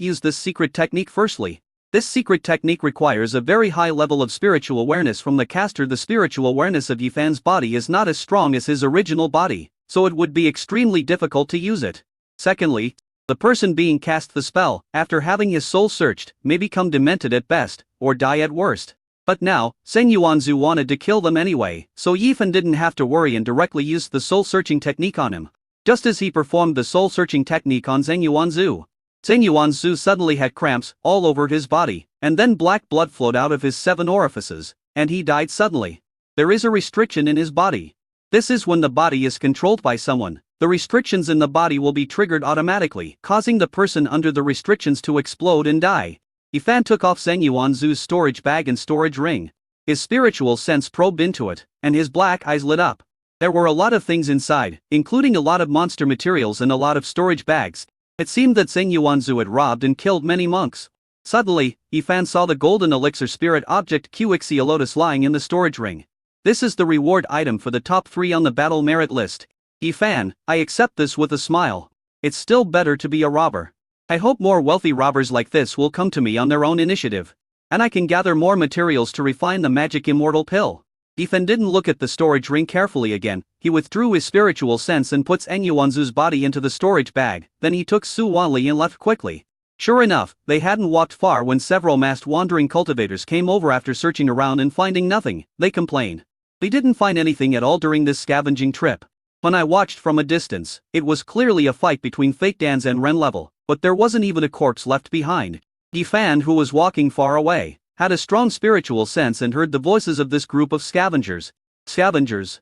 use this secret technique firstly. This secret technique requires a very high level of spiritual awareness from the caster. The spiritual awareness of Yifan's body is not as strong as his original body, so it would be extremely difficult to use it. Secondly, the person being cast the spell, after having his soul searched, may become demented at best, or die at worst. But now, Zheng Yuanzhu wanted to kill them anyway, so Yifan didn't have to worry and directly used the soul-searching technique on him. Just as he performed the soul-searching technique on Zheng Yuanzhu, Zheng Yuanzhu suddenly had cramps all over his body, and then black blood flowed out of his 7 orifices, and he died suddenly. There is a restriction in his body. This is when the body is controlled by someone. The restrictions in the body will be triggered automatically, causing the person under the restrictions to explode and die. Yifan took off Zheng Yuanzhu's storage bag and storage ring. His spiritual sense probed into it, and his black eyes lit up. There were a lot of things inside, including a lot of monster materials and a lot of storage bags. It seemed that Zheng Yuanzhu had robbed and killed many monks. Suddenly, Yifan saw the golden elixir spirit object Qixia lying in the storage ring. This is the reward item for the top 3 on the battle merit list. Yifan, I accept this with a smile. It's still better to be a robber. I hope more wealthy robbers like this will come to me on their own initiative. And I can gather more materials to refine the magic immortal pill. Yifan didn't look at the storage ring carefully again. He withdrew his spiritual sense and put Zheng Yuanzhu's body into the storage bag. Then he took Su Wanli and left quickly. Sure enough, they hadn't walked far when several masked wandering cultivators came over. After searching around and finding nothing, they complained. They didn't find anything at all during this scavenging trip. When I watched from a distance, it was clearly a fight between fake Dans and Ren level, but there wasn't even a corpse left behind. Yifan, who was walking far away, had a strong spiritual sense and heard the voices of this group of scavengers. Scavengers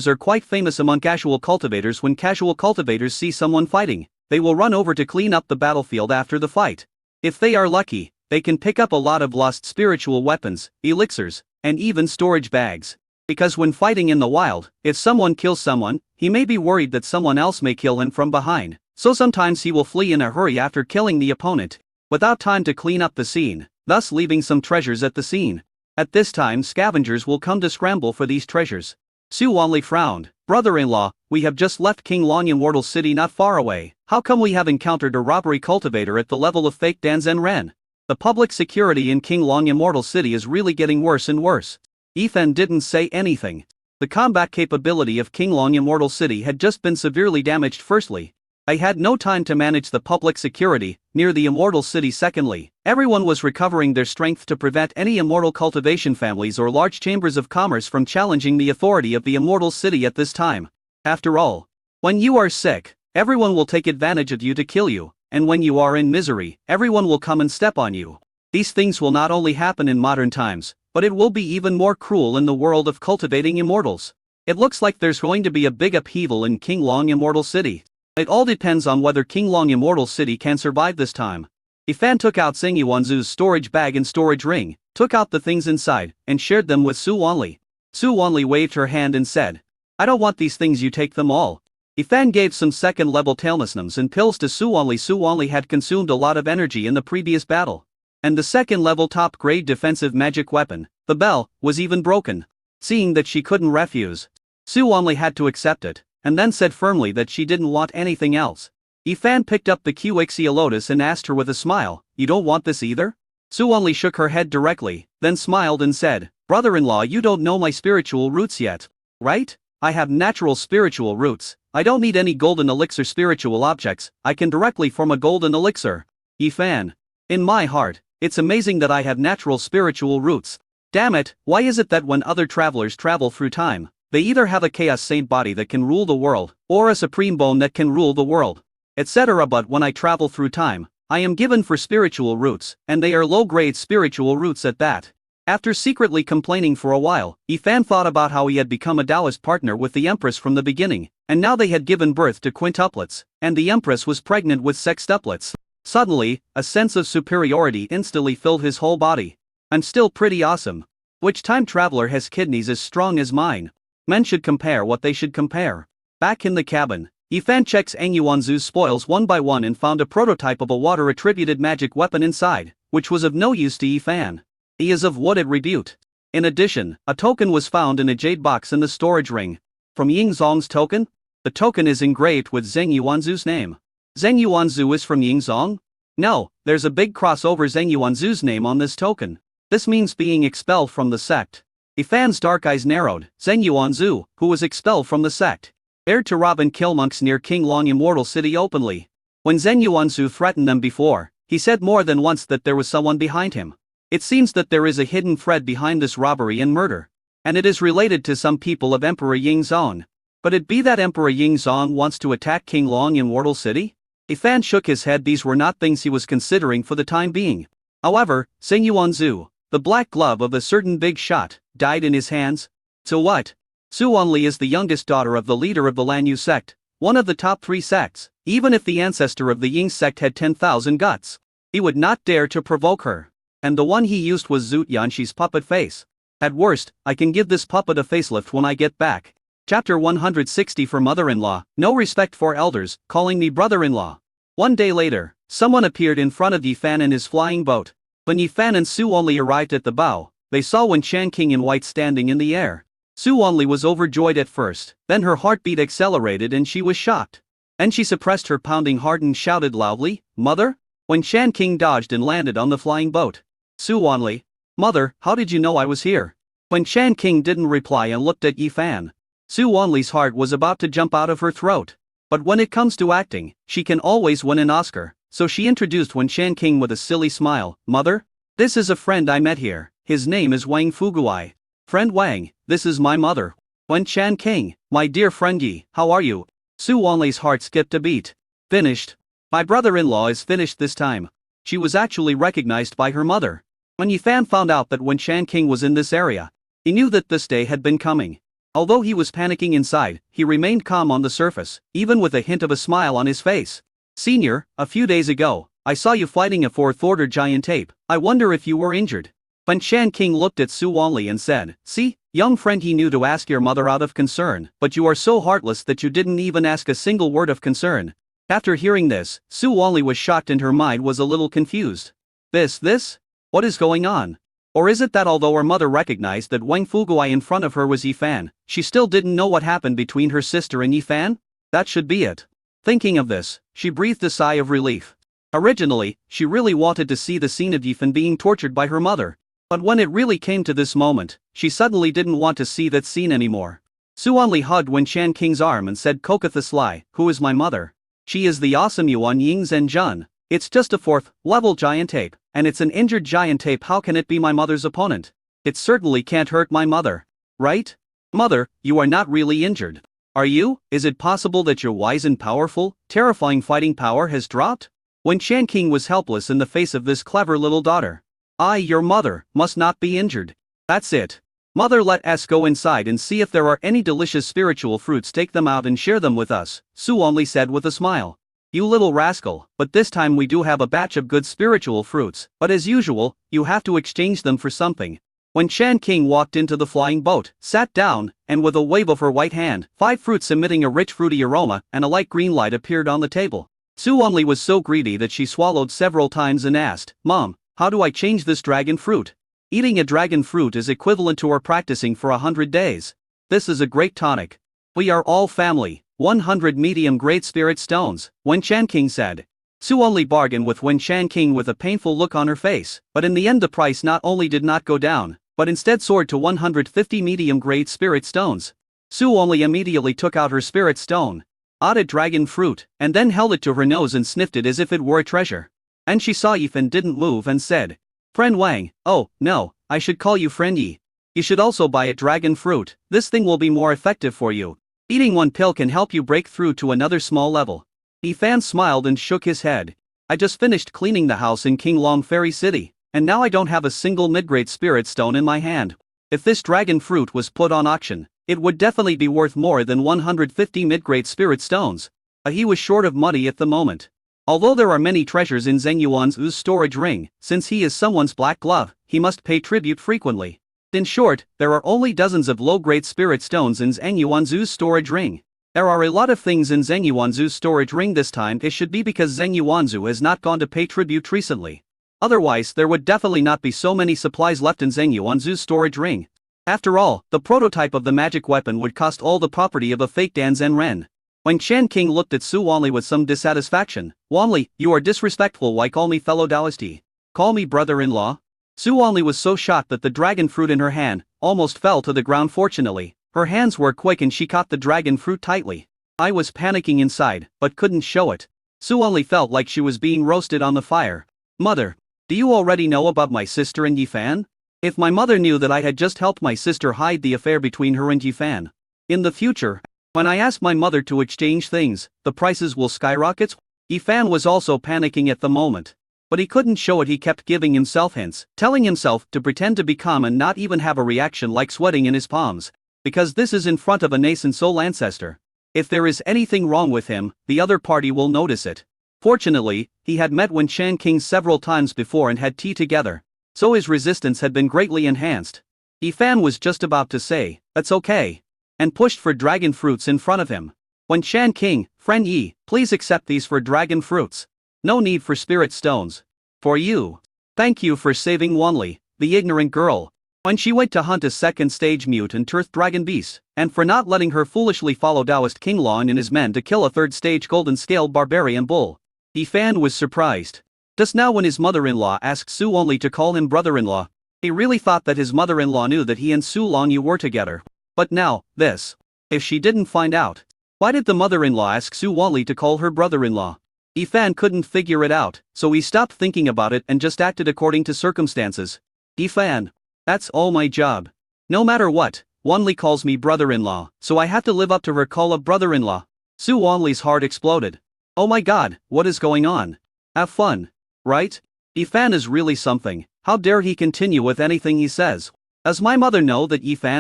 are quite famous among casual cultivators. When casual cultivators see someone fighting, they will run over to clean up the battlefield after the fight. If they are lucky, they can pick up a lot of lost spiritual weapons, elixirs, and even storage bags. Because when fighting in the wild, if someone kills someone, he may be worried that someone else may kill him from behind, so sometimes he will flee in a hurry after killing the opponent, without time to clean up the scene, thus leaving some treasures at the scene. At this time scavengers will come to scramble for these treasures. Su Wanli frowned. Brother-in-law, we have just left King Long Immortal City not far away. How come we have encountered a robbery cultivator at the level of fake Dan Zhen Ren? The public security in King Long Immortal City is really getting worse and worse. Yifan didn't say anything. The combat capability of King Long Immortal City had just been severely damaged. Firstly, I had no time to manage the public security near the Immortal City. Secondly, everyone was recovering their strength to prevent any immortal cultivation families or large chambers of commerce from challenging the authority of the Immortal City at this time. After all, when you are sick, everyone will take advantage of you to kill you, and when you are in misery, everyone will come and step on you. These things will not only happen in modern times, but it will be even more cruel in the world of cultivating immortals. It looks like there's going to be a big upheaval in King Long Immortal City. It all depends on whether King Long Immortal City can survive this time. Yifan took out Zheng Yuanzhu's storage bag and storage ring, took out the things inside, and shared them with Su Wanli. Su Wanli waved her hand and said, I don't want these things, you take them all. Yifan gave some second-level tailnesnums and pills to Su Wanli. Su Wanli had consumed a lot of energy in the previous battle. And the second-level top-grade defensive magic weapon, the bell, was even broken. Seeing that she couldn't refuse, Su Wanli had to accept it, and then said firmly that she didn't want anything else. Yifan picked up the Qixia and asked her with a smile, you don't want this either? Su Wanli shook her head directly, then smiled and said, brother-in-law, you don't know my spiritual roots yet, right? I have natural spiritual roots. I don't need any golden elixir spiritual objects. I can directly form a golden elixir. Yifan, in my heart, it's amazing that I have natural spiritual roots. Damn it, why is it that when other travelers travel through time, they either have a chaos saint body that can rule the world, or a supreme bone that can rule the world, etc. But when I travel through time, I am given for spiritual roots, and they are low-grade spiritual roots at that. After secretly complaining for a while, Yifan thought about how he had become a Taoist partner with the empress from the beginning, and now they had given birth to quintuplets, and the empress was pregnant with sextuplets. Suddenly, a sense of superiority instantly filled his whole body. I'm still pretty awesome. Which time traveler has kidneys as strong as mine? Men should compare what they should compare. Back in the cabin, Yifan checks Zheng Yuanzhu's spoils one by one and found a prototype of a water-attributed magic weapon inside, which was of no use to Yifan. He is of wooded rebute. In addition, a token was found in a jade box in the storage ring. From Ying Zong's token? The token is engraved with Zheng Yuanzhu's name. Zheng Yuanzhu is from Yingzhong? No, there's a big cross over Zheng Yuanzhu's name on this token. This means being expelled from the sect. Yifan's dark eyes narrowed. Zheng Yuanzhu, who was expelled from the sect, dared to rob and kill monks near King Long Immortal City openly. When Zheng Yuanzhu threatened them before, he said more than once that there was someone behind him. It seems that there is a hidden thread behind this robbery and murder, and it is related to some people of Emperor Yingzhong. But it be that Emperor Yingzhong wants to attack King Long Immortal City? Yifan shook his head. These were not things he was considering for the time being. However, Zheng Yuanzhu, the black glove of a certain big shot, died in his hands. So what? Su Onli is the youngest daughter of the leader of the Lanyu sect, one of the top 3 sects. Even if the ancestor of the Ying sect had 10,000 guts, he would not dare to provoke her. And the one he used was Zhu Yanshi's puppet face. At worst, I can give this puppet a facelift when I get back. Chapter 160 for mother-in-law, no respect for elders, calling me brother-in-law. One day later, someone appeared in front of Yifan in his flying boat. When Yifan and Su Onli arrived at the bow, they saw Wen Shan King in white standing in the air. Su Onli was overjoyed at first, then her heartbeat accelerated and she was shocked. And she suppressed her pounding heart and shouted loudly, "Mother?" Wen Shan King dodged and landed on the flying boat. Su Onli, "Mother, how did you know I was here?" Wen Shan King didn't reply and looked at Yifan. Su Onli's heart was about to jump out of her throat. But when it comes to acting, she can always win an Oscar, so she introduced Wen Shan King with a silly smile. "Mother? This is a friend I met here, his name is Wang Fuguai. Friend Wang, this is my mother. Wen Shan King, my dear friend Yi, how are you?" Su Onli's heart skipped a beat. Finished. My brother-in-law is finished this time. She was actually recognized by her mother. When Yifan found out that Wen Shan King was in this area, he knew that this day had been coming. Although he was panicking inside, he remained calm on the surface, even with a hint of a smile on his face. "Senior, a few days ago, I saw you fighting a 4th order giant ape. I wonder if you were injured." Wen Shan King looked at Su Onli and said, "See, young friend, he knew to ask your mother out of concern, but you are so heartless that you didn't even ask a single word of concern." After hearing this, Su Onli was shocked and her mind was a little confused. This? What is going on? Or is it that although her mother recognized that Wang Fuguai in front of her was Yifan, she still didn't know what happened between her sister and Yifan? That should be it. Thinking of this, she breathed a sigh of relief. Originally, she really wanted to see the scene of Yifan being tortured by her mother. But when it really came to this moment, she suddenly didn't want to see that scene anymore. Su Onli hugged Wen Shan King's arm and said, "Kokatha Sly, who is my mother? She is the awesome Yuan Ying Zhenjun. It's just a 4th level giant ape, and it's an injured giant ape. How can it be my mother's opponent? It certainly can't hurt my mother. Right? Mother, you are not really injured. Are you? Is it possible that your wise and powerful, terrifying fighting power has dropped?" Wen Shan King was helpless in the face of this clever little daughter. Your mother, must not be injured. That's it. Mother, let us go inside and see if there are any delicious spiritual fruits. Take them out and share them with us, Su Onli said with a smile. "You little rascal, but this time we do have a batch of good spiritual fruits, but as usual, you have to exchange them for something." When Shan King walked into the flying boat, sat down, and with a wave of her white hand, 5 fruits emitting a rich fruity aroma and a light green light appeared on the table. Su Onli was so greedy that she swallowed several times and asked, "Mom, how do I change this dragon fruit?" Eating a dragon fruit is equivalent to her practicing for 100 days. This is a great tonic. We are all family. 100 medium-grade spirit stones, Wen Shan King said. Su Onli bargained with Wen Shan King with a painful look on her face, but in the end the price not only did not go down, but instead soared to 150 medium-grade spirit stones. Su Onli immediately took out her spirit stone, added dragon fruit, and then held it to her nose and sniffed it as if it were a treasure. And she saw Yifan didn't move and said, "Friend Wang, oh, no, I should call you friend Yi. You should also buy a dragon fruit, this thing will be more effective for you. Eating one pill can help you break through to another small level." Yifan smiled and shook his head. "I just finished cleaning the house in King Long Fairy City, and now I don't have a single mid-grade spirit stone in my hand. If this dragon fruit was put on auction, it would definitely be worth more than 150 mid-grade spirit stones." He was short of money at the moment. Although there are many treasures in Zheng Yuanzhu's storage ring, since he is someone's black glove, he must pay tribute frequently. In short, there are only dozens of low-grade spirit stones in Zheng Yuanzhu's storage ring. There are a lot of things in Zheng Yuanzhu's storage ring this time. It should be because Zheng Yuanzhu has not gone to pay tribute recently. Otherwise, there would definitely not be so many supplies left in Zheng Yuanzhu's storage ring. After all, the prototype of the magic weapon would cost all the property of a fake Dan Zhen Ren. When Shan King looked at Su Wanli with some dissatisfaction, Wanli, you are disrespectful, why call me fellow Taoisti? Call me brother-in-law? Su Wanli was so shocked that the dragon fruit in her hand almost fell to the ground. Fortunately, her hands were quick and she caught the dragon fruit tightly. I was panicking inside, but couldn't show it. Su Wanli felt like she was being roasted on the fire. Mother, do you already know about my sister and Yifan? If my mother knew that I had just helped my sister hide the affair between her and Yifan. In the future, when I ask my mother to exchange things, the prices will skyrocket. Yifan was also panicking at the moment. But he couldn't show it. He kept giving himself hints, telling himself to pretend to be calm and not even have a reaction like sweating in his palms. Because this is in front of a nascent soul ancestor. If there is anything wrong with him, the other party will notice it. Fortunately, he had met Wen Shan King several times before and had tea together. So his resistance had been greatly enhanced. Yifan was just about to say, "That's okay," and pushed for dragon fruits in front of him. When Shan King, friend Yi, please accept these for dragon fruits. No need for spirit stones. For you. Thank you for saving Wanli, the ignorant girl. When she went to hunt a second stage mutant Earth dragon beast, and for not letting her foolishly follow Taoist King Long and his men to kill a third stage golden scale barbarian bull. Yifan was surprised. Just now when his mother-in-law asked Su Wanli to call him brother-in-law, he really thought that his mother-in-law knew that he and Su Longyu were together. But now, this. If she didn't find out, why did the mother-in-law ask Su Wanli to call her brother-in-law? Yifan couldn't figure it out, so he stopped thinking about it and just acted according to circumstances. Yifan. That's all my job. No matter what, Wanli calls me brother-in-law, so I have to live up to her call of brother-in-law. Su Wanli's heart exploded. Oh my god, what is going on? Have fun. Right? Yifan is really something. How dare he continue with anything he says? Does my mother know that Yifan